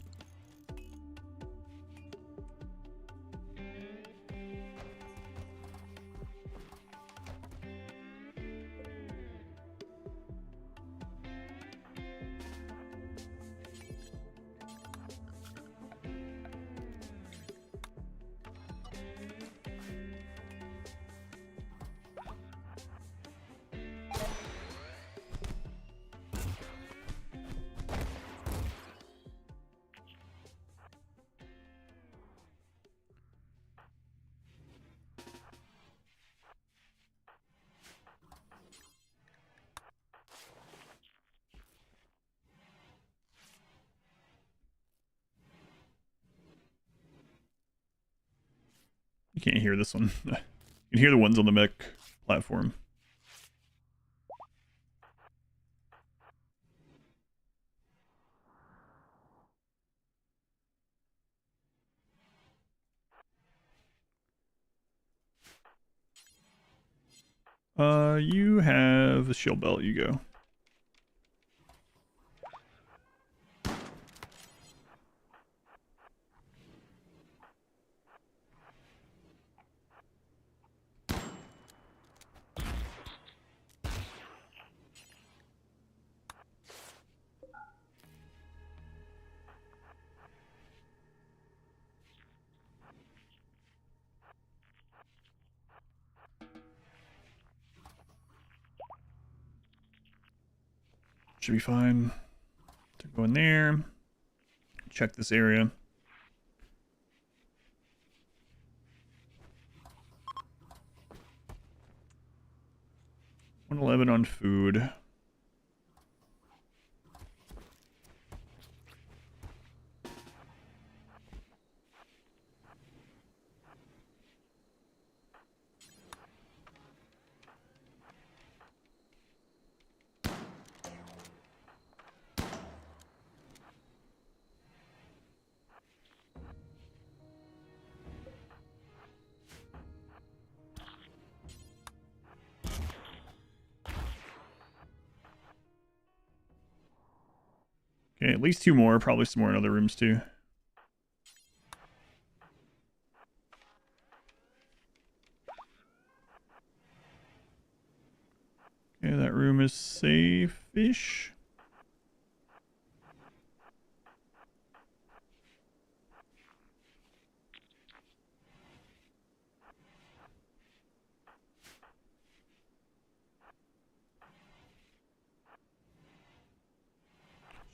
You can't hear this one. You can hear the ones on the mech platform. You have a shield belt, you go. Should be fine. To go in there. Check this area. $111 on food. Okay, at least 2 more. Probably some more in other rooms too. Okay, that room is safe-ish.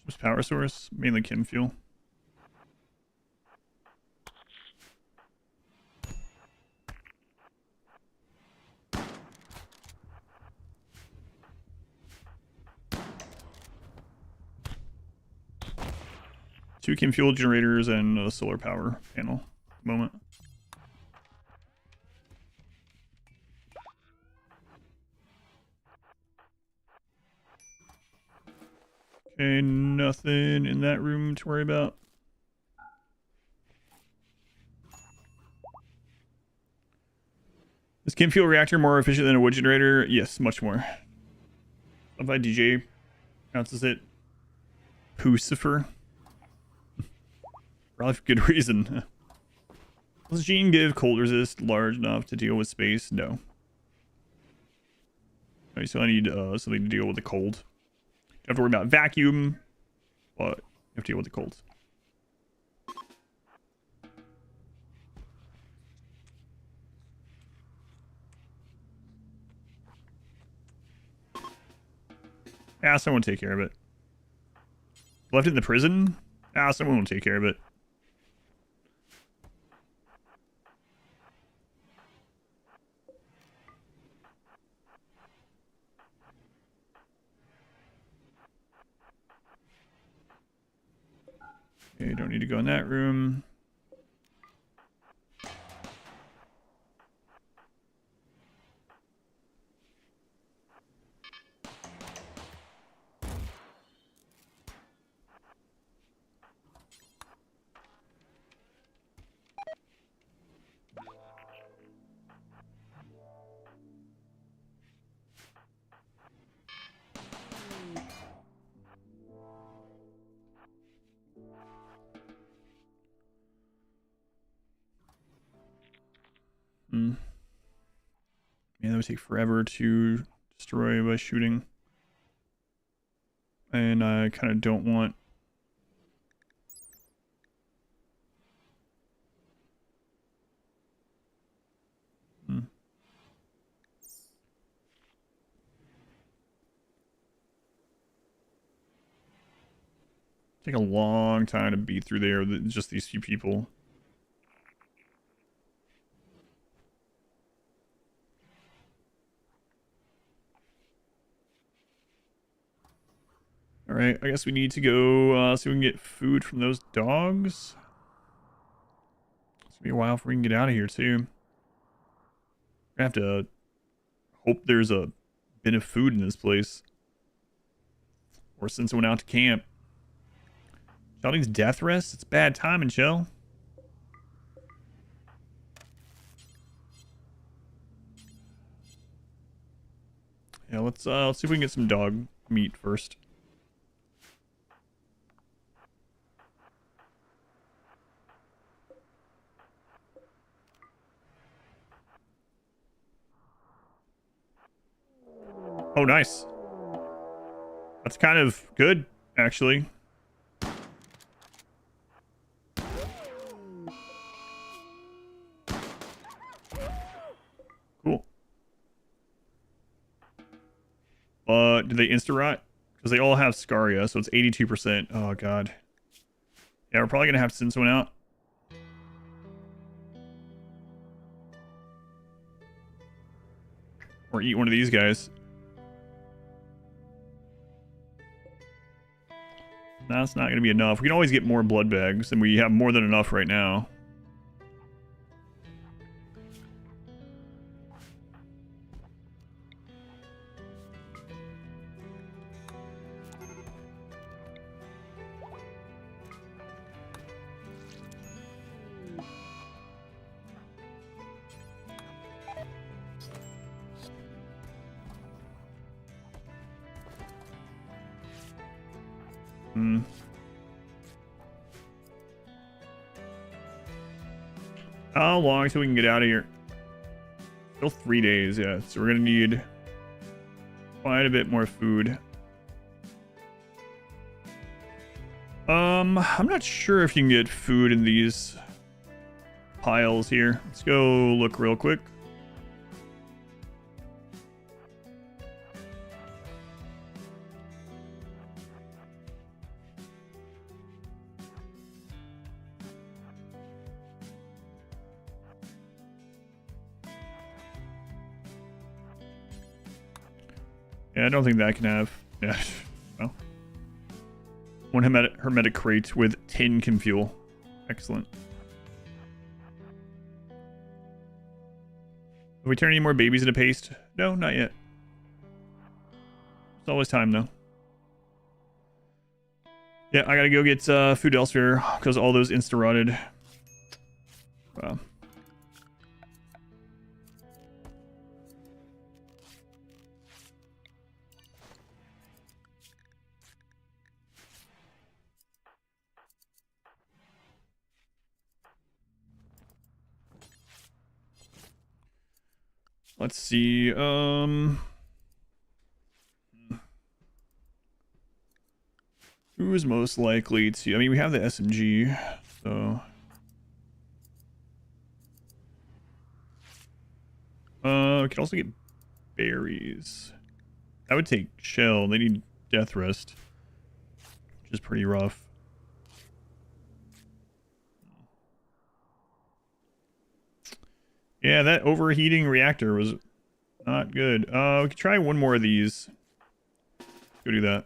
Just power source, mainly chem fuel. Two chem fuel generators and a solar power panel at the moment. Okay, nothing in that room to worry about. Is chem fuel reactor more efficient than a wood generator? Yes, much more. If I DJ pronounces it Pucifer. Probably for good reason. Does Gene give cold resist large enough to deal with space? No. Alright, so I need something to deal with the cold. Don't have to worry about vacuum, but you have to deal with the cold. Ah, someone take care of it. Left it in the prison? Ah, someone will take care of it. Okay, don't need to go in that room. Man, that would take forever to destroy by shooting. And I kind of don't want... Take a long time to beat through there with just these few people. Alright, I guess we need to go see if we can get food from those dogs. It's gonna be a while before we can get out of here, too. We're gonna have to hope there's a bit of food in this place. Or send someone out to camp. Shell needs death rest? It's bad timing, Shell. Yeah, let's see if we can get some dog meat first. Oh, nice. That's kind of good, actually. Cool. Do they insta-rot? Because they all have Scaria, so it's 82%. Oh, God. Yeah, we're probably going to have to send someone out. Or eat one of these guys. That's not going to be enough. We can always get more blood bags, and we have more than enough right now. How long till we can get out of here? Still 3 days, yeah. So we're gonna need quite a bit more food. I'm not sure if you can get food in these piles here. Let's go look real quick. Yeah, I don't think that can have... Yeah, well. One hermetic crate with tin can fuel. Excellent. Have we turned any more babies into paste? No, not yet. It's always time, though. Yeah, I gotta go get food elsewhere, because all those insta-rotted. Wow. Let's see, who is most likely to... I mean, we have the SMG, so... we can also get berries. That would take Shell. They need death rest, which is pretty rough. Yeah, that overheating reactor was not good. We could try one more of these. Go do that.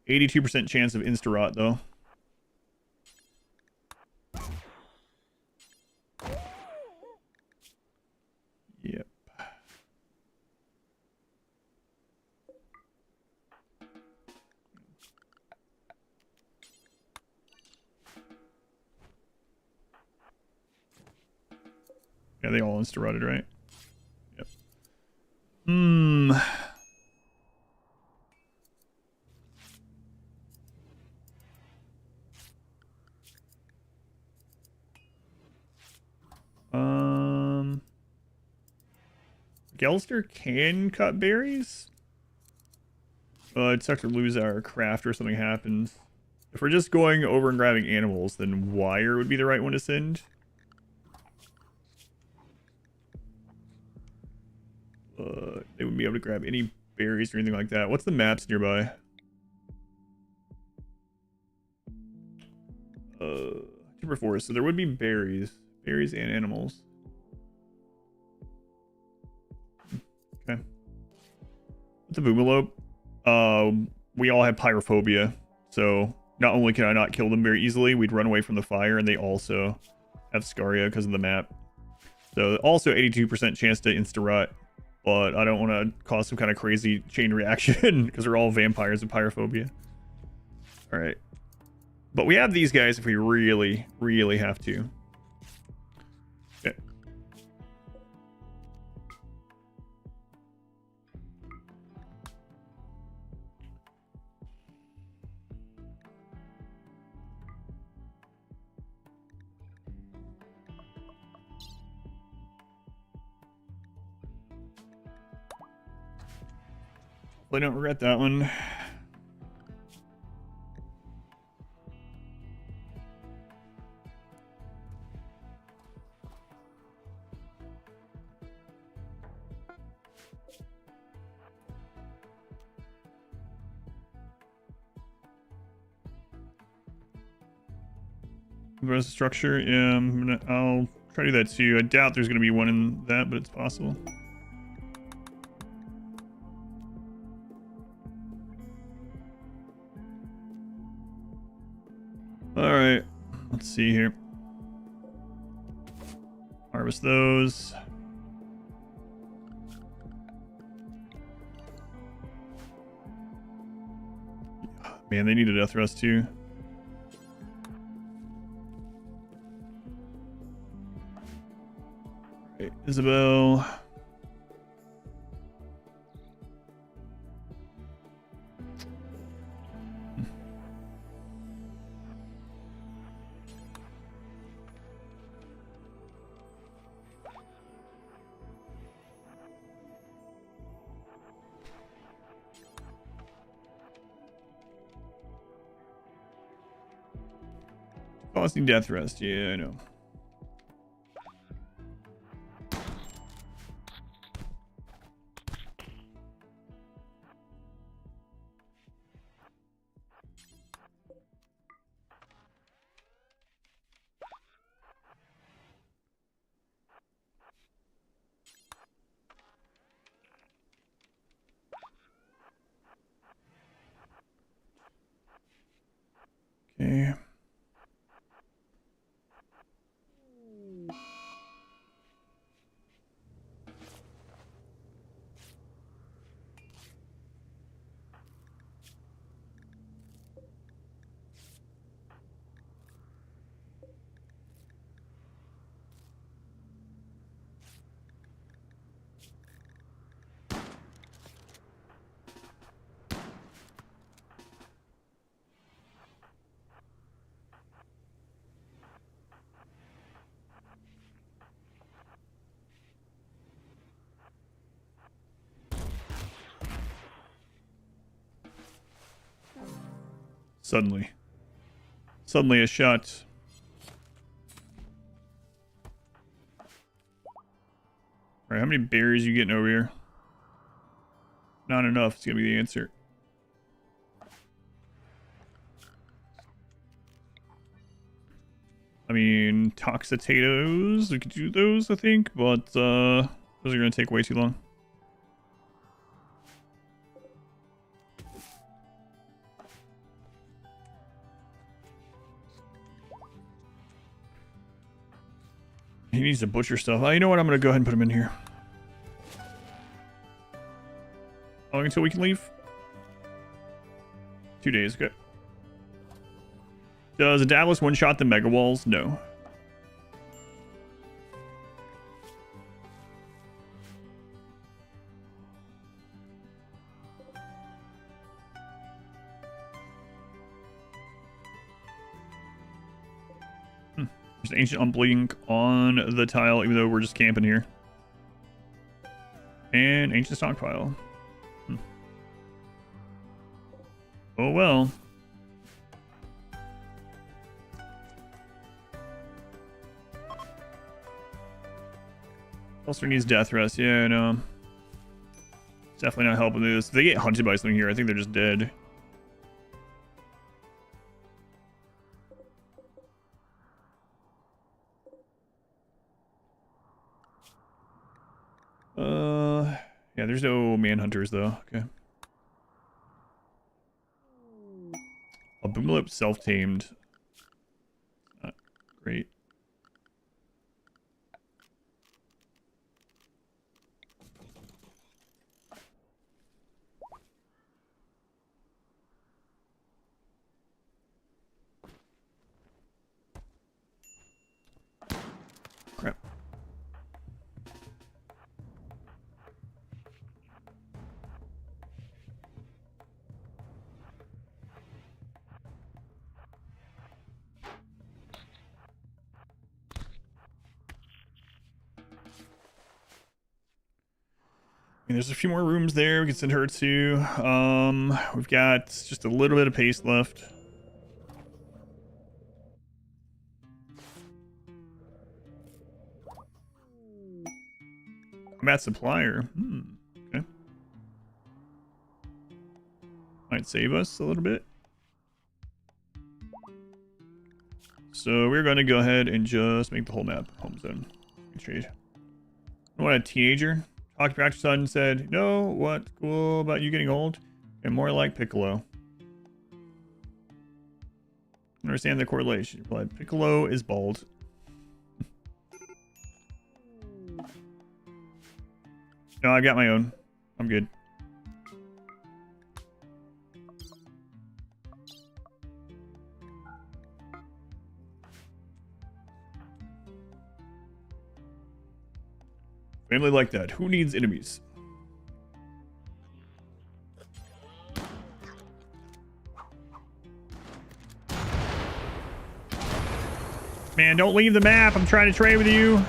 82% chance of insta-rot, though. Yep. Yeah, they all insta-rotted, right? Yep. Gelster can cut berries. It sucks to lose our craft or something happens. If we're just going over and grabbing animals, then wire would be the right one to send. They wouldn't be able to grab any berries or anything like that. What's the maps nearby? Timber forest, so there would be berries. Berries and animals. Okay. With the boomalope, we all have pyrophobia, so not only can I not kill them very easily, we'd run away from the fire, and they also have scaria because of the map. So also 82% chance to insta-rot, but I don't want to cause some kind of crazy chain reaction because we're all vampires with pyrophobia. All right. But we have these guys if we really, really have to. Okay. I don't regret that one. Rest of structure, yeah, I'll try to do that too. I doubt there's gonna be one in that, but it's possible. All right, let's see here. Harvest those. Man, they need a death rest too. Right, Isabel. Causing death rest, yeah, I know. Okay. Suddenly a shot. Alright, how many berries are you getting over here? Not enough, it's gonna be the answer. I mean, toxitatoes, we could do those, I think, but those are going to take way too long. He needs to butcher stuff. Oh, you know what? I'm going to go ahead and put him in here. How long until we can leave? 2 days, okay. Does a Daedalus one-shot the Mega Walls? No. There's an Ancient Unblink on the tile, even though we're just camping here. And Ancient Stockpile. Oh well. Also needs Death Rest. Yeah, I know. It's definitely not helping this. If they get hunted by something here, I think they're just dead. Yeah, there's no manhunters though. Okay. A Boomlip self-tamed. Not great. Crap. There's a few more rooms there we can send her to. We've got just a little bit of pace left. Combat supplier. Okay. Might save us a little bit. So we're going to go ahead and just make the whole map home zone. Trade. What a teenager. Talked to your son and said, "No, what's cool about you getting old? And more like Piccolo." Understand the correlation. But Piccolo is bald. No, I got my own. I'm good. Family like that. Who needs enemies? Man, don't leave the map. I'm trying to trade with you.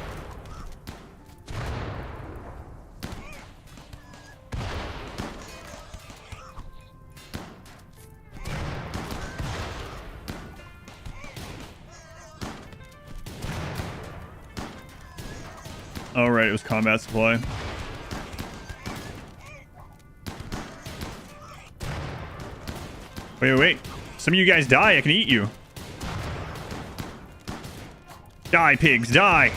Oh, right, it was combat supply. Wait. Some of you guys die. I can eat you. Die, pigs, die.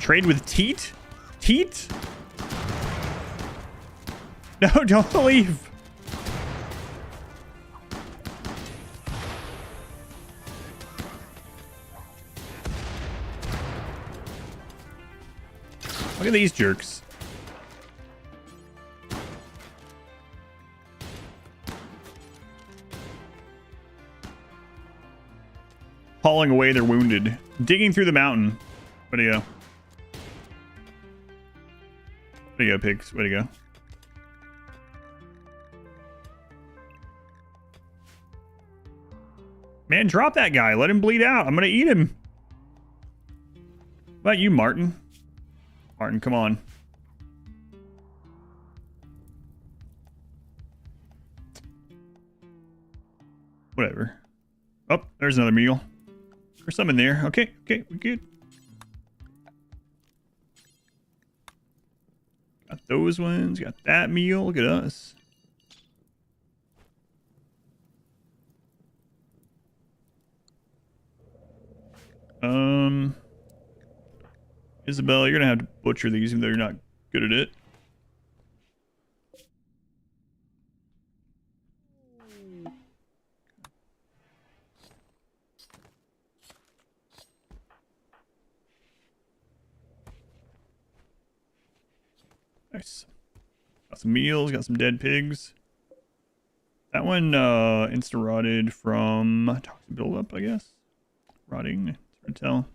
Trade with Teat? Teat? No, don't leave. Look at these jerks. Hauling away their wounded. Digging through the mountain. Where'd he go? Where'd you go, pigs? Where'd you go? Man, drop that guy. Let him bleed out. I'm gonna eat him. What about you, Martin? Martin, come on. Whatever. Oh, there's another meal. There's some in there. Okay, okay, we're good. Got those ones. Got that meal. Look at us. Isabel, you're gonna have to butcher these even though you're not good at it. Nice. Got some meals, got some dead pigs. That one insta rotted from toxic buildup, I guess. Rotting, it's hard to tell.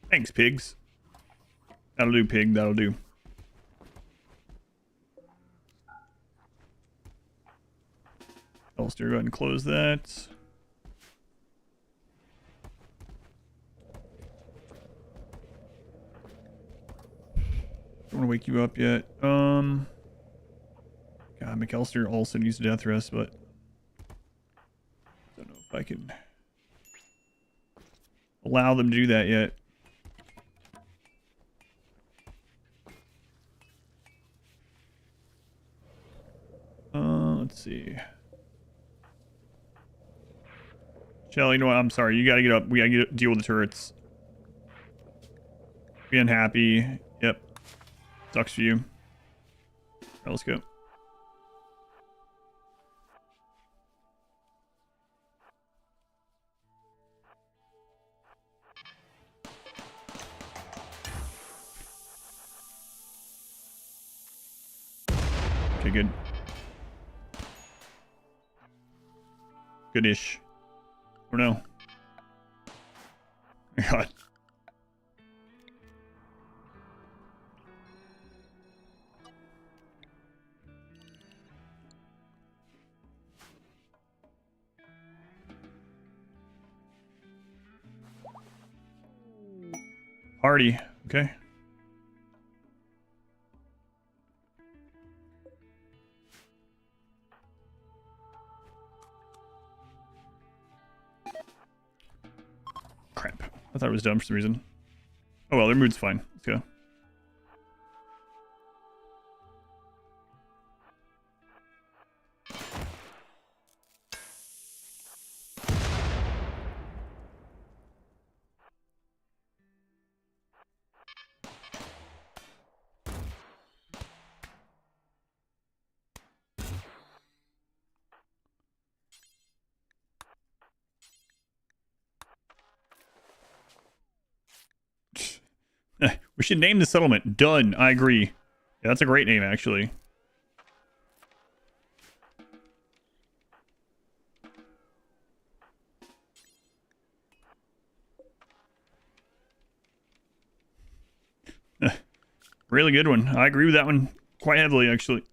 Thanks, pigs. That'll do, pig. That'll do. Elster, go ahead and close that. Don't want to wake you up yet. God, McAllister also needs a death rest, but I don't know if I can allow them to do that yet. Let's see. Shelly, you know what? I'm sorry. You gotta get up. We gotta deal with the turrets. Be unhappy. Yep. Sucks for you. All right, let's go. Okay, good. Goodish. Or no. God. Party. Okay. Crap. I thought it was dumb for some reason. Oh well, their mood's fine. Let's go. We should name the settlement. Done. I agree. Yeah, that's a great name, actually. Really good one. I agree with that one quite heavily, actually.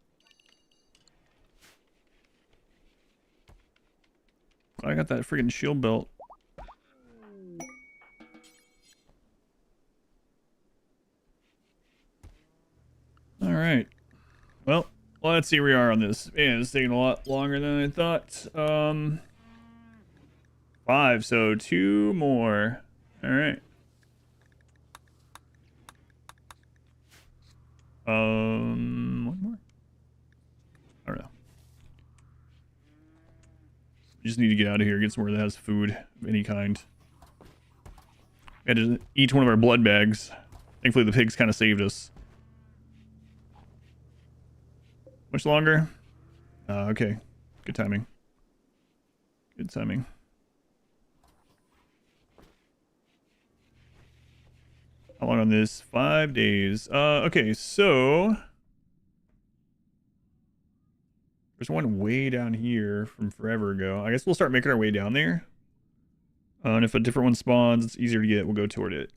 I got that friggin' shield belt. All right. Well, let's see where we are on this. Man, it's taking a lot longer than I thought. 5, so 2 more. All right. One more? I don't know. We just need to get out of here, get somewhere that has food of any kind. We had to eat one of our blood bags. Thankfully, the pigs kind of saved us. Much longer? Okay. Good timing. Good timing. How long on this? 5 days. Okay, so there's one way down here from forever ago. I guess we'll start making our way down there. And if a different one spawns, it's easier to get. We'll go toward it.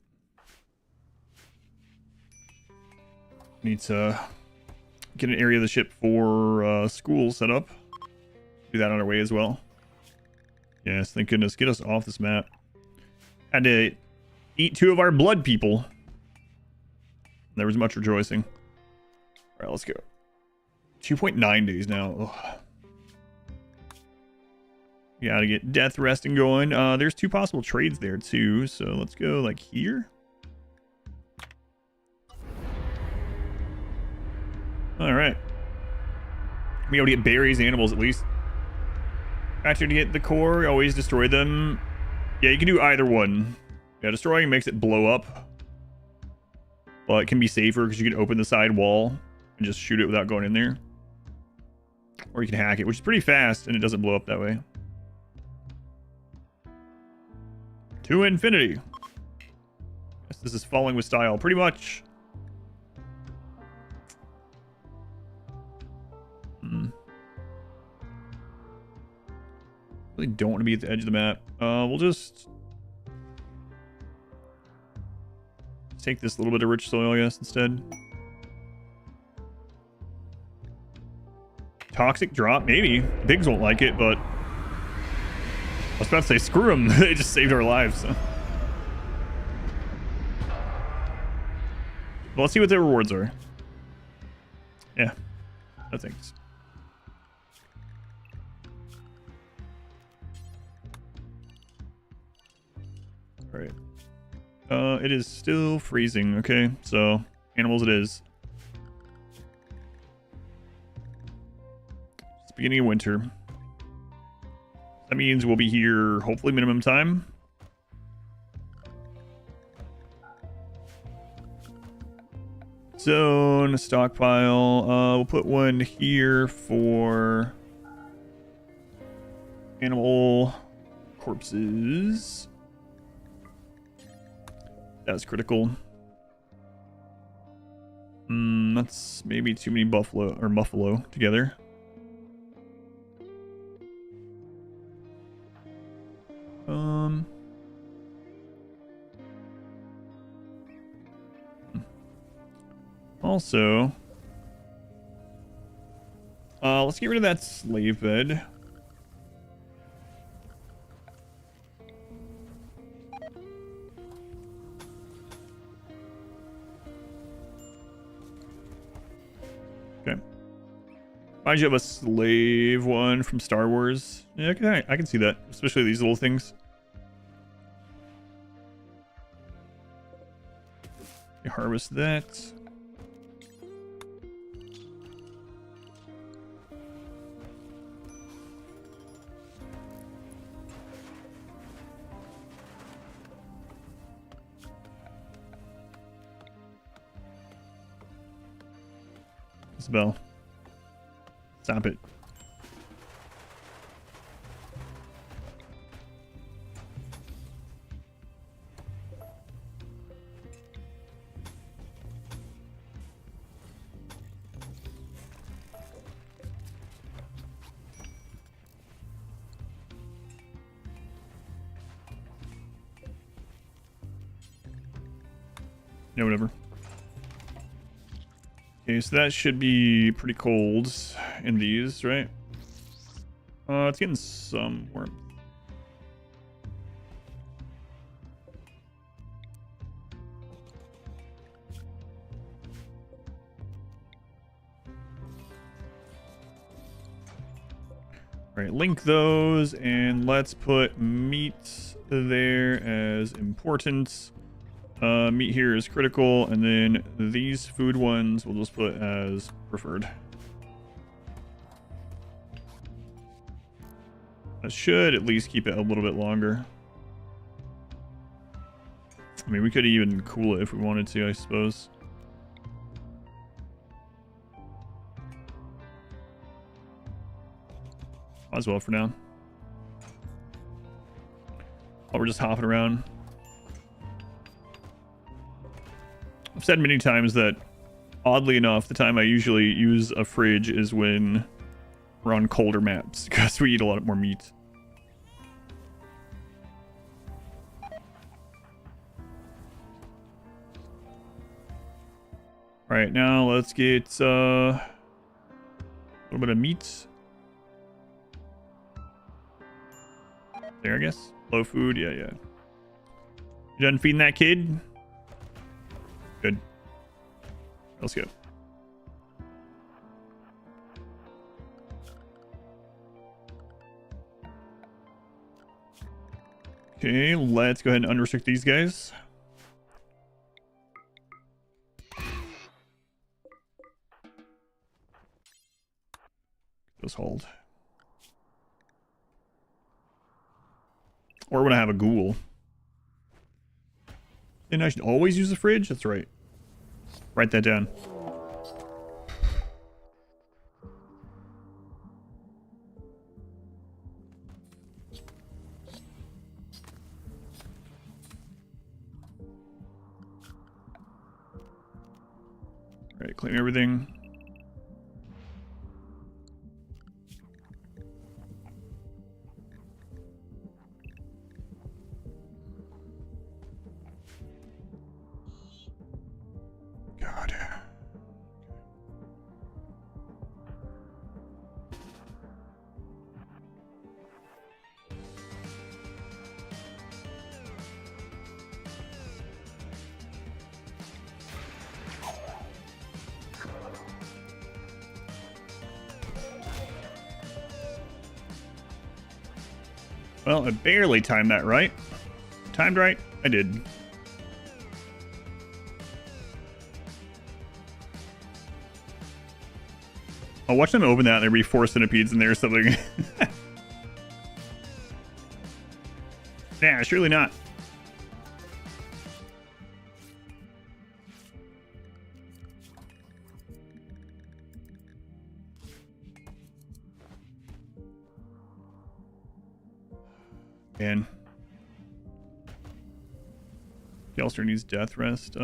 Need to get an area of the ship for school set up. Do that on our way as well. Yes, thank goodness. Get us off this map. Had to eat 2 of our blood people. There was much rejoicing. All right, let's go. 2.9 days now. Ugh. Gotta get death resting going. There's 2 possible trades there too, so let's go like here. All right. Be able to get berries, animals at least. After to get the core, always destroy them. Yeah, you can do either one. Yeah, destroying makes it blow up. But it can be safer because you can open the side wall and just shoot it without going in there. Or you can hack it, which is pretty fast, and it doesn't blow up that way. To infinity. Yes, this is falling with style, pretty much. Really don't want to be at the edge of the map. We'll just take this little bit of rich soil, I guess, instead. Toxic drop, maybe. Pigs won't like it, but I was about to say screw them. They just saved our lives. So. Well, let's see what their rewards are. Yeah, no thanks. All right. It is still freezing. Okay, so animals it is. It's beginning of winter. That means we'll be here hopefully minimum time. Zone, stockpile. We'll put one here for animal corpses. That's critical. That's maybe too many buffalo or muffalo together. Also, let's get rid of that slave bed. Okay. Reminds you of a slave one from Star Wars. Yeah, I can see that, especially these little things. You harvest that. Isabel. Stop it. Yeah, whatever. Okay, so that should be pretty cold in these, right? It's getting some warmth. All right, link those, and let's put meat there as important. Meat here is critical, and then these food ones we'll just put as preferred. That should at least keep it a little bit longer. I mean, we could even cool it if we wanted to, I suppose. Might as well for now. While we're just hopping around. I've said many times that, oddly enough, the time I usually use a fridge is when we're on colder maps, because we eat a lot more meat. Alright, now let's get a little bit of meat. There, I guess. Low food, yeah. You done feeding that kid? Good. Let's go. Okay, let's go ahead and unrestrict these guys. Those hold. Or when I have a ghoul. And I should always use the fridge? That's right. Write that down. Alright, claim everything. God. Well, I barely timed that right. Timed right? I did. I'll watch them open that and there'll be 4 centipedes in there or something. Nah, surely not. Man. Gelster needs death rest.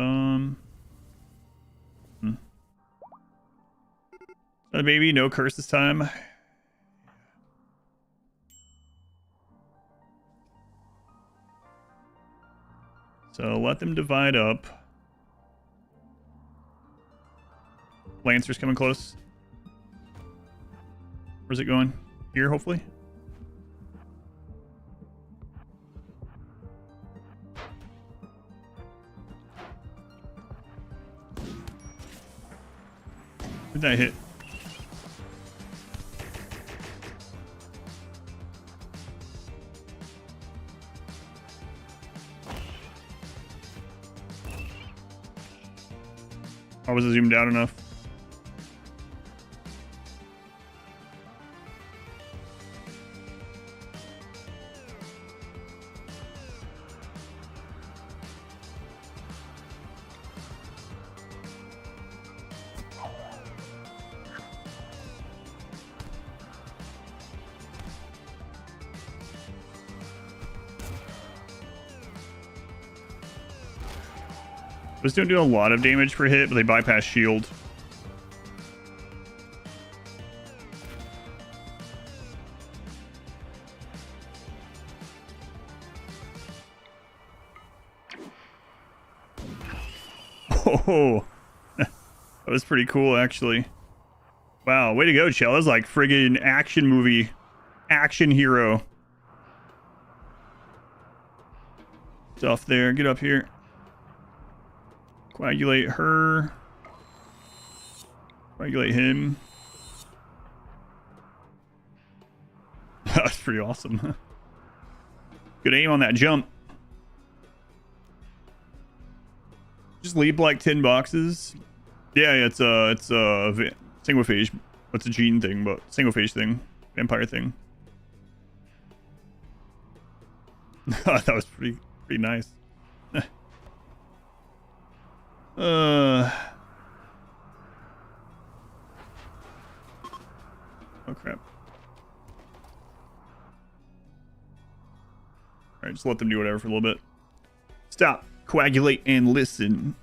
Baby, no curse this time. So let them divide up. Lancer's coming close. Where's it going? Here, hopefully. Where'd that hit? Or was it zoomed out enough? Those don't do a lot of damage per hit, but they bypass shield. Oh, that was pretty cool, actually. Wow, way to go, Chell. That was like friggin' action movie. Action hero. Stuff there. Get up here. Coagulate her. Coagulate him. That's pretty awesome. Good aim on that jump. Just leap like 10 boxes. Yeah, it's Sanguophage. What's a gene thing, but Sanguophage thing. Vampire thing. That was pretty nice. Oh crap. Alright, just let them do whatever for a little bit. Stop, coagulate, and listen.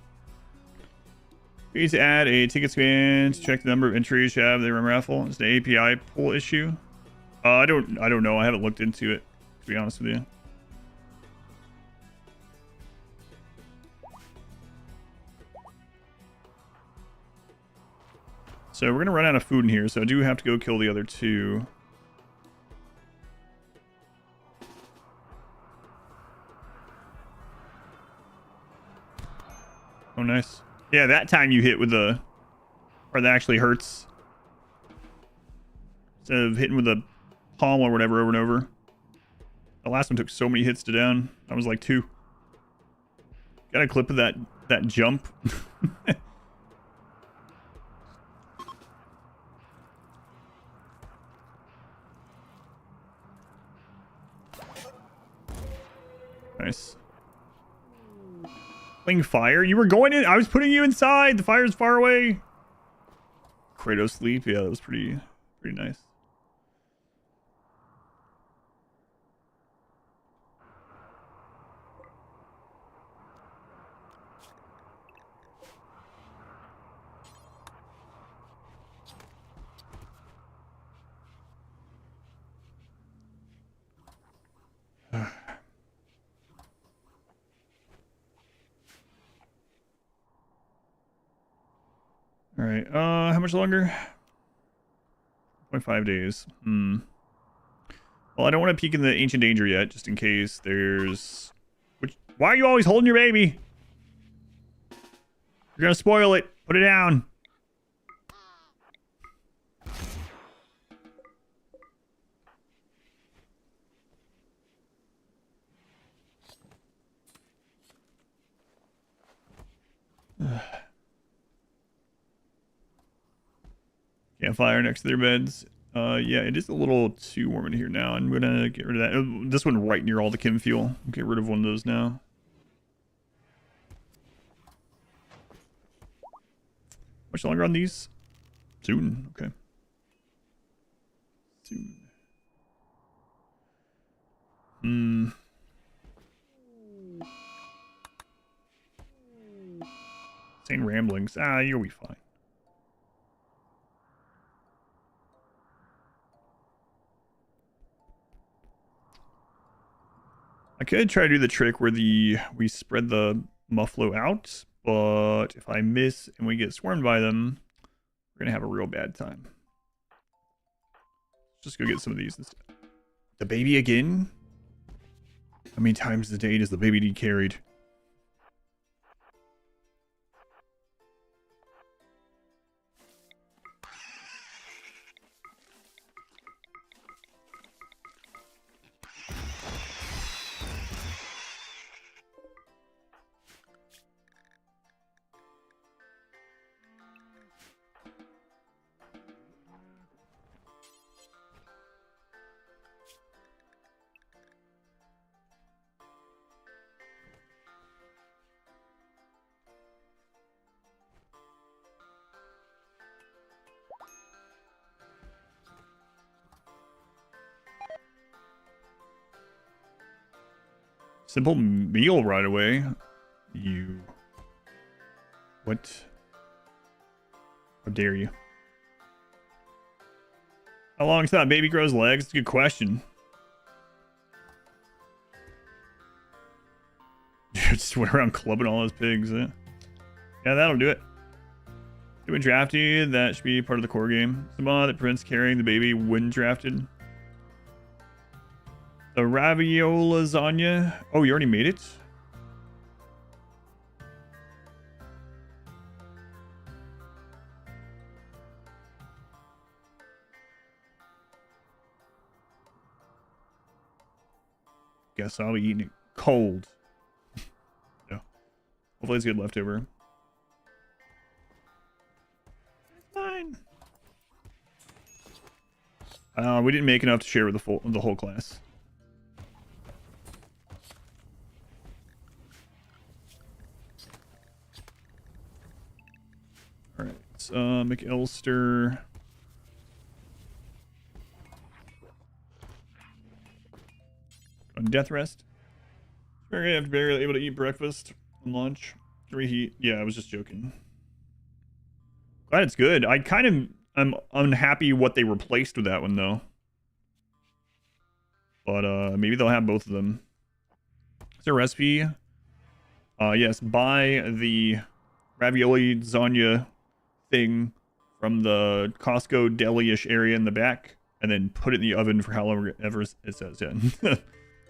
Please add a ticket scan to check the number of entries you have in the room raffle. It's an API pull issue. I don't know. I haven't looked into it, to be honest with you. So we're going to run out of food in here, so I do have to go kill the other 2. Oh, nice. Yeah, that time you hit with the... Or that actually hurts. Instead of hitting with a palm or whatever over and over. The last one took so many hits to down. I was like 2. Got a clip of that jump. Nice. Playing fire? You were going in? I was putting you inside! The fire's far away! Kratos sleep? Yeah, that was pretty nice. All right. How much longer? 0.5 days. Well, I don't want to peek in the ancient danger yet, just in case there's... Why are you always holding your baby? You're gonna spoil it. Put it down. Campfire next to their beds. Yeah, it is a little too warm in here now. I'm gonna get rid of that. Oh, this one right near all the chem fuel. Get rid of one of those now. Much longer on these? Soon. Okay. Soon. Insane ramblings. You'll be fine. I could try to do the trick where we spread the muffalo out, but if I miss and we get swarmed by them, we're gonna have a real bad time. Just go get some of these instead. The baby again? How many times a day does the baby need carried? Simple meal right away. You... What? How dare you? How long until that baby grows legs? It's a good question. Just went around clubbing all those pigs. Yeah, that'll do it. Doing drafted, that should be part of the core game. Some mod that prevents carrying the baby when drafted. The ravioli lasagna. Oh, you already made it? Guess I'll be eating it cold. No. Hopefully it's good leftover. Fine. We didn't make enough to share with the whole class. Alright, McElster. On death rest. Very barely able to eat breakfast and lunch. Reheat. Yeah, I was just joking. Glad it's good. I'm unhappy what they replaced with that one though. But maybe they'll have both of them. Is there a recipe? Yes, buy the ravioli lasagna thing from the Costco deli-ish area in the back, and then put it in the oven for however ever it says. Yeah, it's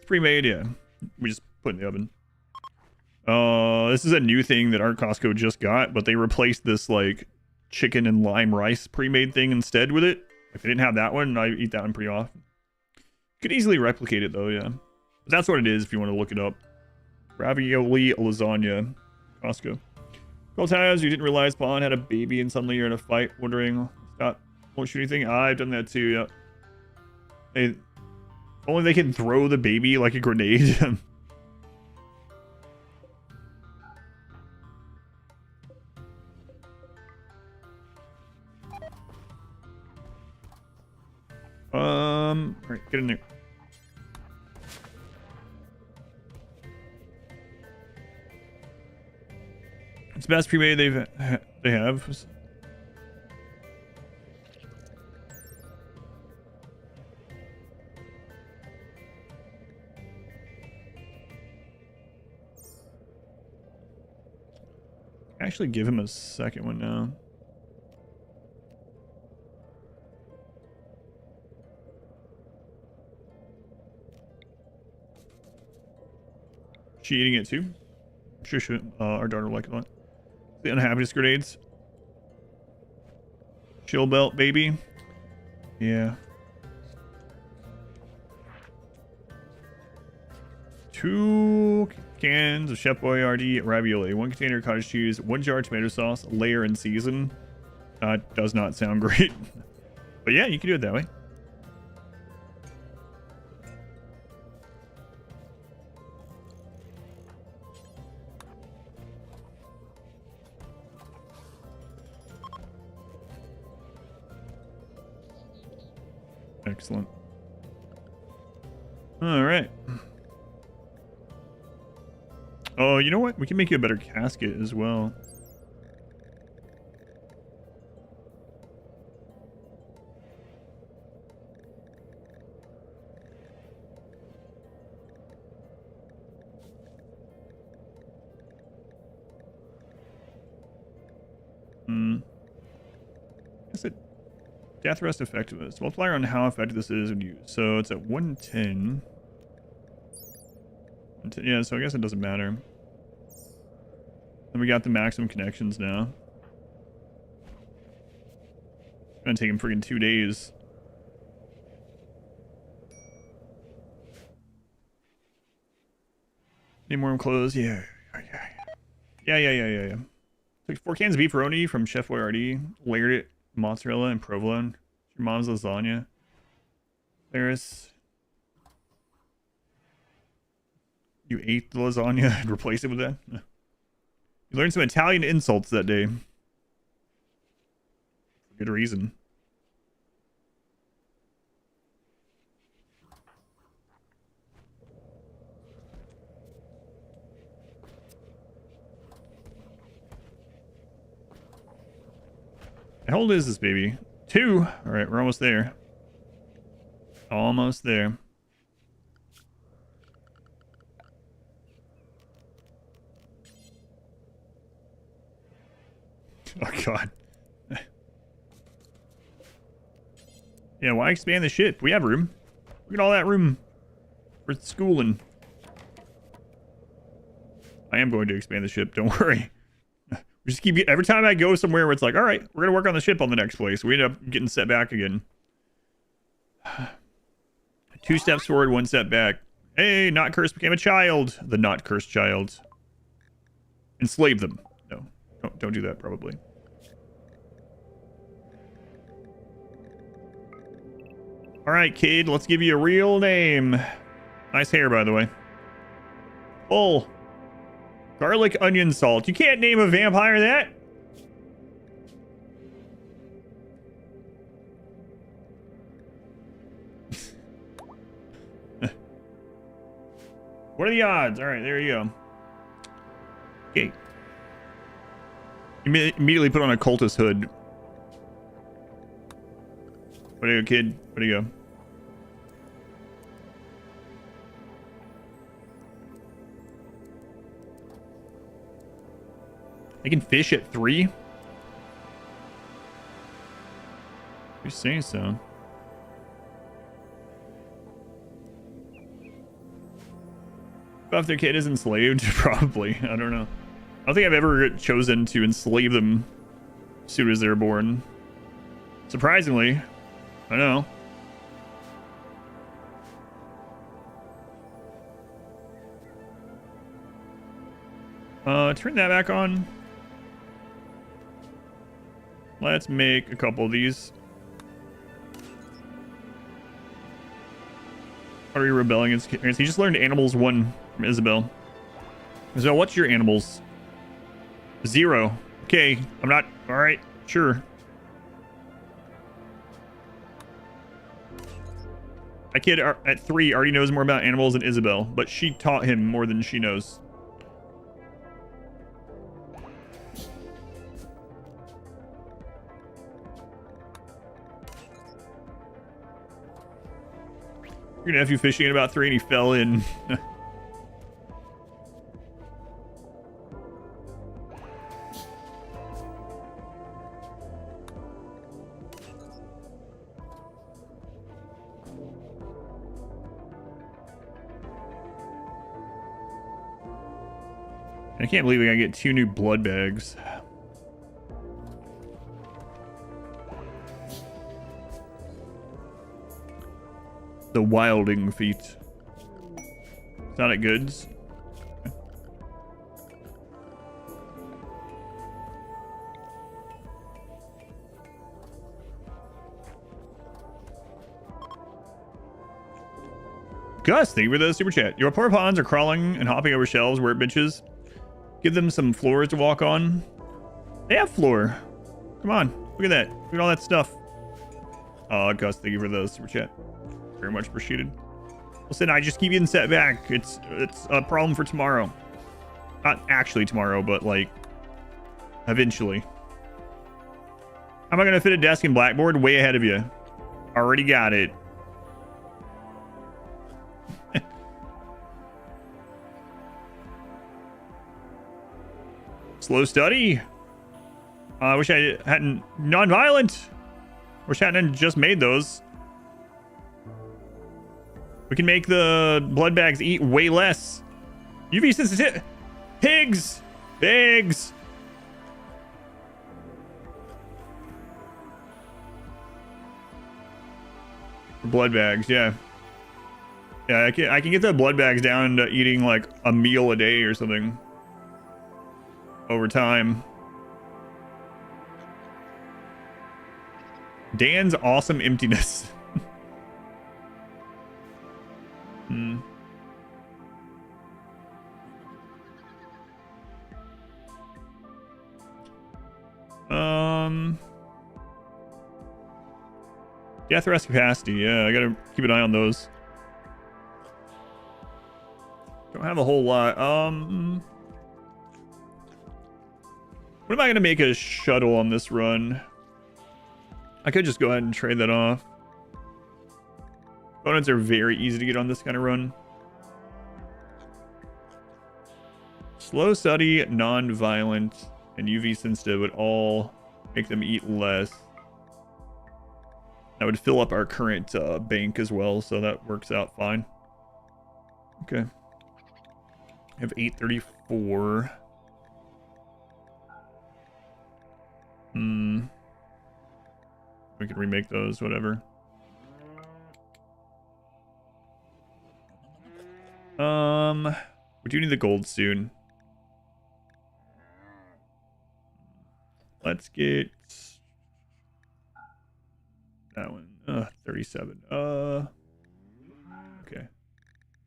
pre-made. Yeah, we just put it in the oven. This is a new thing that our Costco just got, but they replaced this like chicken and lime rice pre-made thing instead with it. If they didn't have that one, I eat that one pretty often. Could easily replicate it though, yeah. But that's what it is if you want to look it up. Ravioli lasagna, Costco. Couple times you didn't realize Bond had a baby and suddenly you're in a fight wondering Scott won't shoot anything. I've done that too, yeah. Hey, only they can throw the baby like a grenade. Alright, get in there. It's the best pre-made they have. Actually give him a second one now. She eating it too? Sure, our daughter will like it a lot. The unhappiness grenades. Chill belt, baby. Yeah. 2 cans of Chef Boyardee ravioli, 1 container of cottage cheese, 1 jar of tomato sauce, layer and season. Does not sound great. But yeah, you can do it that way. Excellent. All right. Oh, you know what? We can make you a better casket as well. Is it death rest effectiveness? Multiplier on how effective this is when used. So it's at 110. Yeah, so I guess it doesn't matter. Then we got the maximum connections now. It's gonna take him freaking 2 days. Need more clothes? Yeah. Yeah. Took 4 cans of beefaroni from Chef Boyardee, layered it mozzarella and provolone. Your mom's lasagna. There's. You ate the lasagna and replaced it with that? You learned some Italian insults that day. For good reason. How old is this baby? 2. All right, we're almost there. Almost there. Oh, God. Yeah, why expand the ship? We have room. Look at all that room for schooling. I am going to expand the ship. Don't worry. We just keep every time I go somewhere where it's like, all right, we're gonna work on the ship on the next place. We end up getting set back again. 2 steps forward, 1 step back. Hey, not cursed became a child. The not cursed child. Enslave them. No, don't do that. Probably. All right, kid. Let's give you a real name. Nice hair, by the way. Bull. Garlic onion salt. You can't name a vampire that. What are the odds? All right, there you go. Okay. Immediately put on a cultist hood. What do you go, kid? What do you go? I can fish at 3? You're saying so. But if their kid is enslaved, probably. I don't know. I don't think I've ever chosen to enslave them as soon as they're born. Surprisingly. I know. Turn that back on. Let's make a couple of these. Are you rebelling against parents? He just learned animals 1 from Isabel. So what's your animals? 0. Okay, I'm not... Alright, sure. My kid at 3 already knows more about animals than Isabel, but she taught him more than she knows. Your nephew fishing at about 3 and he fell in. I can't believe I gotta get 2 new blood bags. The wilding feat. Sonic goods. Gus, thank you for the super chat. Your poor pawns are crawling and hopping over shelves where it benches. Give them some floors to walk on. They have floor. Come on, look at that. Look at all that stuff. Oh, Gus, thank you for the super chat. Very much appreciated. Listen, I just keep getting set back. It's a problem for tomorrow. Not actually tomorrow, but like eventually. How am I gonna fit a desk and blackboard? Way ahead of you. Already got it. Slow study. I wish I hadn't non-violent. Wish I hadn't just made those. We can make the blood bags eat way less. UV sensitive. Pigs. Pigs. Blood bags, yeah. Yeah, I can get the blood bags down to eating like a meal a day or something. Over time. Dan's awesome emptiness. Death rest capacity. Yeah, I gotta keep an eye on those. Don't have a whole lot. What am I gonna make a shuttle on this run? I could just go ahead and trade that off. Components are very easy to get on this kind of run. Slow study, non-violent, and UV sensitive would all make them eat less. That would fill up our current bank as well, so that works out fine. Okay. I have 834. We can remake those, whatever. We do need the gold soon. Let's get that one. 37. Okay.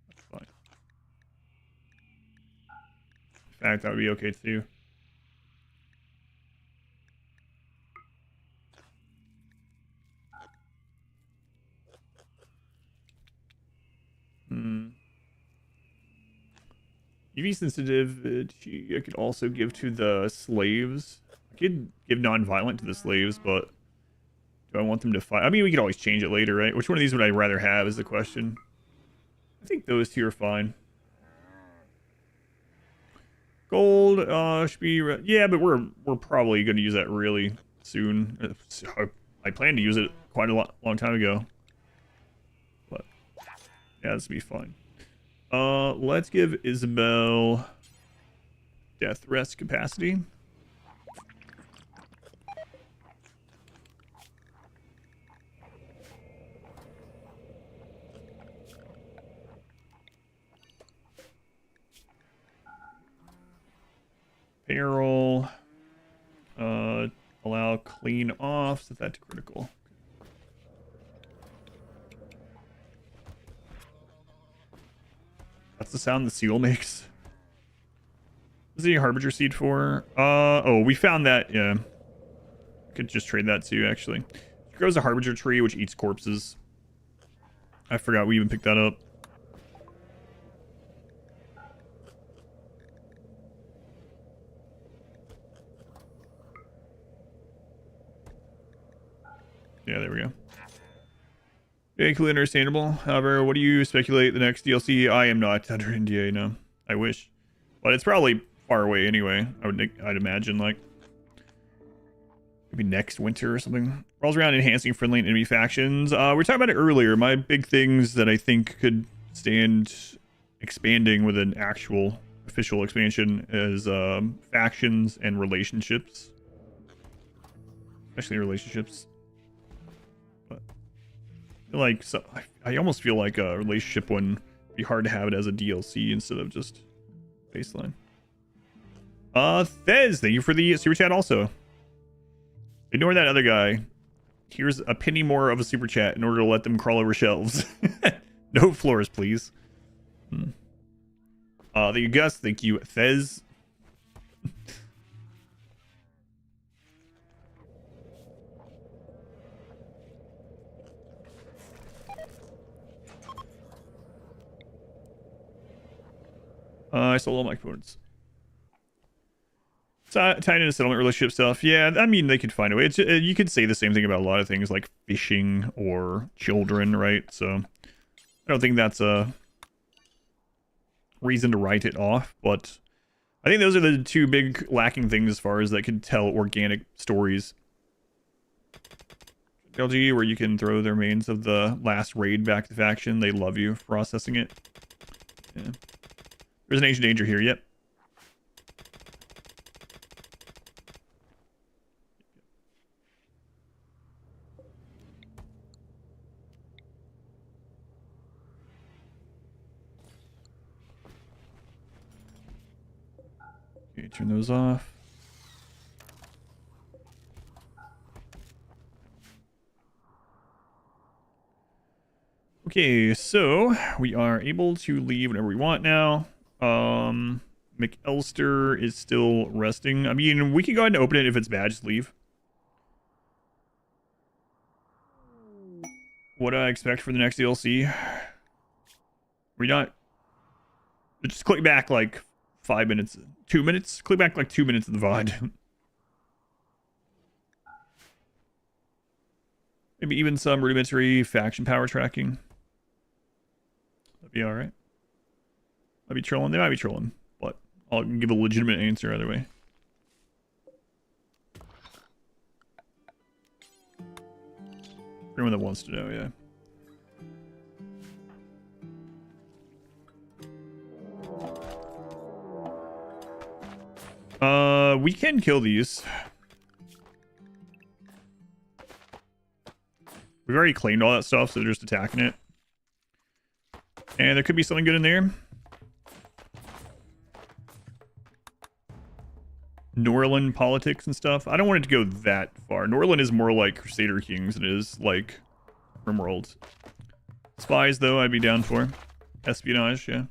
That's fine. In fact, that would be okay too. UV sensitivity I could also give to the slaves. I could give non-violent to the slaves, but do I want them to fight? I mean, we could always change it later, right? Which one of these would I rather have is the question. I think those two are fine. Gold should be... Yeah, but we're probably going to use that really soon. I plan to use it quite a long time ago. But yeah, this will be fine. Let's give Isabel death rest capacity. Barrel. Allow clean off. Set that to critical. That's the sound the seal makes. Is he a harbinger seed for? Oh, we found that. Yeah. Could just trade that too, actually. It grows a harbinger tree which eats corpses. I forgot we even picked that up. Yeah, there we go. Vaguely understandable. However, what do you speculate the next DLC? I am not under NDA, no. I wish. But it's probably far away anyway. I'd imagine, like, maybe next winter or something. Rolls around enhancing friendly and enemy factions. We were talking about it earlier. My big things that I think could stand expanding with an actual official expansion is factions and relationships. Especially relationships. Like, so I almost feel like a relationship one would be hard to have it as a DLC instead of just baseline. Thez, thank you for the super chat also. Ignore that other guy. Here's a penny more of a super chat in order to let them crawl over shelves. No floors, please. Thank you, Gus. Thank you, Thez. I sold all my components. Tied into settlement relationship stuff. Yeah, I mean, they could find a way. It's, you could say the same thing about a lot of things like fishing or children, right? So I don't think that's a reason to write it off, but I think those are the two big lacking things as far as that could tell organic stories. LG, where you can throw the remains of the last raid back to the faction. They love you for processing it. Yeah. There's an ancient danger here, yep. Okay, turn those off. Okay, so we are able to leave whenever we want now. McElster is still resting. I mean, we can go ahead and open it if it's bad, just leave. What do I expect for the next DLC? We not... Just click back like 5 minutes, 2 minutes? Click back like 2 minutes of the VOD. Maybe even some rudimentary faction power tracking. That'd be alright. Might be trolling. They might be trolling, but I'll give a legitimate answer either way. Everyone that wants to know, yeah. We can kill these. We've already claimed all that stuff, so they're just attacking it. And there could be something good in there. Norland politics and stuff. I don't want it to go that far. Norland is more like Crusader Kings than it is like RimWorld. Spies, though, I'd be down for. Espionage, yeah.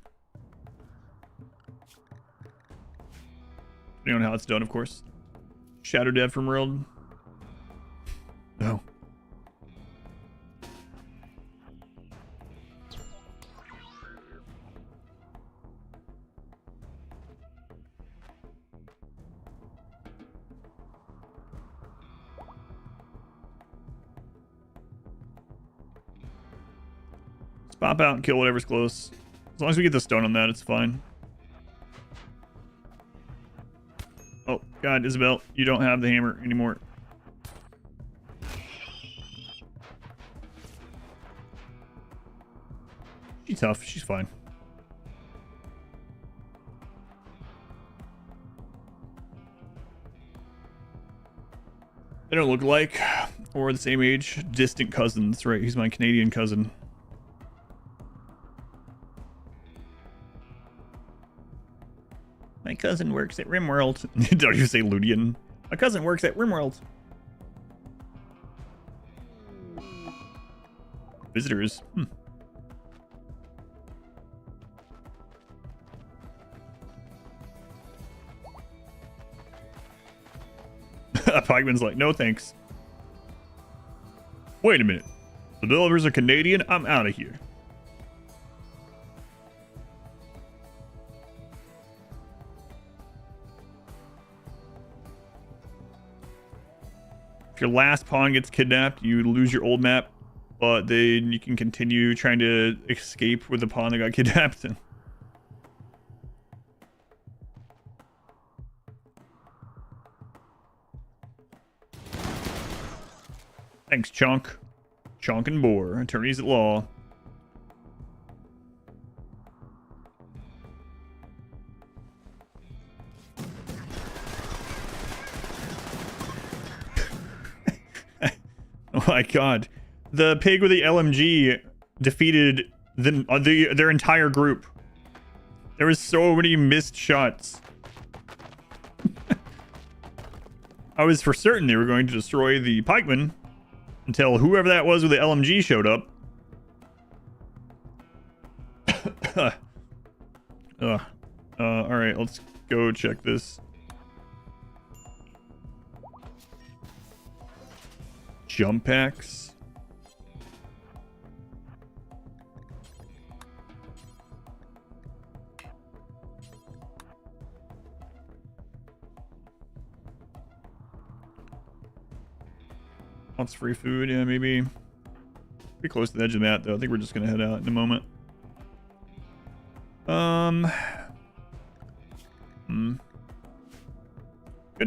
Depending on how it's done, of course. Shadow Dev from RimWorld. No. Pop out and kill whatever's close. As long as we get the stone on that, it's fine. Oh, God, Isabel, you don't have the hammer anymore. She's tough. She's fine. They don't look like, or the same age. Distant cousins, right? He's my Canadian cousin. My cousin works at RimWorld. Don't you say Ludian? My cousin works at RimWorld. Visitors. Pikeman's like, no thanks. Wait a minute. The delivers are Canadian? I'm out of here. If your last pawn gets kidnapped, you lose your old map, but then you can continue trying to escape with the pawn that got kidnapped. Thanks, Chunk. Chunk and Boar, attorneys at law. Oh my god. The pig with the LMG defeated their entire group. There was so many missed shots. I was for certain they were going to destroy the pikeman until whoever that was with the LMG showed up. Alright, let's go check this. Jump packs. Wants free food, yeah, maybe. Pretty close to the edge of the map, though. I think we're just gonna head out in a moment. Gonna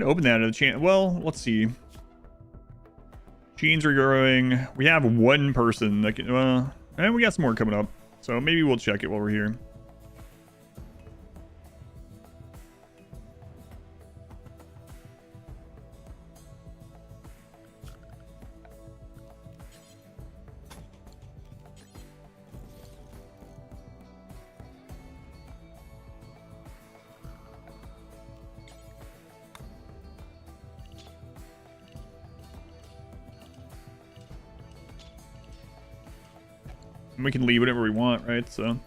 open that at a chance. Well, let's see. Genes are growing. We have one person that can, and we got some more coming up. So maybe we'll check it while we're here. And we can leave whatever we want, right? So.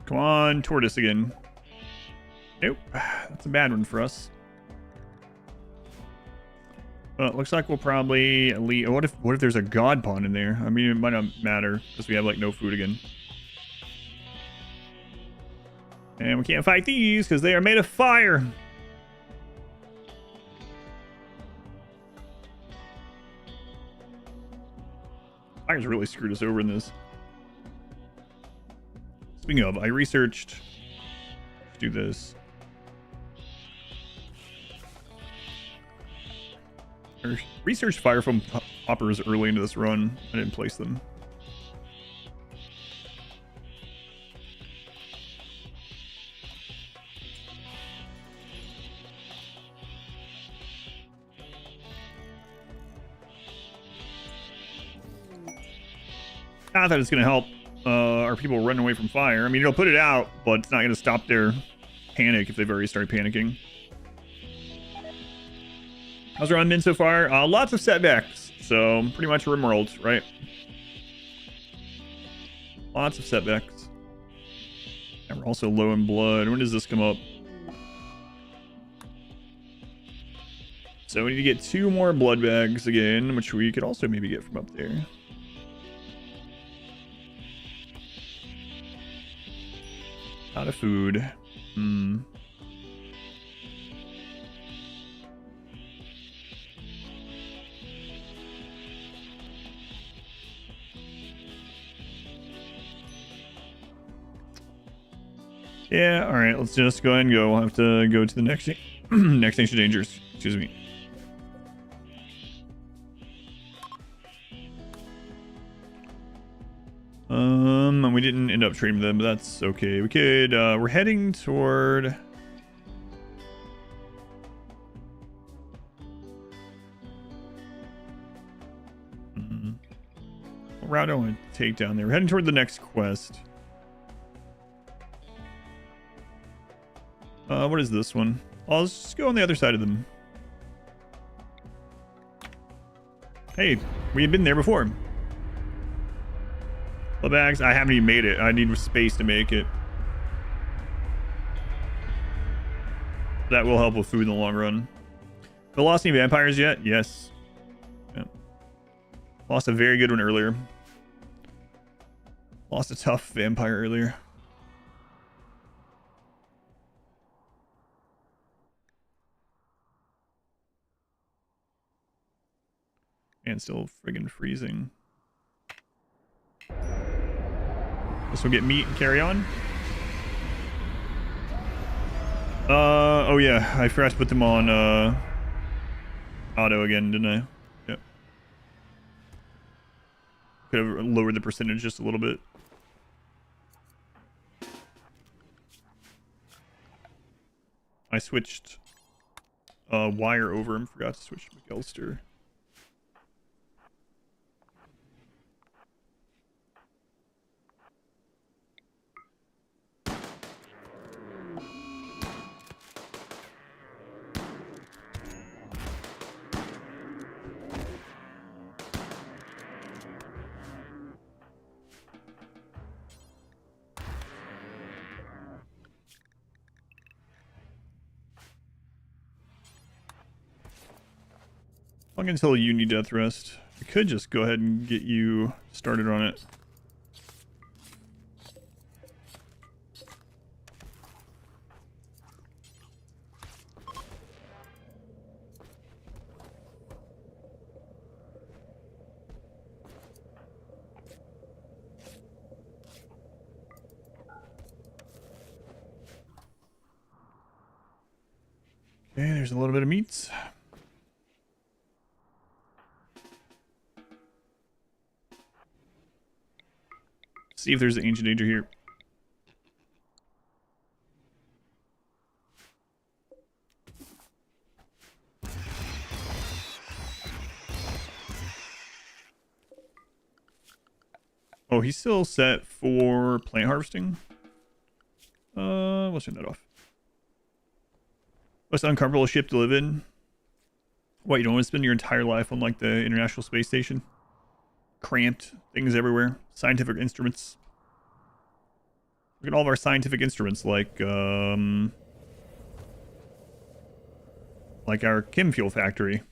Come on, tortoise again. Nope, that's a bad one for us. Well, it looks like we'll probably leave. What if there's a god pawn in there? I mean, it might not matter because we have like no food again. And we can't fight these because they are made of fire. Fire's really screwed us over in this. Speaking of, I researched. Let's do this. I researched fire foam poppers early into this run. I didn't place them. I thought it's going to help our people running away from fire. I mean, it'll put it out, but it's not going to stop their panic if they've already started panicking. How's our run been so far? Lots of setbacks. So, pretty much RimWorld, right? Lots of setbacks. And we're also low in blood. When does this come up? So, we need to get 2 more blood bags again, which we could also maybe get from up there. Out of food. Yeah, all right. Let's just go ahead and go. We'll have to go to the next next ancient dangers. Excuse me. And we didn't end up trading them, but that's okay. We could. We're heading toward. What route do I want to take down there? We're heading toward the next quest. What is this one? Oh, let's just go on the other side of them. Hey, we have been there before. The bags, I haven't even made it. I need space to make it. That will help with food in the long run. But lost any vampires yet? Yes. Yeah. Lost a very good one earlier. Lost a tough vampire earlier. And still friggin' freezing. This will get meat and carry on. Oh yeah, I forgot to put them on auto again, didn't I? Yep. Could have lowered the percentage just a little bit. I switched wire over and forgot to switch to McAllister. Long until you need death rest. I could just go ahead and get you started on it. Okay, there's a little bit of meats. See if there's an ancient danger here. Oh, he's still set for plant harvesting. Let's turn that off. Most uncomfortable ship to live in. What, you don't want to spend your entire life on like the International Space Station? Cramped, things everywhere, scientific instruments. Look at all of our scientific instruments, like our chem fuel factory.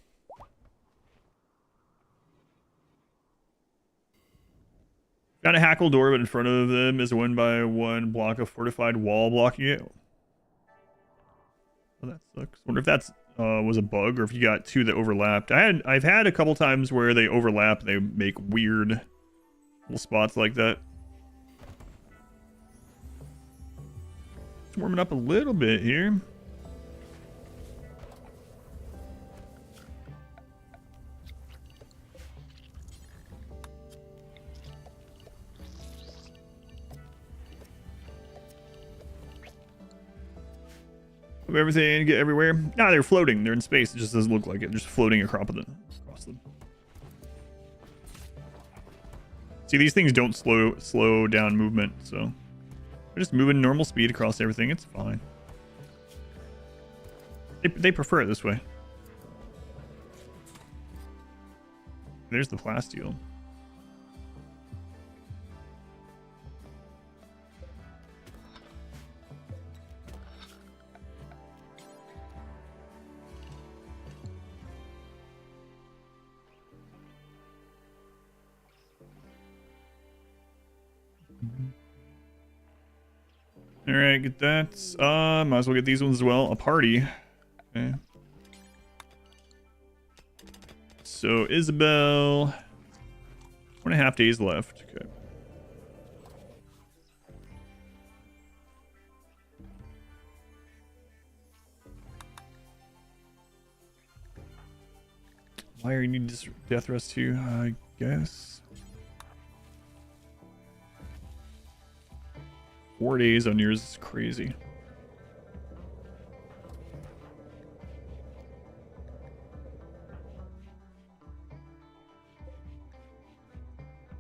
Got a hackle door, but in front of them is a 1x1 block of fortified wall blocking it. Oh, that sucks. Wonder if that's was a bug, or if you got two that overlapped. I've had a couple times where they overlap and they make weird little spots like that. It's warming up a little bit here. Of everything, get everywhere. Nah, they're floating. They're in space. It just doesn't look like it. They're just floating across them. See, these things don't slow down movement, so they're just moving normal speed across everything. It's fine. They prefer it this way. There's the plasteel. All right, get that. Might as well get these ones as well. A party. Okay. So Isabel, 1.5 days left. Okay. Why are you needing this death rest too? I guess. 4 days on yours is crazy.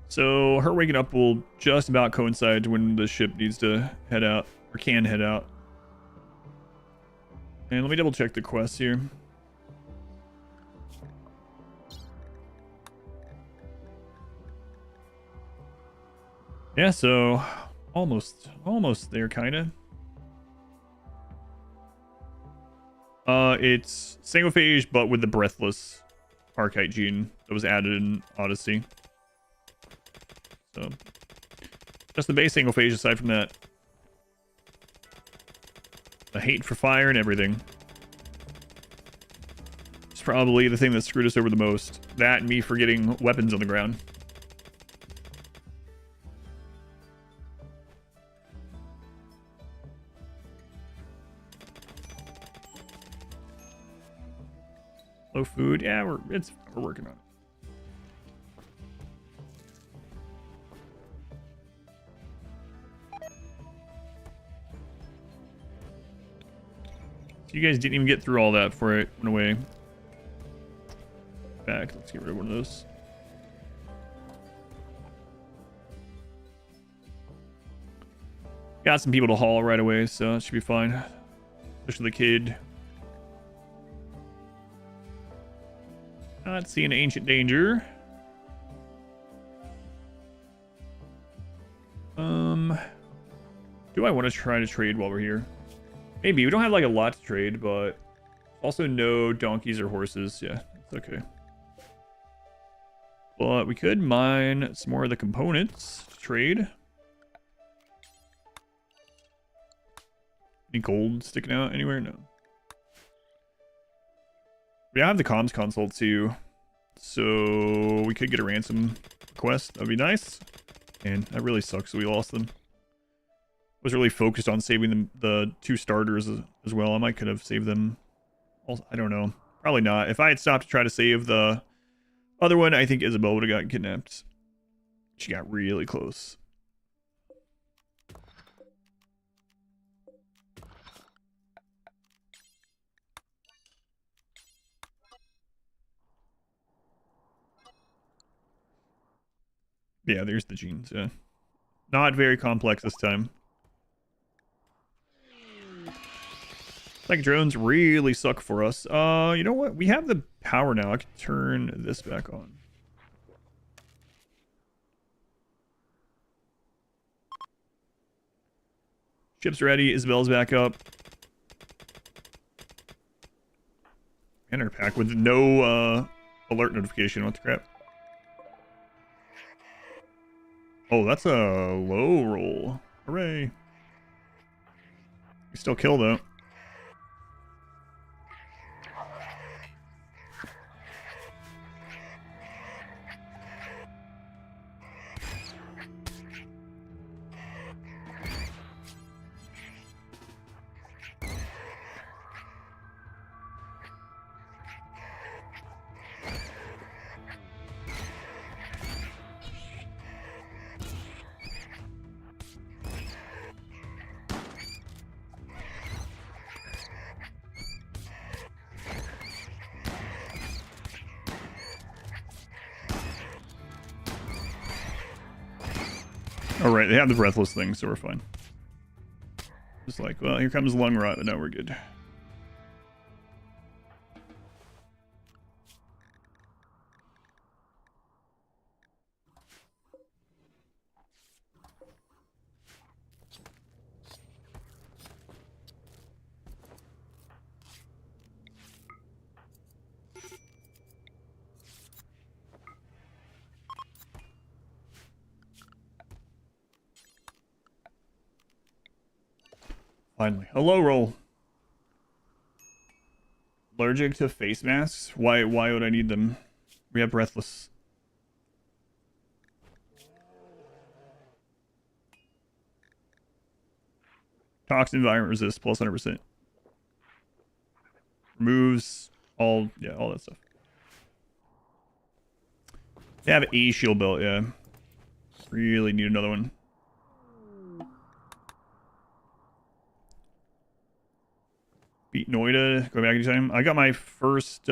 So her waking up will just about coincide to when the ship needs to head out, or can head out. And let me double check the quests here. Yeah, so almost there, kinda. It's Sanguophage, but with the breathless Archite gene that was added in Odyssey. So, just the base Sanguophage aside from that. The hate for fire and everything. It's probably the thing that screwed us over the most. That and me forgetting weapons on the ground. Low food. Yeah, we're working on it. You guys didn't even get through all that before it went away. Back. Let's get rid of one of those. Got some people to haul right away, so it should be fine. Especially the kid. Not seeing ancient danger. Do I want to try to trade while we're here? Maybe. We don't have like a lot to trade, but also no donkeys or horses. Yeah, it's okay. But we could mine some more of the components to trade. Any gold sticking out anywhere? No. We have the comms console too, so we could get a ransom quest. That'd be nice. And that really sucks that we lost them. Was really focused on saving them, the 2 starters as well. I might could have saved them. Also, I don't know. Probably not. If I had stopped to try to save the other one, I think Isabel would have gotten kidnapped. She got really close. Yeah, there's the genes. Yeah, not very complex this time. Like drones really suck for us. You know what? We have the power now. I can turn this back on. Ship's ready. Isabel's back up. Enter pack with no alert notification. What the crap? Oh, that's a low roll. Hooray. We still kill though. Alright, they have the breathless thing, so we're fine. Just like, well, here comes lung rot, but no, we're good. Finally. A low roll. Allergic to face masks? Why would I need them? We have breathless. Toxin environment resist plus 100%. Removes all that stuff. They have a shield belt, yeah. Really need another one. Beat Noida. Go back in time. I got my first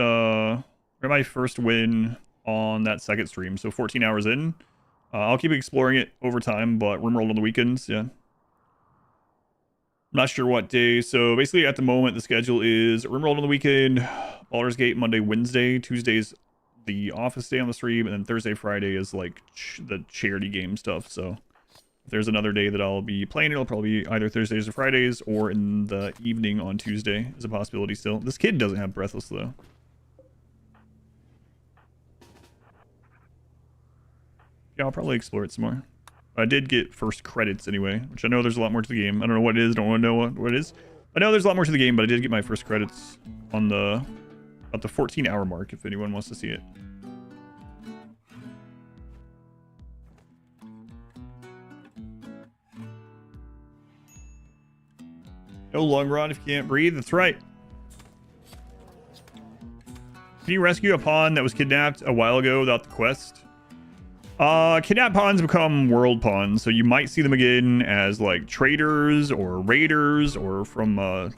win on that second stream, so 14 hours in. I'll keep exploring it over time, but RimWorld on the weekends, yeah. I'm not sure what day. So basically at the moment, the schedule is RimWorld on the weekend, Baldur's Gate Monday, Wednesday, Tuesday's the office day on the stream, and then Thursday, Friday is like the charity game stuff. So if there's another day that I'll be playing, it'll probably be either Thursdays or Fridays, or in the evening on Tuesday is a possibility still. This kid doesn't have Breathless though. Yeah, I'll probably explore it some more. I did get first credits anyway, which I know there's a lot more to the game. I don't know what it is, don't want to know what it is. I know there's a lot more to the game, but I did get my first credits on the about the 14-hour mark if anyone wants to see it. No long run if you can't breathe, that's right. Can you rescue a pawn that was kidnapped a while ago without the quest? Kidnapped pawns become world pawns, so you might see them again as like traders or raiders or from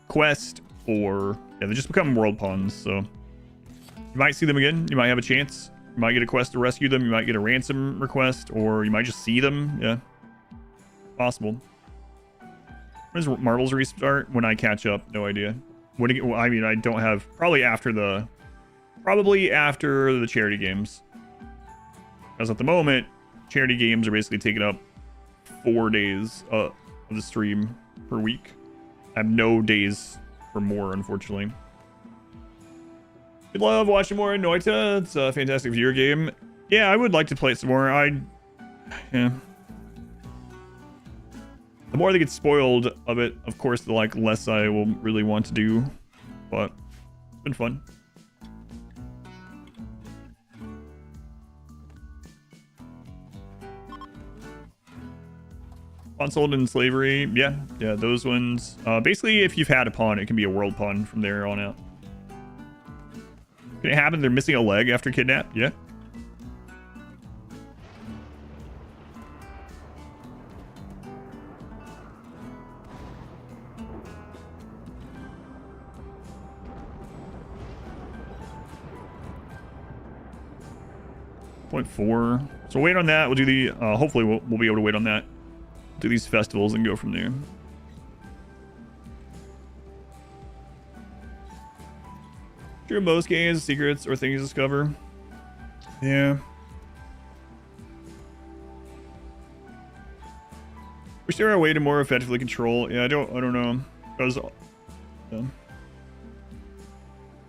quest, or yeah, they just become world pawns. So you might see them again. You might have a chance. You might get a quest to rescue them. You might get a ransom request, or you might just see them. Yeah, possible. When does Marbles restart? When I catch up, no idea. When do you, I mean, I don't have probably after the charity games. Because at the moment, charity games are basically taking up 4 days of the stream per week. I have no days for more, unfortunately. You'd love watching more Noita. It's a fantastic viewer game. Yeah, I would like to play it some more. Yeah. The more they get spoiled of it, of course, the less I will really want to do. But it's been fun. Pawn sold in slavery, yeah, those ones. Basically, if you've had a pawn, it can be a world pawn from there on out. Can it happen? They're missing a leg after kidnap? Yeah. .4. So wait on that. We'll do the. Hopefully, we'll be able to wait on that. Do these festivals and go from there. Sure, most games, secrets, or things to discover. Yeah. Wish there were a way to more effectively control. Yeah, I don't know. Because,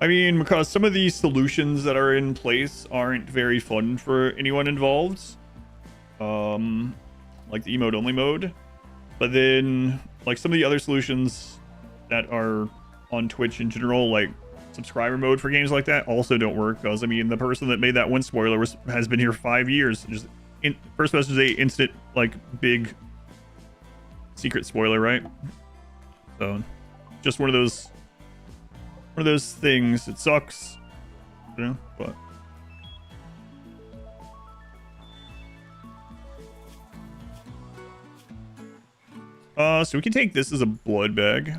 I mean, because some of these solutions that are in place aren't very fun for anyone involved. Like the emote only mode, but then like some of the other solutions that are on Twitch in general, like subscriber mode for games like that, also don't work. Because I mean, the person that made that one spoiler has been here 5 years. Just first message a instant like big secret spoiler, right? So just one of those things. It sucks, you know, but. So we can take this as a blood bag.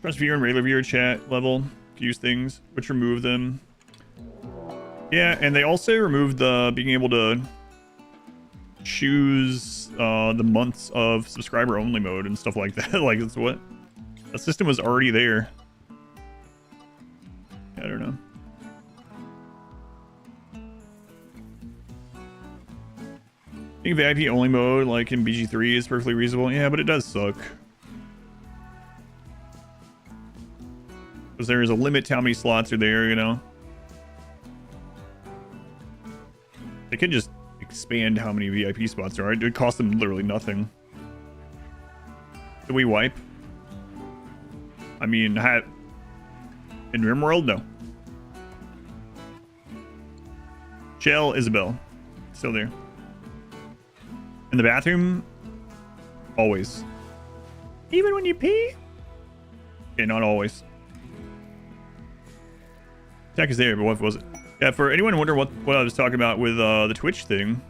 Trust viewer and regular viewer chat level. Use things, which remove them. Yeah, and they also removed the being able to choose the months of subscriber only mode and stuff like that. Like, it's what? The system was already there. I don't know. I think VIP only mode, like in BG3, is perfectly reasonable. Yeah, but it does suck. Because there is a limit to how many slots are there, you know? They could just expand how many VIP spots there are. It would cost them literally nothing. Did we wipe? I mean, in RimWorld? No. Shell, Isabel. Still there. In the bathroom? Always. Even when you pee? Okay, not always. Tech is there, but what was it? Yeah, for anyone wondering what I was talking about with the Twitch thing,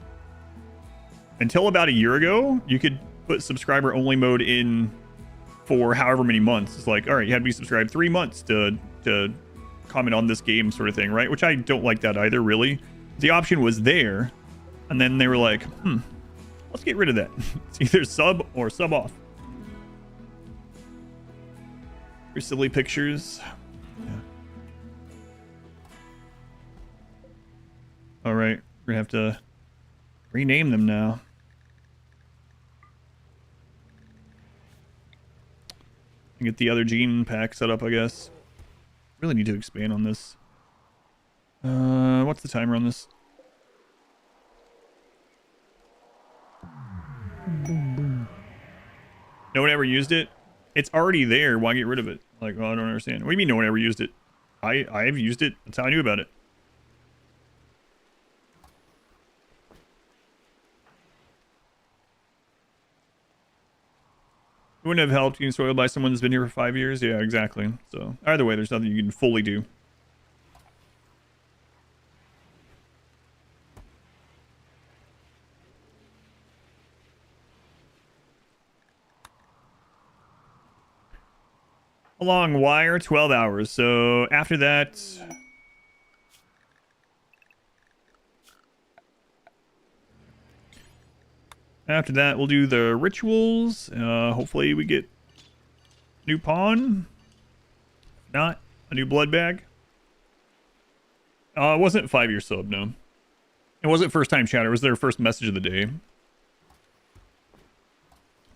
until about a year ago, you could put subscriber only mode in for however many months. It's like, all right, you had to be subscribed 3 months to comment on this game sort of thing, right? Which I don't like that either, really. The option was there, and then they were like, let's get rid of that. It's either sub or sub off. Your silly pictures. Yeah. All right, we're gonna have to rename them now. And get the other gene pack set up, I guess. Really need to expand on this. What's the timer on this? No one ever used it? It's already there. Why get rid of it? Like, oh, I don't understand. What do you mean no one ever used it? I've used it. That's how I knew about it. It wouldn't have helped getting spoiled by someone that's been here for 5 years. Yeah, exactly. So either way, there's nothing you can fully do. A long wire, 12 hours. So after that... After that, we'll do the rituals. Hopefully we get new pawn. If not, a new blood bag. It wasn't 5-year sub, no. It wasn't first time chatter. It was their first message of the day.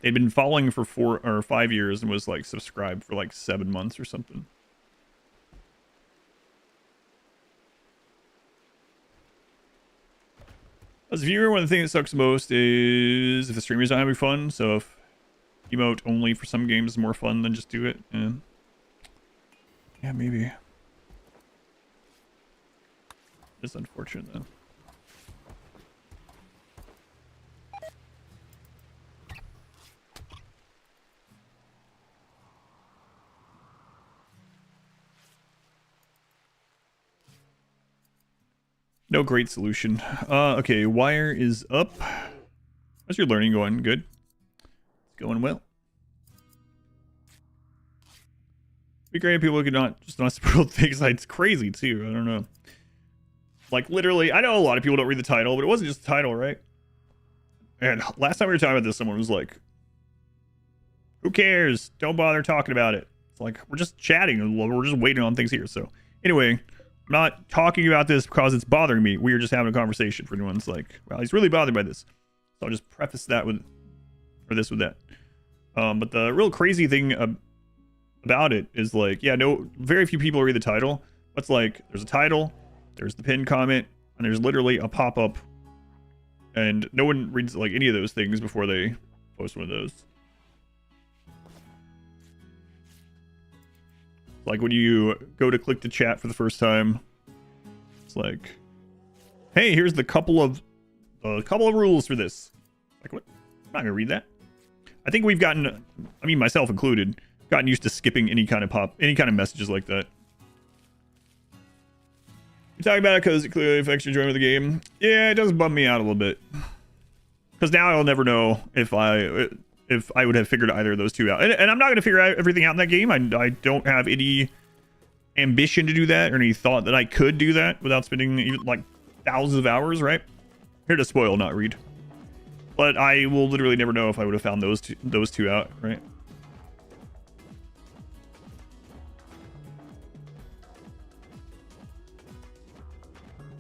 They'd been following for 4 or 5 years and was like subscribed for like 7 months or something. As a viewer, one of the things that sucks most is if the streamer's not having fun. So if emote only for some games is more fun than just do it. Yeah, maybe. It's unfortunate though. No great solution. Okay, wire is up. How's your learning going? Good. It's going well. Be great if people could not just not spoil things. It's crazy too. I don't know. Like literally, I know a lot of people don't read the title, but it wasn't just the title, right? And last time we were talking about this, someone was like, "Who cares? Don't bother talking about it." It's like we're just chatting. We're just waiting on things here. So anyway. I'm not talking about this because it's bothering me. We are just having a conversation for anyone's like, well, he's really bothered by this. So I'll just preface that with, or this with that. But the real crazy thing about it is like, yeah, no, very few people read the title. But like, there's a title, there's the pinned comment, and there's literally a pop-up. And no one reads like any of those things before they post one of those. Like when you go to click the chat for the first time, it's like, hey, here's the couple of rules for this. Like, what? I'm not gonna read that. I think we've gotten, I mean myself included, gotten used to skipping any kind of messages like that. You're talking about it because it clearly affects your enjoyment of the game. Yeah, it does bum me out a little bit. Because now I'll never know if I would have figured either of those two out. And I'm not going to figure out everything out in that game. I don't have any ambition to do that or any thought that I could do that without spending even like thousands of hours, right? Here to spoil, not read. But I will literally never know if I would have found those two out, right?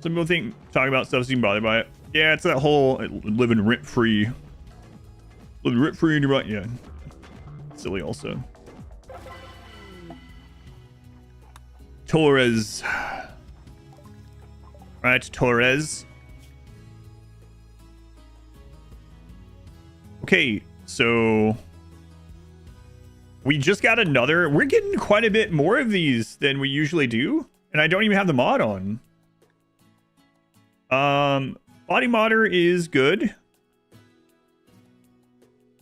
Some people think talking about stuff seem bothered by it. Yeah, it's that whole living rent-free. Living rent-free in your mind. Yeah. Silly also. Torres. Right, Torres. Okay, so we just got another. We're getting quite a bit more of these than we usually do, and I don't even have the mod on. Body modder is good.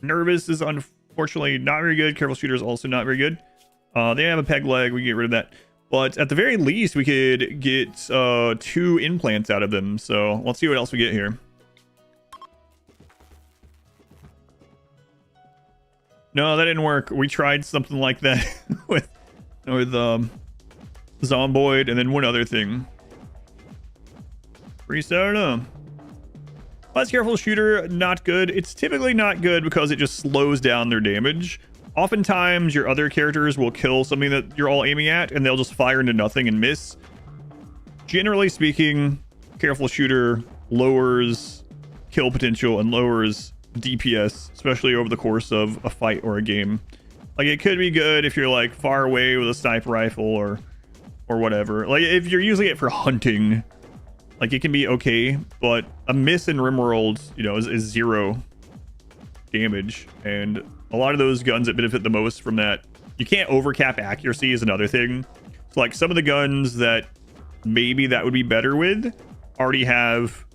Nervous is Unfortunately, not very good. Careful shooter is also not very good. They have a peg leg. We can get rid of that. But at the very least, we could get 2 implants out of them. So let's see what else we get here. No, that didn't work. We tried something like that with Zomboid and then one other thing. Priest, I don't know. Less careful shooter, not good. It's typically not good because it just slows down their damage. Oftentimes, your other characters will kill something that you're all aiming at, and they'll just fire into nothing and miss. Generally speaking, careful shooter lowers kill potential and lowers DPS, especially over the course of a fight or a game. Like, it could be good if you're like far away with a sniper rifle or whatever. Like, if you're using it for hunting, like, it can be okay, but a miss in RimWorld, you know, is 0 damage, and a lot of those guns that benefit the most from that, you can't overcap accuracy is another thing. So like some of the guns that maybe that would be better with already have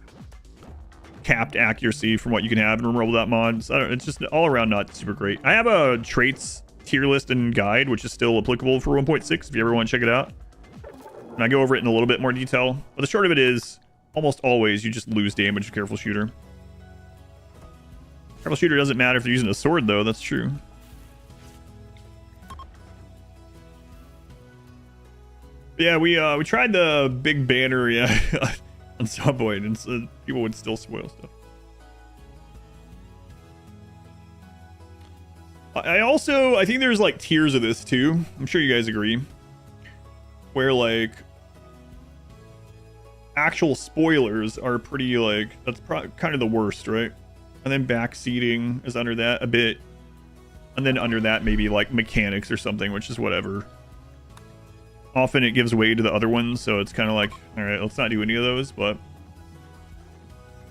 capped accuracy from what you can have in RimWorld without mods. I don't, it's just all around not super great. I have a traits tier list and guide, which is still applicable for 1.6 if you ever want to check it out. And I go over it in a little bit more detail. But the short of it is, almost always you just lose damage with careful shooter. Careful shooter doesn't matter if you're using a sword, though. That's true. Yeah, we tried the big banner, yeah, on Subway, and so people would still spoil stuff. I think there's like tiers of this too. I'm sure you guys agree. Where like actual spoilers are pretty like, that's kind of the worst, right? And then backseating is under that a bit. And then under that, maybe like mechanics or something, which is whatever. Often it gives way to the other ones, so it's kind of like, all right, let's not do any of those. But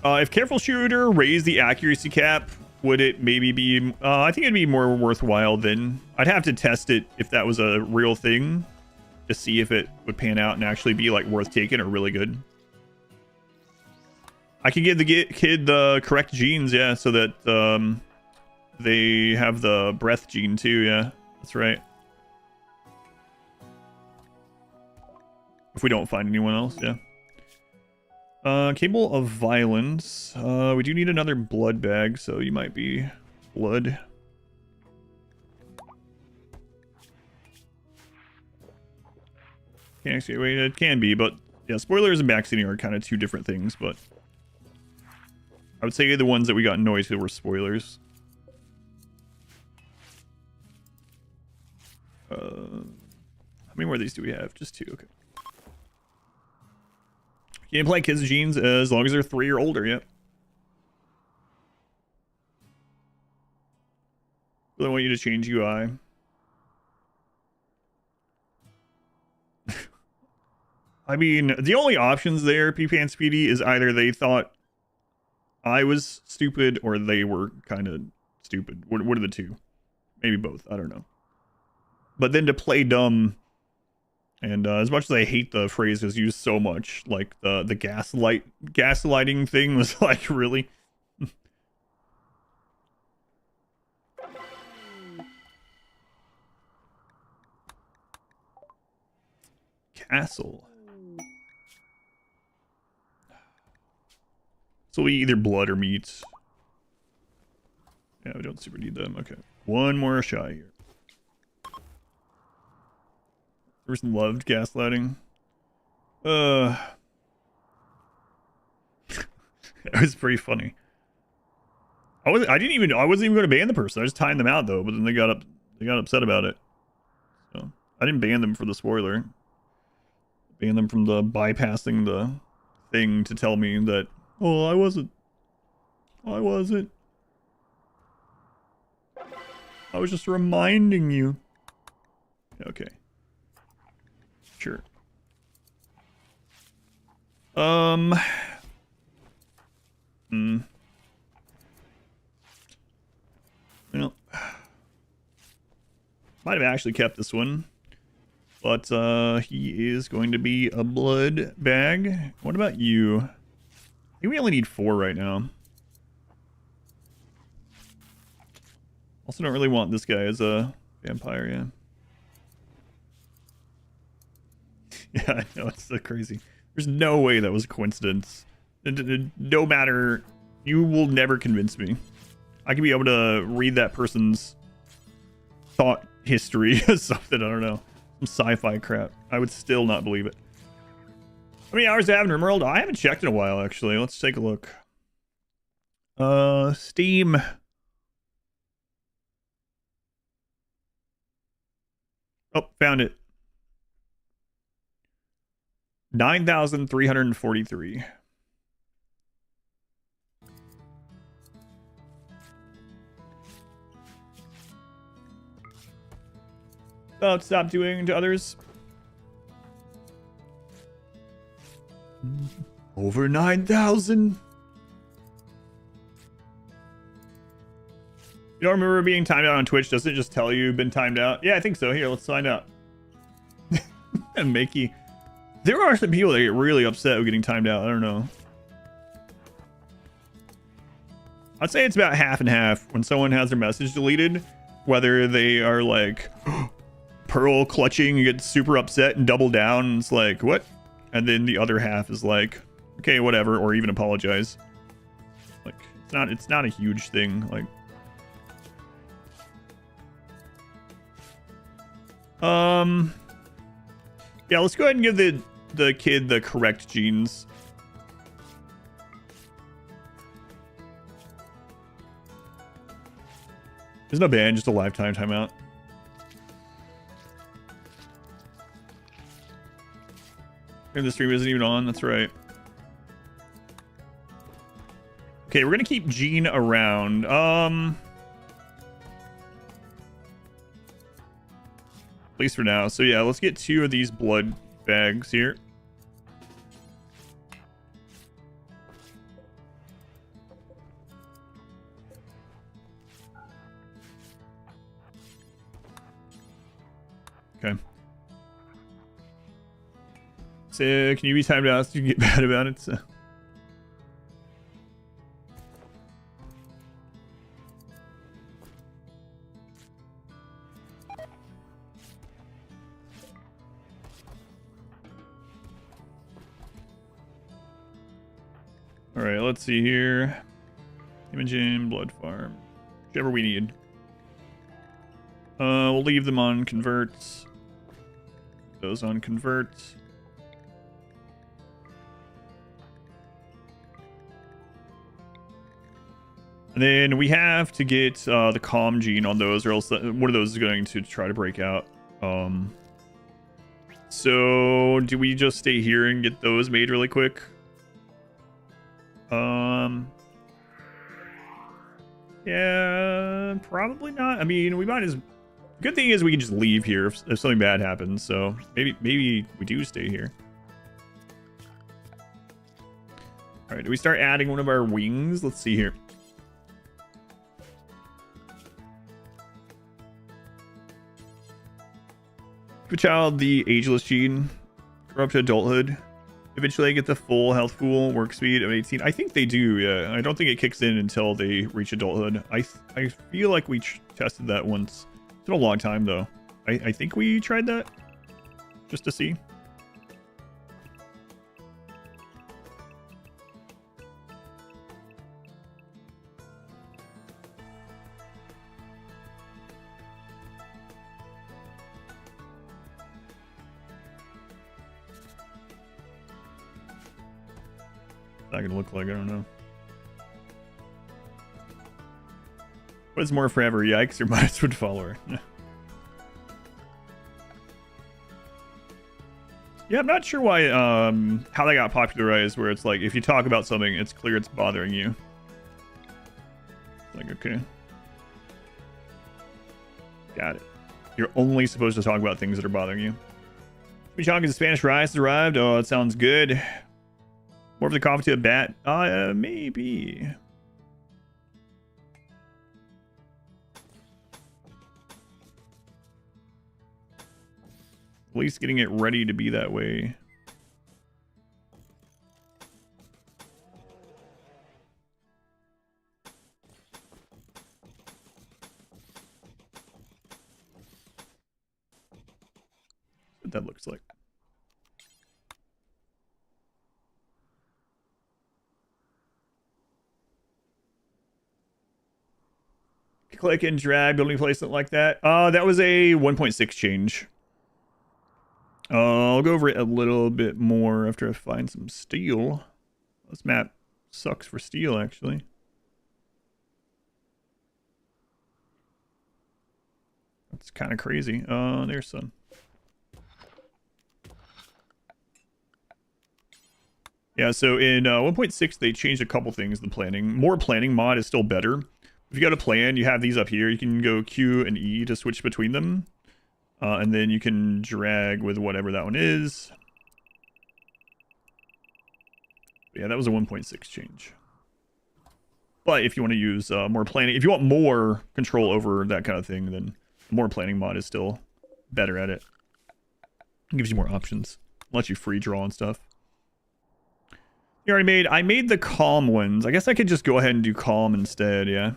if careful shooter raised the accuracy cap, would it maybe be, I think it'd be more worthwhile then. I'd have to test it if that was a real thing to see if it would pan out and actually be like worth taking or really good. I could give the kid the correct genes, yeah, so that they have the breath gene too, yeah. That's right. If we don't find anyone else, yeah. Cable of Violence. We do need another blood bag, so you might be blood. Can't actually wait, it can be, but yeah, spoilers and backseating are kind of 2 different things, but I would say the ones that we got annoyed with were spoilers. How many more of these do we have? Just 2, okay. You can play kids' genes as long as they're 3 or older, yep. Really want you to change UI. I mean, the only options there, PP and Speedy, is either they thought I was stupid or they were kind of stupid. What are the 2? Maybe both. I don't know. But then to play dumb, and as much as I hate the phrase is used so much, like the gaslighting thing was like really. Castle. So we either blood or meats. Yeah, we don't super need them. Okay. One more shy here. Person loved gaslighting. It was pretty funny. I wasn't even going to ban the person. I just timed them out though, but then they got upset about it. So I didn't ban them for the spoiler. Ban them from the bypassing the thing to tell me that, oh, I wasn't. I was just reminding you. Okay. Sure. Well, might have actually kept this one, but he is going to be a blood bag. What about you? I think we only need 4 right now. Also don't really want this guy as a vampire, yeah. Yeah, I know, it's so crazy. There's no way that was a coincidence. No matter, you will never convince me. I could be able to read that person's thought history or something, I don't know. Some sci-fi crap. I would still not believe it. How many hours do I have in RimWorld? I haven't checked in a while, actually. Let's take a look. Steam. Oh, found it. 9,343. Oh, stop doing to others. Over 9,000. You don't remember being timed out on Twitch? Doesn't it just tell you you've been timed out? Yeah, I think so. Here, let's find out. And Mickey. There are some people that get really upset with getting timed out. I don't know. I'd say it's about half and half when someone has their message deleted. Whether they are like pearl clutching and get super upset and double down. And it's like, what? And then the other half is like, okay, whatever, or even apologize. Like, it's not a huge thing. Like, yeah, let's go ahead and give the kid the correct genes. There's no ban, just a lifetime timeout. And the stream isn't even on, that's right. Okay, we're gonna keep Gene around. At least for now. So yeah, let's get 2 of these blood bags here. Okay. So can you be timed out so you can get mad about it? So. All right, let's see here. Imaging, blood farm, whichever we need. We'll leave them on converts. Those on converts. And then we have to get the calm gene on those, or else one of those is going to try to break out. So do we just stay here and get those made really quick? Yeah, probably not. I mean, we might as. Good thing is we can just leave here if something bad happens. So maybe we do stay here. All right, do we start adding one of our wings? Let's see here. Give a child the ageless gene, grow up to adulthood. Eventually I get the full health pool, work speed of 18. I think they do, yeah. I don't think it kicks in until they reach adulthood. I feel like we tested that once. It's been a long time, though. I think we tried that just to see. Not gonna look like, I don't know. What is more forever, yikes or Mineswood follower? Yeah, I'm not sure why how that got popularized, where it's like if you talk about something, it's clear it's bothering you. Like, okay. Got it. You're only supposed to talk about things that are bothering you. Chimichanga, the Spanish rice has arrived. Oh, that sounds good. More of the coffee to a bat? Maybe. At least getting it ready to be that way. what that looks like. Click and drag building placement like that. That was a 1.6 change. I'll go over it a little bit more after I find some steel. This map sucks for steel, actually. That's kind of crazy. There's some. Yeah, so in 1.6, they changed a couple things in the planning. More planning mod is still better. If you got a plan, you have these up here. You can go Q and E to switch between them. And then you can drag with whatever that one is. Yeah, that was a 1.6 change. But if you want to use more planning, if you want more control over that kind of thing, then more planning mod is still better at it. It gives you more options. Lets you free draw and stuff. You already made... I made the calm ones. I guess I could just go ahead and do calm instead, yeah.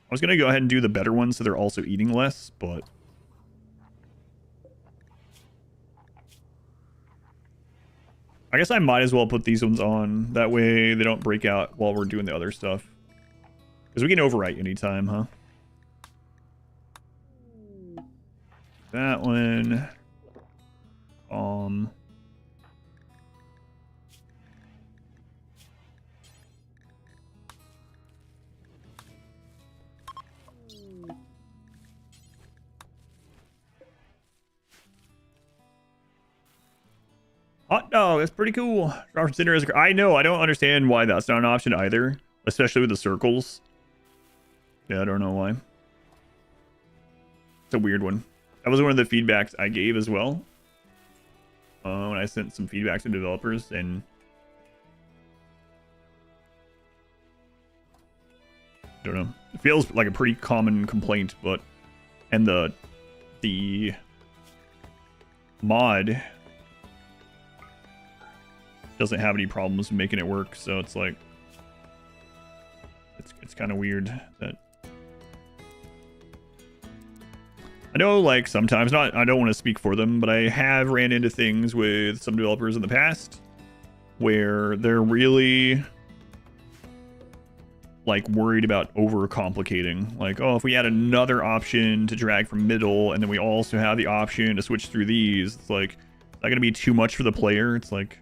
I was going to go ahead and do the better ones so they're also eating less, but... I guess I might as well put these ones on. That way they don't break out while we're doing the other stuff. Because we can overwrite anytime, huh? That one. Hot dog, that's pretty cool. Robert Center is... I know, I don't understand why that's not an option either. Especially with the circles. Yeah, I don't know why. It's a weird one. That was one of the feedbacks I gave as well. When I sent some feedback to developers, and... I don't know. It feels like a pretty common complaint, but... And the mod... doesn't have any problems making it work, so it's like... It's kind of weird that... I know, like, sometimes, I don't want to speak for them, but I have ran into things with some developers in the past where they're really, like, worried about overcomplicating. Like, oh, if we add another option to drag from middle, and then we also have the option to switch through these, it's like, is that going to be too much for the player? It's like,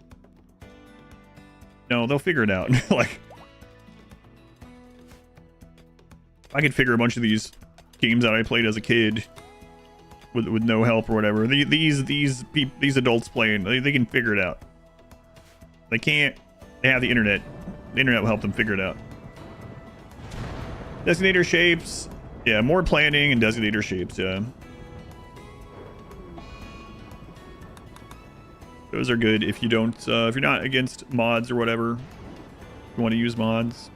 no, they'll figure it out. Like, I could figure a bunch of these games out I played as a kid with no help or whatever. These adults playing, they can figure it out. They can't. They have the internet. The internet will help them figure it out. Designator shapes. Yeah, more planning and designator shapes. Yeah. Those are good if you don't, if you're not against mods or whatever. You want to use mods.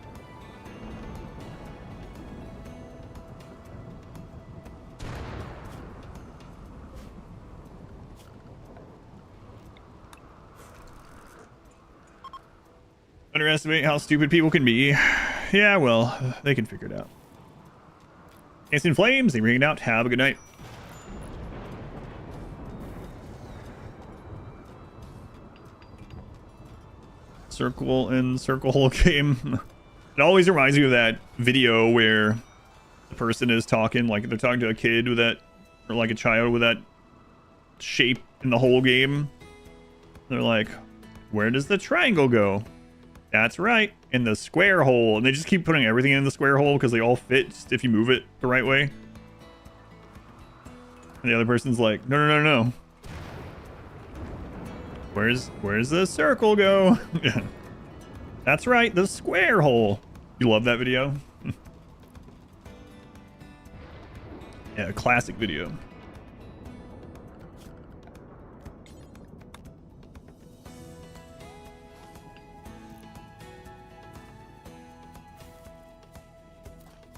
Underestimate how stupid people can be. Yeah, well, they can figure it out. Instant Flames, they ring it out. Have a good night. Circle and circle hole game. It always reminds me of that video where the person is talking, like they're talking to a kid with that, or like a child with that shape in the whole game. They're like, where does the triangle go? That's right, in the square hole. And they just keep putting everything in the square hole because they all fit just if you move it the right way. And the other person's like, no, no, no, no. Where's the circle go? Yeah. That's right, the square hole. You love that video? Yeah, classic video.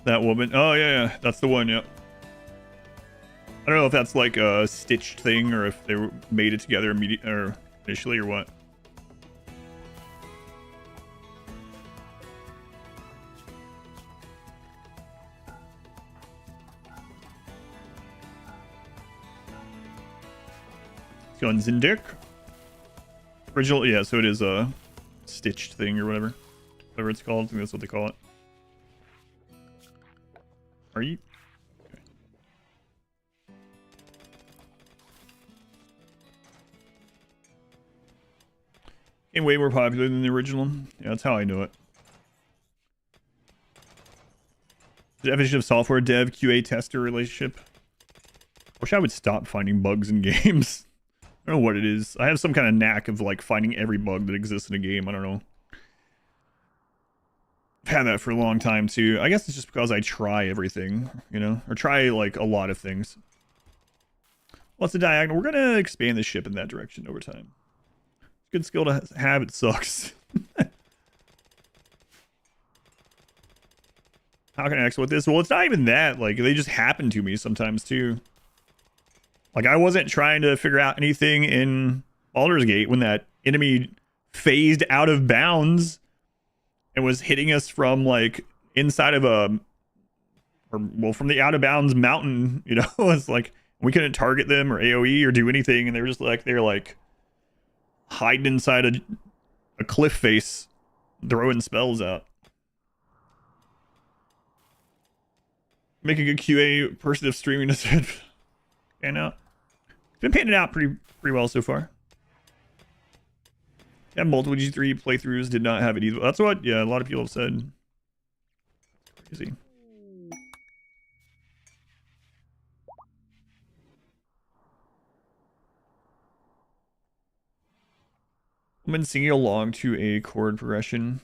That woman. Oh, yeah, yeah. That's the one, yep. I don't know if that's like a stitched thing or if they made it together initially or what. Guns and dick. Original, yeah, so it is a stitched thing or whatever. Whatever it's called. I think that's what they call it. Are you? Okay. Game way more popular than the original. Yeah, that's how I know it. The definition of software dev QA tester relationship. Wish I would stop finding bugs in games. I don't know what it is. I have some kind of knack of like finding every bug that exists in a game. I don't know. I've had that for a long time too. I guess it's just because I try everything, you know, or try like a lot of things. What's the diagonal? We're gonna expand the ship in that direction over time. Good skill to have. It sucks. How can I exploit this? Well, it's not even that. Like, they just happen to me sometimes, too. Like, I wasn't trying to figure out anything in Baldur's Gate when that enemy phased out of bounds and was hitting us from, like, inside of a... Or, well, from the out-of-bounds mountain, you know? It's like, we couldn't target them or AoE or do anything, and they were just like, they're, like, hiding inside a cliff face, throwing spells out. Make a good QA person if streaming is pan out. It's been panning out pretty well so far. Yeah, multiple G3 playthroughs did not have it either. That's what, yeah, a lot of people have said. Crazy. I've been singing along to a chord progression.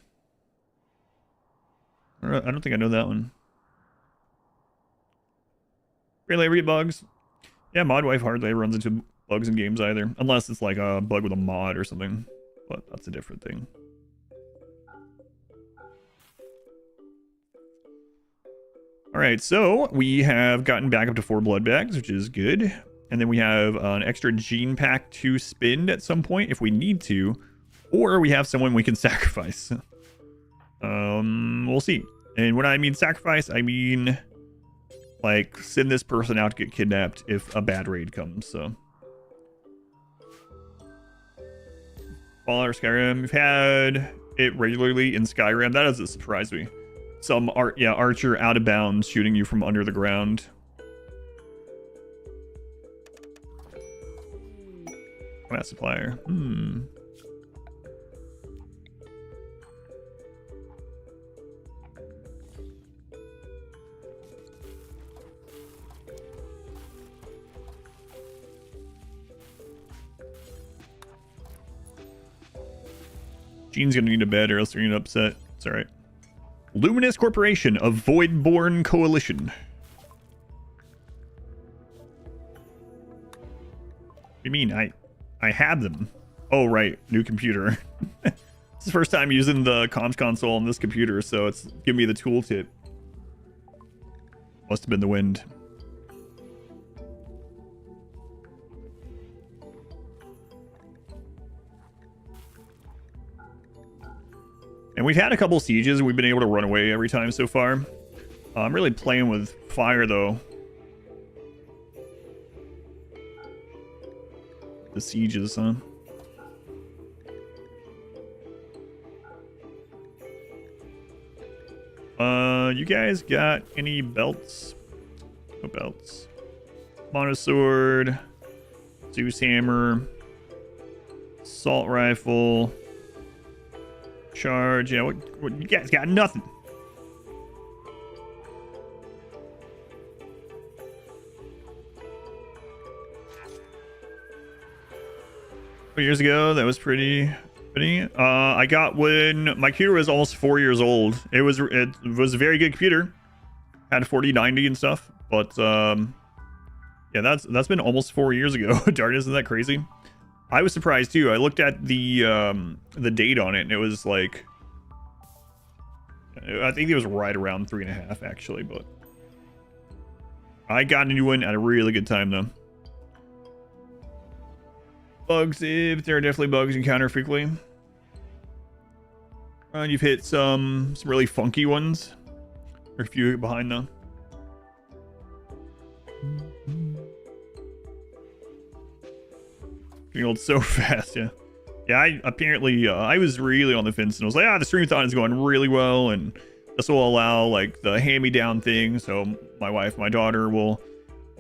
I don't think I know that one. Really, ever get bugs? Yeah, mod wife hardly runs into bugs in games either. Unless it's like a bug with a mod or something. But that's a different thing. Alright, so we have gotten back up to 4 blood bags, which is good. And then we have an extra gene pack to spend at some point if we need to. Or we have someone we can sacrifice. We'll see. And when I mean sacrifice, I mean... like, send this person out to get kidnapped if a bad raid comes, so. Fallout or Skyrim. We've had it regularly in Skyrim. That doesn't surprise me. Some archer out of bounds shooting you from under the ground. Combat supplier. Gene's gonna need a bed or else they're gonna get upset. It's alright. Luminous Corporation, a Voidborn Coalition. What do you mean? I have them. Oh, right. New computer. It's the first time using the comms console on this computer, so it's giving me the tooltip. Must have been the wind. And we've had a couple sieges and we've been able to run away every time so far. I'm really playing with fire though. The sieges, huh? You guys got any belts? No belts. Monosword, Zeus hammer, assault rifle. Charge, yeah, what you guys got? Nothing. Years ago, that was pretty. I got when my computer was almost 4 years old. It was a very good computer. Had 4090 and stuff, but yeah, that's been almost 4 years ago. Darn, isn't that crazy? I was surprised too. I looked at the date on it, and it was like, I think it was right around 3.5 actually, but I got a new one at a really good time though. Bugs, if there are definitely bugs you encounter frequently. You've hit some really funky ones. Or a few behind though. getting old so fast. Yeah. Yeah, I apparently I was really on the fence and I was like, the streamathon is going really well, and this will allow like the hand-me-down thing. So my wife, my daughter will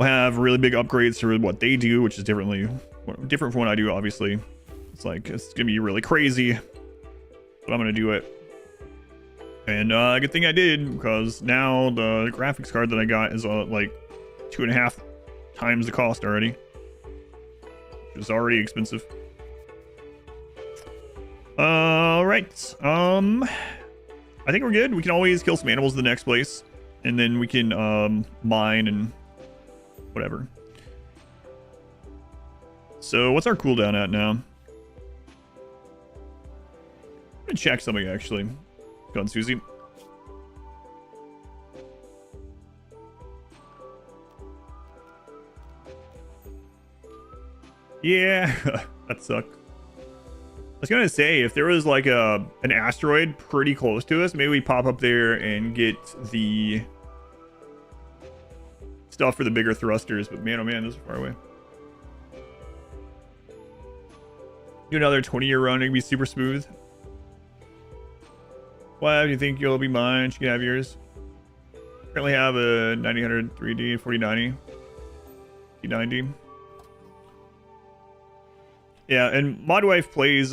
have really big upgrades to what they do, which is different from what I do. Obviously, it's gonna be really crazy, but I'm gonna do it. And good thing I did, because now the graphics card that I got is like 2.5 times the cost already, which is already expensive. All right. I think we're good. We can always kill some animals in the next place, and then we can mine and whatever. So what's our cooldown at now? I'm gonna check something actually. Go on, Susie. Yeah, that sucked. I was gonna say, if there was like an asteroid pretty close to us, maybe we pop up there and get the stuff for the bigger thrusters. But man, oh man, those are far away. Do another 20-year run, it'd be super smooth. Why do you think you'll be mine? She can have yours. Currently have a 9000 3D 4090 T90. Yeah, and Modwife plays,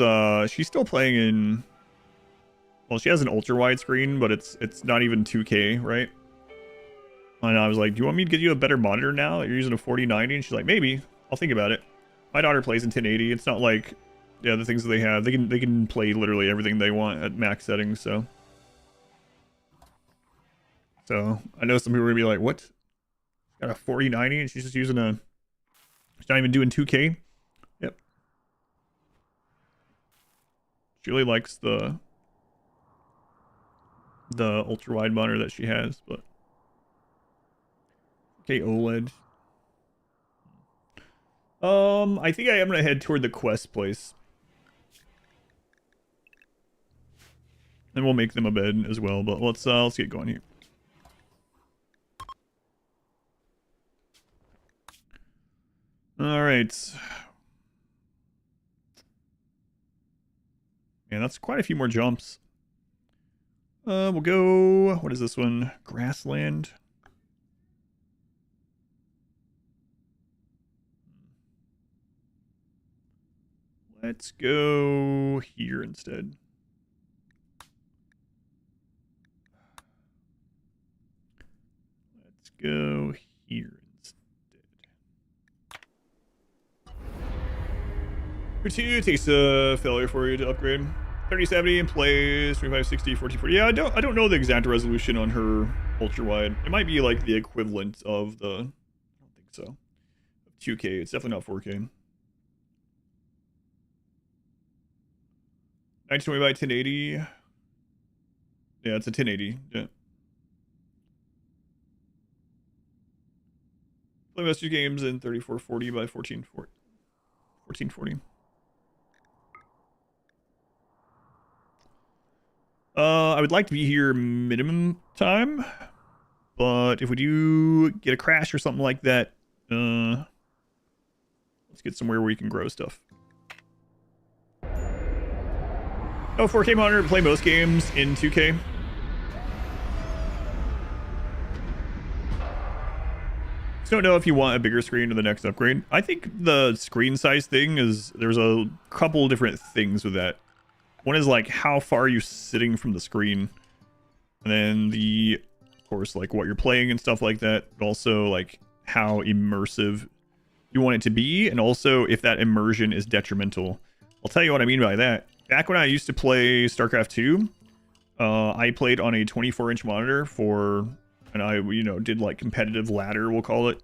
she's still playing in, well, she has an ultra wide screen, but it's not even 2K, right? And I was like, do you want me to get you a better monitor now? You're using a 4090? And she's like, maybe. I'll think about it. My daughter plays in 1080. It's not like the other things that they have. They can play literally everything they want at max settings, so. So, I know some people are going to be like, what? She's got a 4090 and she's just using she's not even doing 2K? Yep. She really likes the ultra wide monitor that she has, but okay, OLED. I think I am gonna head toward the quest place, and we'll make them a bed as well. But let's get going here. All right. Man, that's quite a few more jumps. We'll go, what is this one? Grassland. Let's go here instead. Let's go here instead. Number 2 takes a failure for you to upgrade. 3070 in place, 2560, 1440. Yeah, I don't know the exact resolution on her ultra wide. It might be like the equivalent of the, I don't think so, 2K. It's definitely not 4K. 920 by 1080. Yeah, it's a 1080. Yeah. Play most of your games in 3440 by 1440. I would like to be here minimum time, but if we do get a crash or something like that, let's get somewhere where we can grow stuff. Oh, 4K monitor to play most games in 2K. Just don't know if you want a bigger screen to the next upgrade. I think the screen size thing is, there's a couple different things with that. One is like how far are you sitting from the screen, and then of course, like what you're playing and stuff like that, but also like how immersive you want it to be, and also if that immersion is detrimental. I'll tell you what I mean by that. Back when I used to play StarCraft 2, I played on a 24-inch monitor and I, did like competitive ladder, we'll call it.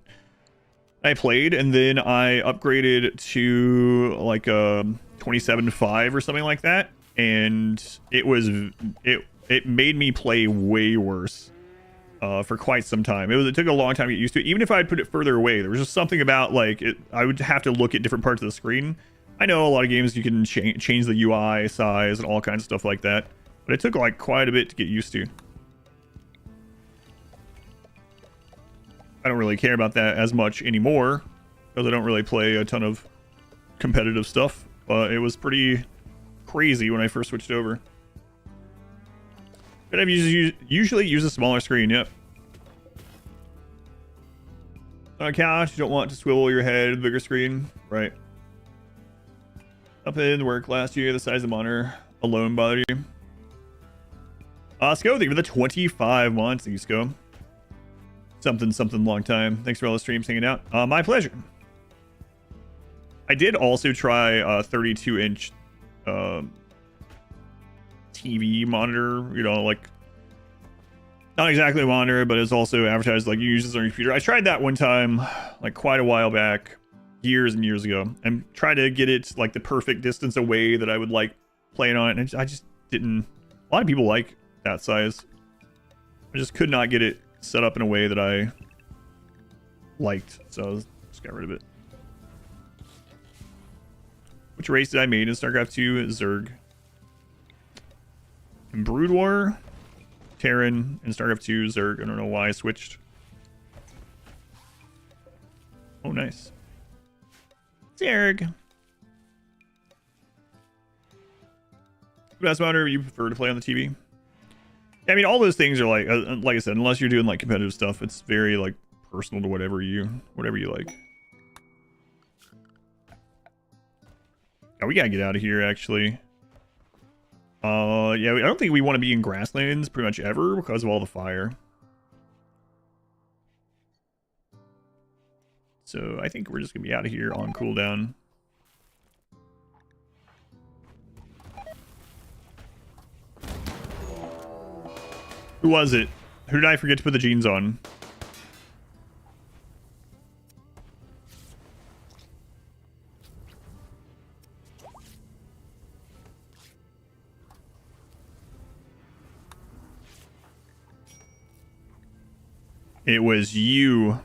I played, and then I upgraded to like a 27.5 or something like that, and it made me play way worse for quite some time. It took a long time to get used to it. Even if I'd put it further away, there was just something about like it. I would have to look at different parts of the screen. I know a lot of games you can change the UI size and all kinds of stuff like that, but it took like quite a bit to get used to. I don't really care about that as much anymore, because I don't really play a ton of competitive stuff, but it was pretty crazy when I first switched over. But I usually use a smaller screen. Yep. On a couch, you don't want to swivel your head, bigger screen, right? Up in work last year, the size of the monitor alone bothered you. Sco, thank you for the 25 months. Thank you, Sco. Something long time. Thanks for all the streams hanging out. My pleasure. I did also try a 32-inch TV monitor, you know, like not exactly a monitor, but it's also advertised like you use this on your computer. I tried that one time, like quite a while back, years and years ago, and tried to get it like the perfect distance away that I would like playing on it, and I just didn't. A lot of people like that size. I just could not get it set up in a way that I liked, so I just got rid of it. Which race did I made in StarCraft 2? Zerg. In Brood War, Terran. In StarCraft 2, Zerg. I don't know why I switched. Oh, nice. Zerg. Best monitor you prefer to play on the TV? Yeah, I mean, all those things are like I said, unless you're doing like competitive stuff, it's very like personal to whatever you like. Oh, we gotta get out of here, actually. Yeah, I don't think we want to be in grasslands pretty much ever because of all the fire. So I think we're just gonna be out of here on cooldown. Who was it? Who did I forget to put the jeans on? It was you.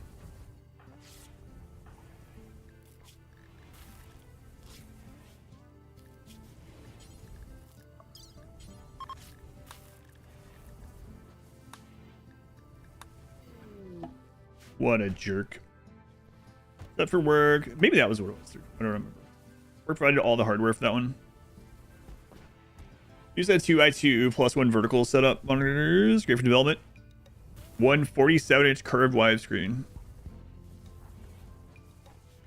What a jerk. That for work. Maybe that was what it was through. I don't remember. Work provided all the hardware for that one. Use that 2x2 plus 1 vertical setup monitors. Great for development. 147-inch curved widescreen.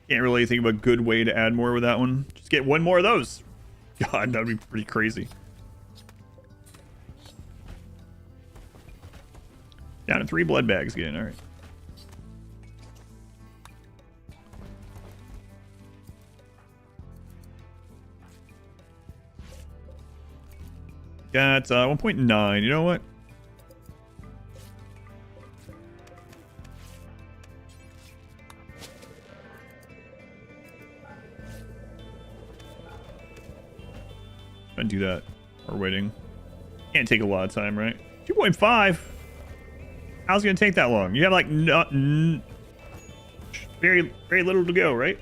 Can't really think of a good way to add more with that one. Just get one more of those. God, that would be pretty crazy. Down to 3 blood bags again. All right. Got 1.9. You know what? Gonna do that. We're waiting. Can't take a lot of time, right? 2.5. How's it gonna take that long? You have like very little to go, right?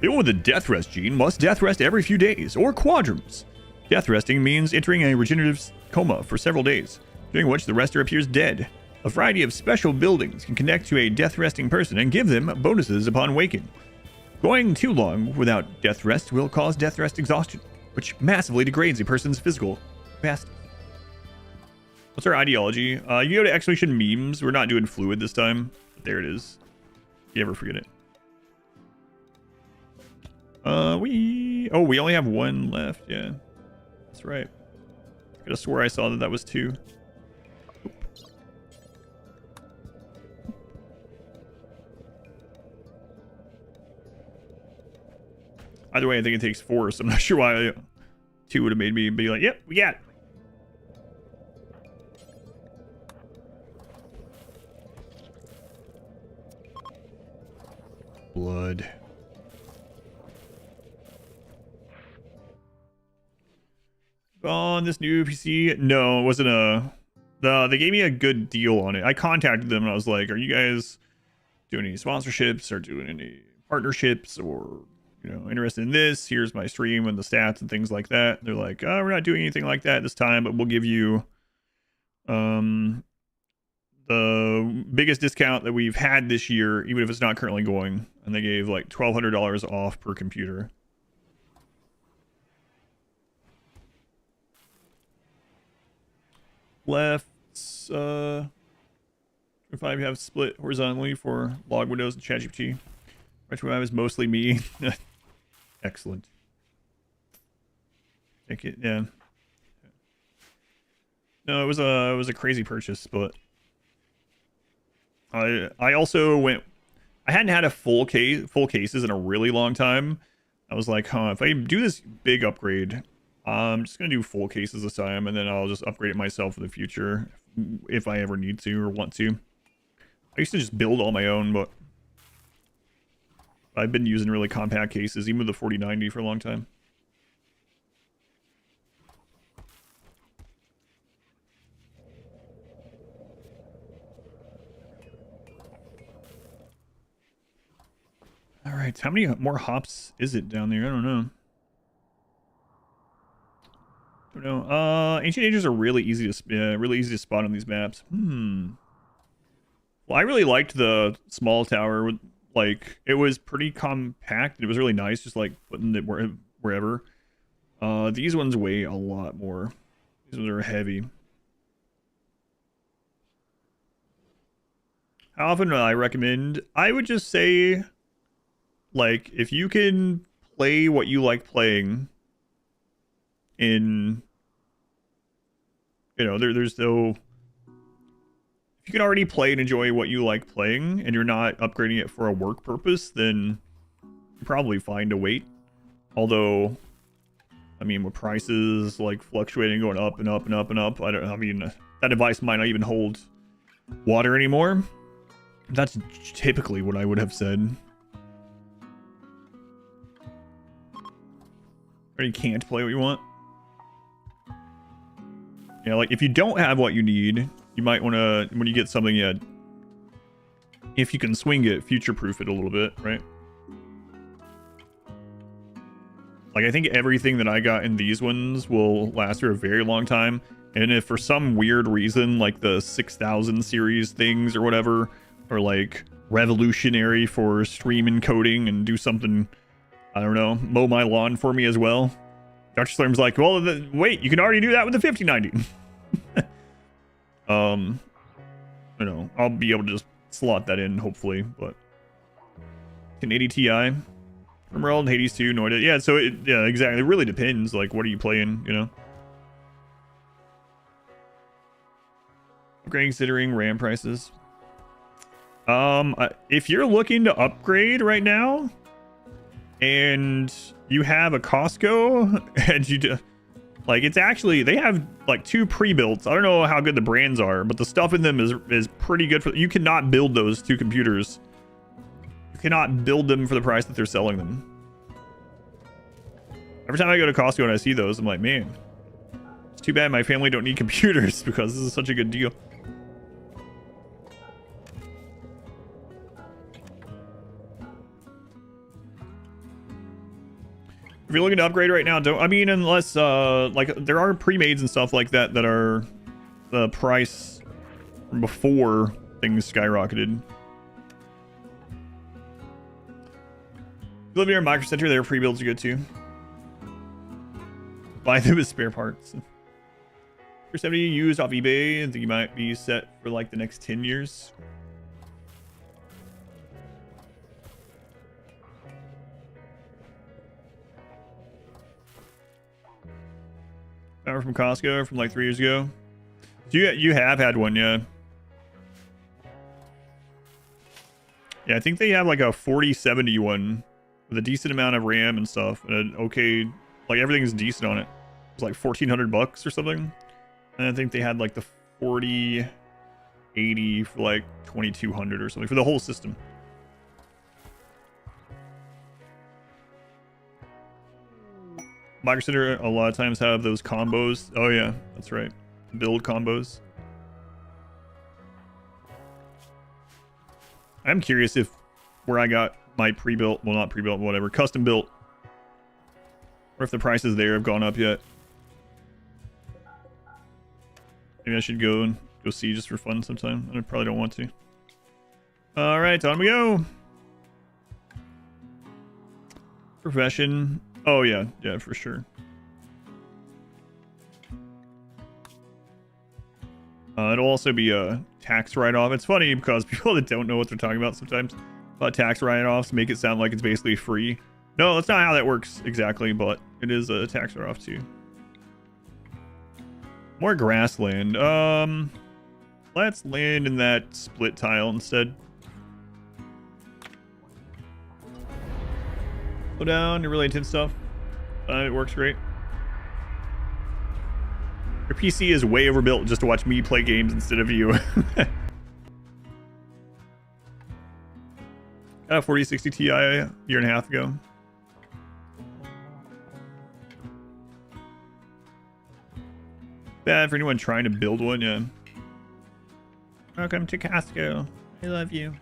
People with the death rest gene must death rest every few days or quadrums. Death resting means entering a regenerative coma for several days, during which the rester appears dead. A variety of special buildings can connect to a death resting person and give them bonuses upon waking. Going too long without death rest will cause death rest exhaustion, which massively degrades a person's physical capacity. What's our ideology? You go to Exploration Memes. We're not doing fluid this time. But there it is. If you ever forget it. We only have 1 left. Yeah, that's right. I could have swore I saw that was 2. Either way, I think it takes 4, so I'm not sure why 2 would have made me be like, yep, we got it. Blood. On this new PC? No, it wasn't they gave me a good deal on it. I contacted them and I was like, are you guys doing any sponsorships or doing any partnerships or, you know, interested in this? Here's my stream and the stats and things like that. They're like, oh, we're not doing anything like that this time, but we'll give you the the biggest discount that we've had this year, even if it's not currently going. And they gave like $1,200 off per computer. Lefts, if I have split horizontally for log windows and ChatGPT. Right where I was mostly me. Excellent. Take it, yeah. No, it was a crazy purchase, but I also went. I hadn't had a full cases in a really long time. I was like, huh, if I do this big upgrade, I'm just gonna do full cases this time, and then I'll just upgrade it myself in the future if I ever need to or want to. I used to just build all my own, but I've been using really compact cases, even with the 4090 for a long time. All right, how many more hops is it down there? I don't know. Ancient Ages are really easy to spot on these maps. Well, I really liked the small tower. Like, it was pretty compact. It was really nice, just like putting it wherever. These ones weigh a lot more. These ones are heavy. How often would I recommend? I would just say, like, if you can play what you like playing in, you know, there's no, if you can already play and enjoy what you like playing and you're not upgrading it for a work purpose, then you're probably fine to wait. Although, I mean, with prices like fluctuating, going up and up and up and up, I mean, that device might not even hold water anymore. That's typically what I would have said. Or you can't play what you want. Yeah, like if you don't have what you need, you might want to, when you get something, yeah, if you can swing it, future-proof it a little bit, right? Like, I think everything that I got in these ones will last for a very long time. And if for some weird reason, like the 6000 series things or whatever, are like revolutionary for stream encoding and do something, I don't know, mow my lawn for me as well. Dr. Slurm's like, well, wait, you can already do that with the 5090. You know, I'll be able to just slot that in, hopefully, but 1080 Ti, RimWorld, Hades 2, no idea. Yeah, so yeah, exactly. It really depends. Like, what are you playing? You know. Upgrade considering RAM prices. If you're looking to upgrade right now, and you have a Costco, and you do, like, it's actually, they have like 2 pre-builts. I don't know how good the brands are, but the stuff in them is pretty good. For, you cannot build those 2 computers. You cannot build them for the price that they're selling them. Every time I go to Costco and I see those, I'm like, man, it's too bad my family don't need computers because this is such a good deal. If you're looking to upgrade right now, don't, I mean, unless, like, there are pre-mades and stuff like that that are the price from before things skyrocketed. If you live near a Micro Center, their pre-builds are good too. Buy them as spare parts. For 70 used off eBay, I think you might be set for like the next 10 years. Power from Costco from like 3 years ago. You have had one, yeah. Yeah, I think they have like a 4070 one with a decent amount of RAM and stuff, and an okay, like everything's decent on it. It's like $1,400 or something. And I think they had like the 4080 for like 2,200 or something for the whole system. Micro Center a lot of times have those combos. Oh yeah, that's right. Build combos. I'm curious if where I got my pre-built, well not pre-built, whatever, custom built, or if the prices there have gone up yet. Maybe I should go and go see just for fun sometime. I probably don't want to. All right, on we go. Profession. Oh yeah, yeah, for sure. It'll also be a tax write-off. It's funny because people that don't know what they're talking about sometimes about tax write-offs make it sound like it's basically free. No, that's not how that works exactly, but it is a tax write-off too. More grassland. Let's land in that split tile instead. Slow down your really intense stuff. It works great. Your PC is way overbuilt just to watch me play games instead of you. Got a 4060 Ti a year and a half ago. Bad for anyone trying to build one, yeah. Welcome to Costco. I love you.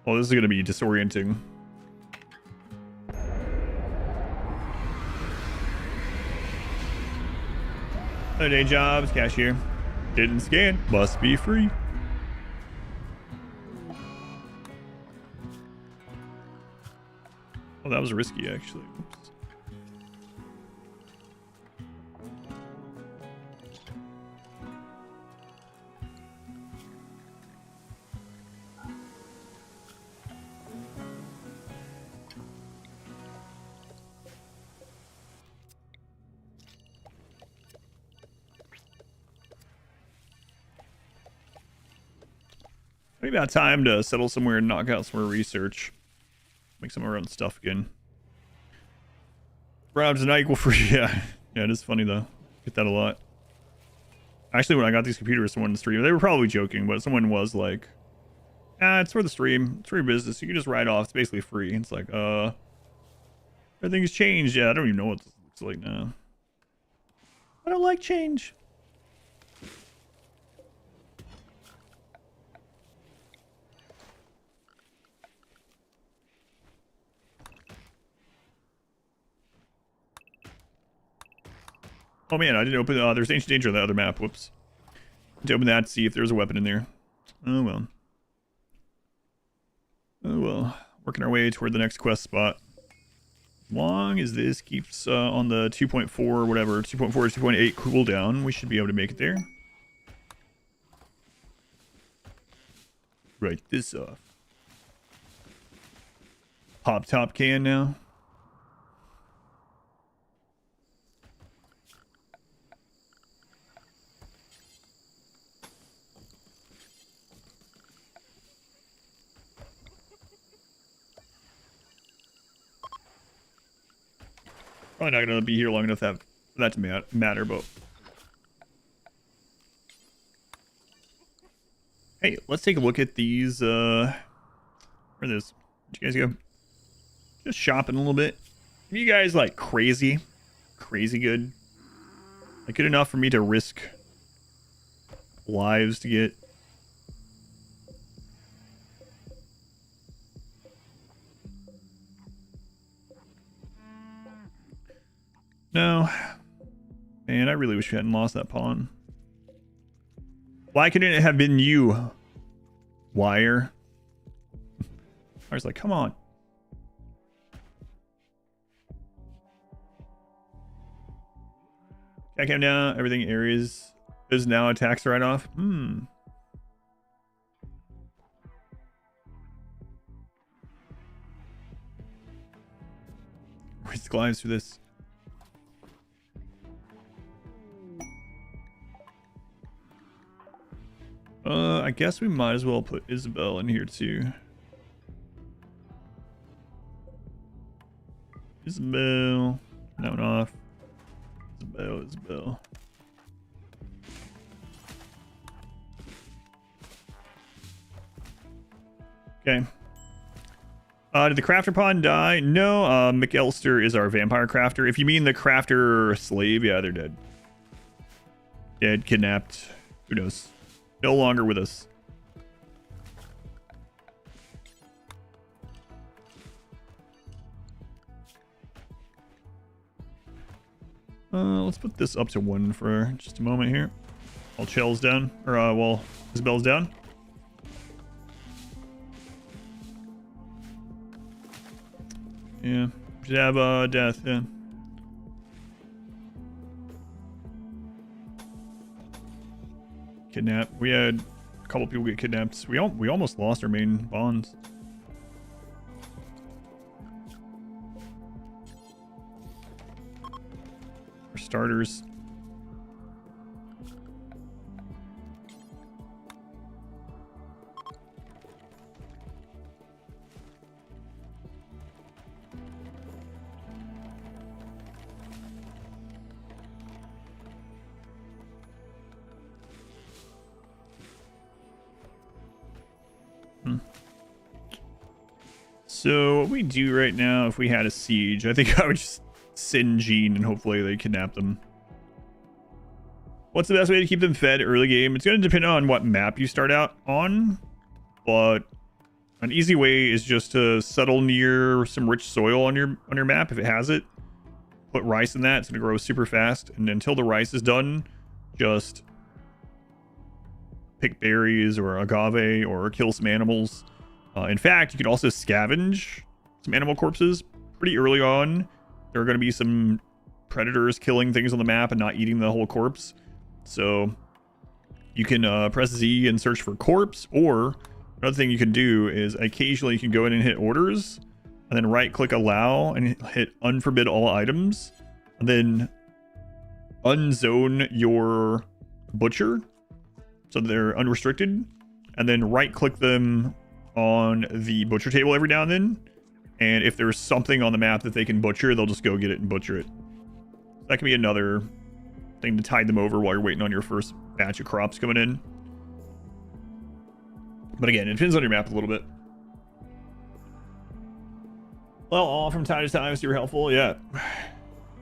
Oh, this is going to be disorienting. Other day jobs, cashier. Didn't scan. Must be free. Oh, that was risky, actually. Oops. Maybe about time to settle somewhere and knock out some more research. Make some of our own stuff again. Browse an equal free. Yeah, it is funny though. Get that a lot. Actually, when I got these computers, someone in the stream, they were probably joking, but someone was like, it's for the stream. It's for your business. You can just write off. It's basically free. It's like, everything's changed. Yeah, I don't even know what this looks like now. I don't like change. Oh man, I didn't open. There's Ancient Danger on the other map. Whoops. To open that, see if there's a weapon in there. Oh well. Oh well. Working our way toward the next quest spot. As long as this keeps on the 2.4 or whatever, 2.4 or 2.8 cooldown, we should be able to make it there. Write this off. Pop top can now. Probably not going to be here long enough for that to matter, but... Hey, let's take a look at these, where are those? Where'd you guys go? Just shopping a little bit. Are you guys, like, crazy? Crazy good? Like, good enough for me to risk lives to get... No. Man, I really wish we hadn't lost that pawn. Why couldn't it have been you, Wire? I was like, come on. Back him down. Everything areas is now a tax write-off. Risk lives through this. I guess we might as well put Isabel in here too. Isabel. That one off. Isabel. Okay. Did the crafter pawn die? No, McElster is our vampire crafter. If you mean the crafter slave, yeah, they're dead. Dead, kidnapped. Who knows? No longer with us. Let's put this up to 1 for just a moment here. While Chell's down, or while Isabel's down. Yeah, should have death. Yeah. Kidnap. We had a couple people get kidnapped. We almost lost our main bonds. For starters. So what we do right now, if we had a siege, I think I would just send Gene and hopefully they kidnap them. What's the best way to keep them fed early game? It's going to depend on what map you start out on, but an easy way is just to settle near some rich soil on your map if it has it. Put rice in that. It's going to grow super fast, and until the rice is done, just pick berries or agave or kill some animals. In fact, you can also scavenge some animal corpses pretty early on. There are going to be some predators killing things on the map and not eating the whole corpse. So you can press Z and search for corpse, or another thing you can do is occasionally you can go in and hit orders and then right click allow and hit unforbid all items, and then unzone your butcher so they're unrestricted, and then right click them on the butcher table every now and then, and if there's something on the map that they can butcher, they'll just go get it and butcher it. That can be another thing to tide them over while you're waiting on your first batch of crops coming in. But again, it depends on your map a little bit. Well, all from time to time, so you're helpful. Yeah.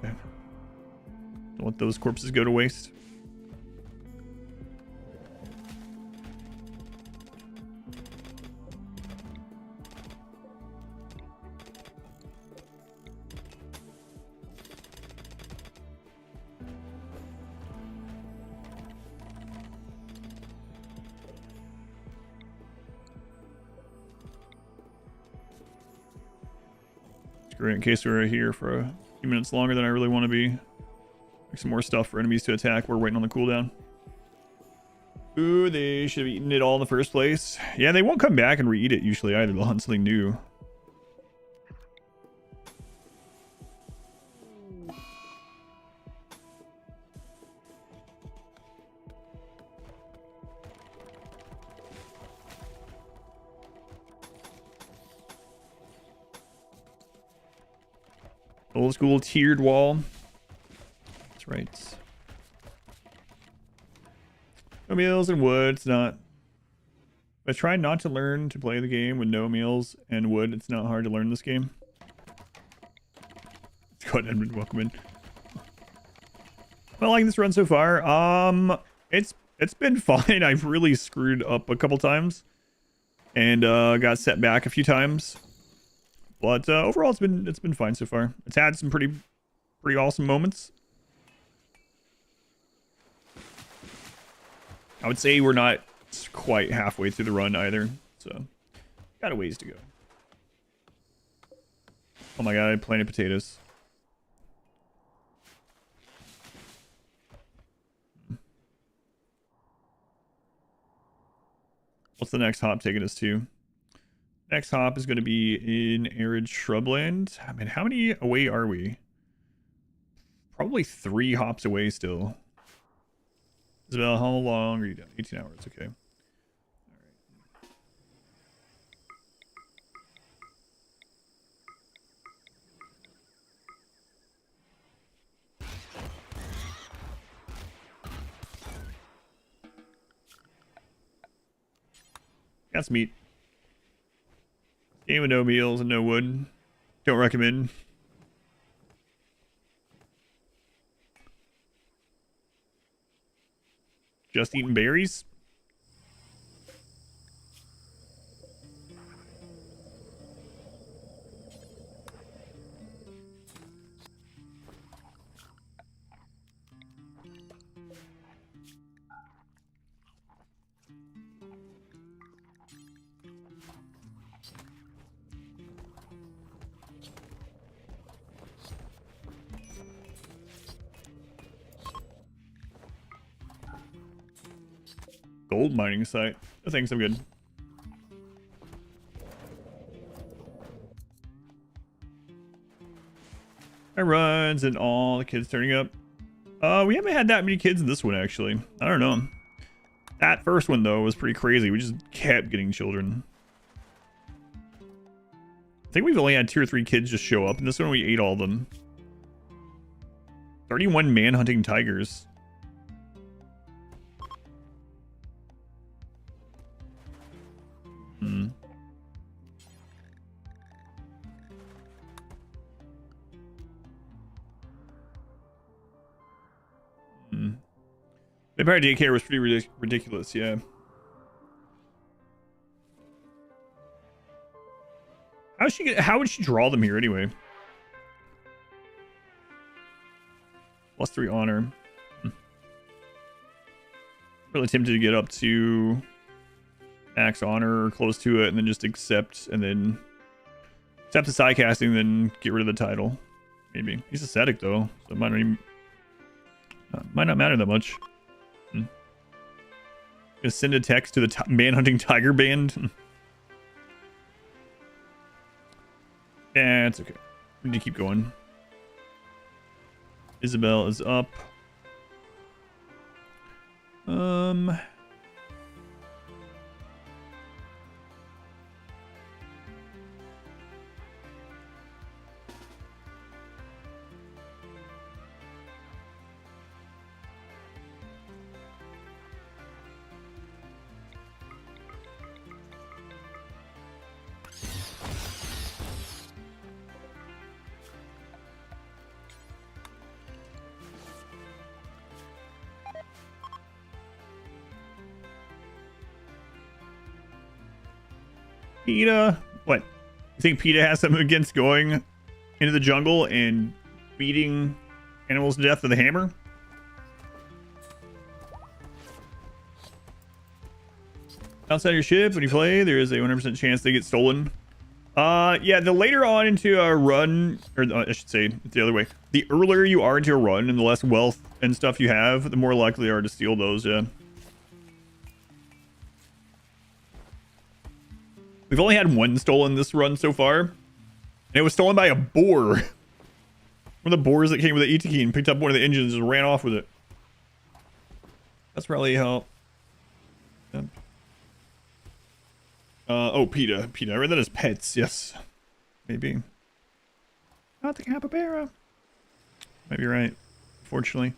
Don't let those corpses go to waste. Great, in case we're here for a few minutes longer than I really want to be. Make some more stuff for enemies to attack. We're waiting on the cooldown. Ooh, they should have eaten it all in the first place. Yeah, they won't come back and re-eat it usually either. They'll hunt something new. Old school tiered wall. That's right. No meals and wood. It's not. I tried not to learn to play the game with no meals and wood. It's not hard to learn this game. Go ahead, Edmund. Welcome in. Well, liking this run so far. It's been fine. I've really screwed up a couple times and got set back a few times. But overall, it's been fine so far. It's had some pretty awesome moments. I would say we're not quite halfway through the run either, so got a ways to go. Oh my god, I planted potatoes. What's the next hop taking us to? Next hop is going to be in arid shrubland. I mean, how many away are we? Probably 3 hops away still. Isabel, how long are you down? 18 hours, okay. All right. Got some meat. Game with no meals and no wood. Don't recommend. Just eating berries. Gold mining site. I think I'm good. Our runs and all the kids turning up. We haven't had that many kids in this one, actually. I don't know. That first one, though, was pretty crazy. We just kept getting children. I think we've only had 2 or 3 kids just show up. And this one, we ate all of them. 31 man-hunting tigers. Hmm. Vampire daycare was pretty ridiculous, yeah. How would she draw them here anyway? +3 honor. Really tempted to get up to max honor or close to it and then just accept the side casting, then get rid of the title. Maybe. He's ascetic though, so it might not matter that much. Gonna send a text to the man-hunting tiger band. Yeah, it's okay. We need to keep going. Isabel is up. PETA? What? You think PETA has something against going into the jungle and beating animals to death with a hammer? Outside your ship, when you play, there is a 100% chance they get stolen. Yeah, the later on into a run, or I should say, it's the other way. The earlier you are into a run and the less wealth and stuff you have, the more likely you are to steal those, yeah. We've only had 1 stolen this run so far. And it was stolen by a boar. One of the boars that came with the Itiki and picked up one of the engines and ran off with it. That's probably how... Yeah. Oh, PETA. PETA. I read that as pets, yes. Maybe. Not the capybara. Might be right. Unfortunately.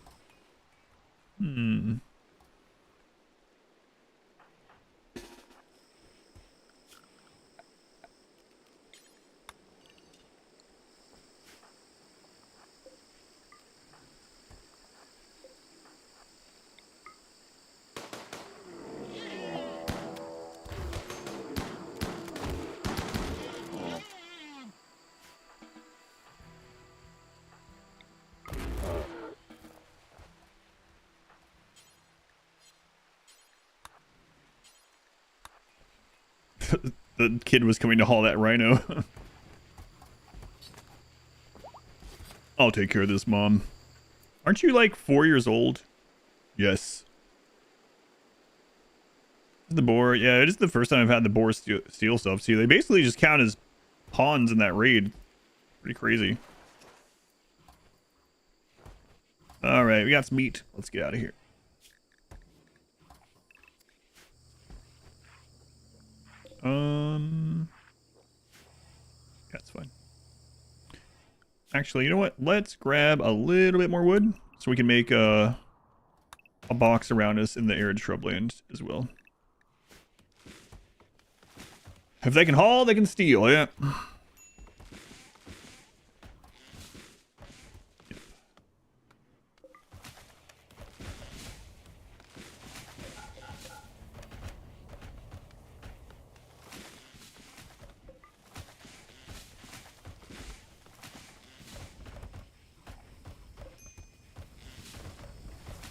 The kid was coming to haul that rhino. I'll take care of this, Mom. Aren't you like 4 years old? Yes. The boar, yeah, it is the first time I've had the boar steal stuff. See, they basically just count as pawns in that raid. Pretty crazy. All right, we got some meat. Let's get out of here. That's fine. Actually, you know what? Let's grab a little bit more wood so we can make a box around us in the arid shrubland as well. If they can haul, they can steal, yeah.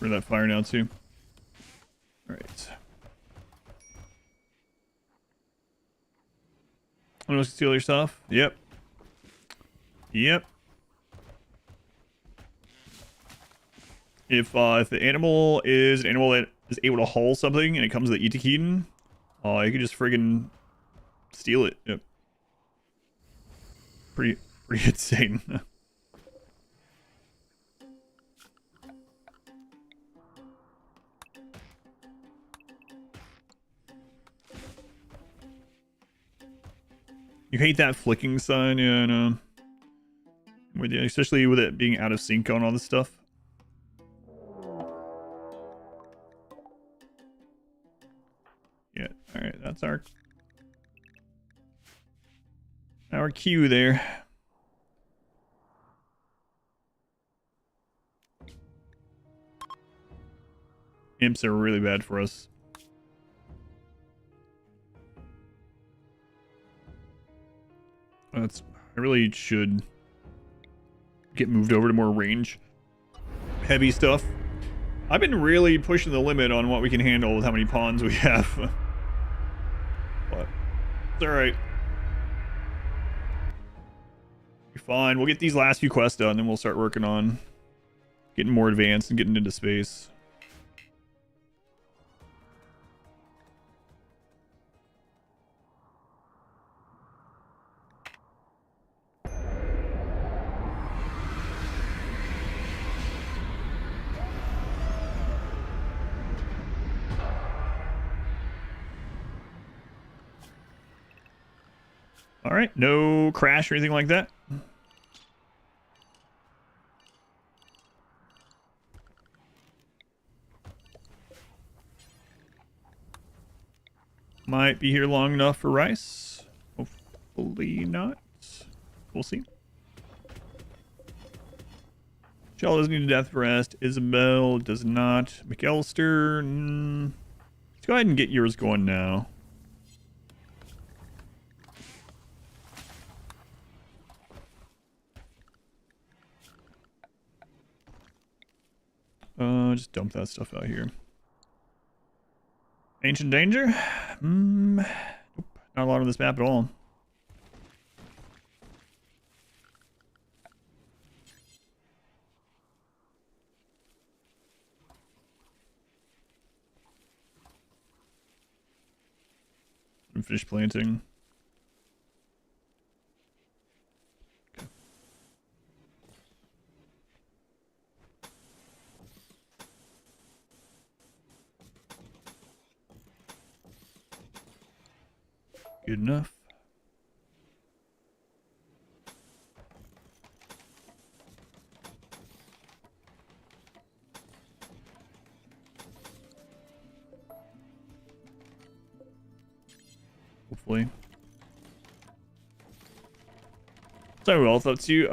We're that fire now too. All right. Want to steal your stuff? Yep. Yep. If the animal is an animal that is able to haul something and it comes with the Itakiden, you can just friggin' steal it. Yep. Pretty insane. You hate that flicking sign, yeah, I know. With you, especially with it being out of sync on all this stuff. Yeah, alright, that's our queue there. Imps are really bad for us. I really should get moved over to more range heavy stuff. I've been really pushing the limit on what we can handle with how many pawns we have. But it's alright. Be fine. We'll get these last few quests done, then we'll start working on getting more advanced and getting into space. All right, no crash or anything like that. Might be here long enough for rice. Hopefully not. We'll see. Shell doesn't need a death rest. Isabel does not. McAllister. Let's go ahead and get yours going now. Just dump that stuff out here. Ancient danger? Nope. Not a lot on this map at all. I'm finished planting. Good enough. Hopefully. So what else up to you?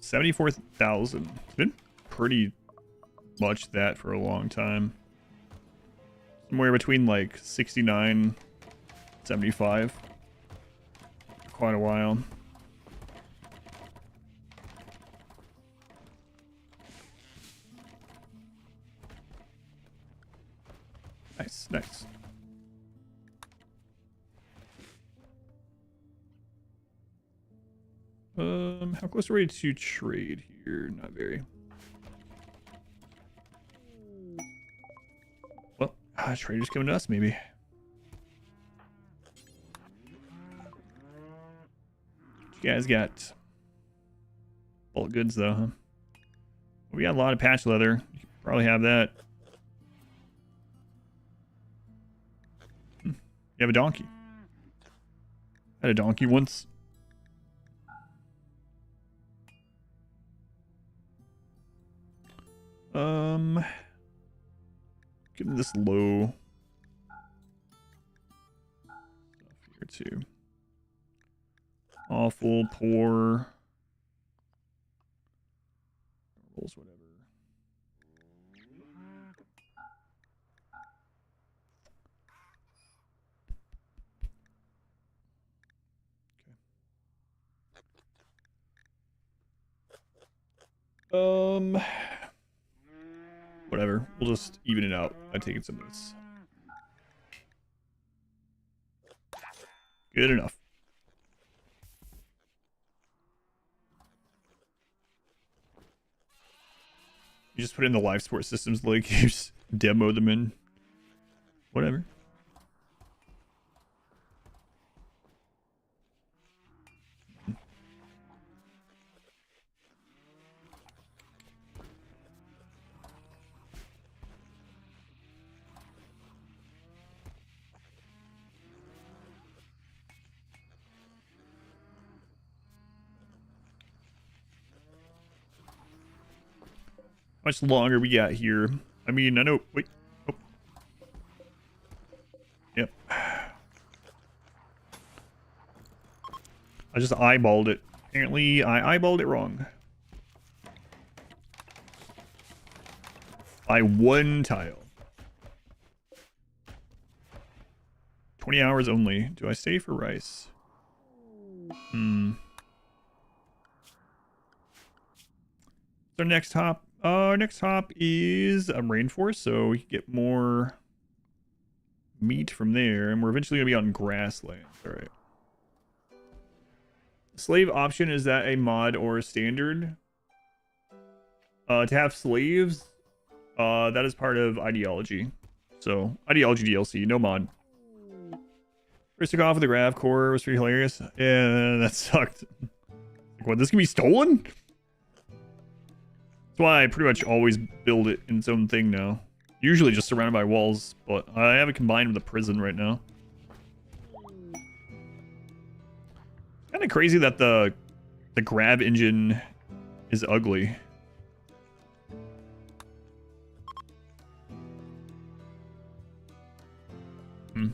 74,000. It's been pretty much that for a long time. Somewhere between like 69, 75. For quite a while. Nice, nice. How close are we to trade here? Not very. Well, trader's coming to us, maybe. You guys got bulk goods, though, huh? We got a lot of patch leather. You could probably have that. You have a donkey. I had a donkey once. Give him this low stuff here too. Awful, poor. Rolls, whatever. Okay. Whatever. We'll just even it out by taking some of this. Good enough. You just put in the life support systems link. You just demo them in. Whatever. Much longer we got here. I mean, I know. Wait. Oh. Yep. I just eyeballed it. Apparently, I eyeballed it wrong. By one tile. 20 hours only. Do I stay for rice? Our next hop. Our next hop is a rainforest, so we can get more meat from there, and we're eventually gonna be on grassland. All right. Slave option, is that a mod or a standard? To have slaves, that is part of ideology. So ideology DLC, no mod. First took off with the grav core was pretty hilarious. Yeah, that sucked. Like, what, this can be stolen? That's why I pretty much always build it in its own thing now. Usually just surrounded by walls, but I have it combined with a prison right now. Kind of crazy that the grab engine is ugly. Hmm.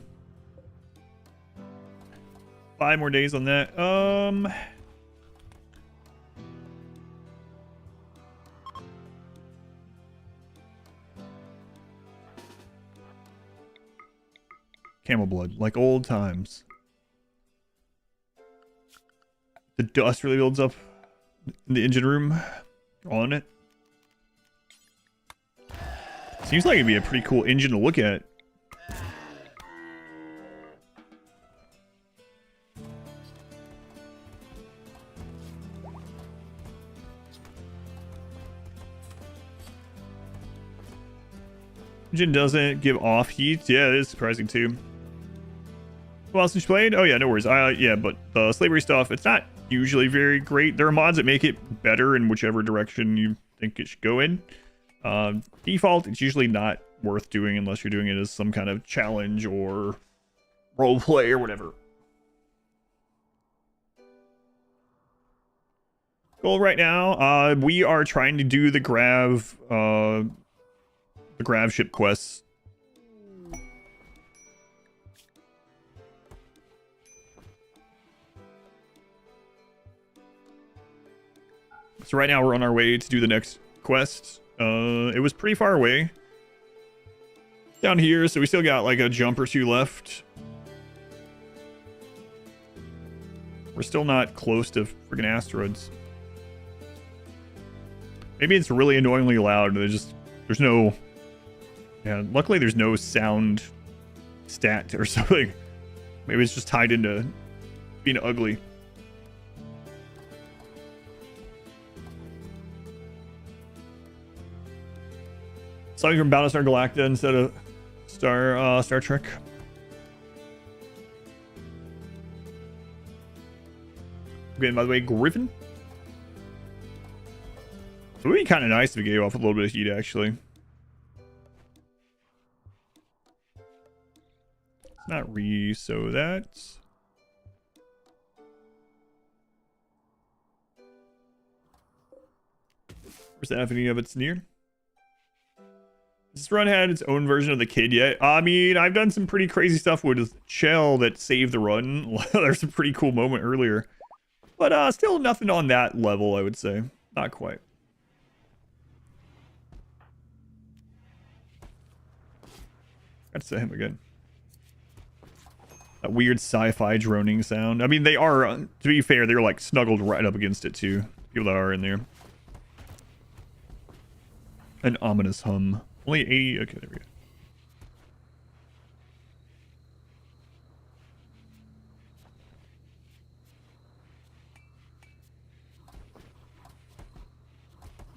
5 more days on that. Camel blood, like old times. The dust really builds up in the engine room on it. Seems like it'd be a pretty cool engine to look at. Engine doesn't give off heat. Yeah, it is surprising too. What else did you played? Oh yeah, no worries. Yeah, but the slavery stuff, it's not usually very great. There are mods that make it better in whichever direction you think it should go in. Default, it's usually not worth doing unless you're doing it as some kind of challenge or role play or whatever. Goal right now, we are trying to do the gravship quests. So right now we're on our way to do the next quest. It was pretty far away down here, so we still got like a jump or two left. We're still not close to friggin' asteroids. Maybe it's really annoyingly loud. There's no... Yeah, luckily there's no sound stat or something. Maybe it's just tied into being ugly. Something from Battlestar Galactica instead of Star Trek. Okay, by the way, Griffin. It would be kind of nice if it gave off a little bit of heat, actually. It's not so that's... Where's that? If any of it's near? This run had its own version of the kid yet? I mean, I've done some pretty crazy stuff with Shell that saved the run. There's a pretty cool moment earlier. But still nothing on that level, I would say. Not quite. That's him again. That weird sci-fi droning sound. I mean, they are, to be fair, they're like snuggled right up against it too. People that are in there. An ominous hum. Only 80. Okay, there we go.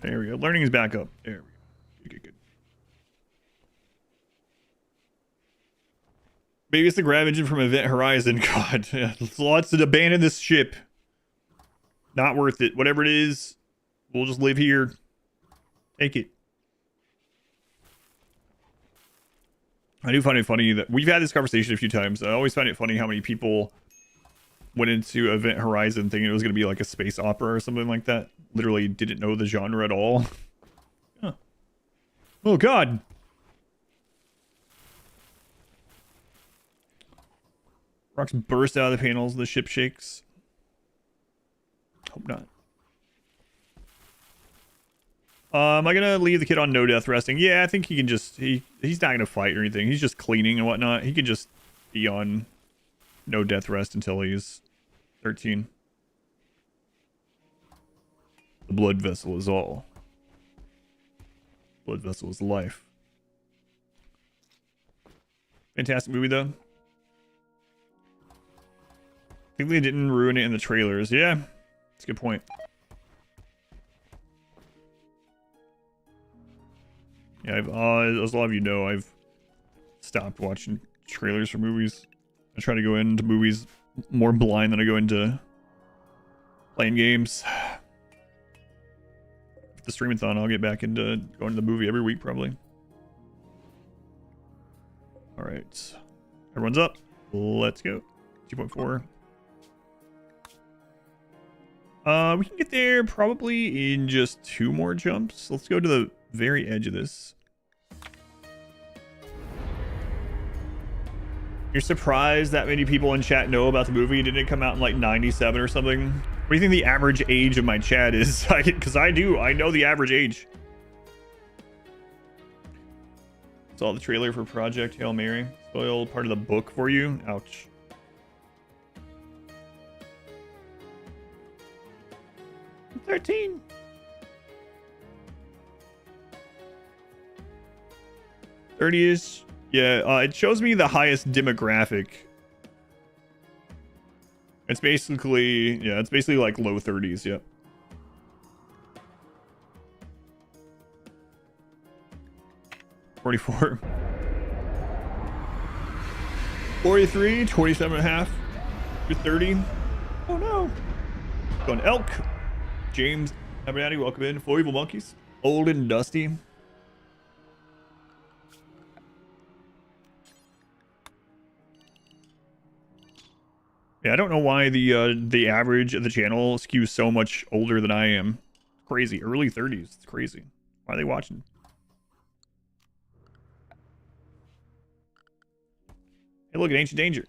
There we go. Learning is back up. There we go. Maybe it's the grav engine from Event Horizon. God, yeah, lots to abandon this ship. Not worth it. Whatever it is, we'll just live here. Take it. I do find it funny that we've had this conversation a few times. I always find it funny how many people went into Event Horizon thinking it was going to be like a space opera or something like that. Literally didn't know the genre at all. Huh. Oh, God. Rocks burst out of the panels. The ship shakes. Hope not. Am I gonna leave the kid on no death resting? Yeah, I think he can just he's not gonna fight or anything. He's just cleaning and whatnot. He can just be on no death rest until he's 13. The blood vessel is all. Blood vessel is life. Fantastic movie though. I think they didn't ruin it in the trailers. Yeah, that's a good point. Yeah, as a lot of you know, I've stopped watching trailers for movies. I try to go into movies more blind than I go into playing games. With the streamathon, I'll get back into going to the movie every week, probably. Alright. Everyone's up. Let's go. 2.4. We can get there probably in just 2 more jumps. Let's go to the very edge of this. You're surprised that many people in chat know about the movie? Didn't it come out in like 97 or something? What do you think the average age of my chat is? Because I know the average age. Saw the trailer for Project Hail Mary. Spoiled part of the book for you. Ouch. I'm 13. '30s. Yeah, it shows me the highest demographic. It's basically, yeah, it's basically like low 30s, yep. $44. 43, 27 and a half. You're 30. Oh no. Going elk. James Abernathy, welcome in. 4 evil monkeys. Old and dusty. Yeah, I don't know why the average of the channel skews so much older than I am. Crazy. Early 30s. It's crazy. Why are they watching? Hey, look at Ancient Danger.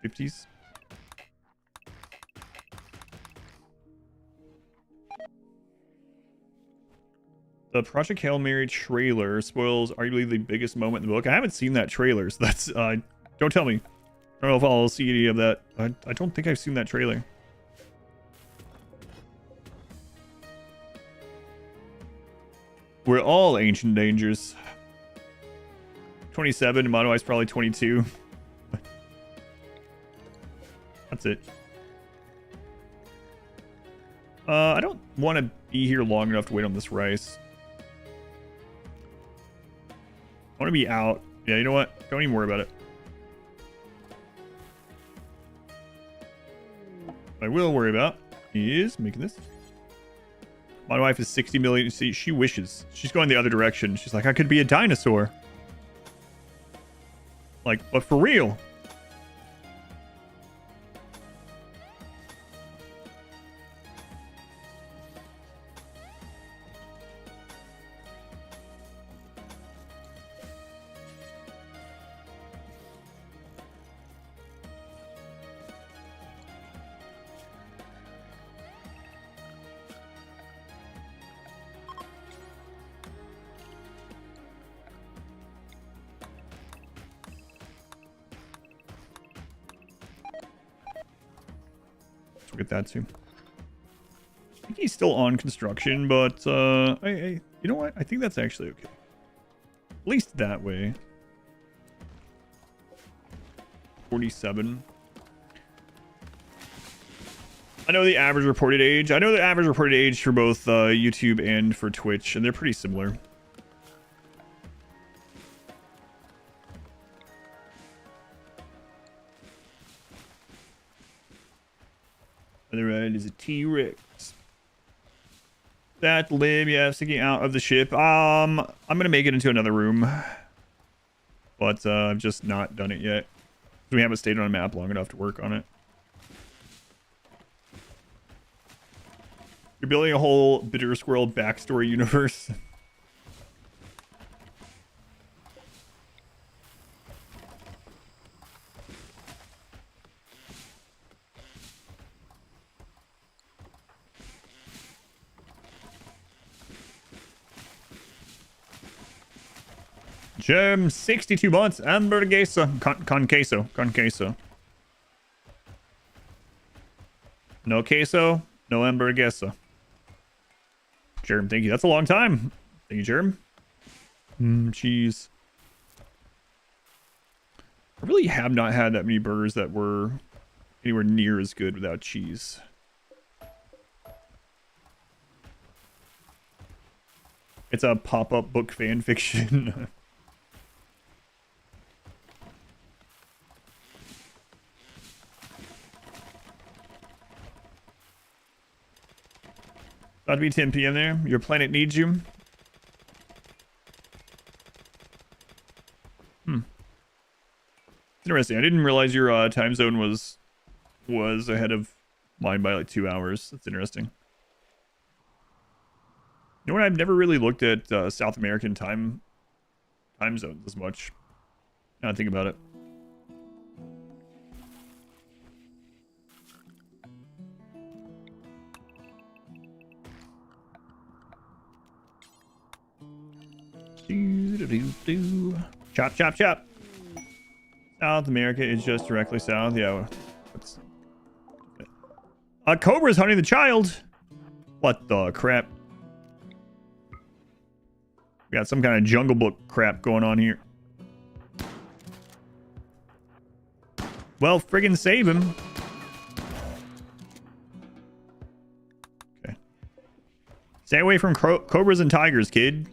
50s. The Project Hail Mary trailer spoils arguably the biggest moment in the book. I haven't seen that trailer, so that's don't tell me. I don't know if I'll see any of that. I don't think I've seen that trailer. We're all Ancient Dangers. 27, Mono Ice probably 22. That's it. I don't want to be here long enough to wait on this rice. I want to be out. Yeah, you know what? Don't even worry about it. What I will worry about is making this. My wife is 60 million. See, she wishes. She's going the other direction. She's like, I could be a dinosaur. Like, but for real. Get that too. I think he's still on construction, but you know what? I think that's actually okay. At least that way. 47. I know the average reported age. I know the average reported age for both YouTube and for Twitch, and they're pretty similar. Other end is a T-Rex. That lib, yeah, sticking out of the ship. I'm gonna make it into another room, but I've just not done it yet. We haven't stayed on a map long enough to work on it. You're building a whole Bitter Squirrel backstory universe. Gem, 62 months. Hamburguesa. Con queso. No queso, no hamburguesa. Germ, thank you. That's a long time. Thank you, Germ. Cheese. I really have not had that many burgers that were anywhere near as good without cheese. It's a pop-up book fan fiction. About to be 10 p.m. there. Your planet needs you. It's interesting. I didn't realize your time zone was ahead of mine by like 2 hours. That's interesting. You know what? I've never really looked at South American time zones as much. Now I think about it. Chop, chop, chop. South America is just directly south. Yeah. A cobra's hunting the child. What the crap? We got some kind of Jungle Book crap going on here. Well, friggin' save him. Okay. Stay away from cobras and tigers, kid.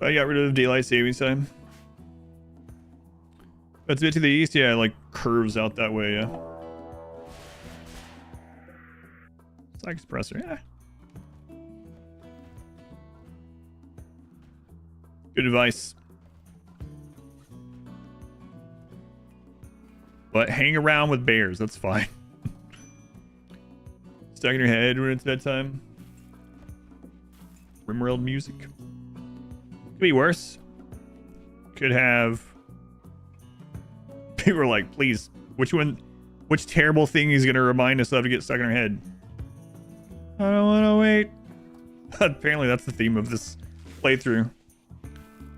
I got rid of daylight savings time. That's a bit to the east. Yeah, it like curves out that way. Yeah. It's like expressor. Yeah. Good advice. But hang around with bears. That's fine. Stuck in your head when it's bedtime. RimWorld music. Could be worse. Could have. People are like, please, which terrible thing is going to remind us of to get stuck in our head? I don't want to wait. Apparently that's the theme of this playthrough.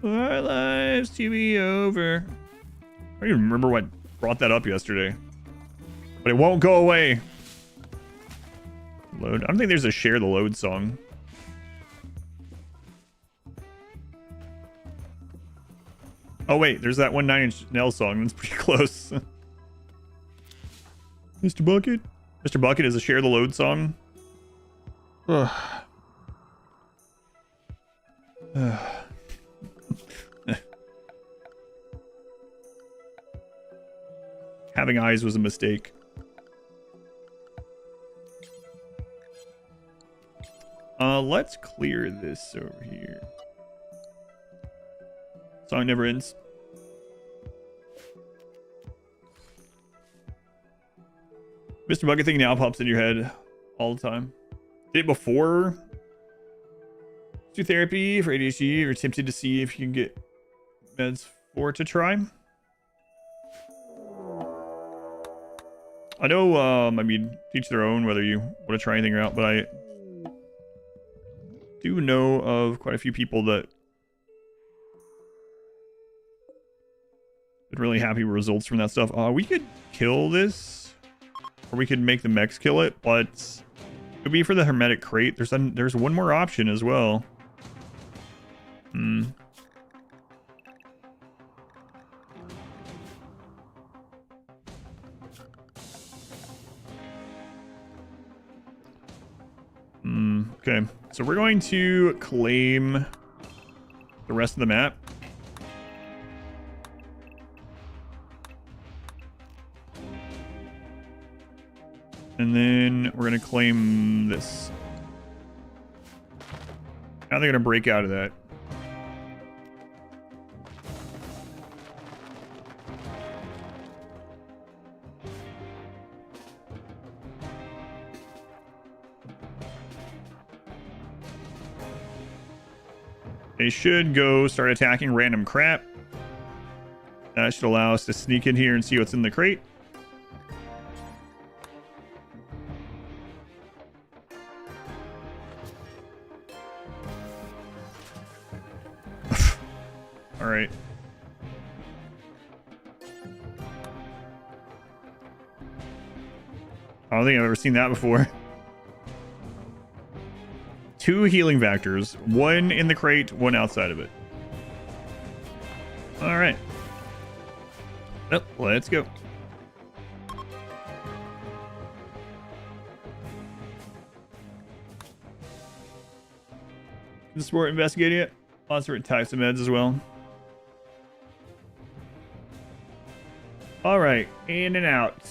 Our lives to be over. I don't even remember what brought that up yesterday. But it won't go away. Load. I don't think there's a share the load song. Oh wait, there's that one 9 Inch Nails song. That's pretty close. Mr. Bucket? Mr. Bucket is a share the load song. Having eyes was a mistake. Let's clear this over here. Song never ends. Mr. Bucket thing now pops in your head all the time. Did it before? Do therapy for ADHD or tempted to see if you can get meds for it to try? I know, I mean, teach their own whether you want to try anything out, but I do know of quite a few people that been really happy with results from that stuff. We could kill this, or we could make the mechs kill it, but it would be for the hermetic crate. There's one more option as well. Okay, so we're going to claim the rest of the map. And then we're going to claim this. Now they're going to break out of that. They should go start attacking random crap. That should allow us to sneak in here and see what's in the crate. All right. I don't think I've ever seen that before. 2 healing factors, 1 in the crate, 1 outside of it. All right. Well, let's go. Can the sport investigate it? Lots of different types of meds as well. All right, in and out.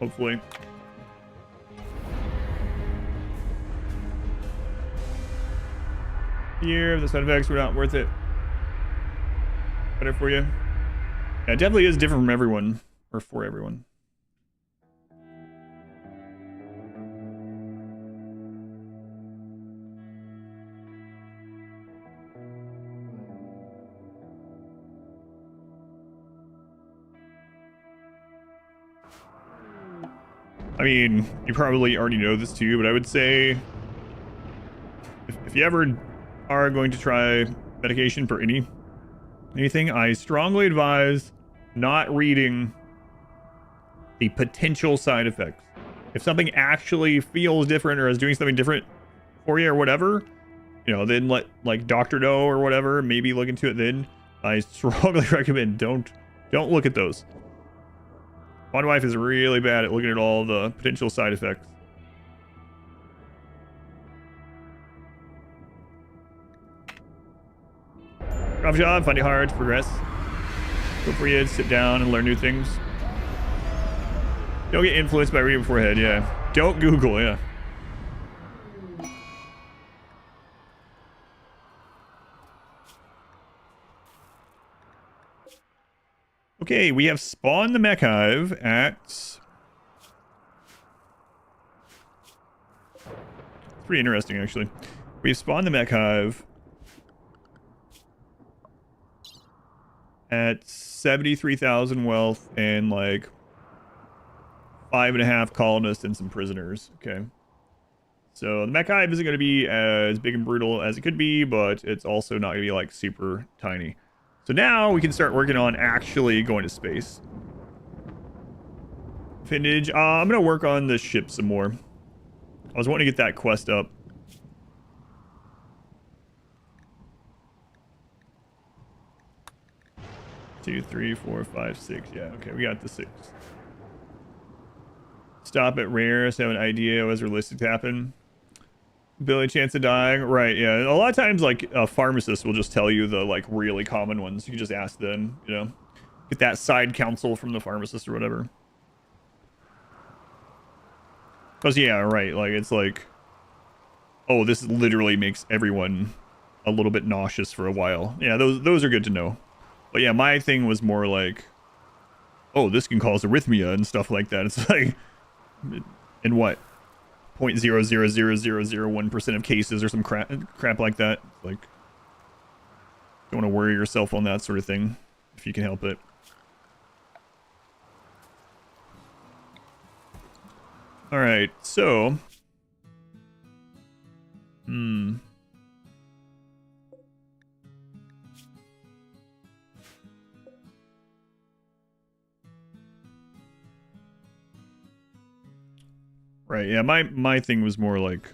Hopefully. Here, the side effects were not worth it. Better for you. Yeah, it definitely is different from everyone, or for everyone. I mean, you probably already know this too, but I would say if you ever are going to try medication for anything, I strongly advise not reading the potential side effects. If something actually feels different or is doing something different for you or whatever, you know, then let like doctor know or whatever, maybe look into it then. I strongly recommend don't look at those. My wife is really bad at looking at all the potential side effects. Rough job, find it hard to progress. Good for you to sit down and learn new things. Don't get influenced by reading beforehand, yeah. Don't Google, yeah. Okay, we have spawned the mech hive at... It's pretty interesting, actually. We've spawned the mech hive at 73,000 wealth and like 5.5 colonists and some prisoners. Okay. So the mech hive isn't going to be as big and brutal as it could be, but it's also not going to be like super tiny. So now we can start working on actually going to space. Vintage. I'm going to work on the ship some more. I was wanting to get that quest up. Two, 3, 4, 5, 6. Yeah, okay, we got the 6. Stop at rare, so have an idea what's realistic to happen. Billy chance of dying. Right, yeah. A lot of times, like, a pharmacist will just tell you the, like, really common ones. You can just ask them, you know. Get that side counsel from the pharmacist or whatever. Because, yeah, right, like, it's like... Oh, this literally makes everyone a little bit nauseous for a while. Yeah, those are good to know. But yeah, my thing was more like... Oh, this can cause arrhythmia and stuff like that. It's like... In what? 0.00001% of cases or some crap like that. Like, don't want to worry yourself on that sort of thing if you can help it. All right, so right, yeah, my thing was more like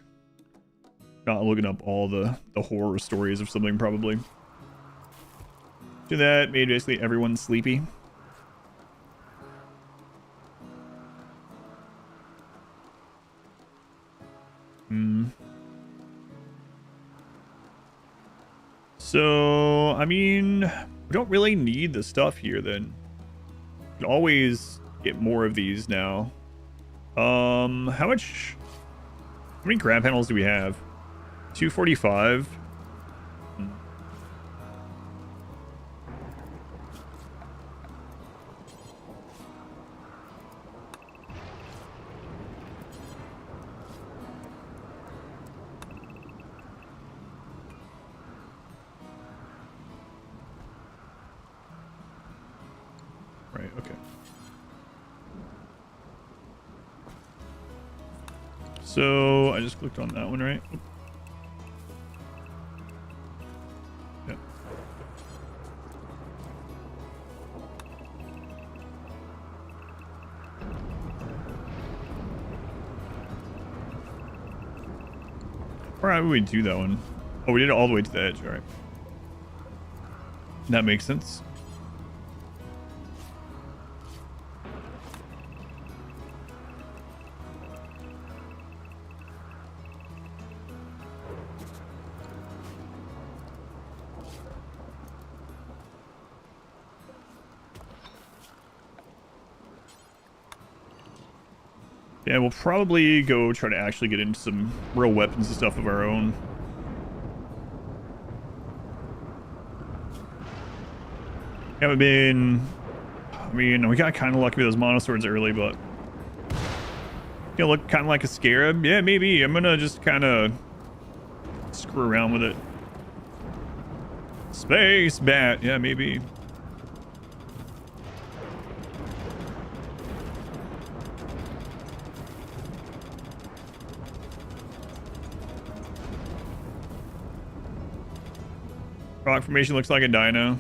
not looking up all the horror stories of something, probably. Do that, made basically everyone sleepy. So, I mean, we don't really need the stuff here then. We can always get more of these now. How many grab panels do we have? 245. Right, okay. So I just clicked on that one, right? Yep. Alright, we do that one. Oh, we did it all the way to the edge, alright. That makes sense. Yeah, we'll probably go try to actually get into some real weapons and stuff of our own. Haven't been... I mean, we got kind of lucky with those monoswords early, but... You know, look kind of like a scarab? Yeah, maybe. I'm gonna just kind of screw around with it. Space bat. Yeah, maybe. Rock formation looks like a dino.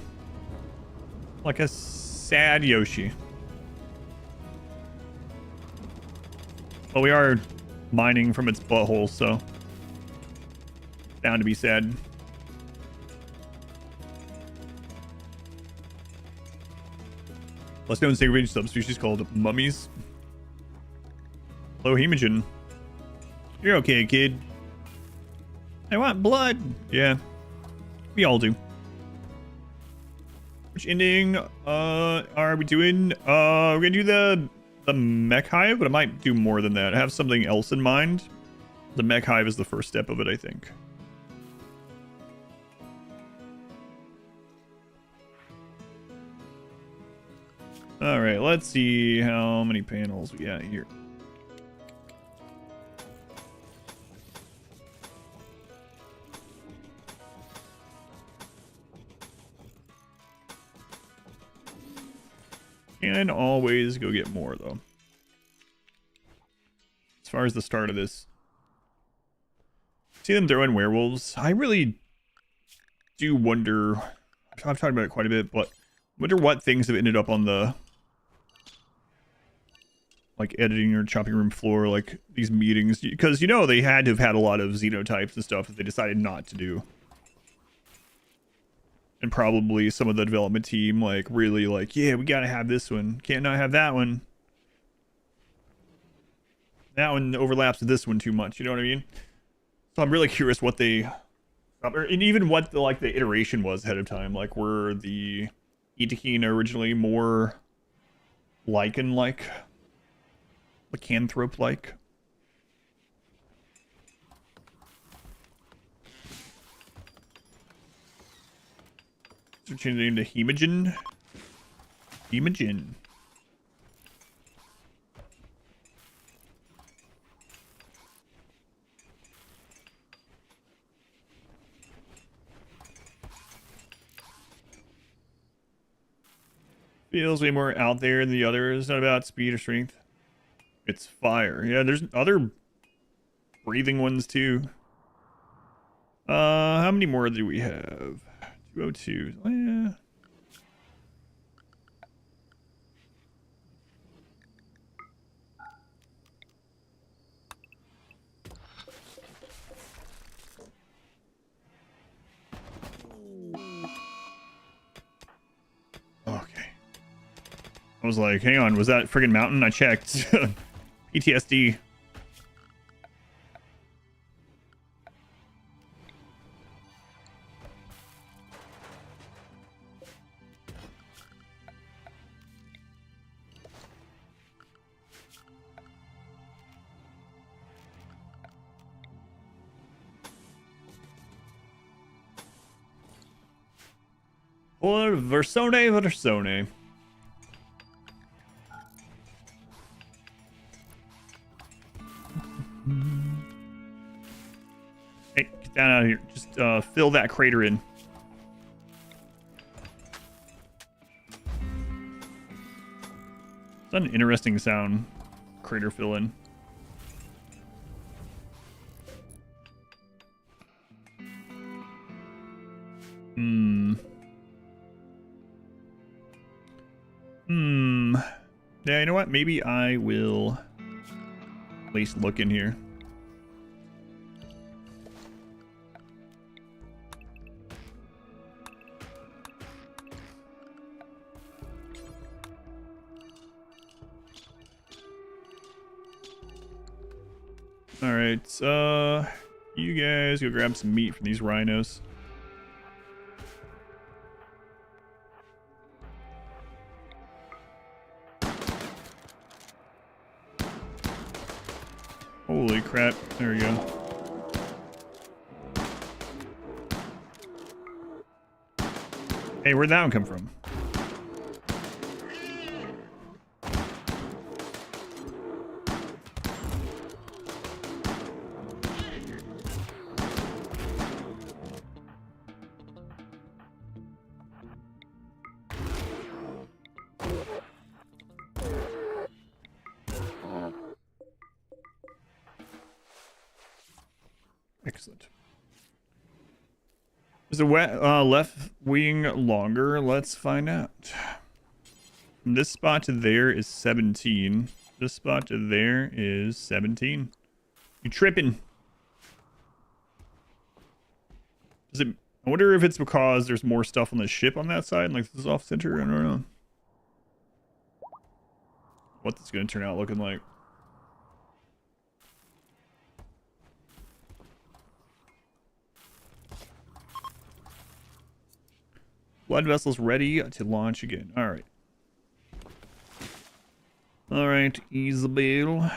Like a sad Yoshi. Well, we are mining from its butthole, so down to be sad. Less known Sanguophage subspecies called mummies. Hello, Hemogen. You're okay, kid. I want blood. Yeah, we all do. Which ending are we doing? We're gonna do the mech hive, but I might do more than that. I have something else in mind. The mech hive is the first step of it, I think. All right, let's see how many panels we got here. Can always go get more, though. As far as the start of this. See them throwing werewolves. I really do wonder... I've talked about it quite a bit, but wonder what things have ended up on the... like, editing or chopping room floor, like, these meetings. Because, you know, they had to have had a lot of xenotypes and stuff that they decided not to do. And probably some of the development team, like, really like, yeah, we gotta have this one. Can't not have that one. That one overlaps with this one too much, you know what I mean? So I'm really curious what they... and even what the, like, the iteration was ahead of time. Like, were the Etekine originally more lichen-like? Lycanthrope-like? So change the name to Hemogen. Hemogen. Feels way more out there than the other. It's not about speed or strength. It's fire. Yeah, there's other breathing ones too. How many more do we have? 202. Oh, yeah. Okay. I was like, hang on, was that friggin' mountain? I checked. PTSD. Or Versone. Hey, get down out of here. Just fill that crater in. It's an interesting sound. Crater fill in. Yeah, you know what? Maybe I will at least look in here. All right, you guys go grab some meat from these rhinos. Holy crap, there we go. Hey, where'd that one come from? Excellent. Is the left wing longer? Let's find out. From this spot to there is 17. This spot to there is 17. You tripping. Does it... I wonder if it's because there's more stuff on the ship on that side, like this is off center. I don't know what this is going to turn out looking like. Blood vessels ready to launch again. All right. All right, Isabel.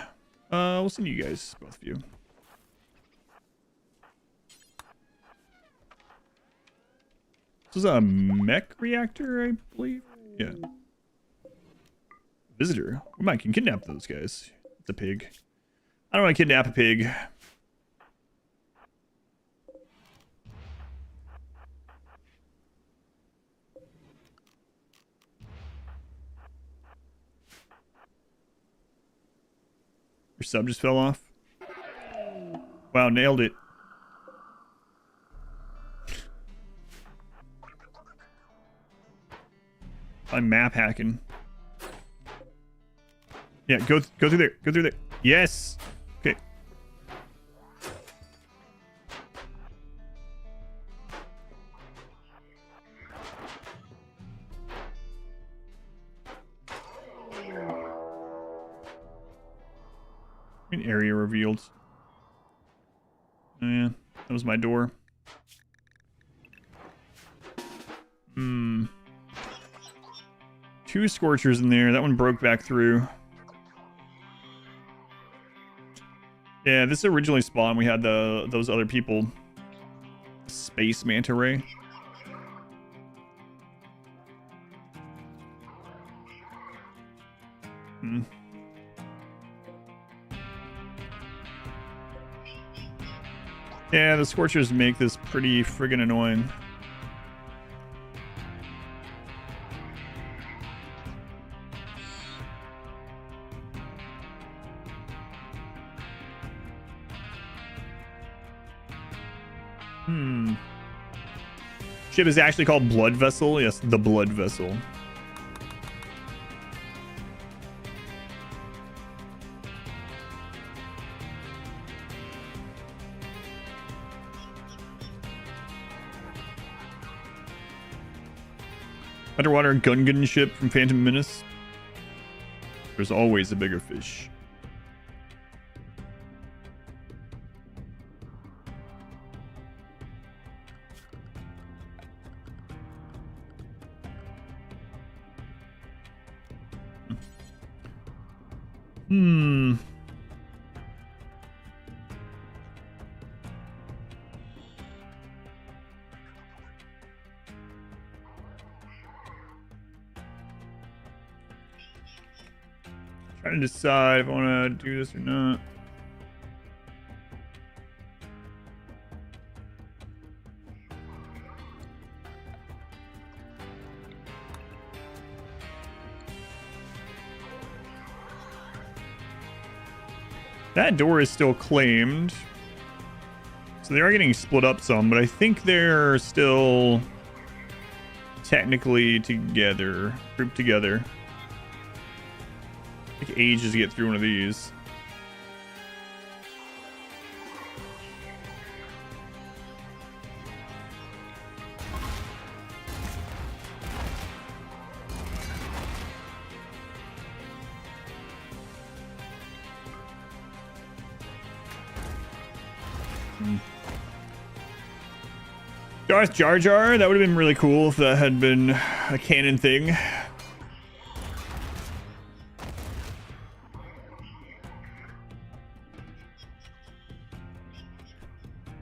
We'll send you guys, both of you. This is a mech reactor, I believe. Yeah. Visitor. We might can kidnap those guys. It's a pig. I don't want to kidnap a pig. Your sub just fell off. Wow, nailed it. I'm map hacking. Yeah, go through there. Go through there. Yes. Okay. An area revealed. Oh, yeah, that was my door. Two scorchers in there. That one broke back through. Yeah, this originally spawned. We had those other people. Space manta ray. Yeah, the scorchers make this pretty friggin' annoying. Ship is actually called Blood Vessel. Yes, the Blood Vessel. Underwater Gungan ship from Phantom Menace. There's always a bigger fish. Trying to decide if I want to do this or not. That door is still claimed. So they are getting split up some, but I think they're still technically together, grouped together. Take ages to get through one of these. Darth Jar Jar, that would have been really cool if that had been a canon thing.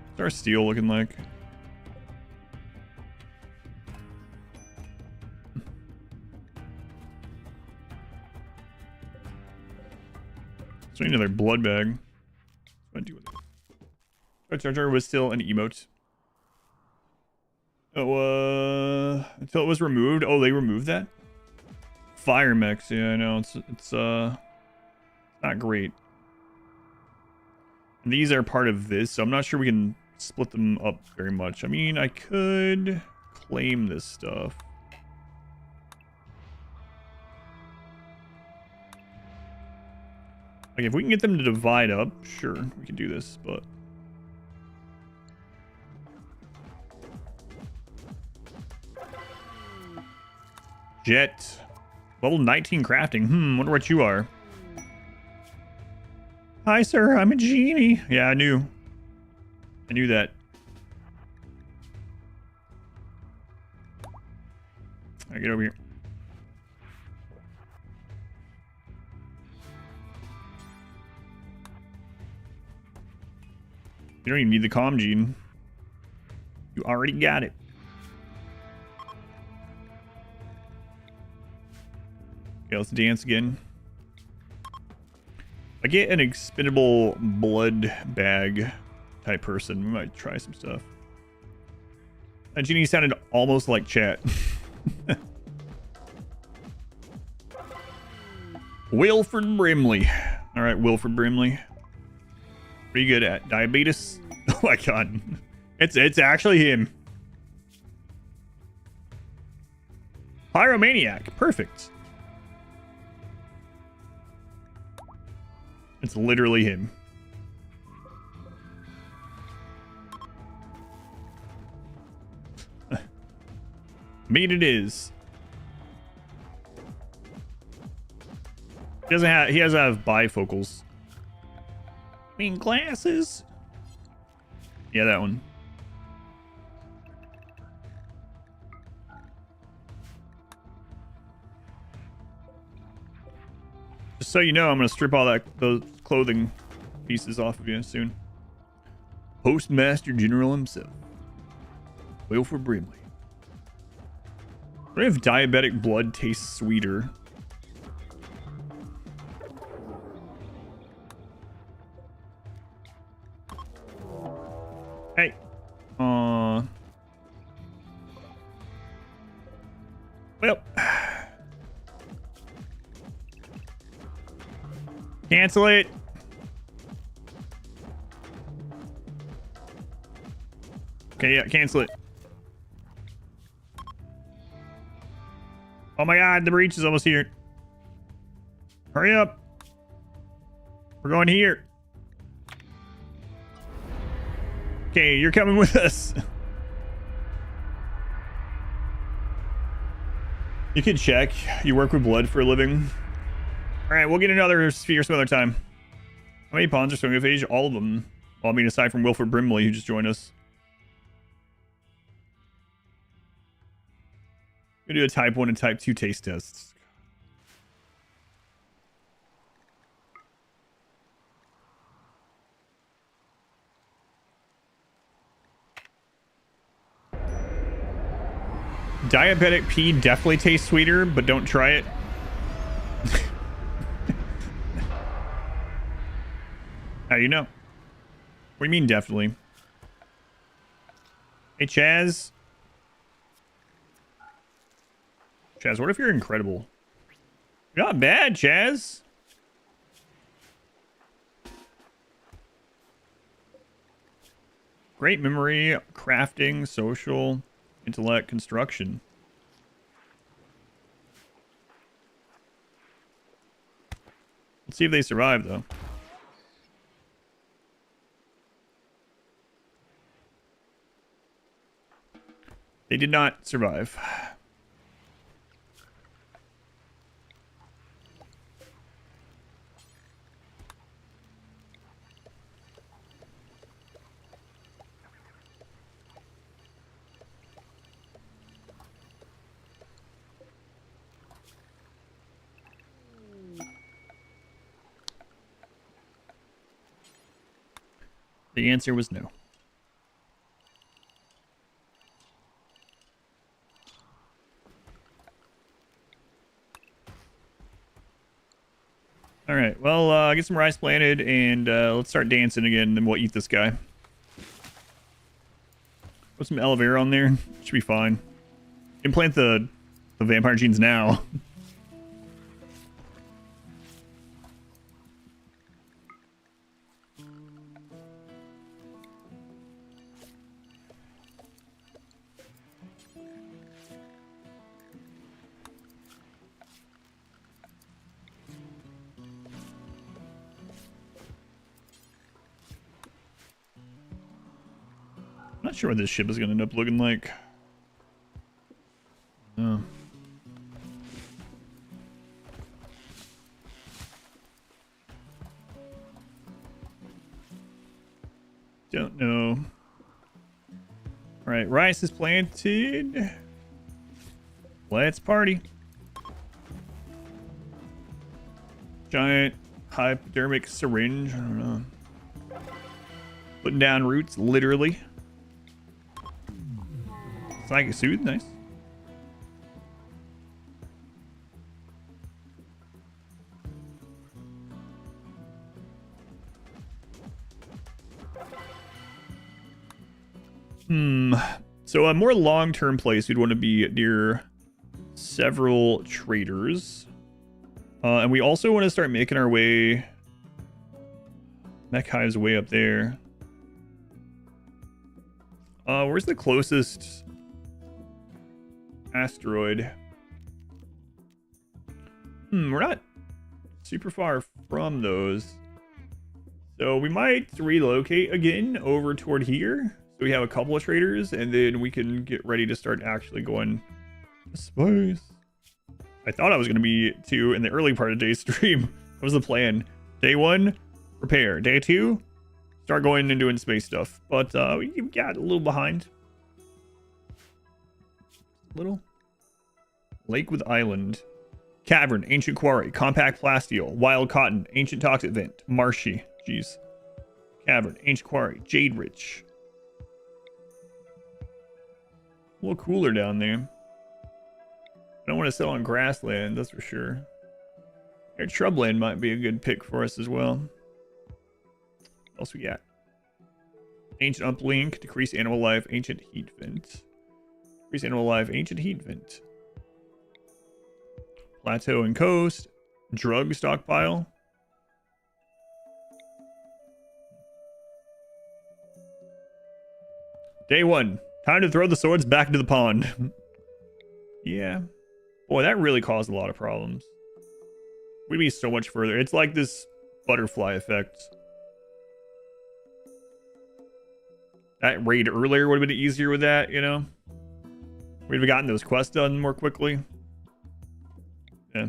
What's our steel looking like? So we need another blood bag. What do I do with it? Darth Jar Jar was still an emote. Oh, until it was removed. Oh, they removed that? Fire mechs, yeah, I know. It's not great. And these are part of this, so I'm not sure we can split them up very much. I mean, I could claim this stuff. Like, if we can get them to divide up, sure, we can do this, but... Jet. Level 19 crafting. Wonder what you are. Hi, sir. I'm a genie. Yeah, I knew that. Alright, get over here. You don't even need the comm gene. You already got it. Okay, let's dance again. I get an expendable blood bag type person. We might try some stuff. That genie sounded almost like chat. Wilfred Brimley. All right, Wilfred Brimley. Pretty good at diabetes. Oh my god, it's actually him. Pyromaniac, perfect. It's literally him. I mean, it is. He doesn't have bifocals. I mean, glasses. Yeah, that one. Just so you know, I'm gonna strip all those clothing pieces off of you soon. Postmaster General himself, Wilfred Brimley. What if diabetic blood tastes sweeter? Hey. Well. Cancel it. Okay, yeah, cancel it. Oh my god, the breach is almost here. Hurry up. We're going here. Okay, you're coming with us. You can check. You work with blood for a living. Alright, we'll get another sphere some other time. How many pawns are Sanguophage? All of them. Well, I mean, aside from Wilfred Brimley, who just joined us. We'll do a type 1 and type 2 taste tests. Diabetic pea definitely tastes sweeter, but don't try it. you know? What do you mean, definitely? Hey, Chaz. Chaz, what if you're incredible? You're not bad, Chaz. Great memory, crafting, social, intellect, construction. Let's see if they survive, though. They did not survive. The answer was no. All right, well, get some rice planted, and let's start dancing again, then we'll eat this guy. Put some aloe vera on there. Should be fine. Implant the vampire genes now. Not sure what this ship is going to end up looking like. Oh. Don't know. All right, rice is planted. Let's party. Giant hypodermic syringe. I don't know. Putting down roots, literally. Psychic soothe, nice. So a more long-term place, we'd want to be near several traders. And we also want to start making our way... Mech Hive's way up there. Where's the closest asteroid? We're not super far from those. So we might relocate again over toward here. So we have a couple of traders, and then we can get ready to start actually going to space. I thought I was going to be too in the early part of today's stream. That was the plan. Day 1, prepare. Day 2, start going and doing space stuff. But we got a little behind. Little. Lake with island. Cavern, ancient quarry, compact plasteel, wild cotton, ancient toxic vent, marshy. Jeez. Cavern, ancient quarry, jade rich. A little cooler down there. I don't want to settle on grassland, that's for sure. Air shrubland might be a good pick for us as well. What else we got? Ancient uplink, decrease animal life, ancient heat vent. Decrease animal life, ancient heat vent. Plateau and coast. Drug stockpile. Day 1. Time to throw the swords back into the pond. Yeah. Boy, that really caused a lot of problems. We'd be so much further. It's like this butterfly effect. That raid earlier would have been easier with that, you know? We'd have gotten those quests done more quickly. Yeah.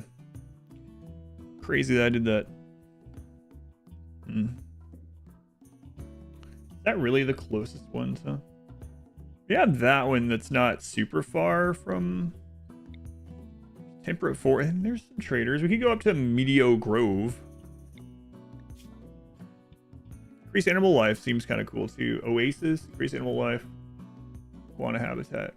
Crazy that I did that. Is that really the closest one to... We have that one that's not super far from Temperate Forest. And there's some traders. We could go up to Medio Grove. Increase animal life seems kind of cool too. Oasis, increase animal life. Iguana habitat.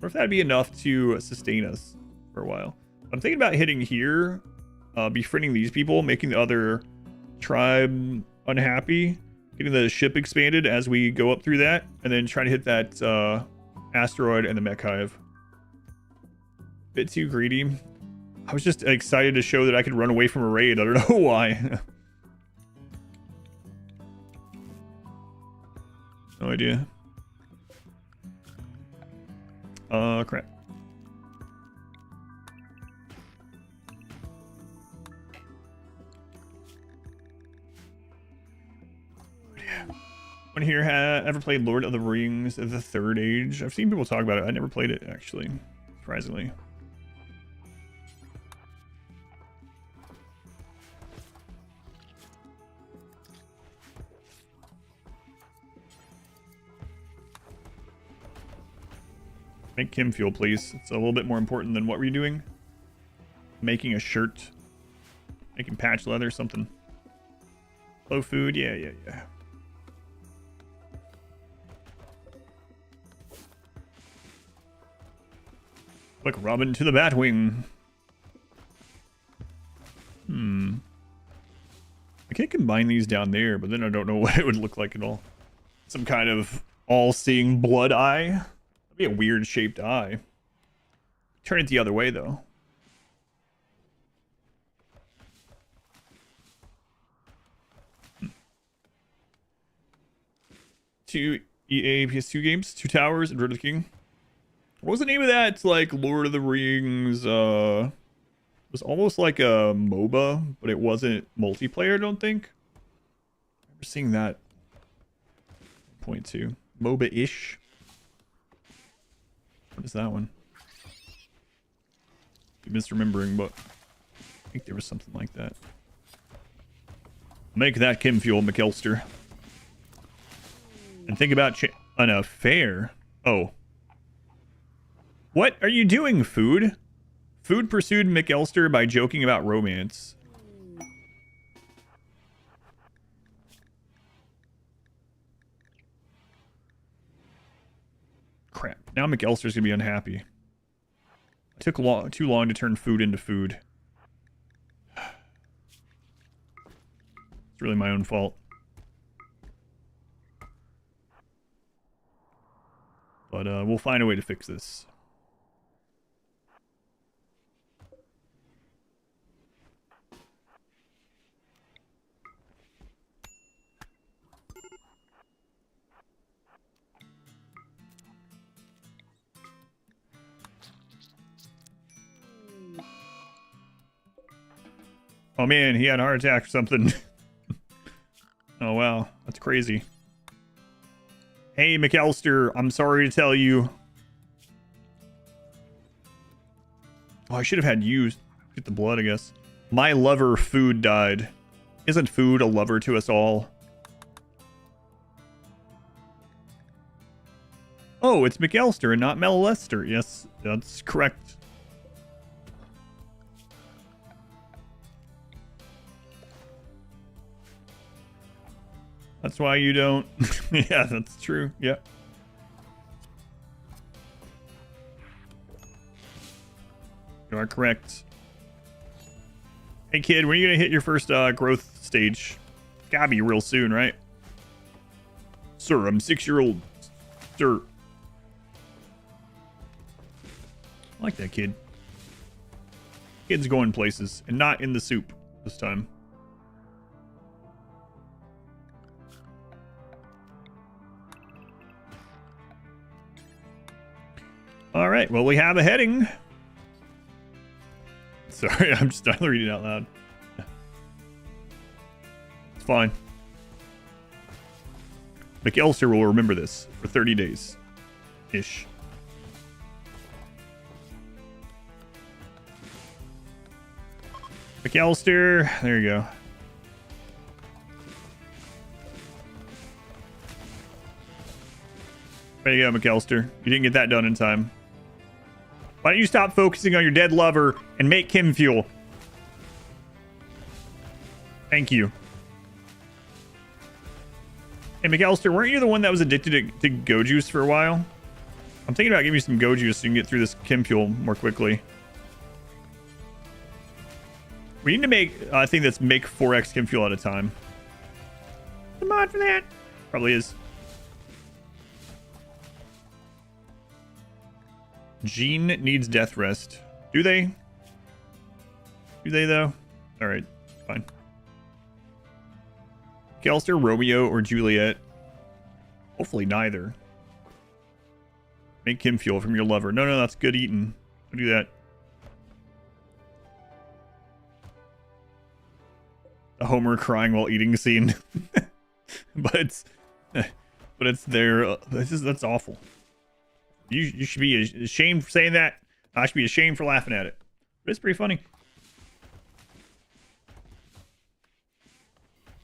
Or if that'd be enough to sustain us for a while. I'm thinking about hitting here, befriending these people, making the other tribe unhappy, getting the ship expanded as we go up through that, and then try to hit that asteroid and the mech hive. Bit too greedy. I was just excited to show that I could run away from a raid. I don't know why. No idea. Crap. Anyone here ever played Lord of the Rings: The Third Age? I've seen people talk about it. I never played it, actually. Surprisingly. Make Kim fuel, please. It's a little bit more important than what were you doing? Making a shirt. Making patch leather, something. Low food, yeah. Quick Robin to the Batwing. I can't combine these down there, but then I don't know what it would look like at all. Some kind of all-seeing blood eye. That'd be a weird shaped eye. Turn it the other way though. Two EA PS2 games, Two Towers and Road to the King. What was the name of that? It's like Lord of the Rings. It was almost like a MOBA, but it wasn't multiplayer, I don't think. I remember seeing that. Point two. MOBA-ish. What is that one? I'm misremembering, but I think there was something like that. Make that Kim fuel, McAllister. And think about an affair. Oh. What are you doing, Food? Food pursued McAllister by joking about romance. Crap. Now McAllister's gonna be unhappy. It took too long to turn Food into food. It's really my own fault. But we'll find a way to fix this. Oh man, he had a heart attack or something. Oh wow, that's crazy. Hey McAllister, I'm sorry to tell you. Oh, I should have had you get the blood, I guess. My lover Food died. Isn't Food a lover to us all? Oh, it's McAllister and not Melester. Yes, that's correct. That's why you don't... Yeah, that's true. Yeah. You are correct. Hey, kid, when are you going to hit your first growth stage? Gotta be real soon, right? Sir, I'm 6-year-old. Sir. I like that kid. Kid's going places, and not in the soup this time. All right, well, we have a heading. Sorry, I'm just not reading out loud. It's fine. McAllister will remember this for 30 days. Ish. McAllister, there you go. There you go, McAllister. You didn't get that done in time. Why don't you stop focusing on your dead lover and make Kim fuel? Thank you. Hey, McAllister, weren't you the one that was addicted to Go Juice for a while? I'm thinking about giving you some Go Juice so you can get through this Kim fuel more quickly. We need to make I think that's make 4x chem fuel at a time. The mod for that probably is. Jean needs death rest. Do they? Do they though? All right, fine. Kelster, Romeo, or Juliet? Hopefully neither. Make chem fuel from your lover. No, that's good eating. Don't do that. A Homer crying while eating scene. but it's there. That's awful. You should be ashamed for saying that. I should be ashamed for laughing at it. But it's pretty funny.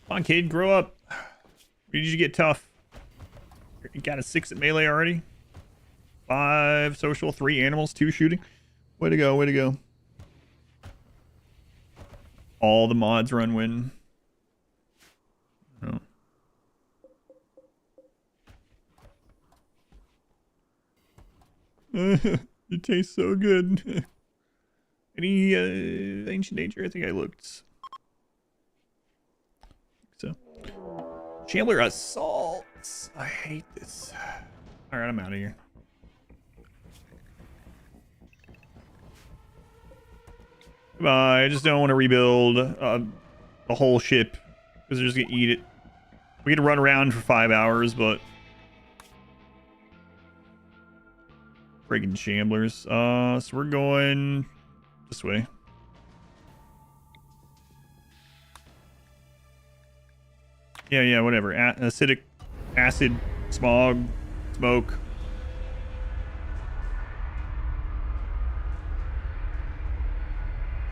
Come on, kid, grow up. We need you to get tough. You got a 6 at melee already. 5 social, 3 animals, 2 shooting. Way to go, way to go. All the mods run win. Oh. It tastes so good. Any ancient nature? I think I looked. So. Shambler assaults. I hate this. Alright, I'm out of here. Goodbye. I just don't want to rebuild the whole ship because they're just gonna eat it. We get to run around for 5 hours, but friggin' shamblers. So we're going this way. Yeah, whatever. Acidic, acid, smog, smoke.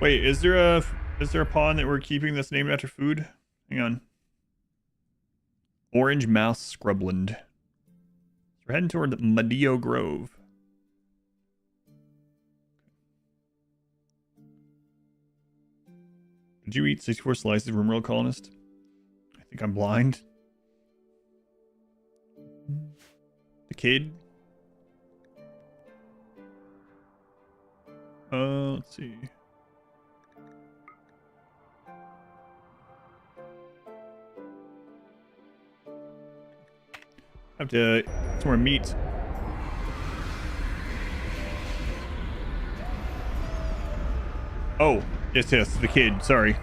Wait, is there a pond that we're keeping that's named after food? Hang on. Orange Mouse Scrubland. We're heading toward Medio Grove. Did you eat 64 slices of RimWorld Colonist? I think I'm blind. The kid. Let's see. Have to get some more meat. Oh, yes, the kid. Sorry.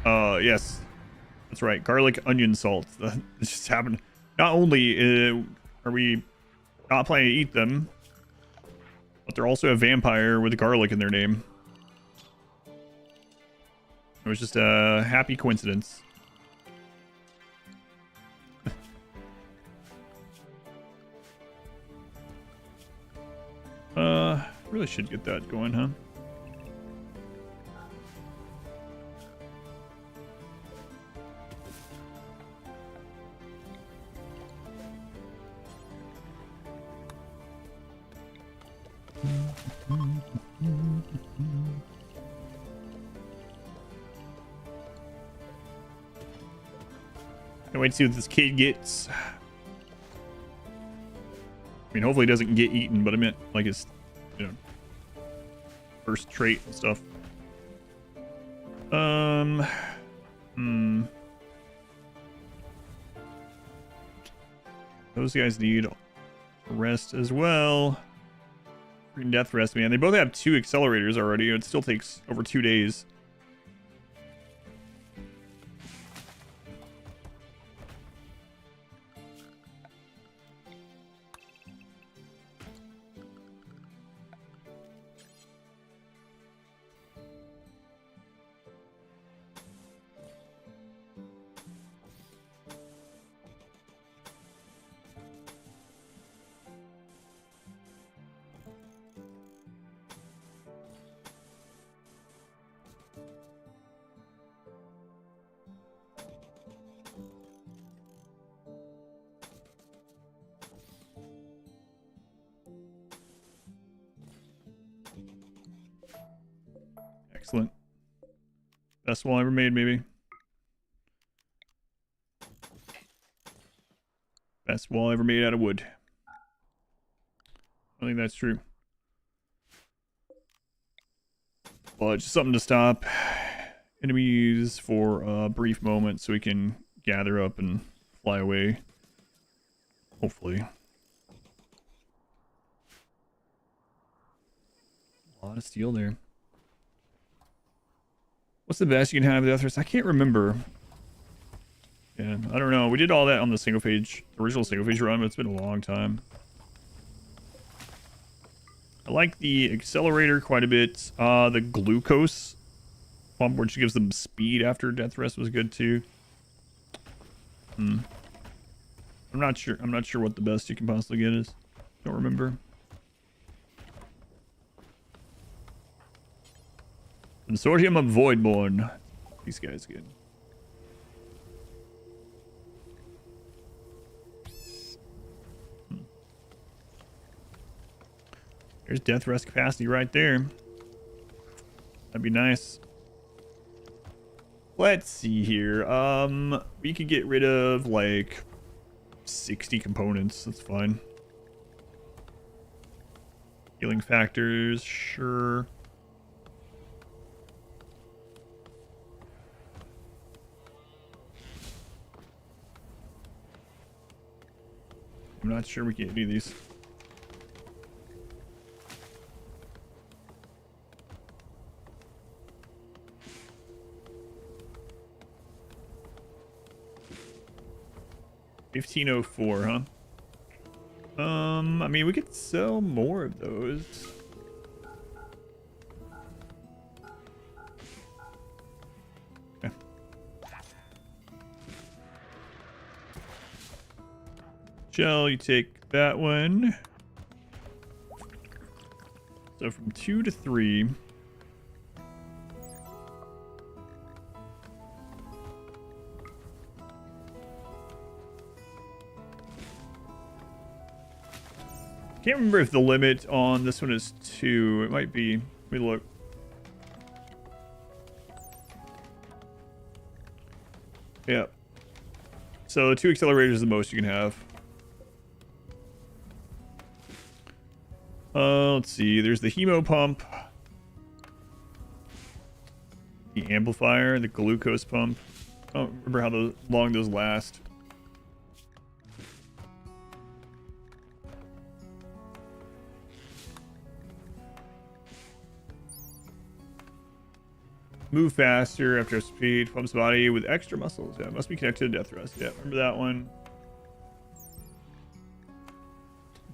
Yes, that's right. Garlic, onion, salt. That just happened. Not only are we not planning to eat them, but they're also a vampire with garlic in their name. It was just a happy coincidence. Really should get that going, huh? Can't wait to see what this kid gets. I mean, hopefully he doesn't get eaten, but I meant like his, you know, first trait and stuff. Those guys need rest as well. Freaking death rest, man. They both have 2 accelerators already. It still takes over 2 days. Excellent. Best wall ever made, maybe. Best wall ever made out of wood. I think that's true. Well, it's just something to stop enemies for a brief moment so we can gather up and fly away. Hopefully. A lot of steel there. What's the best you can have with Death Rest? I can't remember. Yeah, I don't know. We did all that on the Sanguophage, original Sanguophage run, but it's been a long time. I like the accelerator quite a bit. The glucose pump, which gives them speed after Death Rest, was good too. I'm not sure. I'm not sure what the best you can possibly get is. Don't remember. Consortium of Voidborn. These guys good. There's Death Rest capacity right there. That'd be nice. Let's see here. We could get rid of like 60 components. That's fine. Healing factors, sure. I'm not sure we can do these. $15.04, huh? I mean, we could sell more of those. Yeah. Shell, you take that one. So from 2 to 3. Can't remember if the limit on this one is 2. It might be. Let me look. Yeah. So 2 accelerators is the most you can have. Let's see. There's the hemo pump, the amplifier, the glucose pump. I don't remember how long those last. Move faster after speed, pumps body with extra muscles. Yeah, must be connected to Death Rest. Yeah, remember that one.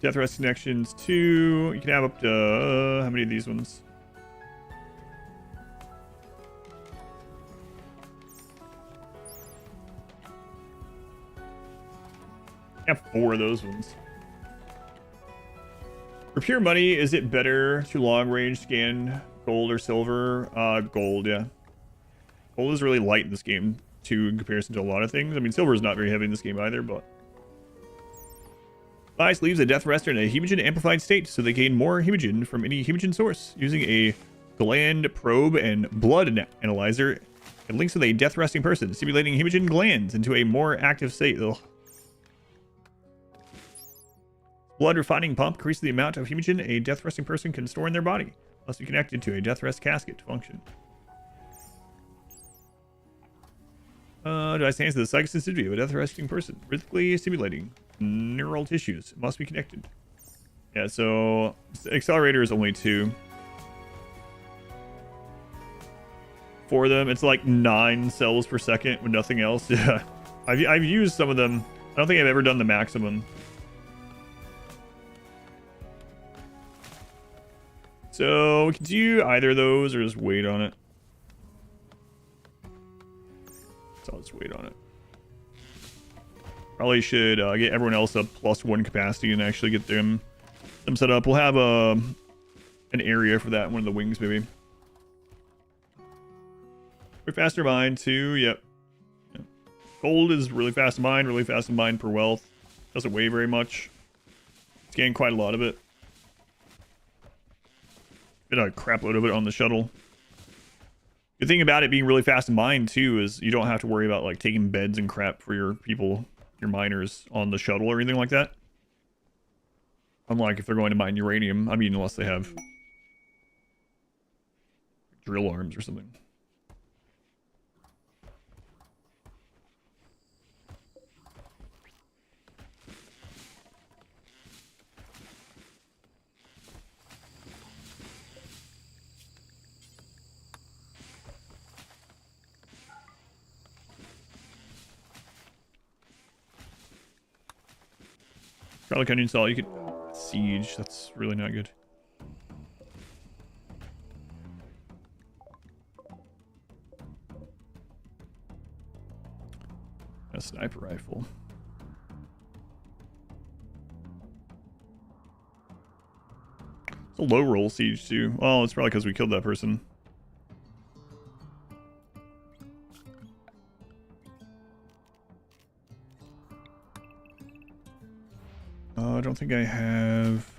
Death Rest connections 2. You can have up to how many of these ones? I have 4 of those ones. For pure money, is it better to long range scan gold or silver? Gold, yeah. Gold is really light in this game too in comparison to a lot of things. I mean, silver is not very heavy in this game either, but Vice leaves a Death Rester in a hemogen amplified state, so they gain more hemogen from any hemogen source. Using a gland probe and blood analyzer, it links with a Death Resting person, simulating hemogen glands into a more active state. Ugh. Blood refining pump increases the amount of hemogen a Death Resting person can store in their body. Must be connected to a Death Rest casket to function. Device enhances the psychosensitivity of a Death Resting person, rhythmically stimulating neural tissues. It must be connected. Yeah, so accelerator is only 2. For them, it's like 9 cells per second with nothing else. Yeah, I've used some of them. I don't think I've ever done the maximum. So we can do either of those or just wait on it. So I'll just wait on it. Probably should get everyone else up +1 capacity and actually get them set up. We'll have an area for that, one of the wings maybe. We're faster mine too, yep. Yeah. Gold is really fast to mine, really fast to mine per wealth. Doesn't weigh very much. It's getting quite a lot of it. Get a crap load of it on the shuttle. The thing about it being really fast to mine too is you don't have to worry about like taking beds and crap for your people, your miners on the shuttle or anything like that. Unlike if they're going to mine uranium. I mean, unless they have drill arms or something. Garlic onion salt. You could siege. That's really not good. A sniper rifle. It's a low roll siege too. Well, it's probably because we killed that person. I don't think I have.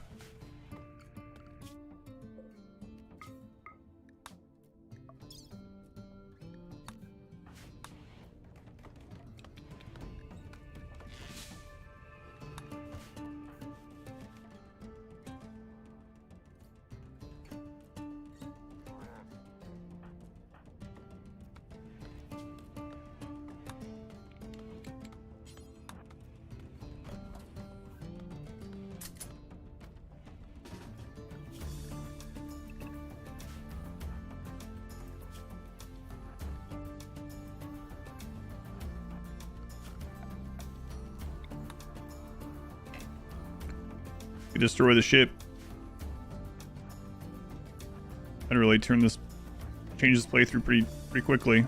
We destroy the ship. I'd really change this playthrough pretty quickly.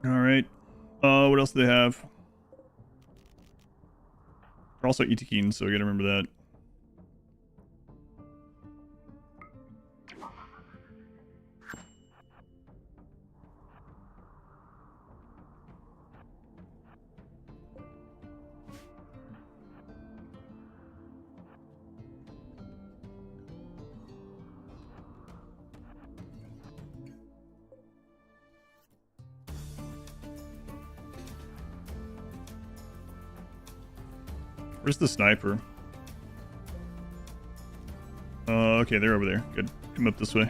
All right. What else do they have? They're also Itikines, so I gotta remember that. Where's the sniper? Okay, they're over there. Good. Come up this way.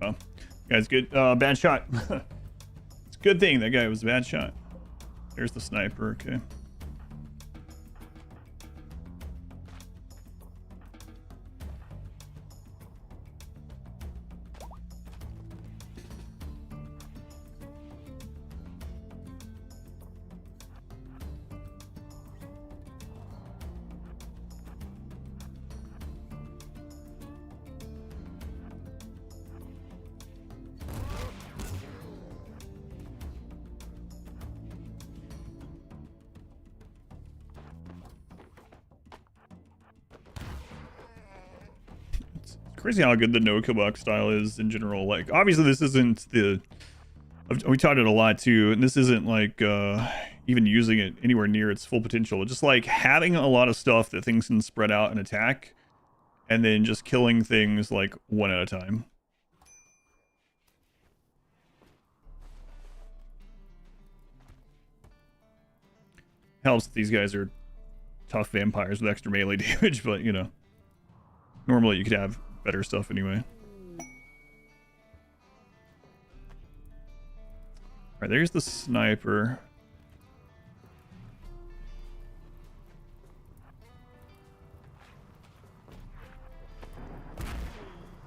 Oh, guy's good. Bad shot. It's a good thing that guy was a bad shot. There's the sniper. Okay. Crazy how good the no kill box style is in general. Like, obviously this isn't the, we taught it a lot too, and this isn't like even using it anywhere near its full potential. Just like having a lot of stuff that things can spread out and attack, and then just killing things like one at a time. Helps that these guys are tough vampires with extra melee damage, but you know, normally you could have better stuff anyway. All right, there's the sniper.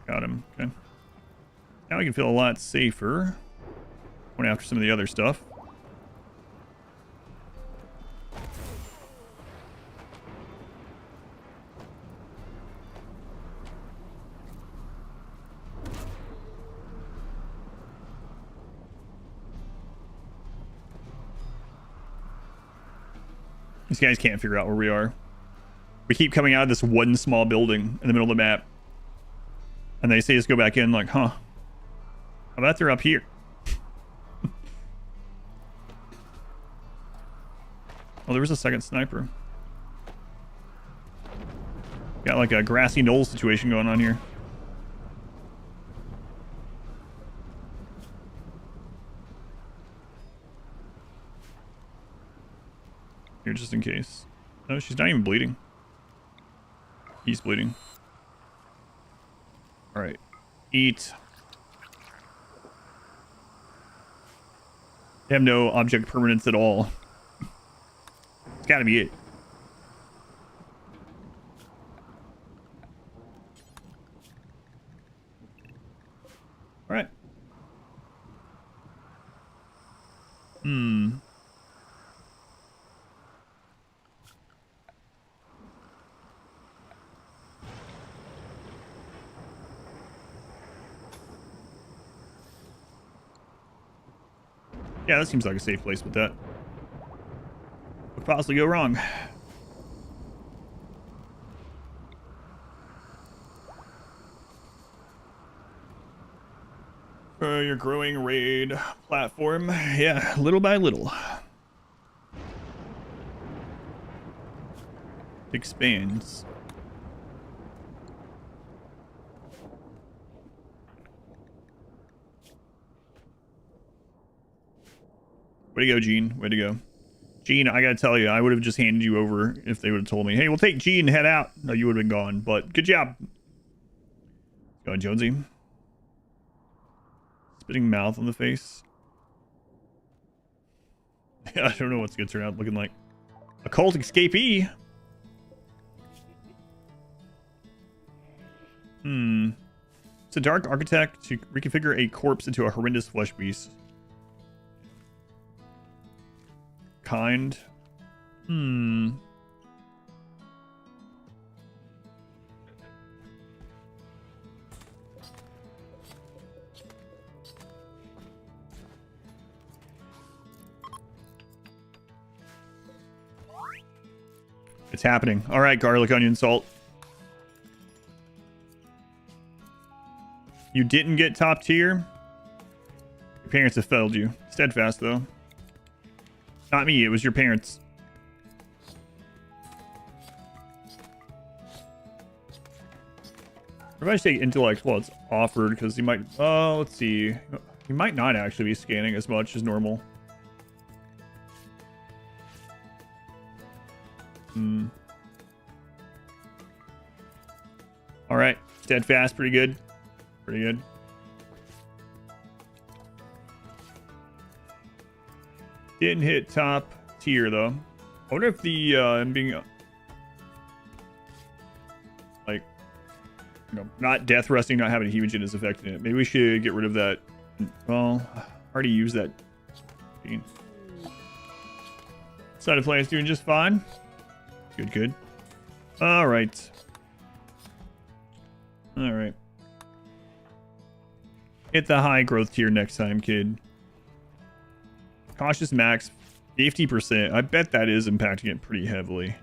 Got him. Okay. Now we can feel a lot safer. Going after some of the other stuff. These guys can't figure out where we are. We keep coming out of this one small building in the middle of the map. And they say us go back in like, huh. How about they're up here? Oh, there was a second sniper. Got like a grassy knoll situation going on here. Here, just in case. No, she's not even bleeding. He's bleeding. Alright. Eat. They have no object permanence at all. It's gotta be it. Alright. Yeah, that seems like a safe place with that. What could possibly go wrong? Your growing raid platform. Yeah, little by little. Expands. Way to go, Gene. Way to go. Gene, I gotta tell you, I would have just handed you over if they would have told me, hey, we'll take Gene and head out. No, you would have been gone, but good job. Go on, Jonesy. Spitting mouth on the face. Yeah, I don't know what's gonna turn out looking like. A cult escapee. It's a dark architect to reconfigure a corpse into a horrendous flesh beast. Kind. It's happening. All right, garlic, onion, salt. You didn't get top tier. Your parents have failed you. Steadfast, though. Not me, it was your parents. If I say intellect while it's offered, because he might... Oh, let's see. He might not actually be scanning as much as normal. Alright. Steadfast, pretty good. Pretty good. Didn't hit top tier, though. I wonder if the, being... like... You know, not death resting, not having a huge is affecting it. Maybe we should get rid of that. Well, I already used that. Side of play is doing just fine. Good, good. Alright. Alright. Hit the high growth tier next time, kid. Cautious max, 50%. I bet that is impacting it pretty heavily.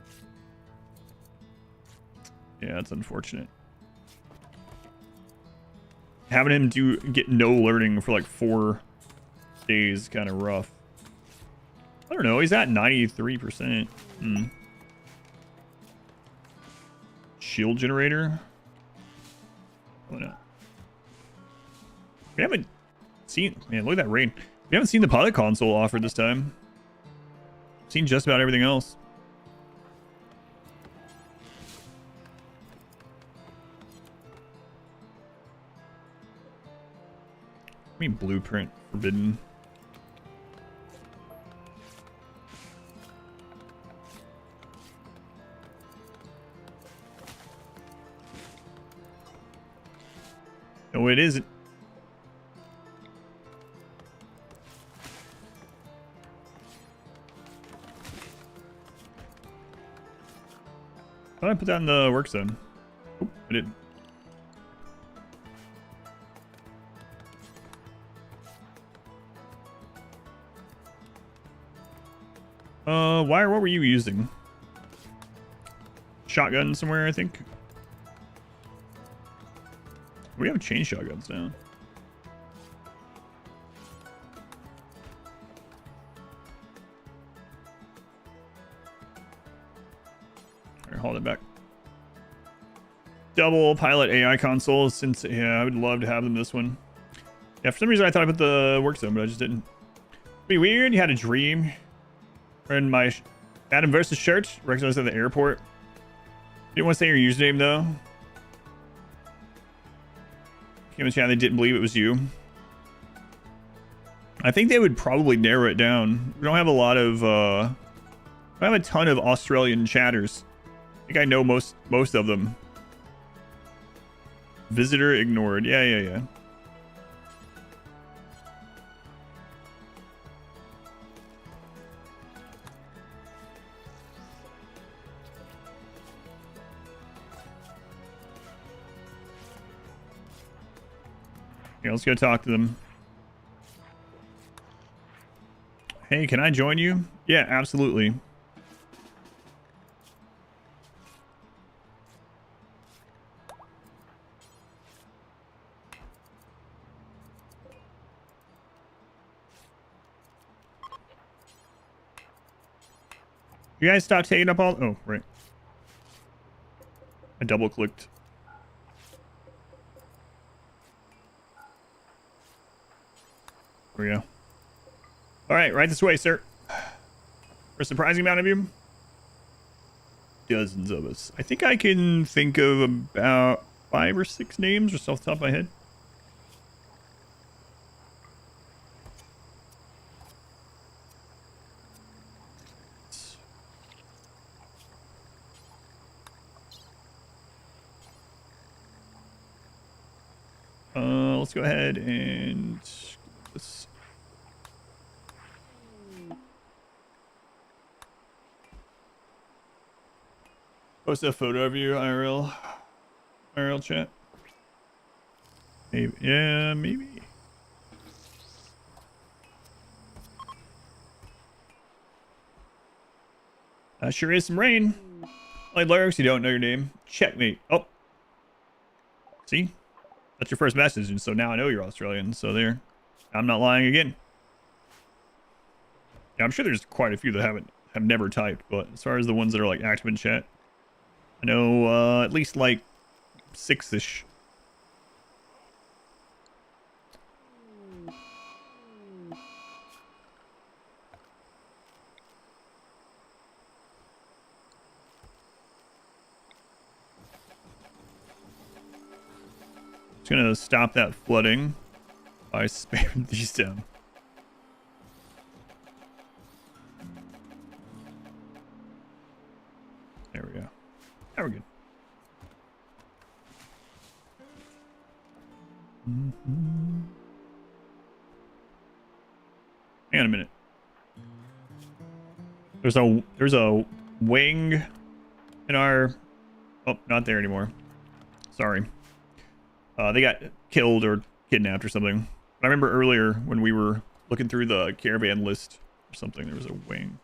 Yeah, that's unfortunate. Having him get no learning for like 4 days, kind of rough. I don't know. He's at 93%. Shield generator. Why not? We haven't seen. Man, look at that rain. We haven't seen the pilot console offered this time. Seen just about everything else. I mean, blueprint forbidden. No, it isn't. How did I put that in the work zone? Oop, I didn't. What were you using? Shotgun somewhere, I think. We have chain shotguns now. Alright, hold it back. Double pilot AI console, since, yeah, I would love to have them this one. Yeah, for some reason I thought I put the work zone, but I just didn't. Be weird, you had a dream. In my Adam versus shirt, recognized at the airport. Didn't want to say your username though. Came in chat, they didn't believe it was you. I think they would probably narrow it down. We don't have a lot of I have a ton of Australian chatters. I think I know most of them. Visitor ignored. Yeah. Yeah, let's go talk to them. Hey, can I join you? Yeah, absolutely. You guys stop taking up all... Oh, right. I double-clicked. There we go. All right, right this way, sir. For a surprising amount of you. Dozens of us. I think I can think of about 5 or 6 names just off the top of my head. Let's go ahead and let's post a photo of you, IRL chat. Maybe, yeah, maybe. Sure is some rain. Like lurks, you don't know your name. Checkmate. Oh, see, that's your first message, and so now I know you're Australian. So there, I'm not lying again. Yeah, I'm sure there's quite a few that have never typed, but as far as the ones that are like active in chat, I know at least like 6-ish. Just gonna stop that flooding by spamming these down. There we go. Now we're good. Hang on a minute. There's a wing in our... Oh, not there anymore. Sorry. They got killed or kidnapped or something. I remember earlier when we were looking through the caravan list or something, there was a wing.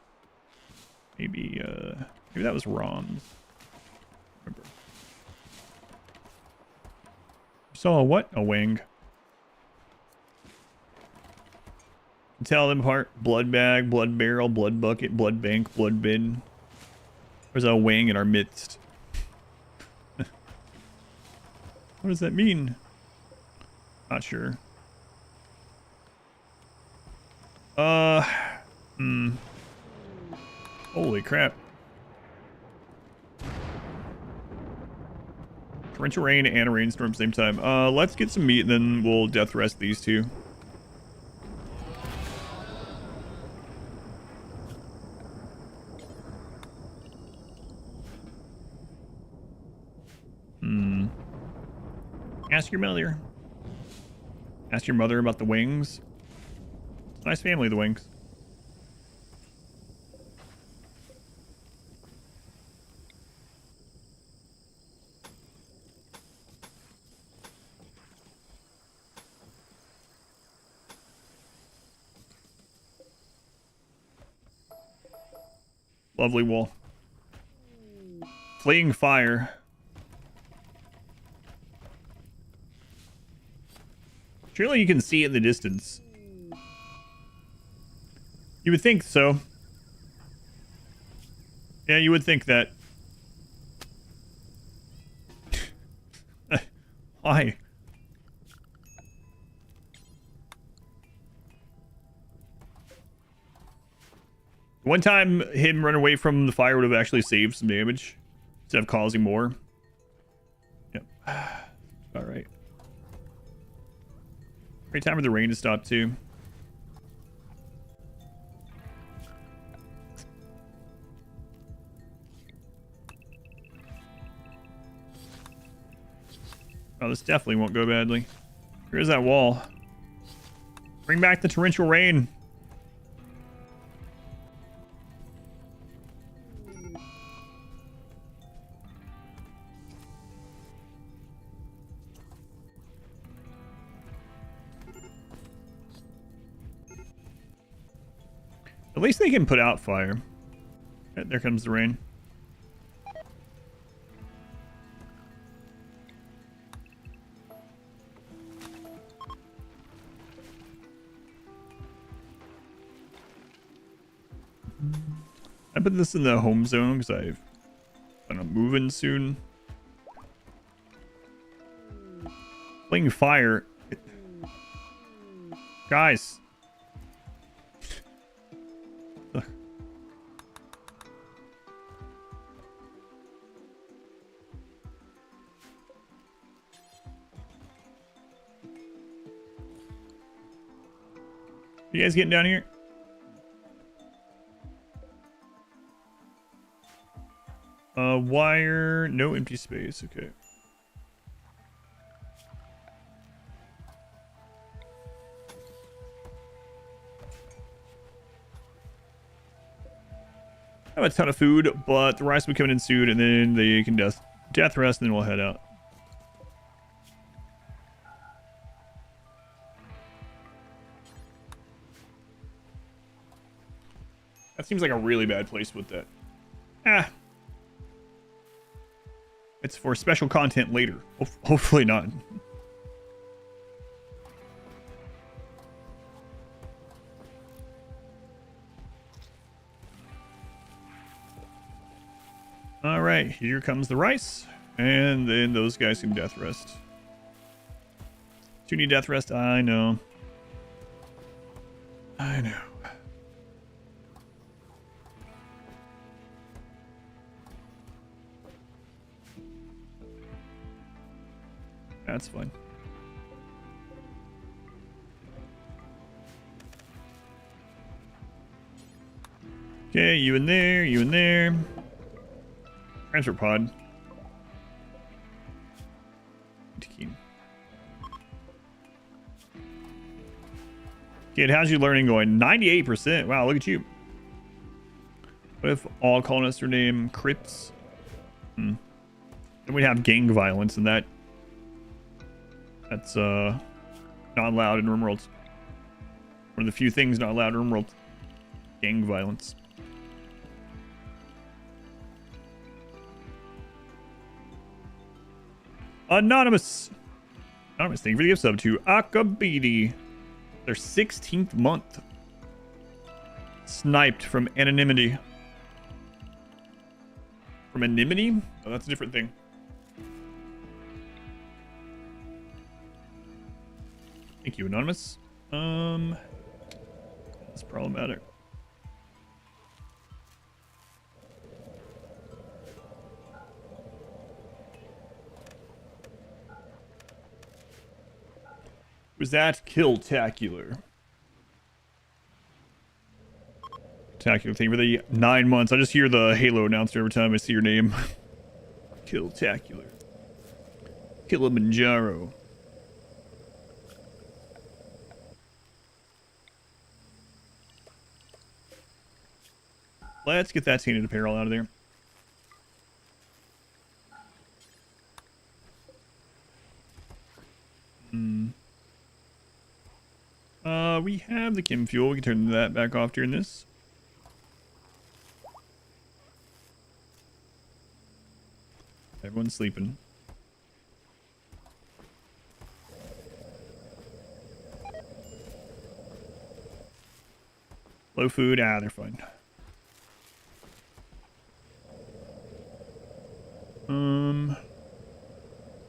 Maybe that was Ron's. Remember. Saw a what? A wing. Tell them apart. Blood bag, blood barrel, blood bucket, blood bank, blood bin. There's a wing in our midst. What does that mean? Not sure. Holy crap. Torrential rain and a rainstorm same time. Let's get some meat and then we'll death rest these two. Ask your mother. Ask your mother about the wings. It's a nice family, the wings. Lovely wall. Fleeing fire. Surely you can see it in the distance. You would think so. Yeah, you would think that. Why? One time, him running away from the fire would have actually saved some damage instead of causing more. Yep. All right. Great time for the rain to stop too. Oh, this definitely won't go badly. Here's that wall. Bring back the torrential rain. At least they can put out fire. There comes the rain. I put this in the home zone because I'm moving soon. Playing fire. Guys. You guys getting down here? Wire, no empty space. Okay. I have a ton of food, but the rice will be coming in soon, and then they can death rest, and then we'll head out. That seems like a really bad place with that. Ah. It's for special content later. Hopefully not. All right, here comes the rice. And then those guys can death rest. Do you need death rest? I know. I know. That's fine. Okay, you in there, you in there. Transfer pod. Kid, how's your learning going? 98%. Wow, look at you. What if all colonists are named Crips? Then we'd have gang violence, and that's not allowed in RimWorld. One of the few things not allowed in RimWorld. Gang violence. Anonymous. Anonymous, thank you for the gift sub to Akabidi. Their 16th month. Sniped from anonymity. From anonymity? Oh, that's a different thing. Thank you, Anonymous. That's problematic. Was that Killtacular? Tacular, thank you for the 9 months. I just hear the Halo announcer every time I see your name. Killtacular. Kilimanjaro. Let's get that tainted apparel out of there. We have the chem fuel. We can turn that back off during this. Everyone's sleeping. Low food. Ah, they're fine.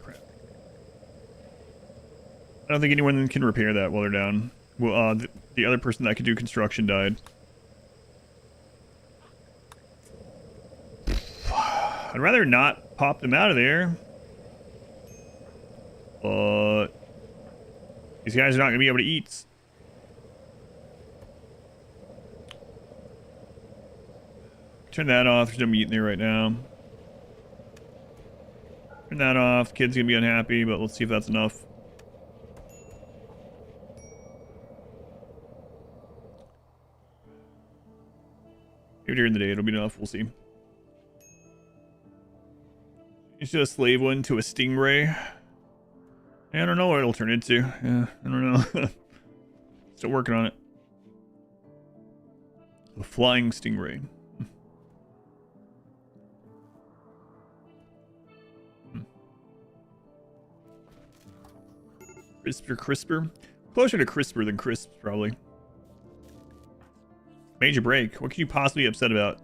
Crap. I don't think anyone can repair that while they're down. Well, the other person that could do construction died. I'd rather not pop them out of there. But these guys are not going to be able to eat. Turn that off. There's no meat in there right now. Turn that off. The kid's going to be unhappy, but let's see if that's enough. Maybe during the day it'll be enough. We'll see. It's just a slave one to a stingray. I don't know what it'll turn into. Yeah, I don't know. Still working on it. A flying stingray. Crisper. Closer to crisper than crisp, probably. Major break. What could you possibly be upset about?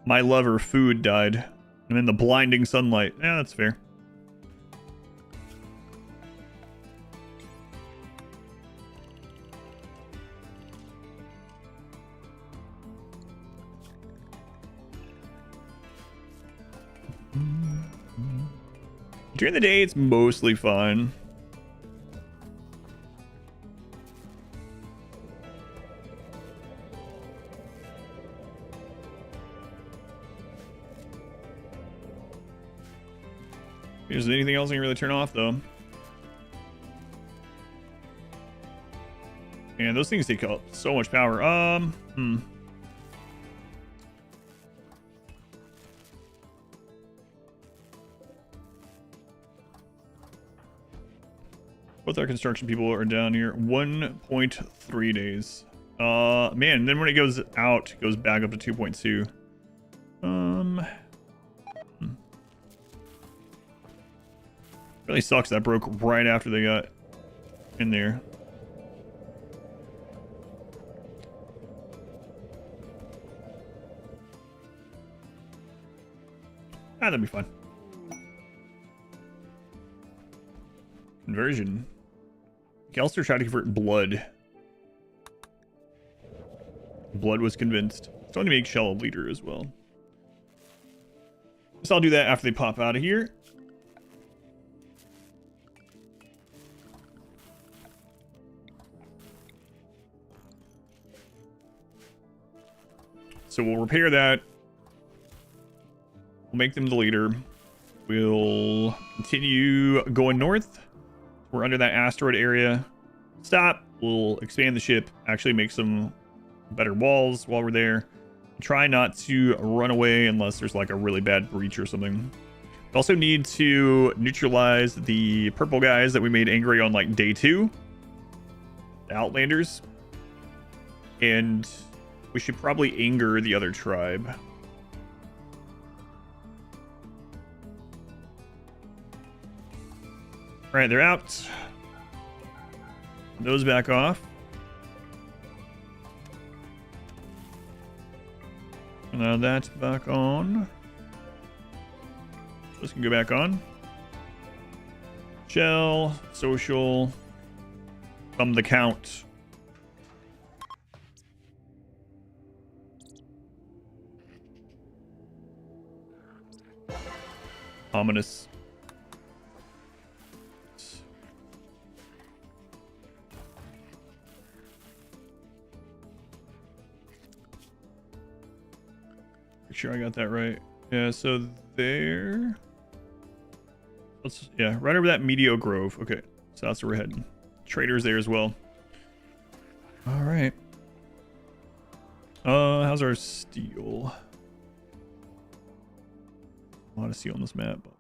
My lover, food, died. I'm in the blinding sunlight. Yeah, that's fair. During the day, it's mostly fine. Is there anything else I can really turn off, though? And those things take up so much power. Both our construction people are down here. 1.3 days. Man, then when it goes out, it goes back up to 2.2. Really sucks that broke right after they got in there. Ah, that'd be fun. Conversion. Kelster tried to convert blood. Blood was convinced. It's only to make Shell a leader as well. So I'll do that after they pop out of here. So we'll repair that. We'll make them the leader. We'll continue going north. We're under that asteroid area. Stop. We'll expand the ship. Actually make some better walls while we're there. Try not to run away unless there's like a really bad breach or something. We also need to neutralize the purple guys that we made angry on like day 2. The Outlanders. And we should probably anger the other tribe. Alright, they're out. Those back off. Now that's back on. This can go back on. Shell, social, thumb the count. Ominous. Make sure I got that right. Yeah, so there. Yeah, right over that Meteor Grove. Okay, so that's where we're heading. Traders there as well. All right. How's how's our steel? A lot of steel on this map, but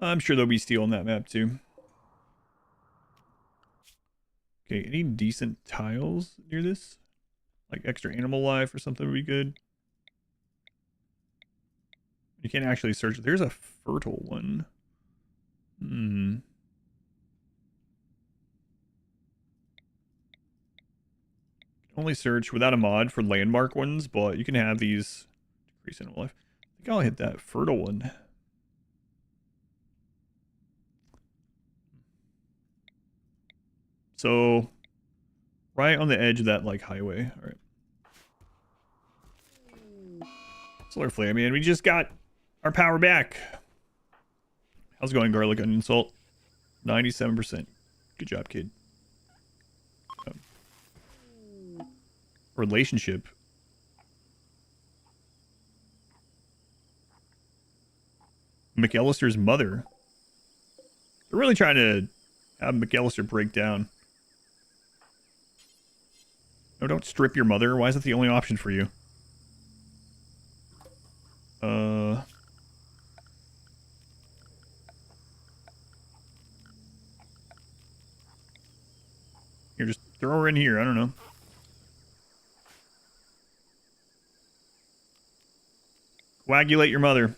I'm sure there'll be steel on that map too. Okay, any decent tiles near this? Like extra animal life or something would be good. You can't actually search. There's a fertile one. Only search without a mod for landmark ones, but you can have these decrease animal life. I think I'll hit that fertile one. So, right on the edge of that like highway. All right. Solar flame, man. We just got our power back. How's it going, garlic onion salt? 97%. Good job, kid. Relationship. McAllister's mother. They're really trying to have McAllister break down. No, don't strip your mother. Why is that the only option for you? Here, just throw her in here. I don't know. Coagulate your mother.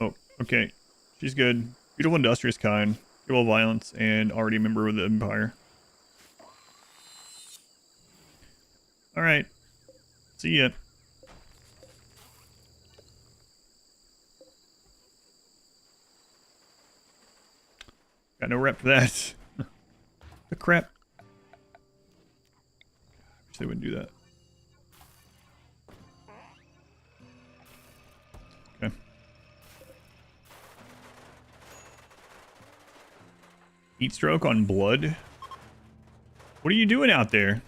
Oh, okay. She's good. Beautiful, industrious, kind. Capable of violence, and already a member of the Empire. Alright. See ya. Got no rep for that. The crap. Wish they wouldn't do that. Okay. Heat stroke on blood? What are you doing out there?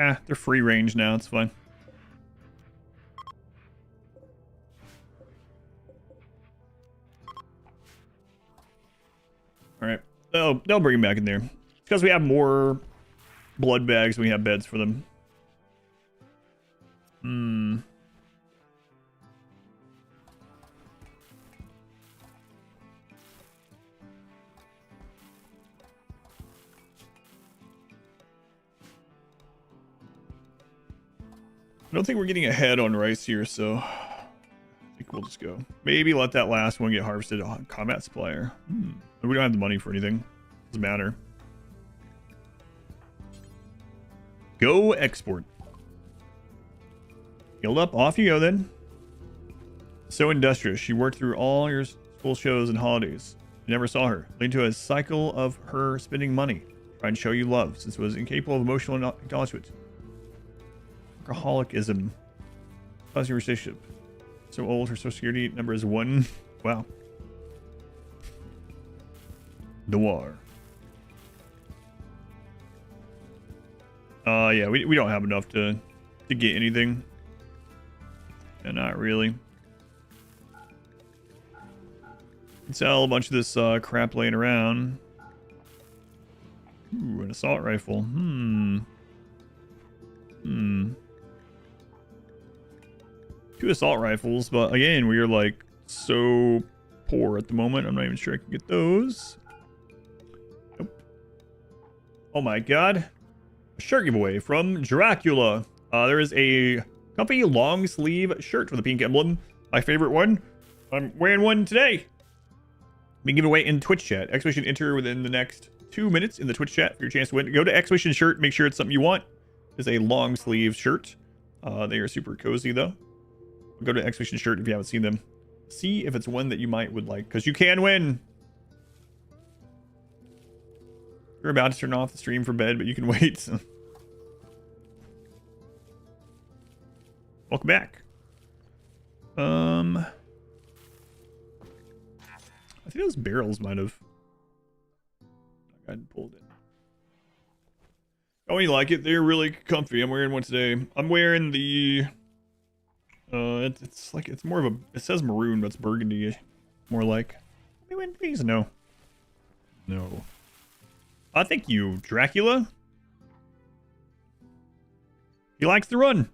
Ah, they're free range now. It's fine. All right. Oh, they'll bring them back in there. It's because we have more blood bags than we have beds for them. I don't think we're getting ahead on rice here, so I think we'll just go. Maybe let that last one get harvested on combat supplier. We don't have the money for anything. Doesn't matter. Go export. Healed up, off you go then. So industrious. She worked through all your school shows and holidays. You never saw her. Leading to a cycle of her spending money. Trying to show you love, since it was incapable of emotional acknowledgement. Alcoholicism. How's your relationship? So old, her social security number is 1. Wow. Noir. Yeah, we don't have enough to get anything. Yeah, not really. Can sell a bunch of this crap laying around. Ooh, an assault rifle. Two assault rifles, but again, we are like so poor at the moment. I'm not even sure I can get those. Nope. Oh my god. A shirt giveaway from Dracula. There is a company long sleeve shirt with a pink emblem. My favorite one. I'm wearing one today. Being given away in Twitch chat. Exclamation enter within the next 2 minutes in the Twitch chat for your chance to win. Go to exclamation shirt. Make sure it's something you want. It's a long sleeve shirt. They are super cozy though. Go to exclamation shirt if you haven't seen them. See if it's one that you would like, because you can win. You're about to turn off the stream for bed, but you can wait. Welcome back. I think those barrels might have gotten pulled in. Oh, you like it? They're really comfy. I'm wearing one today. I'm wearing the... it's like, it's more of a... It says maroon, but it's burgundy. More like... Let me win, please. No. No. Thank you, Dracula. He likes to run.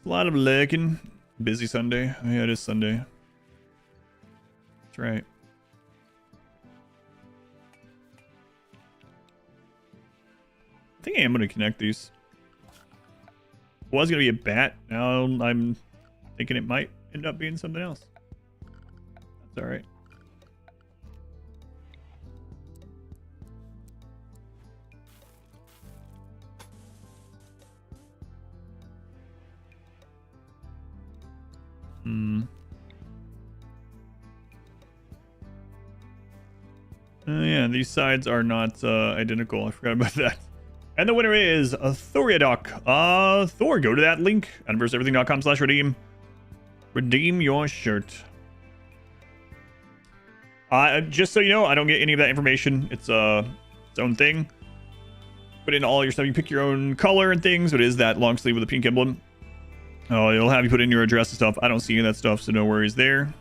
A lot of lurking. Busy Sunday. Oh, yeah, it is Sunday. That's right. I think I am going to connect these. Was going to be a bat. Now I'm thinking it might end up being something else. That's all right. Yeah, these sides are not identical. I forgot about that. And the winner is Thoriadoc. Thor, go to that link. Universeeverything.com/redeem. Redeem your shirt. Just so you know, I don't get any of that information. It's its own thing. Put in all your stuff. You pick your own color and things. But it is that long sleeve with a pink emblem. Oh, it'll have you put in your address and stuff. I don't see any of that stuff, so no worries there.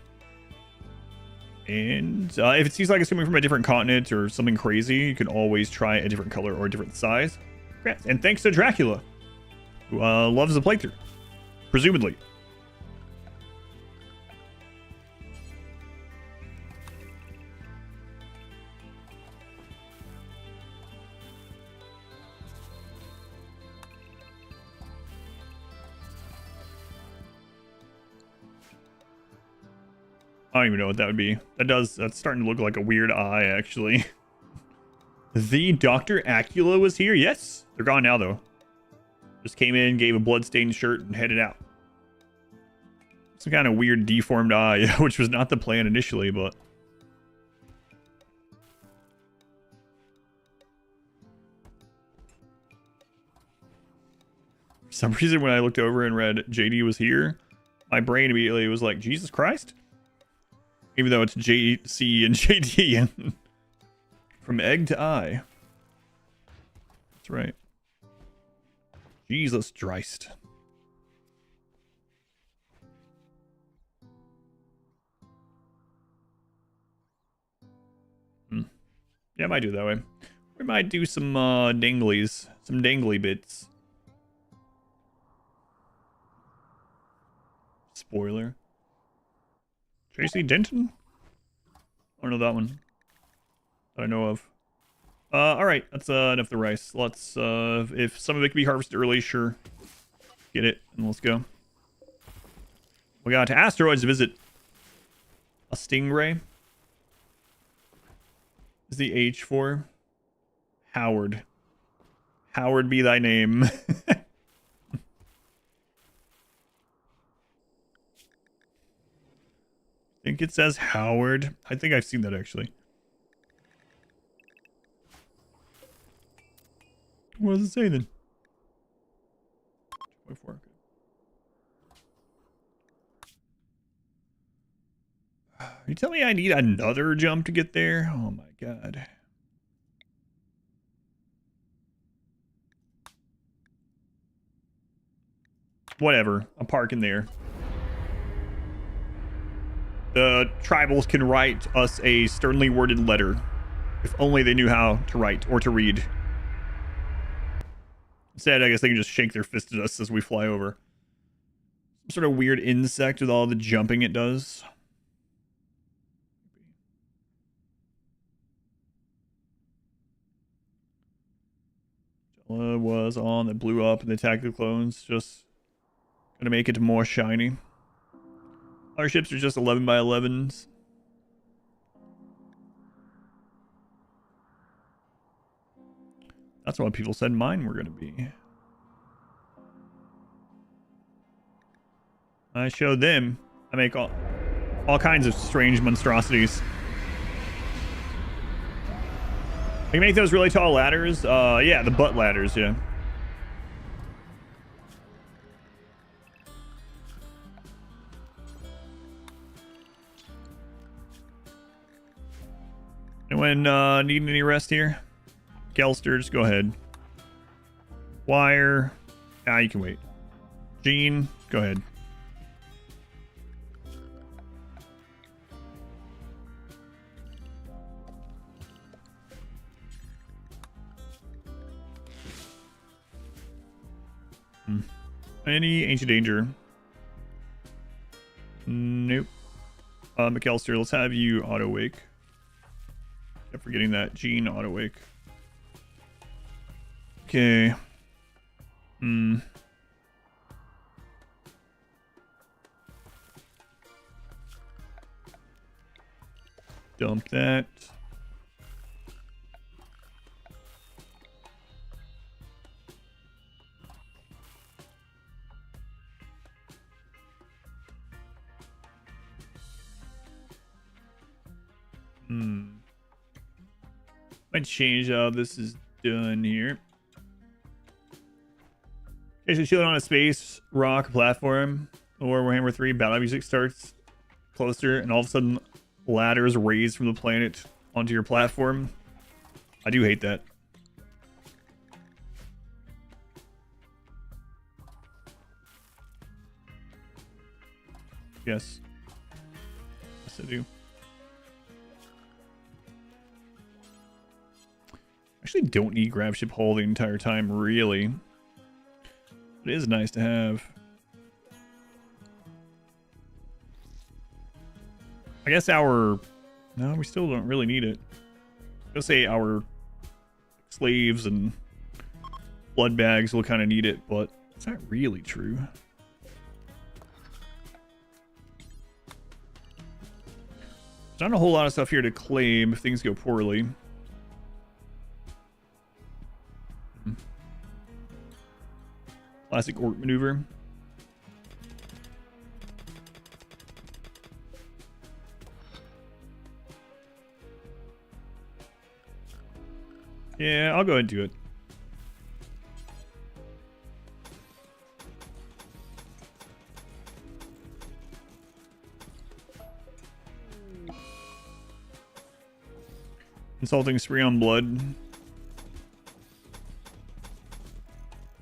And if it seems like it's coming from a different continent or something crazy, you can always try a different color or a different size. Congrats. And thanks to Dracula, who loves the playthrough, presumably. I don't even know what that would be. That's starting to look like a weird eye, actually. The Dr. Acula was here? Yes. They're gone now, though. Just came in, gave a bloodstained shirt, and headed out. Some kind of weird deformed eye, which was not the plan initially, but... For some reason, when I looked over and read JD was here, my brain immediately was like, Jesus Christ? Even though it's JC and JD. From egg to eye. That's right. Jesus Christ. Yeah, I might do it that way. We might do some danglies. Some dangly bits. Spoiler. JC Denton? I don't know that one. That I know of. Alright, that's enough of the rice. Let's, if some of it can be harvested early, sure. Get it, and let's go. We got to asteroids to visit. A stingray. Is the H for? Howard. Howard be thy name. I think it says Howard. I think I've seen that actually. What does it say then? 24. You tell me I need another jump to get there? Oh my god. Whatever. I'm parking there. The tribals can write us a sternly worded letter. If only they knew how to write or to read. Instead, I guess they can just shake their fist at us as we fly over. Some sort of weird insect with all the jumping it does. Jella was on that blew up and the attack the clones. Just gonna make it more shiny. Our ships are just 11 by 11s. That's what people said mine were going to be. I showed them. I make all kinds of strange monstrosities. I can make those really tall ladders. Yeah, the butt ladders, yeah. Anyone needing any rest here? Gelster, just go ahead. Wire. Ah, you can wait. Gene, go ahead. Any ancient danger? Nope. McAllister, let's have you auto wake. Kept forgetting that. Gene auto wake. Okay. Dump that. Might change how this is done here. Okay, so chilling on a space rock platform or Warhammer 3 battle music starts closer and all of a sudden ladders raised from the planet onto your platform. I do hate that. Yes. Yes, I do. Actually don't need gravship hull the entire time, really. It is nice to have. I guess our... No, we still don't really need it. I'll say our slaves and blood bags will kind of need it, but it's not really true. There's not a whole lot of stuff here to claim if things go poorly. Classic orc maneuver. Yeah, I'll go ahead and do it. Insulting spree on blood.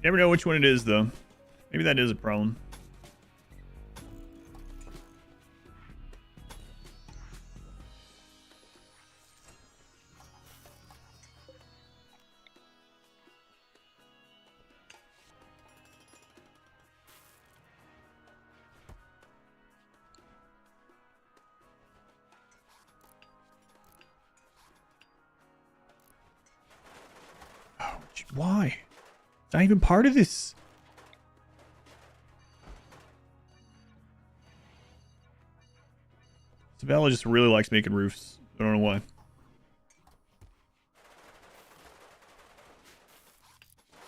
Never know which one it is, though. Maybe that is a problem. Oh, why? It's not even part of this. Sabella just really likes making roofs. I don't know why.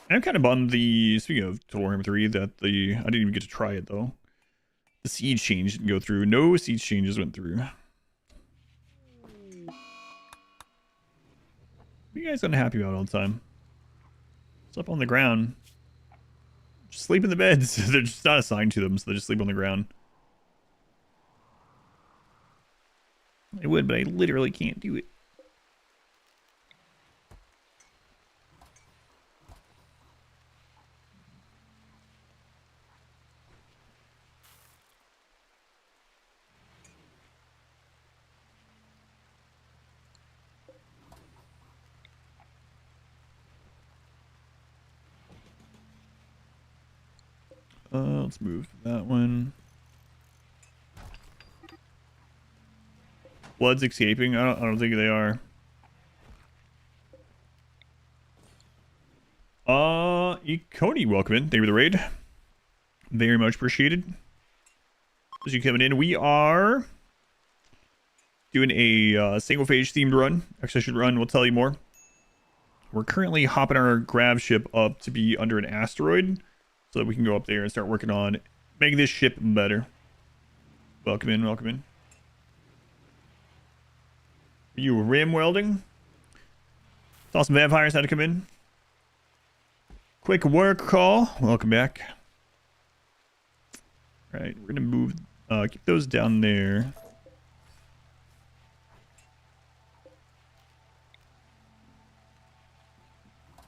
I'm kind of bummed speaking of Warhammer 3, that I didn't even get to try it though. The siege change didn't go through. No siege changes went through. What are you guys unhappy about all the time? Sleep on the ground. Just sleep in the beds. They're just not assigned to them, so they just sleep on the ground. I would, but I literally can't do it. Let's move that one. Blood's escaping. I don't think they are. Econi, welcome in. Thank you for the raid. Very much appreciated. As you coming in, we are doing a Sanguophage themed run. Exhibition run. We'll tell you more. We're currently hopping our grav ship up to be under an asteroid, so that we can go up there and start working on making this ship better. Welcome in, welcome in. Are you rim welding? Saw some vampires had to come in. Quick work call. Welcome back. All right, we're gonna move. Keep those down there.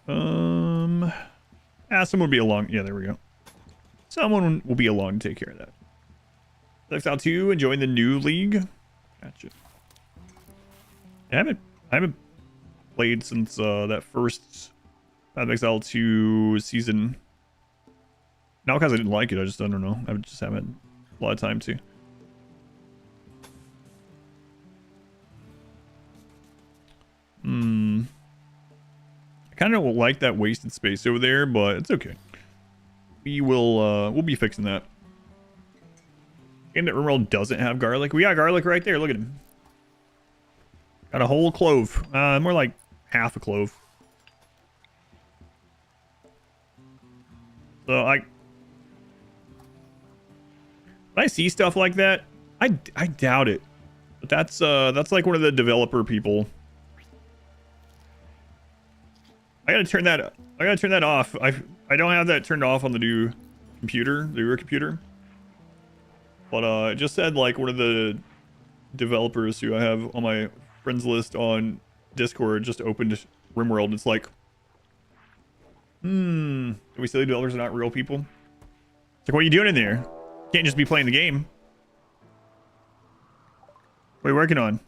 Someone will be along. Yeah, there we go. Someone will be along to take care of that. Thanks out to enjoying the new league. Gotcha. I haven't played since that first Path of Exile 2 season. Not because I didn't like it, I don't know. I just haven't a lot of time to. I kind of like that wasted space over there, but it's okay. We'll be fixing that. Game that RimWorld doesn't have garlic. We got garlic right there. Look at him. Got a whole clove. More like half a clove. So when I see stuff like that, I doubt it. But that's like one of the developer people. I gotta turn that off. I don't have that turned off on the new computer, the newer computer. But it just said like one of the developers who I have on my friends list on Discord just opened RimWorld. It's like, do we say the developers are not real people? It's like, what are you doing in there? You can't just be playing the game. What are you working on?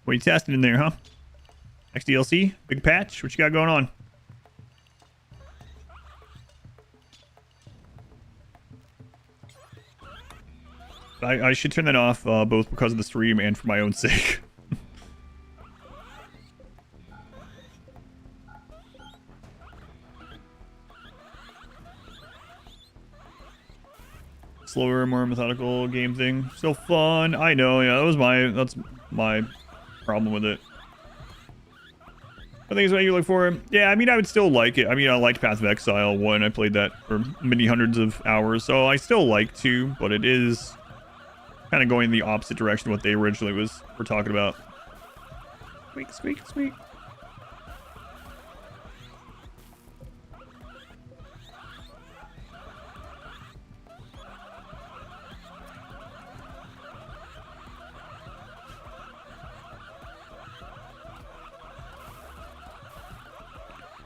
What are you testing in there, huh? XDLC? Big patch? What you got going on? I should turn that off, both because of the stream and for my own sake. Slower, more methodical game thing. Still fun. I know, yeah, that's my problem with it. I think it's what you look for. Yeah, I mean, I would still like it. I mean, I liked Path of Exile 1. I played that for many hundreds of hours, so I still like to, but it is kind of going the opposite direction of what they originally were talking about. Squeak, squeak, squeak.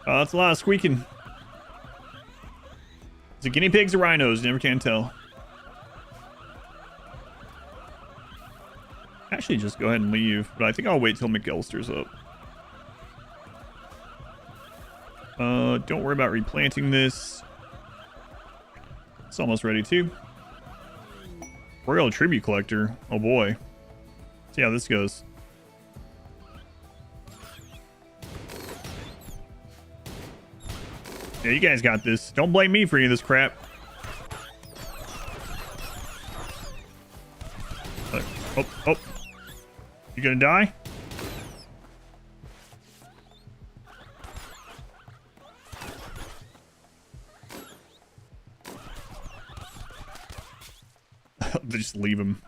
That's a lot of squeaking. Is it guinea pigs or rhinos? Never can tell. Actually, just go ahead and leave, but I think I'll wait till McAllister's up. Don't worry about replanting this. It's almost ready too. Royal Tribute Collector. Oh boy. See how this goes. Yeah, you guys got this. Don't blame me for any of this crap. Oh. You gonna die? Just leave him.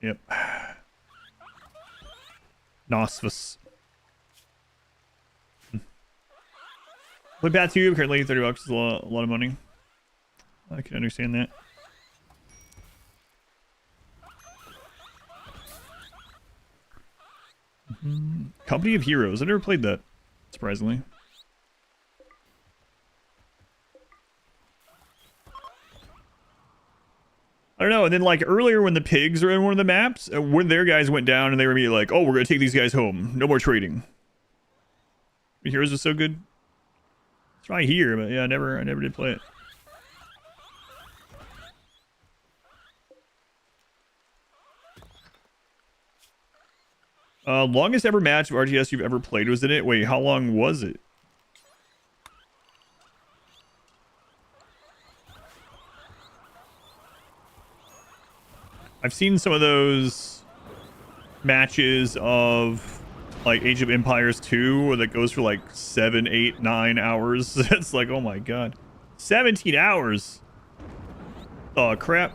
Yep. Nosphus. Play Bat 2, currently $30 is a lot of money. I can understand that. Company of Heroes. I never played that, surprisingly. I don't know. And then like earlier when the pigs were in one of the maps, when their guys went down and they were like, oh, we're going to take these guys home. No more trading. Heroes was so good. It's right here, but yeah, I never did play it. Longest ever match of RTS you've ever played was in it? Wait, how long was it? I've seen some of those matches of like Age of Empires 2 where that goes for like 7, 8, 9 hours. It's like, oh my god. 17 hours. Oh crap.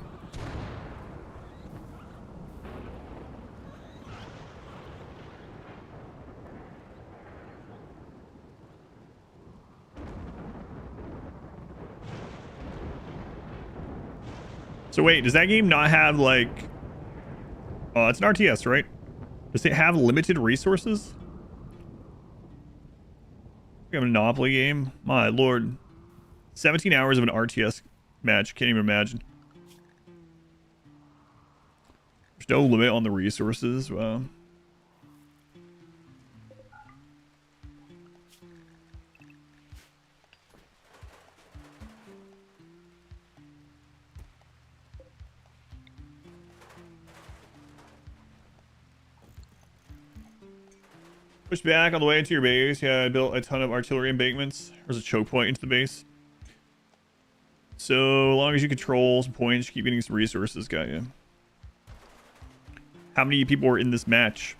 So wait, does that game not have like... it's an RTS, right? Does it have limited resources? Like a Monopoly game? My lord. 17 hours of an RTS match. Can't even imagine. There's no limit on the resources. Wow. Push back on the way into your base. Yeah, I built a ton of artillery embankments. There's a choke point into the base. So, as long as you control some points, keep getting some resources, got you. How many people were in this match?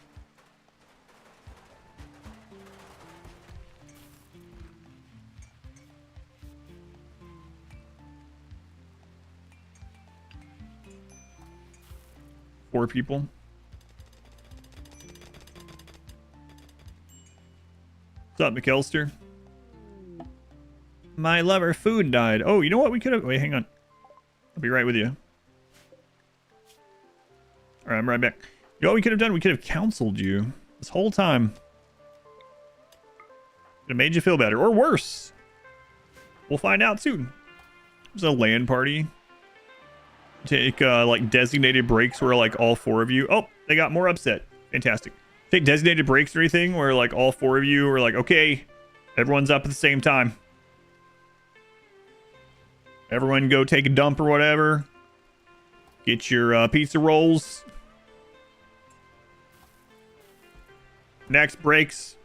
Four people. What's up, McAllister? My lover food died. Oh, you know what? We could have... Wait, hang on. I'll be right with you. All right, I'm right back. You know what we could have done? We could have counseled you this whole time. It made you feel better. Or worse. We'll find out soon. There's a LAN party. Take, like, designated breaks where, like, all four of you... Oh, they got more upset. Fantastic. Take designated breaks or anything where, like, all four of you are like, okay, everyone's up at the same time. Everyone go take a dump or whatever. Get your pizza rolls. Next breaks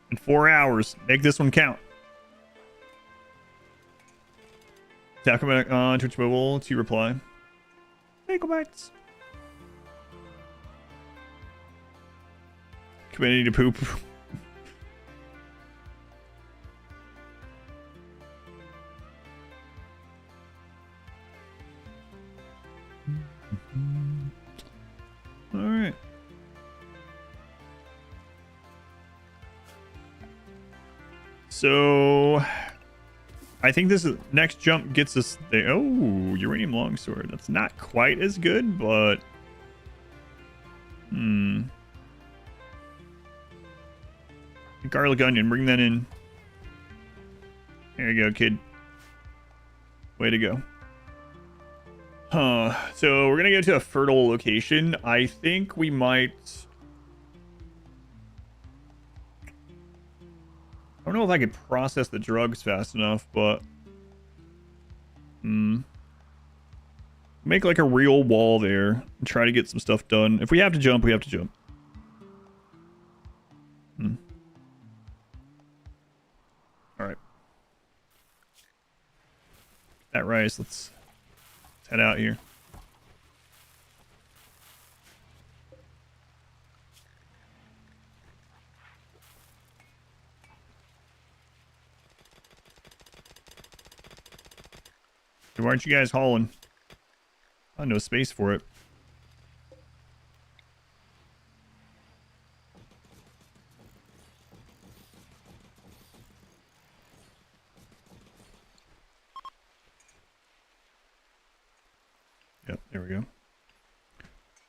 in 4 hours. Make this one count. Talk about on Twitch Mobile to reply. Bagel bites. Community to poop. All right. So I think this next jump gets us there. Oh, uranium longsword. That's not quite as good, but garlic onion, bring that in. There you go, kid. Way to go. So we're gonna go to a fertile location. I think we might... I don't know if I could process the drugs fast enough, but... Make like a real wall there and try to get some stuff done. If we have to jump, we have to jump. Alright. That rice, let's head out here. Why aren't you guys hauling? Oh, no space for it. Yep, there we go.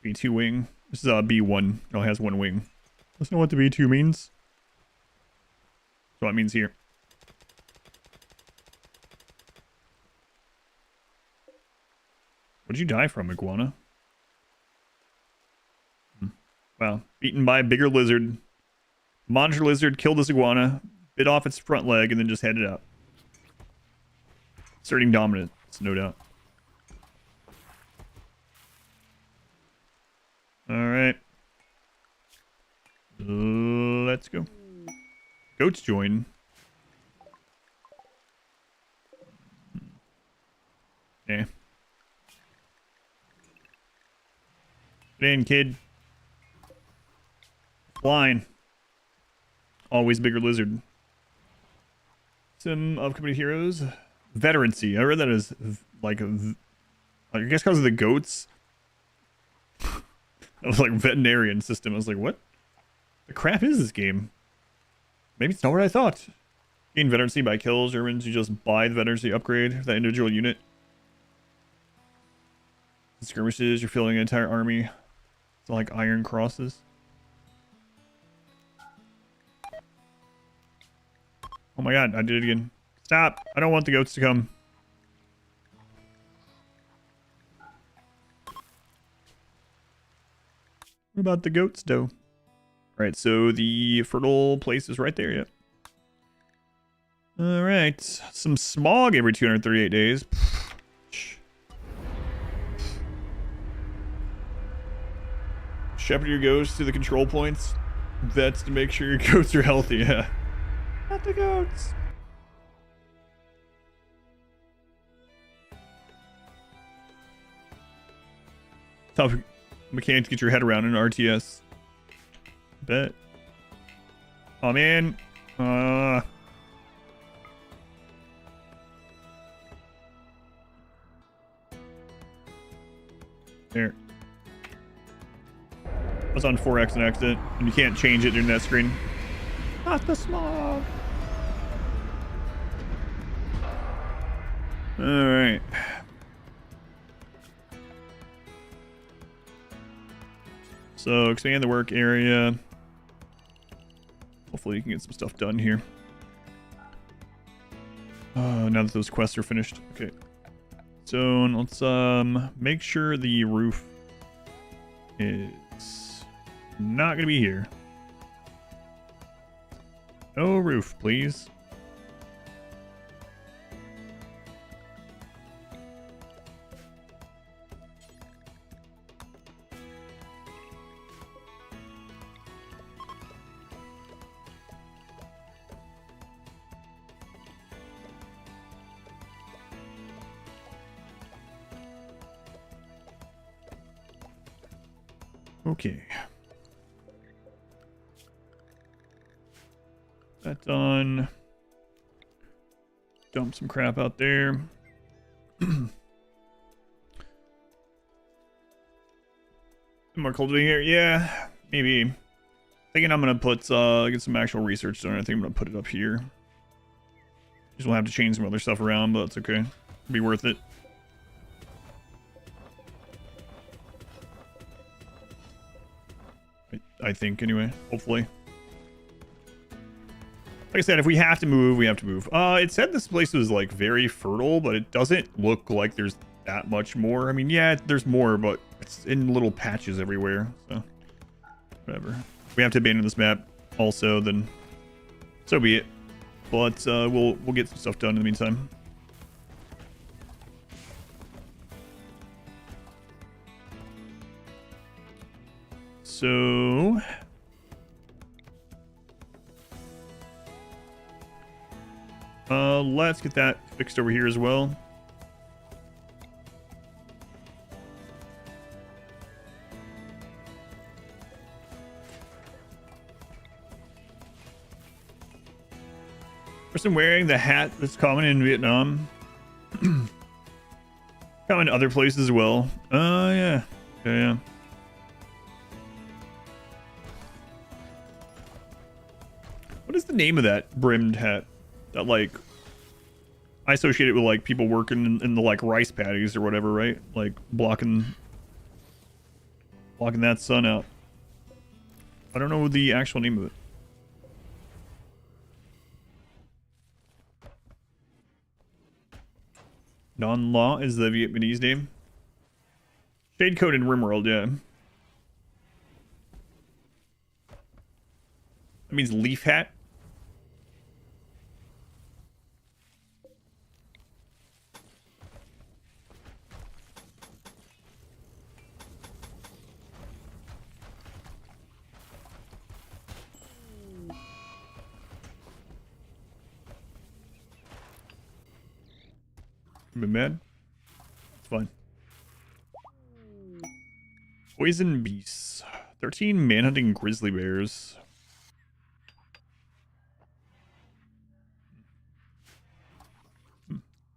B2 wing. This is B1. It only has one wing. Let's know what the B2 means. That's what it means here. What'd you die from, iguana? Wow. Eaten by a bigger lizard. Monitor lizard killed this iguana, bit off its front leg, and then just headed out. Asserting dominance, no doubt. Alright. Let's go. Goats join. Okay. Get in, kid. Flying. Always bigger lizard. Some upcoming heroes. Veterancy. I read that as like I guess because of the goats. It was like veterinarian system. I was like, what the crap is this game? Maybe it's not what I thought. Gain veterancy by kills. Germans, you just buy the veterancy upgrade for that individual unit. Skirmishes, you're filling an entire army. It's like iron crosses. Oh my god, I did it again. Stop! I don't want the goats to come. What about the goats, though? Alright, so the fertile place is right there, yep. Alright, some smog every 238 days. Shepherd your goats to the control points. That's to make sure your goats are healthy, yeah. Not the goats. Tough mechanic to get your head around in RTS. Bet. Oh man. There. I was on 4X an accident, and you can't change it during that screen. Not the smog. Alright. So expand the work area. Hopefully you can get some stuff done here. Now that those quests are finished. Okay. So let's make sure the roof is not gonna be here. No roof, please. Okay. That done. Dump some crap out there. More cultivating here? Yeah, maybe. Thinking I'm gonna put get some actual research done. I think I'm gonna put it up here. Just will have to change some other stuff around, but it's okay. It'll be worth it. I think anyway. Hopefully. Like I said, if we have to move, we have to move. It said this place was like very fertile, but it doesn't look like there's that much more. I mean, yeah, there's more, but it's in little patches everywhere. So, whatever. If we have to abandon this map also, then so be it. But we'll get some stuff done in the meantime. So let's get that fixed over here as well. Person wearing the hat that's common in Vietnam. Common in other places as well. Yeah. Yeah. What is the name of that brimmed hat? That, like, I associate it with, like, people working in the, like, rice paddies or whatever, right? Like, blocking that sun out. I don't know the actual name of it. Non Law is the Vietnamese name. Shade code in RimWorld, yeah. That means leaf hat. Been mad? It's fine. Poison beasts. 13 manhunting grizzly bears.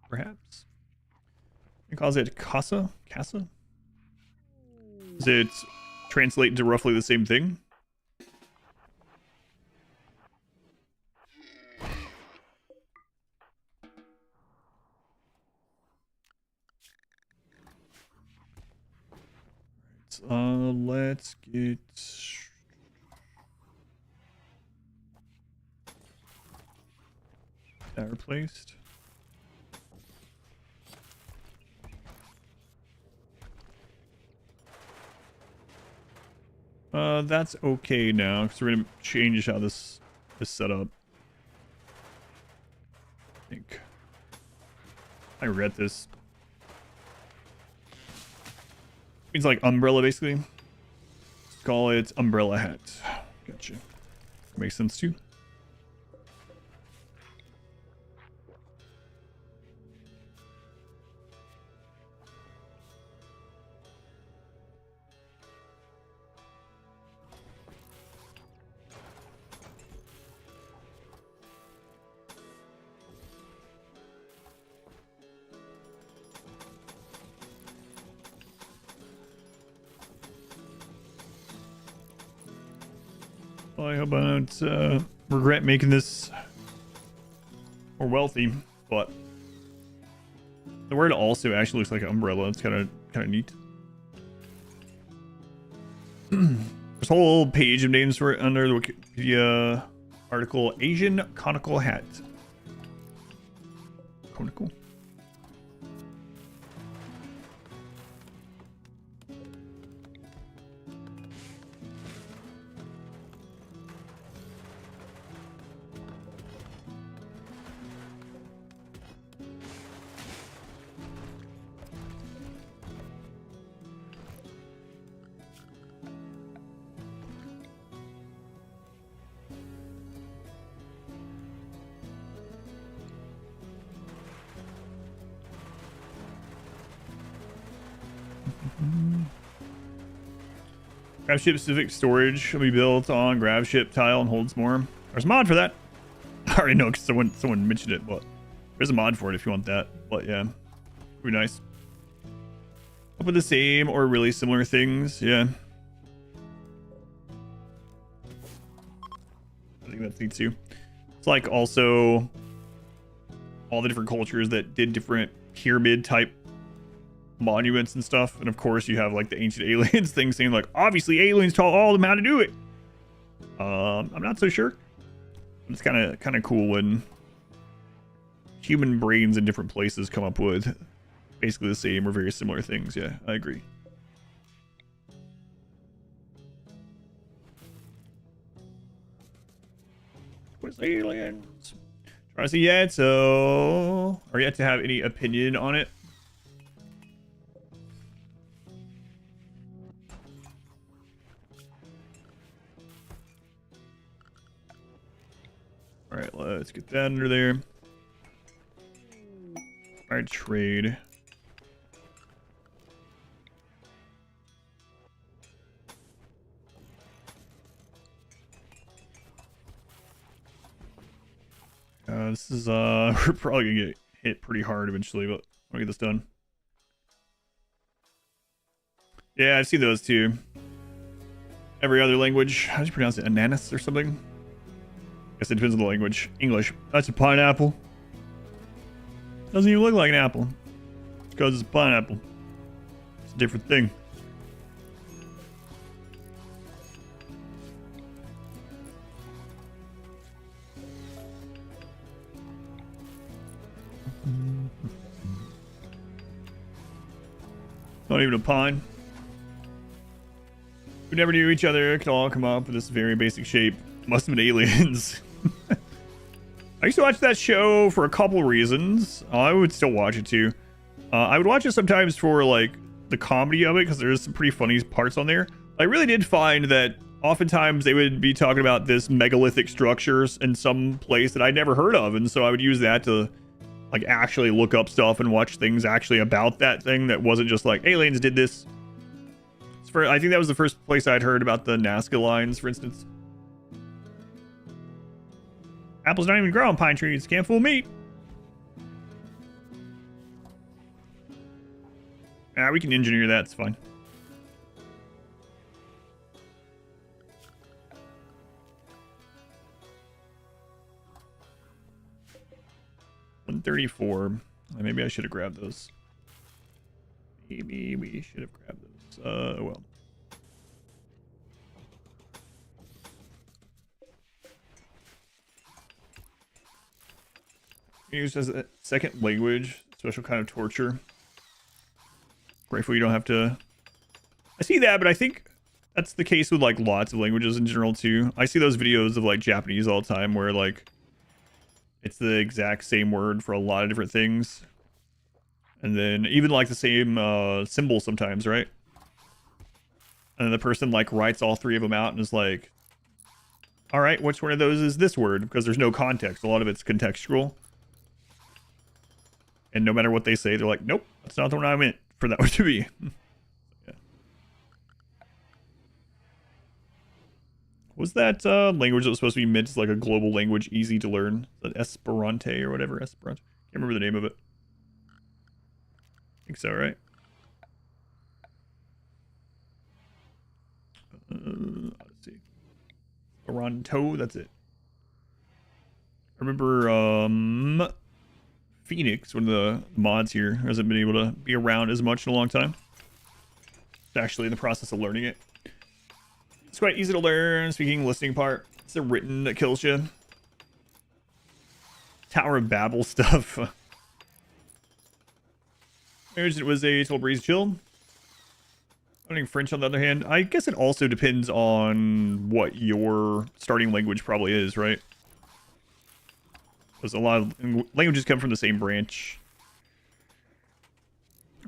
Perhaps. You calls it Casa? Casa? Does it translate into roughly the same thing? Let's get that replaced. That's okay now, because we're gonna change how this is set up. I think I read this. Means like umbrella, basically. Let's call it umbrella hat. Gotcha. Makes sense too. Well, I hope I don't regret making this more wealthy, but the word also actually looks like an umbrella. It's kind of neat. There's a whole page of names for it under the Wikipedia article. Asian conical hat. Conical. Gravship specific storage will be built on gravship tile and holds more. There's a mod for that. I already know because someone mentioned it, but there's a mod for it if you want that. But yeah, be nice. Up with the same or really similar things. Yeah, I think that's neat too. It's like also all the different cultures that did different pyramid type monuments and stuff, and of course you have like the ancient aliens thing saying like obviously aliens taught all of them how to do it. I'm not so sure. It's kind of cool when human brains in different places come up with basically the same or very similar things. Yeah, I agree. What's aliens? Trying to see yet, so are yet to have any opinion on it. All right, let's get that under there. All right, trade. This is we're probably gonna get hit pretty hard eventually, but I'll get this done. Yeah, I see those too. Every other language. How do you pronounce it? Ananas or something? I guess it depends on the language. English. That's a pineapple. Doesn't even look like an apple. It's because it's a pineapple. It's a different thing. Not even a pine. We never knew each other. Could all come up with this very basic shape. Must have been aliens. I used to watch that show for a couple reasons. I would still watch it too. I would watch it sometimes for like the comedy of it because there's some pretty funny parts on there. I really did find that oftentimes they would be talking about this megalithic structures in some place that I'd never heard of, and so I would use that to like actually look up stuff and watch things actually about that thing that wasn't just like aliens did this. I think that was the first place I'd heard about the Nazca lines, for instance. Apples don't even grow on pine trees. Can't fool me. Ah, we can engineer that. It's fine. $134. Maybe I should have grabbed those. Maybe we should have grabbed those. Well. Used as a second language, special kind of torture. Grateful you don't have to. I see that, but I think that's the case with like lots of languages in general too. I see those videos of like Japanese all the time where like it's the exact same word for a lot of different things. And then even like the same symbol sometimes, right? And then the person like writes all three of them out and is like, all right, which one of those is this word? Because there's no context. A lot of it's contextual. And no matter what they say, they're like, nope, that's not the one I meant for that one to be. Yeah. Was that language that was supposed to be meant as like a global language, easy to learn? Is that Esperanto or whatever? Esperanto. Can't remember the name of it. I think so, right? Let's see. Esperanto, that's it. I remember Phoenix, one of the mods here, hasn't been able to be around as much in a long time. It's actually in the process of learning it. It's quite easy to learn. Speaking listening part, it's the written that kills you. Tower of Babel stuff. It was a total breeze chill. Learning French, on the other hand, I guess it also depends on what your starting language probably is, right? Because a lot of languages come from the same branch.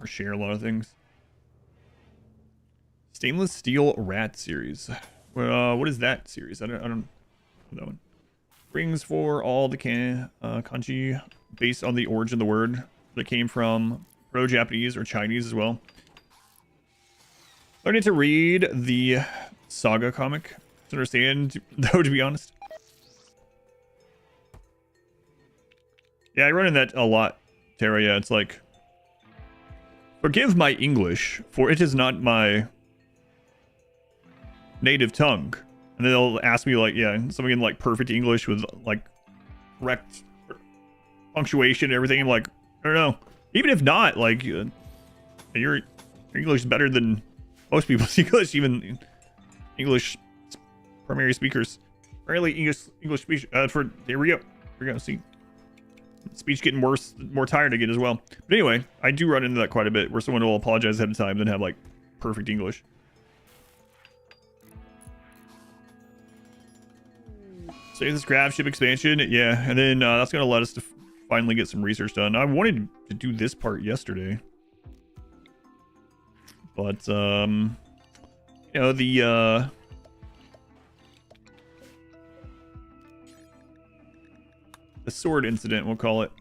Or share a lot of things. Stainless Steel Rat series. Well, what is that series? I don't know that one. Rings for all the kanji based on the origin of the word that came from Pro-Japanese or Chinese as well. Learning to read the Saga comic to understand, though, to be honest. Yeah, I run in that a lot, Tara. Yeah, it's like, forgive my English, for it is not my native tongue. And then they'll ask me, like, yeah, something in, like, perfect English with, like, correct punctuation and everything. I'm like, I don't know. Even if not, like, your English is better than most people's English, even English primary speakers. Rarely English speech. Here we go. See, speech getting worse, more tired to get as well. But anyway, I do run into that quite a bit, where someone will apologize ahead of time, then have like perfect English. Save this gravship expansion, yeah, and then that's gonna let us to finally get some research done. I wanted to do this part yesterday, but you know, the sword incident, we'll call it.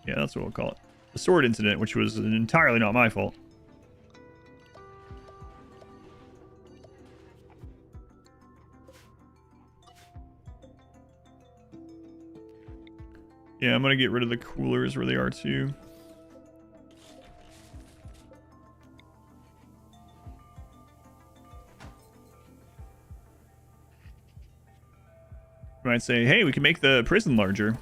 Yeah, that's what we'll call it. The sword incident, which was entirely not my fault. Yeah, I'm gonna get rid of the coolers where they are too. You might say, hey, we can make the prison larger.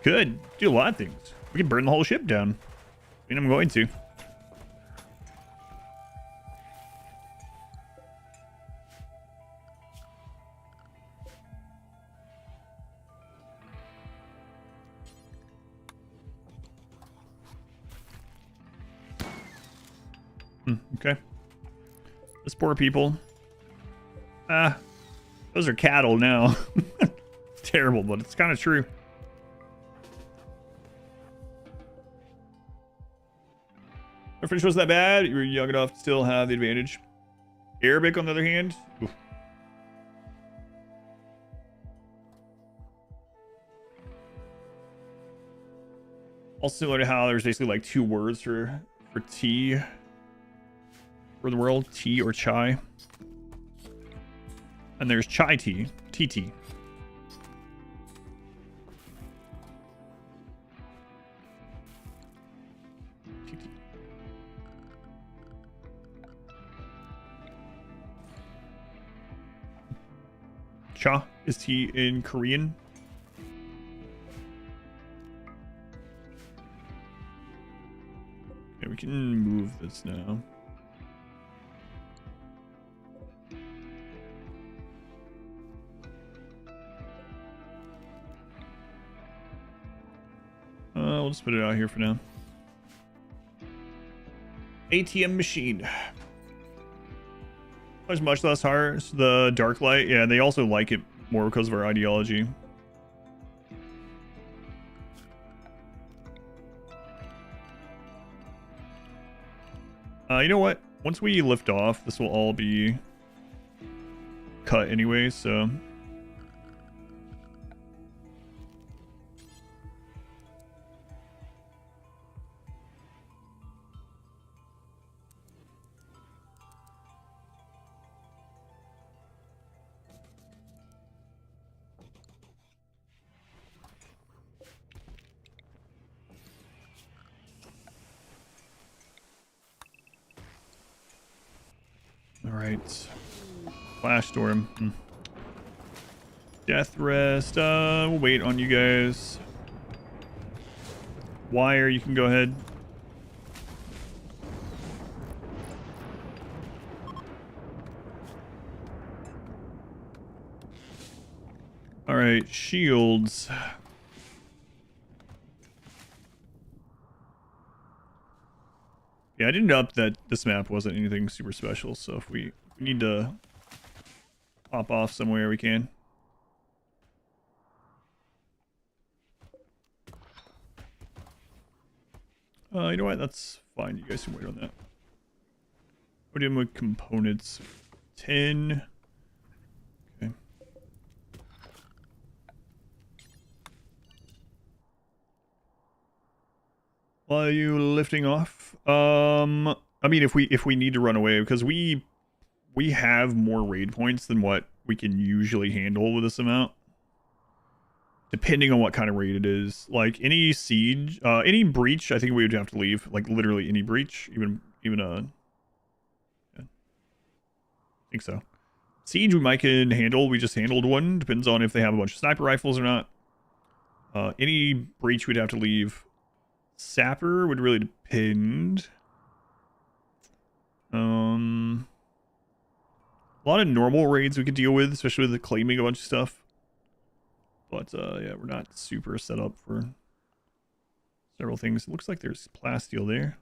Could do a lot of things. We can burn the whole ship down. I mean, I'm going to. Okay. Those poor people. Those are cattle now. It's terrible, but it's kind of true. Our French wasn't that bad. You were young enough to still have the advantage. Arabic, on the other hand. Oof. Also similar to how there's basically like two words for tea for the world, tea or chai. And there's chai tea, TT. Cha is tea in Korean. Okay, we can move this now. we'll just put it out here for now. ATM machine. There's much less harsh. The dark light, yeah, they also like it more because of our ideology. You know what? Once we lift off, this will all be cut anyway, so... Alright. Flash storm. Death rest. We'll wait on you guys. Wire, you can go ahead. Alright, shields. Yeah, I didn't know that this map wasn't anything super special, so if we need to pop off somewhere, we can. You know what? That's fine. You guys can wait on that. What do with components? 10. Okay. While are you lifting off? I mean, if we need to run away, because we have more raid points than what we can usually handle with this amount. Depending on what kind of raid it is. Like any siege, any breach, I think we would have to leave. Like literally any breach, even yeah. I think so. Siege we might can handle. We just handled one. Depends on if they have a bunch of sniper rifles or not. Any breach we'd have to leave. Sapper would really depend. A lot of normal raids we could deal with, especially with the claiming a bunch of stuff. But yeah, we're not super set up for several things. It looks like there's plasteel there.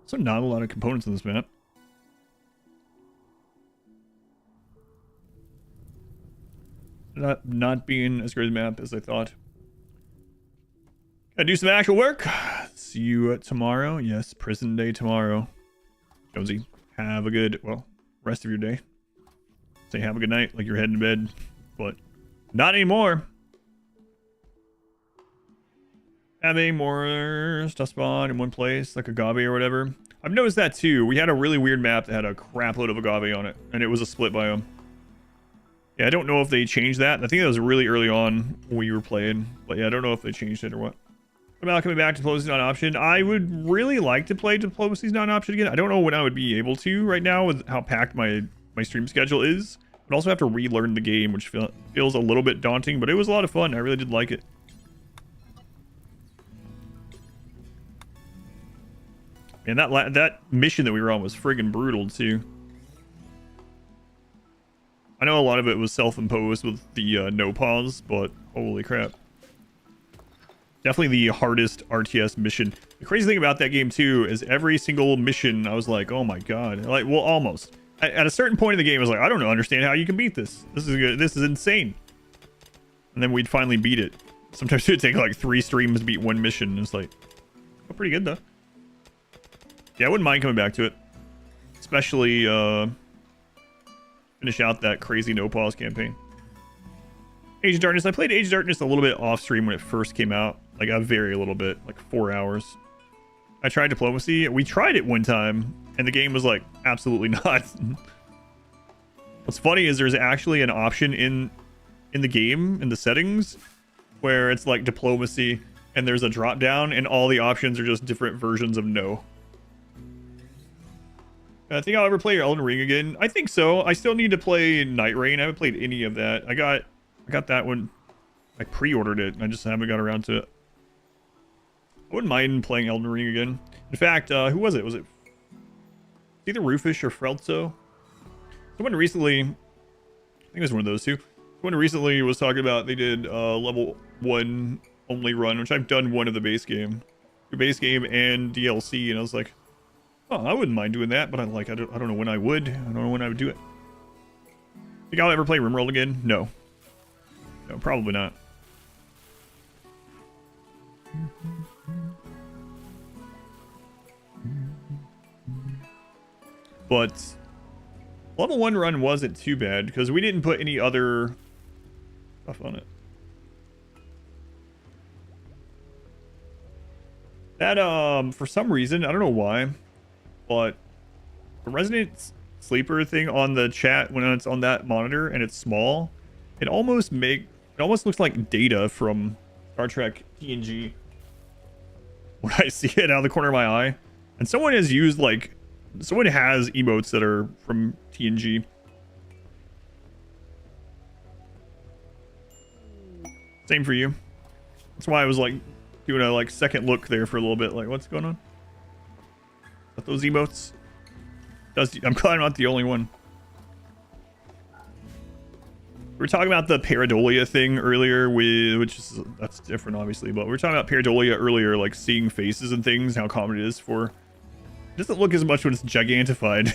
So not a lot of components in this map. Not being as great a map as I thought. Gotta do some actual work. See you tomorrow. Yes, prison day tomorrow. Jonesy, have a good, well, rest of your day. Say have a good night, like you're heading to bed, but not anymore. Having more stuff spawn in one place, like agave or whatever. I've noticed that too. We had a really weird map that had a crap load of agave on it, and it was a split biome. Yeah, I don't know if they changed that. I think that was really early on when we were playing, but yeah, I don't know if they changed it or what. About coming back to Diplomacy's not an option. I would really like to play Diplomacy's not an option again. I don't know when I would be able to right now with how packed my stream schedule is. I'd also have to relearn the game, which feels a little bit daunting, but it was a lot of fun. I really did like it. And that mission that we were on was friggin' brutal too. I know a lot of it was self-imposed with the no pause, but holy crap. Definitely the hardest RTS mission. The crazy thing about that game too is every single mission I was like, oh my god. Like, well, almost. At a certain point in the game I was like, I don't understand how you can beat this. This is good. This is insane. And then we'd finally beat it. Sometimes it would take like 3 streams to beat one mission. It's like, oh, pretty good though. Yeah, I wouldn't mind coming back to it. Especially finish out that crazy no pause campaign. Age of Darkness. I played Age of Darkness a little bit off stream when it first came out. Like a very little bit, like 4 hours. I tried Diplomacy. We tried it one time, and the game was like, absolutely not. What's funny is there's actually an option in the game, in the settings, where it's like Diplomacy, and there's a drop down, and all the options are just different versions of no. I think I'll ever play Elden Ring again. I think so. I still need to play Night Rain. I haven't played any of that. I got that one. I pre-ordered it, and I just haven't got around to it. I wouldn't mind playing Elden Ring again. In fact, who was it? Was it either Rufus or Frelzo? Someone recently think it was one of those two. One recently was talking about they did level 1 only run, which I've done one of the base game and DLC, and I was like, oh, I wouldn't mind doing that, but I don't know when I would. I don't know when I would do it. Think I'll ever play RimWorld again? No, probably not. But level 1 run wasn't too bad because we didn't put any other stuff on it. That for some reason, I don't know why, but the Resident Sleeper thing on the chat when it's on that monitor and it's small, it almost looks like Data from Star Trek TNG when I see it out of the corner of my eye. And someone has emotes that are from TNG. Same for you. That's why I was like doing a second look there for a little bit, like what's going on? But those emotes? I'm glad I'm not the only one. We were talking about the pareidolia thing earlier, that's different obviously, but we were talking about pareidolia earlier, like seeing faces and things, how common it is for. It doesn't look as much when it's gigantified.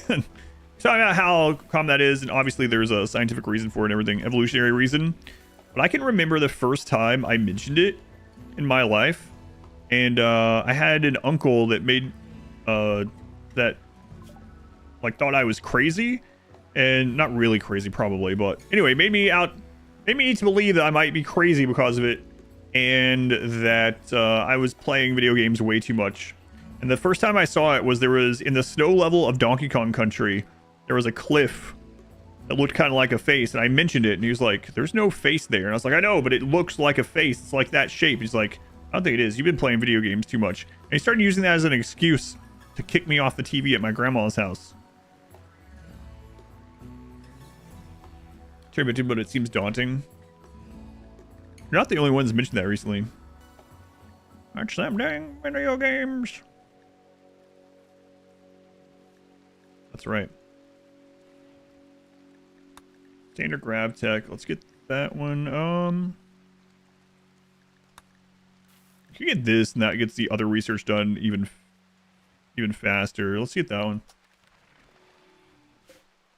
Talking about how common that is, and obviously there's a scientific reason for it and everything, evolutionary reason. But I can remember the first time I mentioned it in my life, and I had an uncle that made that thought I was crazy, and not really crazy probably, but anyway, made me need to believe that I might be crazy because of it, and that I was playing video games way too much. And the first time I saw it was in the snow level of Donkey Kong Country, there was a cliff that looked kind of like a face, and I mentioned it, and he was like, there's no face there. And I was like, I know, but it looks like a face. It's like that shape. He's like, I don't think it is. You've been playing video games too much. And he started using that as an excuse to kick me off the TV at my grandma's house. Sorry, but it seems daunting. You're not the only ones mentioned that recently. Watch them dang video games. That's right. Standard grab tech. Let's get that one. You can get this, and that gets the other research done even faster. Let's get that one.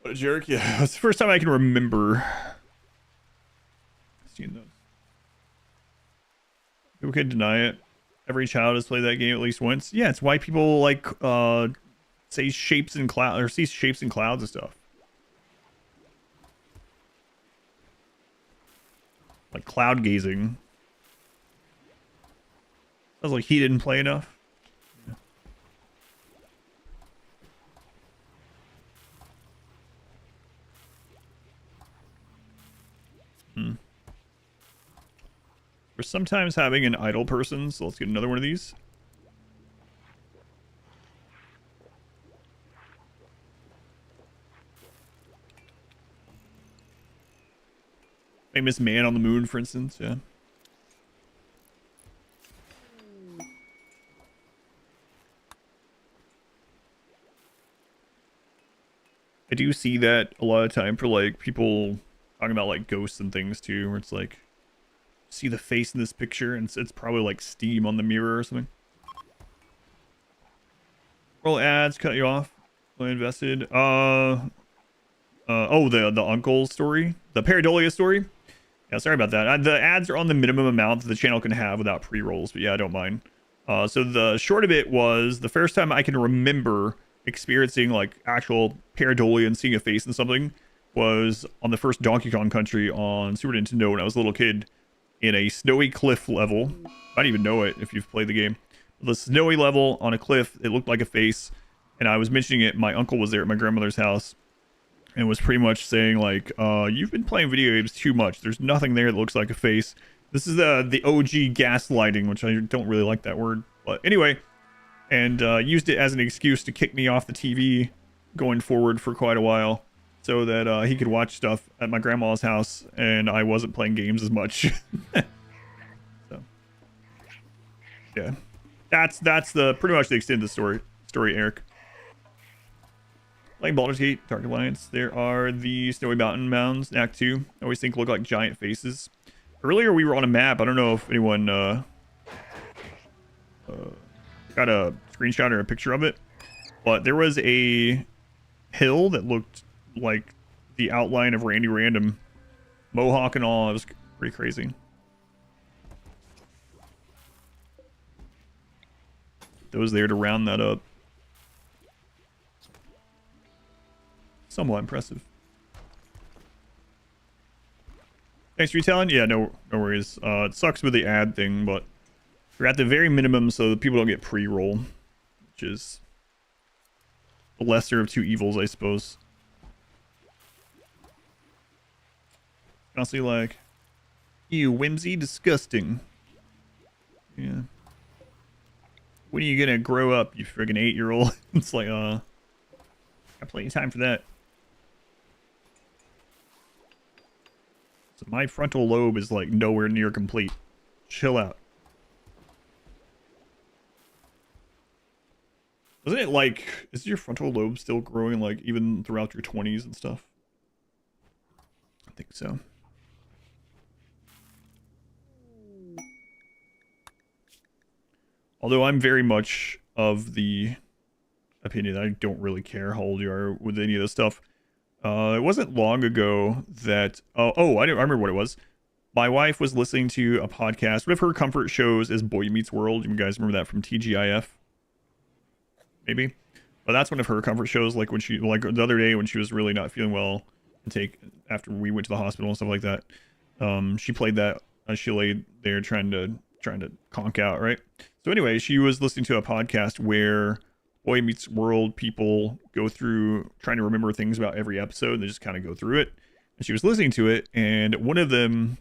What a jerk! Yeah, it's the first time I can remember seeing those. People can deny it. Every child has played that game at least once. Yeah, it's why people say shapes in cloud, or see shapes in clouds and stuff. Like cloud gazing. Sounds like he didn't play enough. Yeah. We're sometimes having an idle person, so let's get another one of these. Famous man on the moon, for instance, yeah. I do see that a lot of time for people talking about ghosts and things too, where it's like, see the face in this picture, and it's probably steam on the mirror or something. Roll ads, cut you off. I invested. Oh, the uncle story, the pareidolia story. Yeah, sorry about that. The ads are on the minimum amount that the channel can have without pre-rolls, but yeah, I don't mind. So the short of it was the first time I can remember experiencing actual pareidolia and seeing a face in something was on the first Donkey Kong Country on Super Nintendo when I was a little kid in a snowy cliff level. I don't even know it if you've played the game. The snowy level on a cliff, it looked like a face, and I was mentioning it. My uncle was there at my grandmother's house and was pretty much saying you've been playing video games too much. There's nothing there that looks like a face. This is the OG gaslighting, which I don't really like that word, but anyway, and used it as an excuse to kick me off the TV going forward for quite a while, so that he could watch stuff at my grandma's house and I wasn't playing games as much. So yeah, that's the pretty much the extent of the story, Eric. Playing Baldur's Gate, Dark Alliance. There are the Snowy Mountain Mounds in Act 2. I always think look like giant faces. Earlier we were on a map. I don't know if anyone got a screenshot or a picture of it. But there was a hill that looked like the outline of Randy Random. Mohawk and all. It was pretty crazy. Those there to round that up. Somewhat impressive. Thanks for retelling. Yeah, no worries. It sucks with the ad thing, but we're at the very minimum so that people don't get pre-roll, which is the lesser of two evils, I suppose. Constantly like, ew, whimsy, disgusting. Yeah. When are you gonna grow up, you friggin' 8-year-old? It's like, got plenty of time for that. So my frontal lobe is like nowhere near complete. Chill out. Wasn't it like, is your frontal lobe still growing like even throughout your 20s and stuff? I think so. Although I'm very much of the opinion that I don't really care how old you are with any of this stuff. It wasn't long ago that... I remember what it was. My wife was listening to a podcast. One of her comfort shows is Boy Meets World. You guys remember that from TGIF? Maybe? But that's one of her comfort shows. Like when she... Like the other day when she was really not feeling well. After we went to the hospital and stuff like that. She played that as she laid there trying to conk out, right? So anyway, she was listening to a podcast where Boy Meets World people go through trying to remember things about every episode, and they just kind of go through it. And she was listening to it, and one of them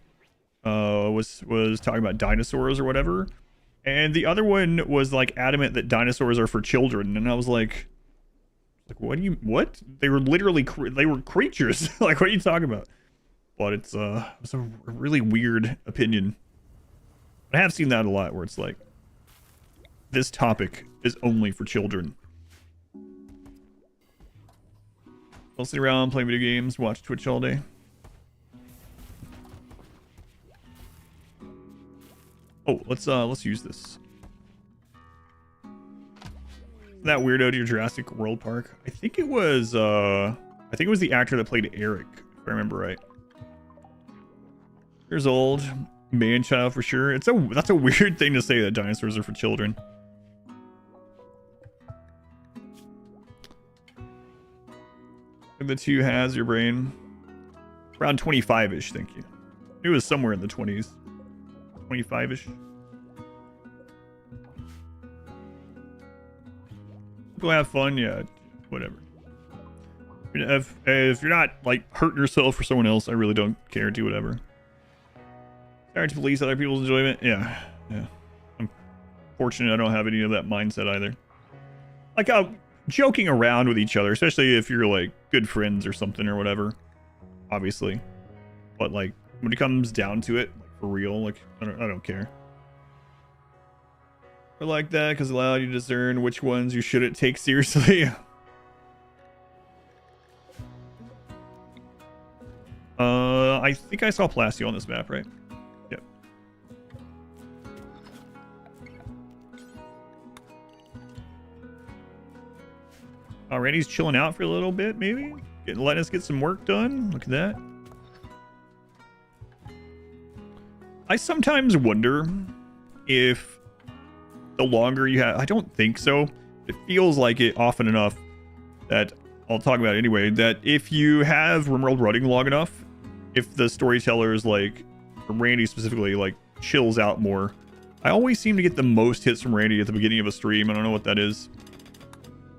was talking about dinosaurs or whatever, and the other one was like adamant that dinosaurs are for children. And I was like what? They were literally they were creatures. Like, what are you talking about? But it's a really weird opinion. I have seen that a lot where it's like, this topic is only for children. I'll sit around, play video games, watch Twitch all day. Oh, let's use this. That weirdo to your Jurassic World Park. I think it was the actor that played Eric, if I remember right. Years old, man child for sure. That's a weird thing to say, that dinosaurs are for children. The two has your brain around 25-ish, thank you. It was somewhere in the 20s. 25-ish. Go have fun, yeah, whatever. If you're not like hurting yourself for someone else, I really don't care. Do whatever. Sorry to police other people's enjoyment. Yeah. I'm fortunate I don't have any of that mindset either. Like, joking around with each other, especially if you're like good friends or something or whatever, obviously. But like when it comes down to it, like, for real, like I don't care. I like that because it allowed you to discern which ones you shouldn't take seriously. I think I saw Plasty on this map, right? Yep. Randy's chilling out for a little bit, maybe? Letting us get some work done. Look at that. I sometimes wonder if the longer you have... I don't think so. It feels like it often enough that... I'll talk about it anyway. That if you have RimWorld running long enough, if the storytellers, like, Randy specifically, like, chills out more. I always seem to get the most hits from Randy at the beginning of a stream. I don't know what that is.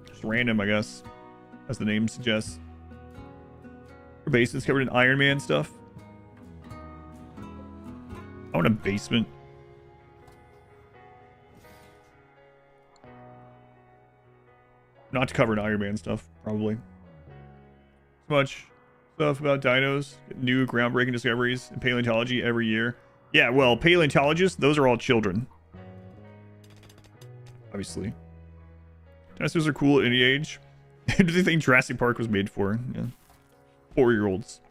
Just random, I guess, as the name suggests. Your base is covered in Iron Man stuff. I want a basement. Not to cover in Iron Man stuff, probably. So much stuff about dinos, new groundbreaking discoveries in paleontology every year. Yeah, well, paleontologists, those are all children. Obviously. Dinosaurs are cool at any age. do they think Jurassic Park was made for? Yeah. 4-year-olds.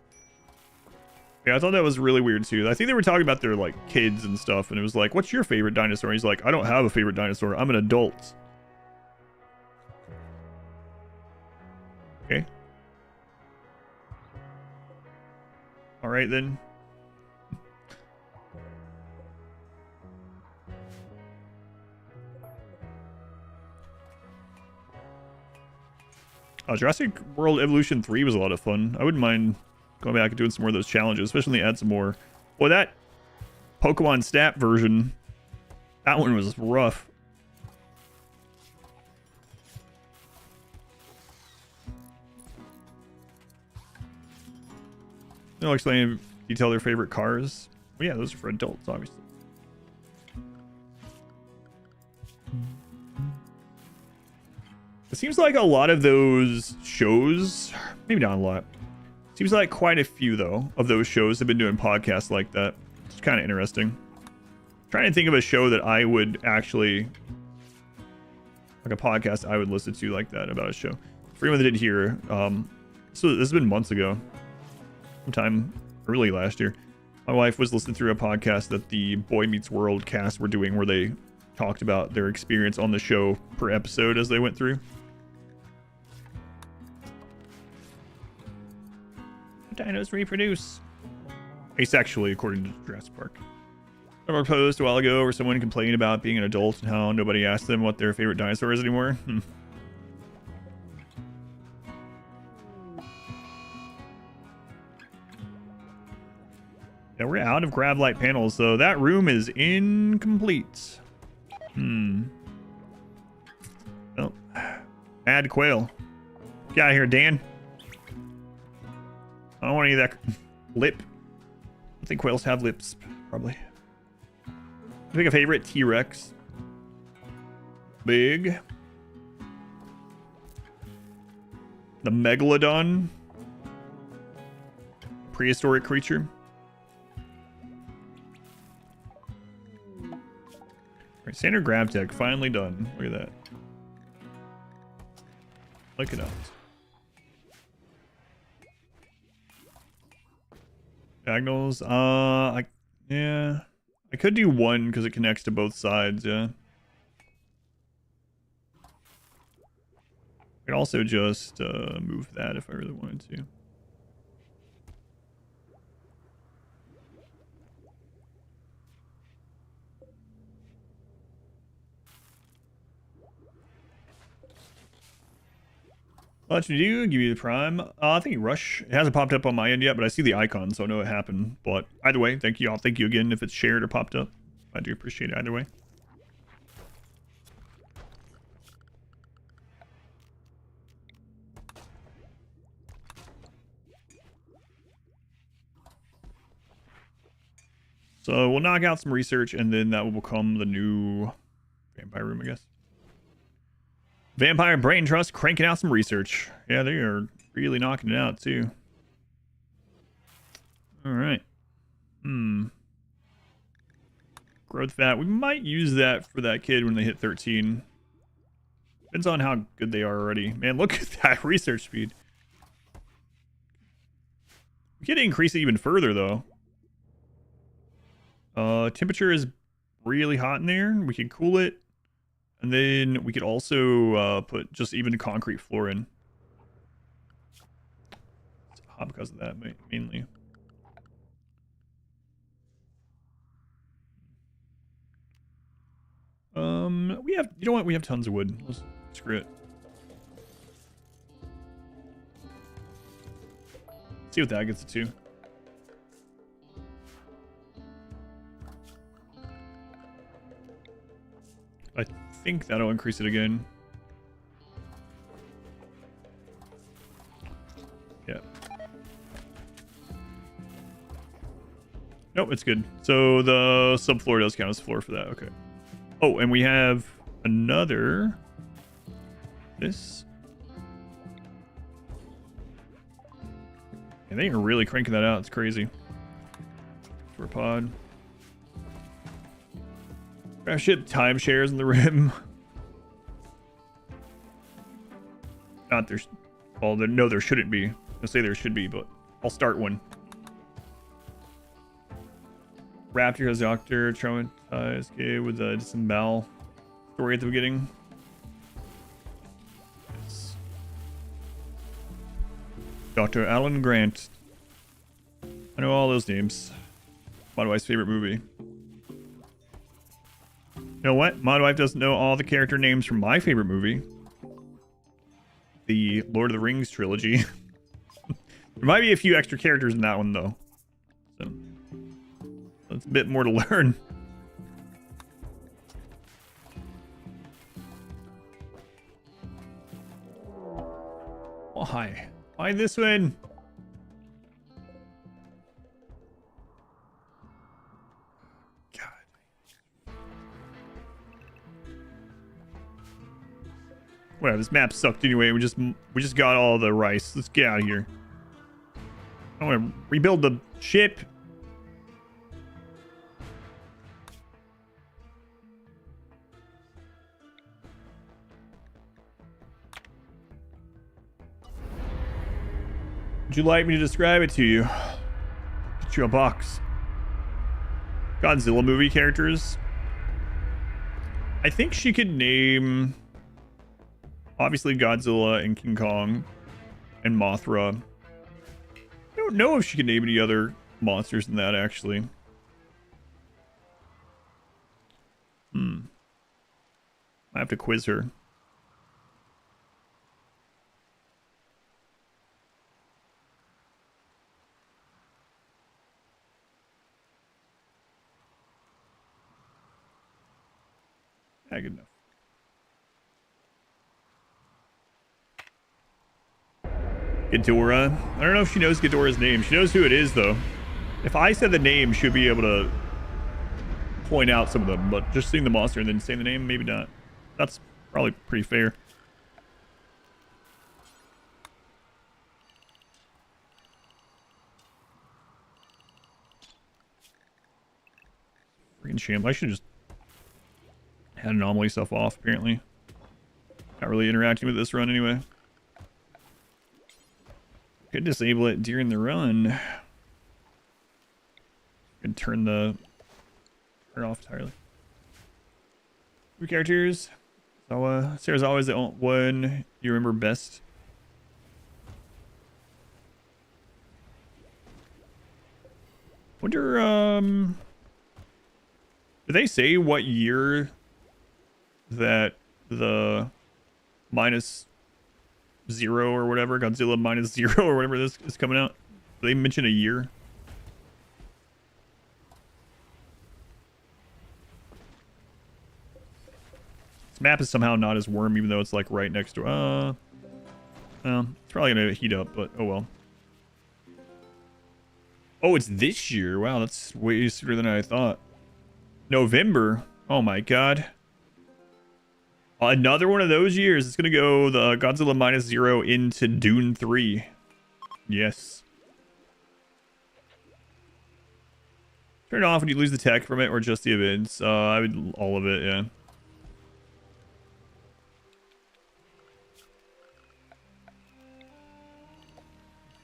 Yeah, I thought that was really weird too. I think they were talking about their like kids and stuff, and it was like, "What's your favorite dinosaur?" He's like, "I don't have a favorite dinosaur. I'm an adult." Okay. All right then. Jurassic World Evolution 3 was a lot of fun. I wouldn't mind going back and doing some more of those challenges, especially when they add some more. Boy, that Pokemon Snap version, that one was rough. They'll explain in detail their favorite cars. Well, yeah, those are for adults, obviously. It seems like a lot of those shows, maybe not a lot. Seems like quite a few, though, of those shows have been doing podcasts like that. It's kind of interesting. I'm trying to think of a show that I would actually, like a podcast I would listen to like that about a show. For anyone that didn't hear, so this has been months ago, sometime early last year. My wife was listening through a podcast that the Boy Meets World cast were doing where they talked about their experience on the show per episode as they went through. Dinos reproduce asexually, according to Jurassic Park. I posed a while ago where someone complained about being an adult and how nobody asked them what their favorite dinosaur is anymore. Yeah, we're out of grav light panels, so that room is incomplete. Oh, add quail. Get out of here, Dan. I don't want any of that lip. I think quails have lips, probably. Pick a favorite. T-Rex. Big. The Megalodon. Prehistoric creature. Alright, standard grav tech. Finally done. Look at that. Look it up. Diagonals. Yeah. I could do one because it connects to both sides, yeah. I could also just move that if I really wanted to. What should you do? Give you the prime. I think rush. It hasn't popped up on my end yet, but I see the icon, so I know it happened. But either way, thank you. I'll thank you again if it's shared or popped up. I do appreciate it either way. So we'll knock out some research, and then that will become the new vampire room, I guess. Vampire Brain Trust cranking out some research. Yeah, they are really knocking it out, too. All right. Growth fat. We might use that for that kid when they hit 13. Depends on how good they are already. Man, look at that research speed. We could increase it even further, though. Temperature is really hot in there. We can cool it. And then we could also put just even the concrete floor in. It's hot because of that, mainly. We have, you know what? We have tons of wood. Let's screw it. See what that gets it to. I think that'll increase it again. Yeah. Nope, it's good. So the subfloor does count as floor for that. Okay. Oh, and we have another. This. And they are really cranking that out. It's crazy. For a pod. Gravship timeshares in the rim. Not there's Well, no, there shouldn't be. I'll say there should be, but I'll start one. Raptor has Doctor traumatized kid with a disembowel story at the beginning. Yes. Dr. Alan Grant. I know all those names. Modwife's favorite movie. You know what? Modwife doesn't know all the character names from my favorite movie. The Lord of the Rings trilogy. There might be a few extra characters in that one, though. So, that's a bit more to learn. Why? Why this one? Whatever, this map sucked anyway. We just got all the rice. Let's get out of here. I want to rebuild the ship. Would you like me to describe it to you? Get you a box. Godzilla movie characters. I think she could name... obviously Godzilla and King Kong and Mothra. I don't know if she can name any other monsters than that, actually. I have to quiz her. Yeah, good enough. Ghidorah. I don't know if she knows Ghidorah's name. She knows who it is, though. If I said the name, she'll be able to point out some of them. But just seeing the monster and then saying the name, maybe not. That's probably pretty fair. Freaking shame. I should just had anomaly stuff off, apparently. Not really interacting with this run anyway. Could disable it during the run. Could turn it off entirely. Two characters. So Sarah's always the one you remember best. Wonder did they say what year that the -0 or whatever, Godzilla -0 or whatever this is coming out? Did they mention a year? This map is somehow not as warm, even though it's like right next to well, it's probably gonna heat up, but oh well. Oh, it's this year. Wow, that's way sooner than I thought. November. Oh my god. Another one of those years. It's gonna go the Godzilla -0 into Dune 3. Yes. Turn it off when you lose the tech from it, or just the events. I would all of it, yeah.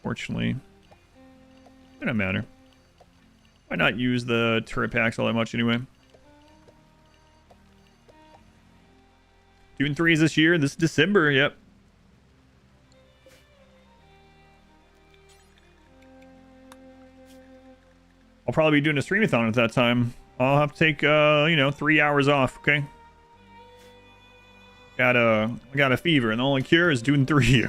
Fortunately, it doesn't matter. Why not use the turret packs all that much anyway? Dune 3 is this year. This is December. Yep. I'll probably be doing a streamathon at that time. I'll have to take, 3 hours off. Okay. I got a fever, and the only cure is Dune 3.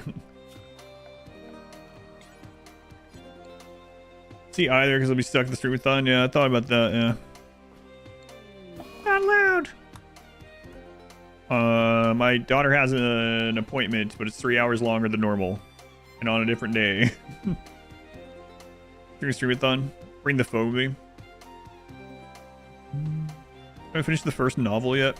See either because I'll be stuck in the streamathon. Yeah, I thought about that. Yeah. Not loud. My daughter has an appointment, but it's 3 hours longer than normal, and on a different day. Streamathon. Bring the phone with me. Have I finished the first novel yet?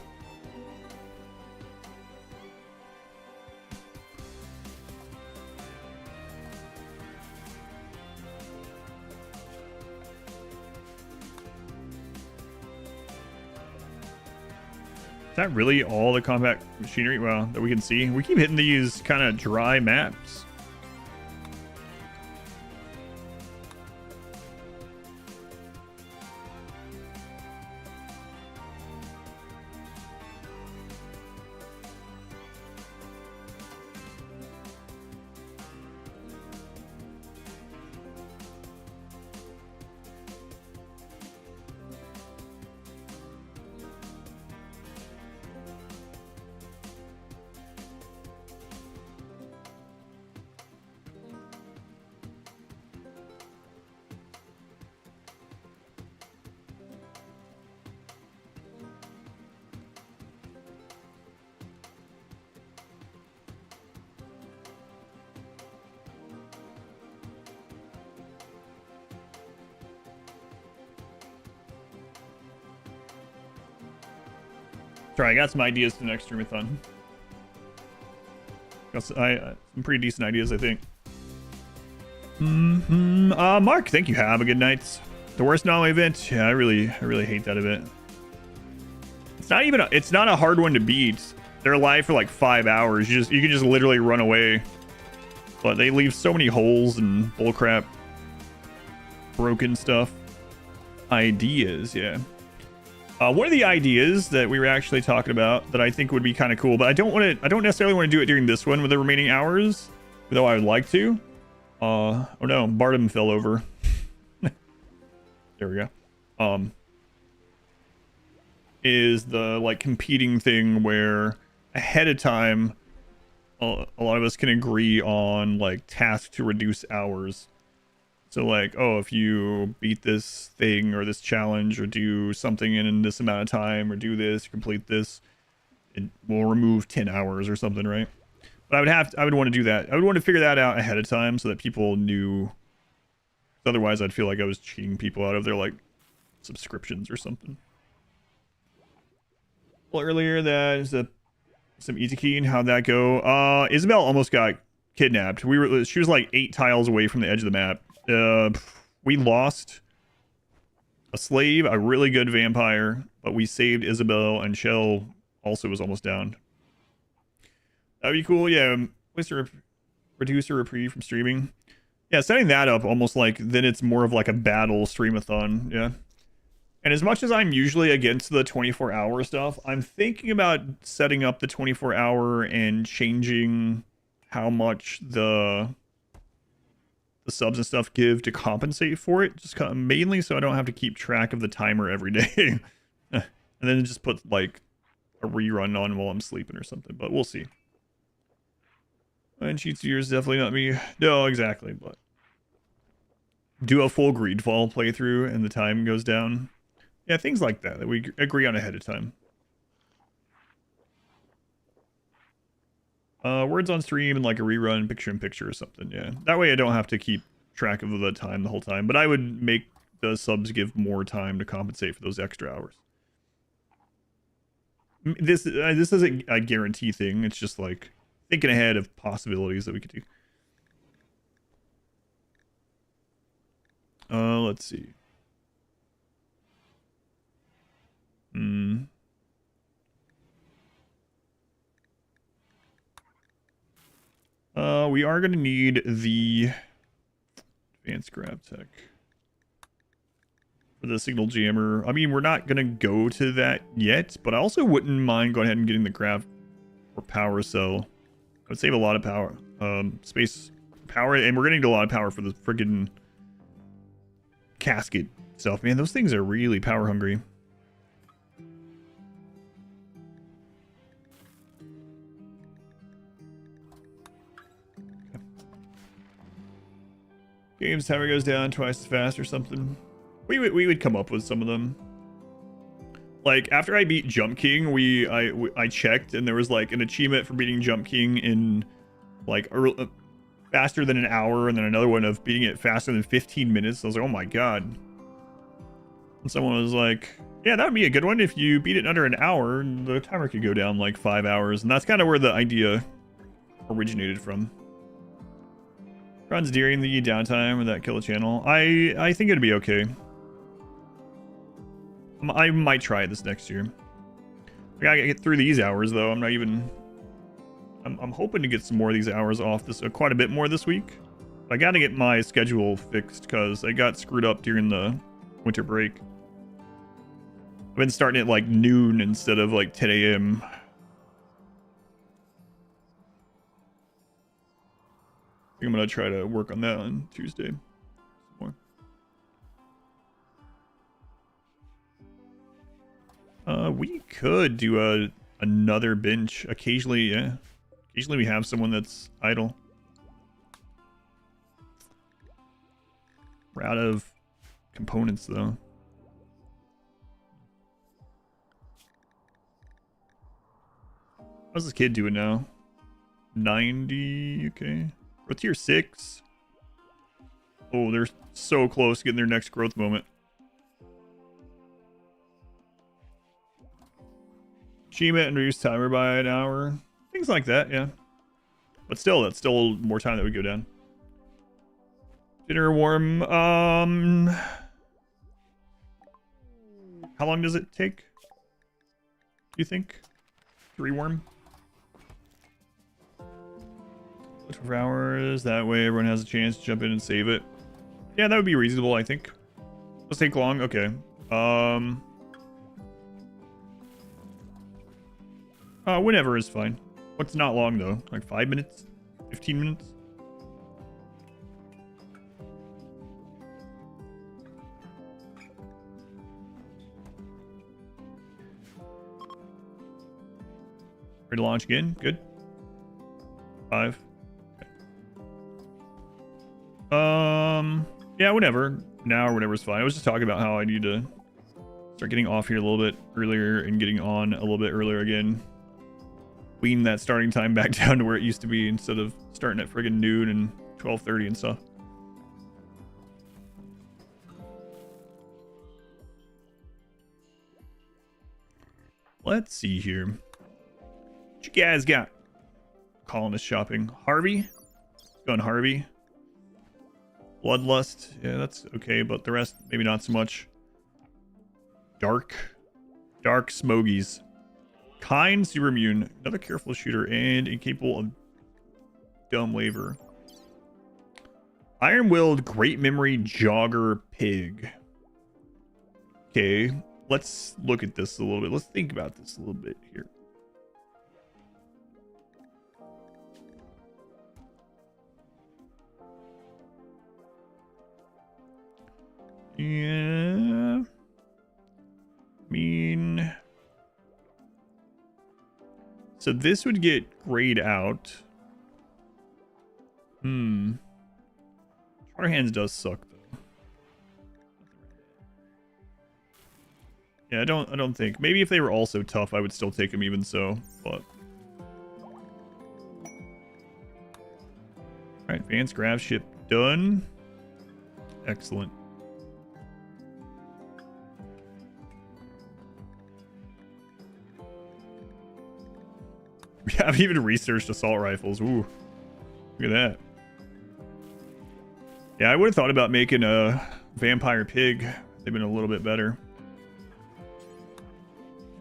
Is that really all the combat machinery? Well, that we can see? We keep hitting these kind of dry maps. Sorry, I got some ideas for the next streamathon. Got some pretty decent ideas, I think. Mark, thank you. Have a good night. The worst anomaly event. Yeah, I really hate that event. It's not a hard one to beat. They're alive for like 5 hours. You can just literally run away. But they leave so many holes and bullcrap, broken stuff. Ideas, yeah. One of the ideas that we were actually talking about that I think would be kind of cool, but I don't necessarily want to do it during this one with the remaining hours, though I would like to. Oh no, Bardem fell over. There we go. Is the like competing thing where ahead of time a lot of us can agree on like tasks to reduce hours. So like, oh, if you beat this thing or this challenge or do something in this amount of time or do this, complete this, it will remove 10 hours or something, right? But I would want to do that. I would want to figure that out ahead of time so that people knew. Otherwise, I'd feel like I was cheating people out of their like subscriptions or something. Well, earlier that is some easy key and how'd that go? Isabel almost got kidnapped. She was like 8 tiles away from the edge of the map. We lost a slave, a really good vampire, but we saved Isabel, and Shell also was almost down. That'd be cool. Yeah, reduce or reprieve from streaming. Yeah, setting that up almost like then it's more of like a battle streamathon. Yeah. And as much as I'm usually against the 24-hour stuff, I'm thinking about setting up the 24-hour and changing how much the subs and stuff give to compensate for it. Just mainly so I don't have to keep track of the timer every day. And then just put like a rerun on while I'm sleeping or something. But we'll see. And cheats years definitely not me. No, exactly. But do a full Greedfall playthrough and the time goes down. Yeah, things like that we agree on ahead of time. Words on stream and like a rerun, picture-in-picture or something, yeah. That way I don't have to keep track of the time the whole time, but I would make the subs give more time to compensate for those extra hours. This isn't a guarantee thing, it's just like thinking ahead of possibilities that we could do. Let's see. We are going to need the advanced grab tech for the signal jammer. I mean, we're not going to go to that yet, but I also wouldn't mind going ahead and getting the grab or power cell. I would save a lot of power, space power, and we're going to need a lot of power for the friggin' casket stuff. Man, those things are really power hungry. Games timer goes down twice as fast or something. We would come up with some of them. Like after I beat Jump King, I checked and there was like an achievement for beating Jump King in like faster than an hour, and then another one of beating it faster than 15 minutes. I was like, oh my god. And someone was like, yeah, that would be a good one. If you beat it in under an hour, the timer could go down like 5 hours. And that's kind of where the idea originated from. Runs during the downtime with that kill channel. I think it'd be okay. I might try it this next year. I gotta get through these hours though. I'm hoping to get some more of these hours off this quite a bit more this week. I gotta get my schedule fixed because I got screwed up during the winter break. I've been starting at like noon instead of like 10 a.m. I'm gonna try to work on that on Tuesday. Some more. We could do another bench occasionally. Yeah, occasionally we have someone that's idle. We're out of components though. How's this kid doing now? 90. Okay. We're tier 6. Oh, they're so close to getting their next growth moment. Achievement and reduce timer by an hour. Things like that, yeah. But still, that's still more time that would go down. Dinner warm. How long does it take? Do you think? To rewarm? 12 hours. That way everyone has a chance to jump in and save it. Yeah, that would be reasonable, I think. Does take long? Okay. Whenever is fine. What's not long though? Like 5 minutes? 15 minutes? Ready to launch again? Good. 5. Okay. Yeah, whenever. Now or whatever is fine. I was just talking about how I need to start getting off here a little bit earlier and getting on a little bit earlier again. Wean that starting time back down to where it used to be instead of starting at friggin' noon and 12:30 and stuff. Let's see here. What you guys got? Colonist shopping. Harvey? Going Harvey. Bloodlust. Yeah, that's okay, but the rest, maybe not so much. Dark Smogies. Kind, super immune. Another careful shooter and incapable of dumb waiver. Iron-willed, great memory, jogger, pig. Okay, let's look at this a little bit. Let's think about this a little bit here. Yeah. I mean, so this would get grayed out. Charter Hands does suck though. Yeah, I don't think. Maybe if they were also tough, I would still take them even so, but. Alright, advanced gravship done. Excellent. I've even researched assault rifles. Ooh, look at that. Yeah, I would have thought about making a vampire pig. They've been a little bit better.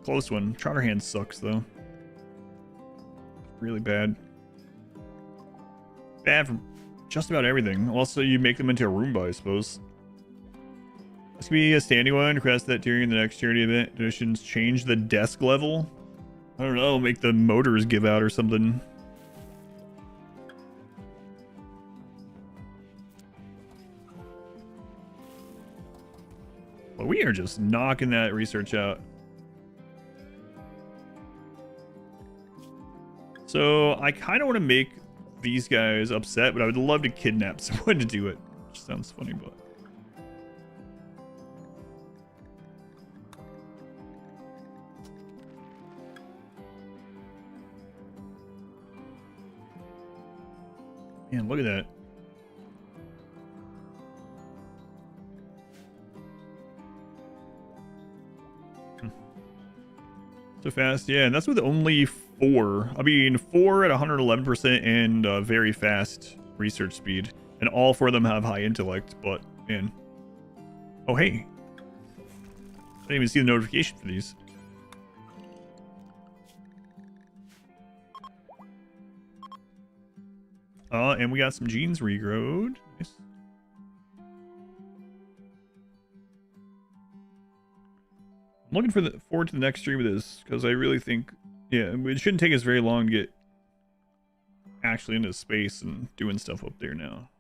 Close one. Trotter Hand sucks though. Really bad. Bad for just about everything. Also, you make them into a Roomba, I suppose. This could be a standing one. Request that during the next charity event, additions change the desk level. I don't know, make the motors give out or something. But we are just knocking that research out. So I kind of want to make these guys upset, but I would love to kidnap someone to do it. Which sounds funny, but... Man, look at that. So fast, yeah, and that's with only 4. I mean, 4 at 111% and very fast research speed. And all 4 of them have high intellect, but, man. Oh, hey. I didn't even see the notification for these. And we got some genes regrowed. Nice. I'm looking forward to the next stream of this, because I really think, yeah, it shouldn't take us very long to get actually into space and doing stuff up there now.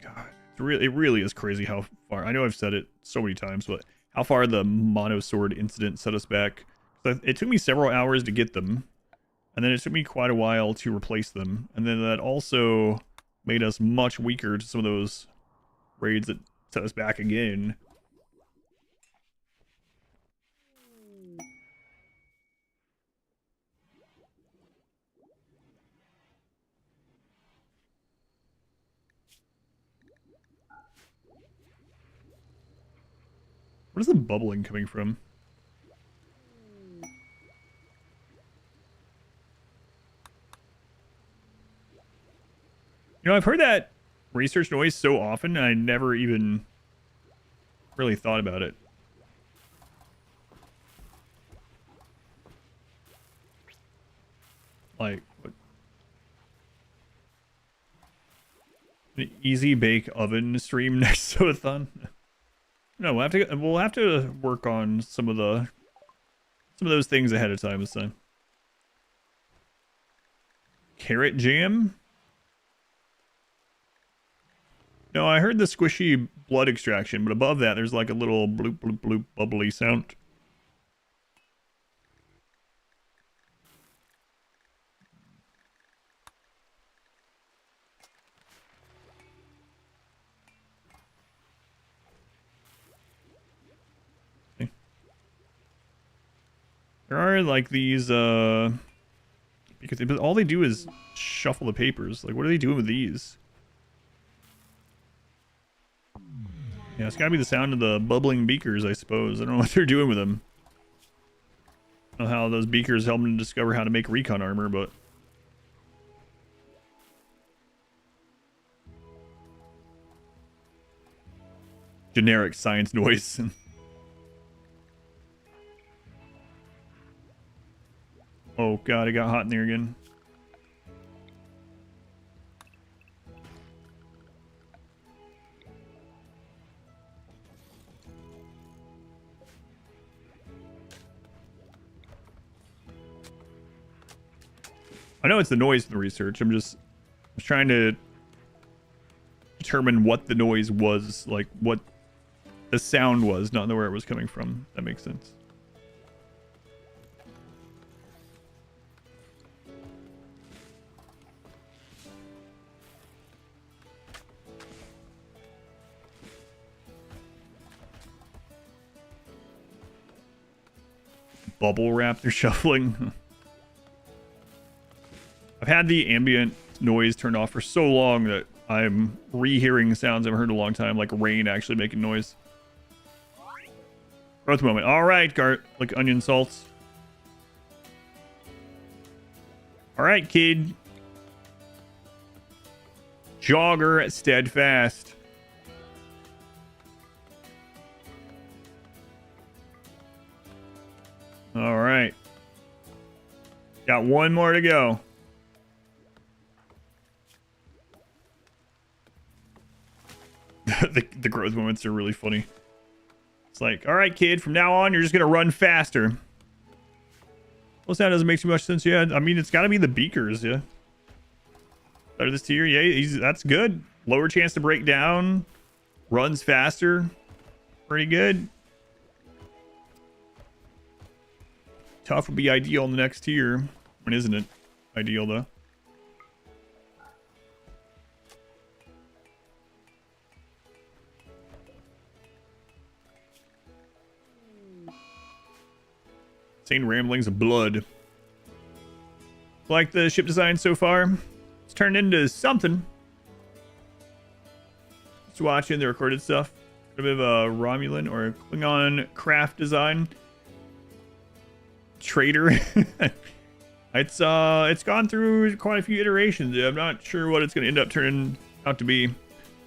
God, it really is crazy how far. I know I've said it so many times, but how far the monosword incident set us back. It took me several hours to get them. And then it took me quite a while to replace them. And then that also made us much weaker to some of those raids that set us back again. What is the bubbling coming from? You know, I've heard that research noise so often, and I never even really thought about it. Like, what? An easy bake oven stream next to a thon? No, we'll have to work on some of those things ahead of time this time. Carrot jam? No, I heard the squishy blood extraction, but above that there's like a little bloop bloop bloop bubbly sound. Okay. There are like these because all they do is shuffle the papers. Like, what are they doing with these? Yeah, it's gotta be the sound of the bubbling beakers, I suppose. I don't know what they're doing with them. I don't know how those beakers help them discover how to make recon armor, but... generic science noise. Oh god, it got hot in there again. I know it's the noise from the research. I'm just trying to determine what the noise was, like what the sound was, not know where it was coming from. That makes sense. Bubble wrap they're shuffling. I've had the ambient noise turned off for so long that I'm rehearing sounds I've heard in a long time, like rain actually making noise. Growth moment. All right, Gart, like onion salts. All right, kid. Jogger steadfast. All right. Got one more to go. The growth moments are really funny. It's like, all right, kid, from now on, you're just going to run faster. Well, that doesn't make too much sense. Yeah, I mean, it's got to be the beakers, yeah. Better this tier, yeah, that's good. Lower chance to break down. Runs faster. Pretty good. Tough would be ideal in the next tier. When isn't it ideal, though? Insane ramblings of blood. Like the ship design so far. It's turned into something. Just watching the recorded stuff. A bit of a Romulan or a Klingon craft design. Trader. It's gone through quite a few iterations. I'm not sure what it's going to end up turning out to be.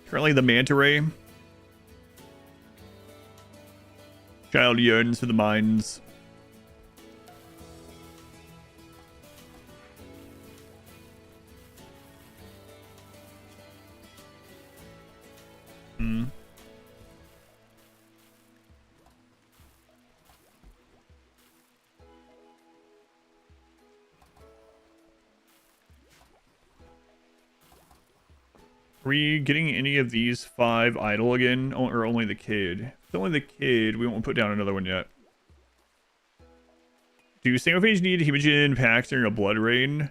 Currently the manta ray. Child yearns for the mines. Are we getting any of these 5 idle again? Or only the kid? If it's only the kid, we won't put down another one yet. Do Sanguophage need hemogen packs during a blood rain?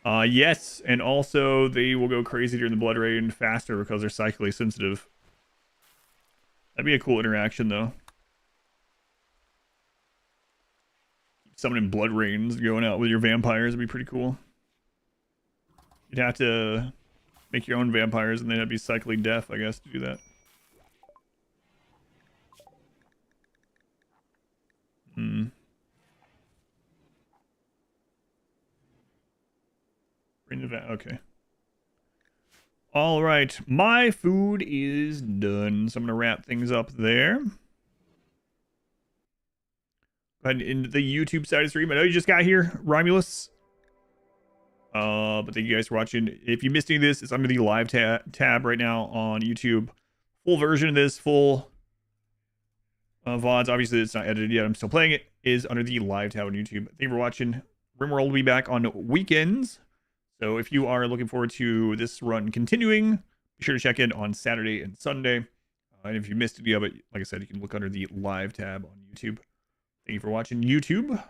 Yes, and also they will go crazy during the blood rain faster because they're psychically sensitive. That'd be a cool interaction, though. Summoning blood rains going out with your vampires would be pretty cool. You'd have to make your own vampires and then it'd be psychically deaf, I guess, to do that. Okay. All right, my food is done, so I'm gonna wrap things up there. Go ahead into the YouTube side of the stream. I know you just got here, Romulus. But thank you guys for watching. If you missed any of this, it's under the live tab right now on YouTube. Full version of this, full VODs. Obviously, it's not edited yet. I'm still playing it. Is under the live tab on YouTube. Thank you for watching. RimWorld will be back on weekends. So if you are looking forward to this run continuing, be sure to check in on Saturday and Sunday. And if you missed any of it, like I said, you can look under the live tab on YouTube. Thank you for watching YouTube.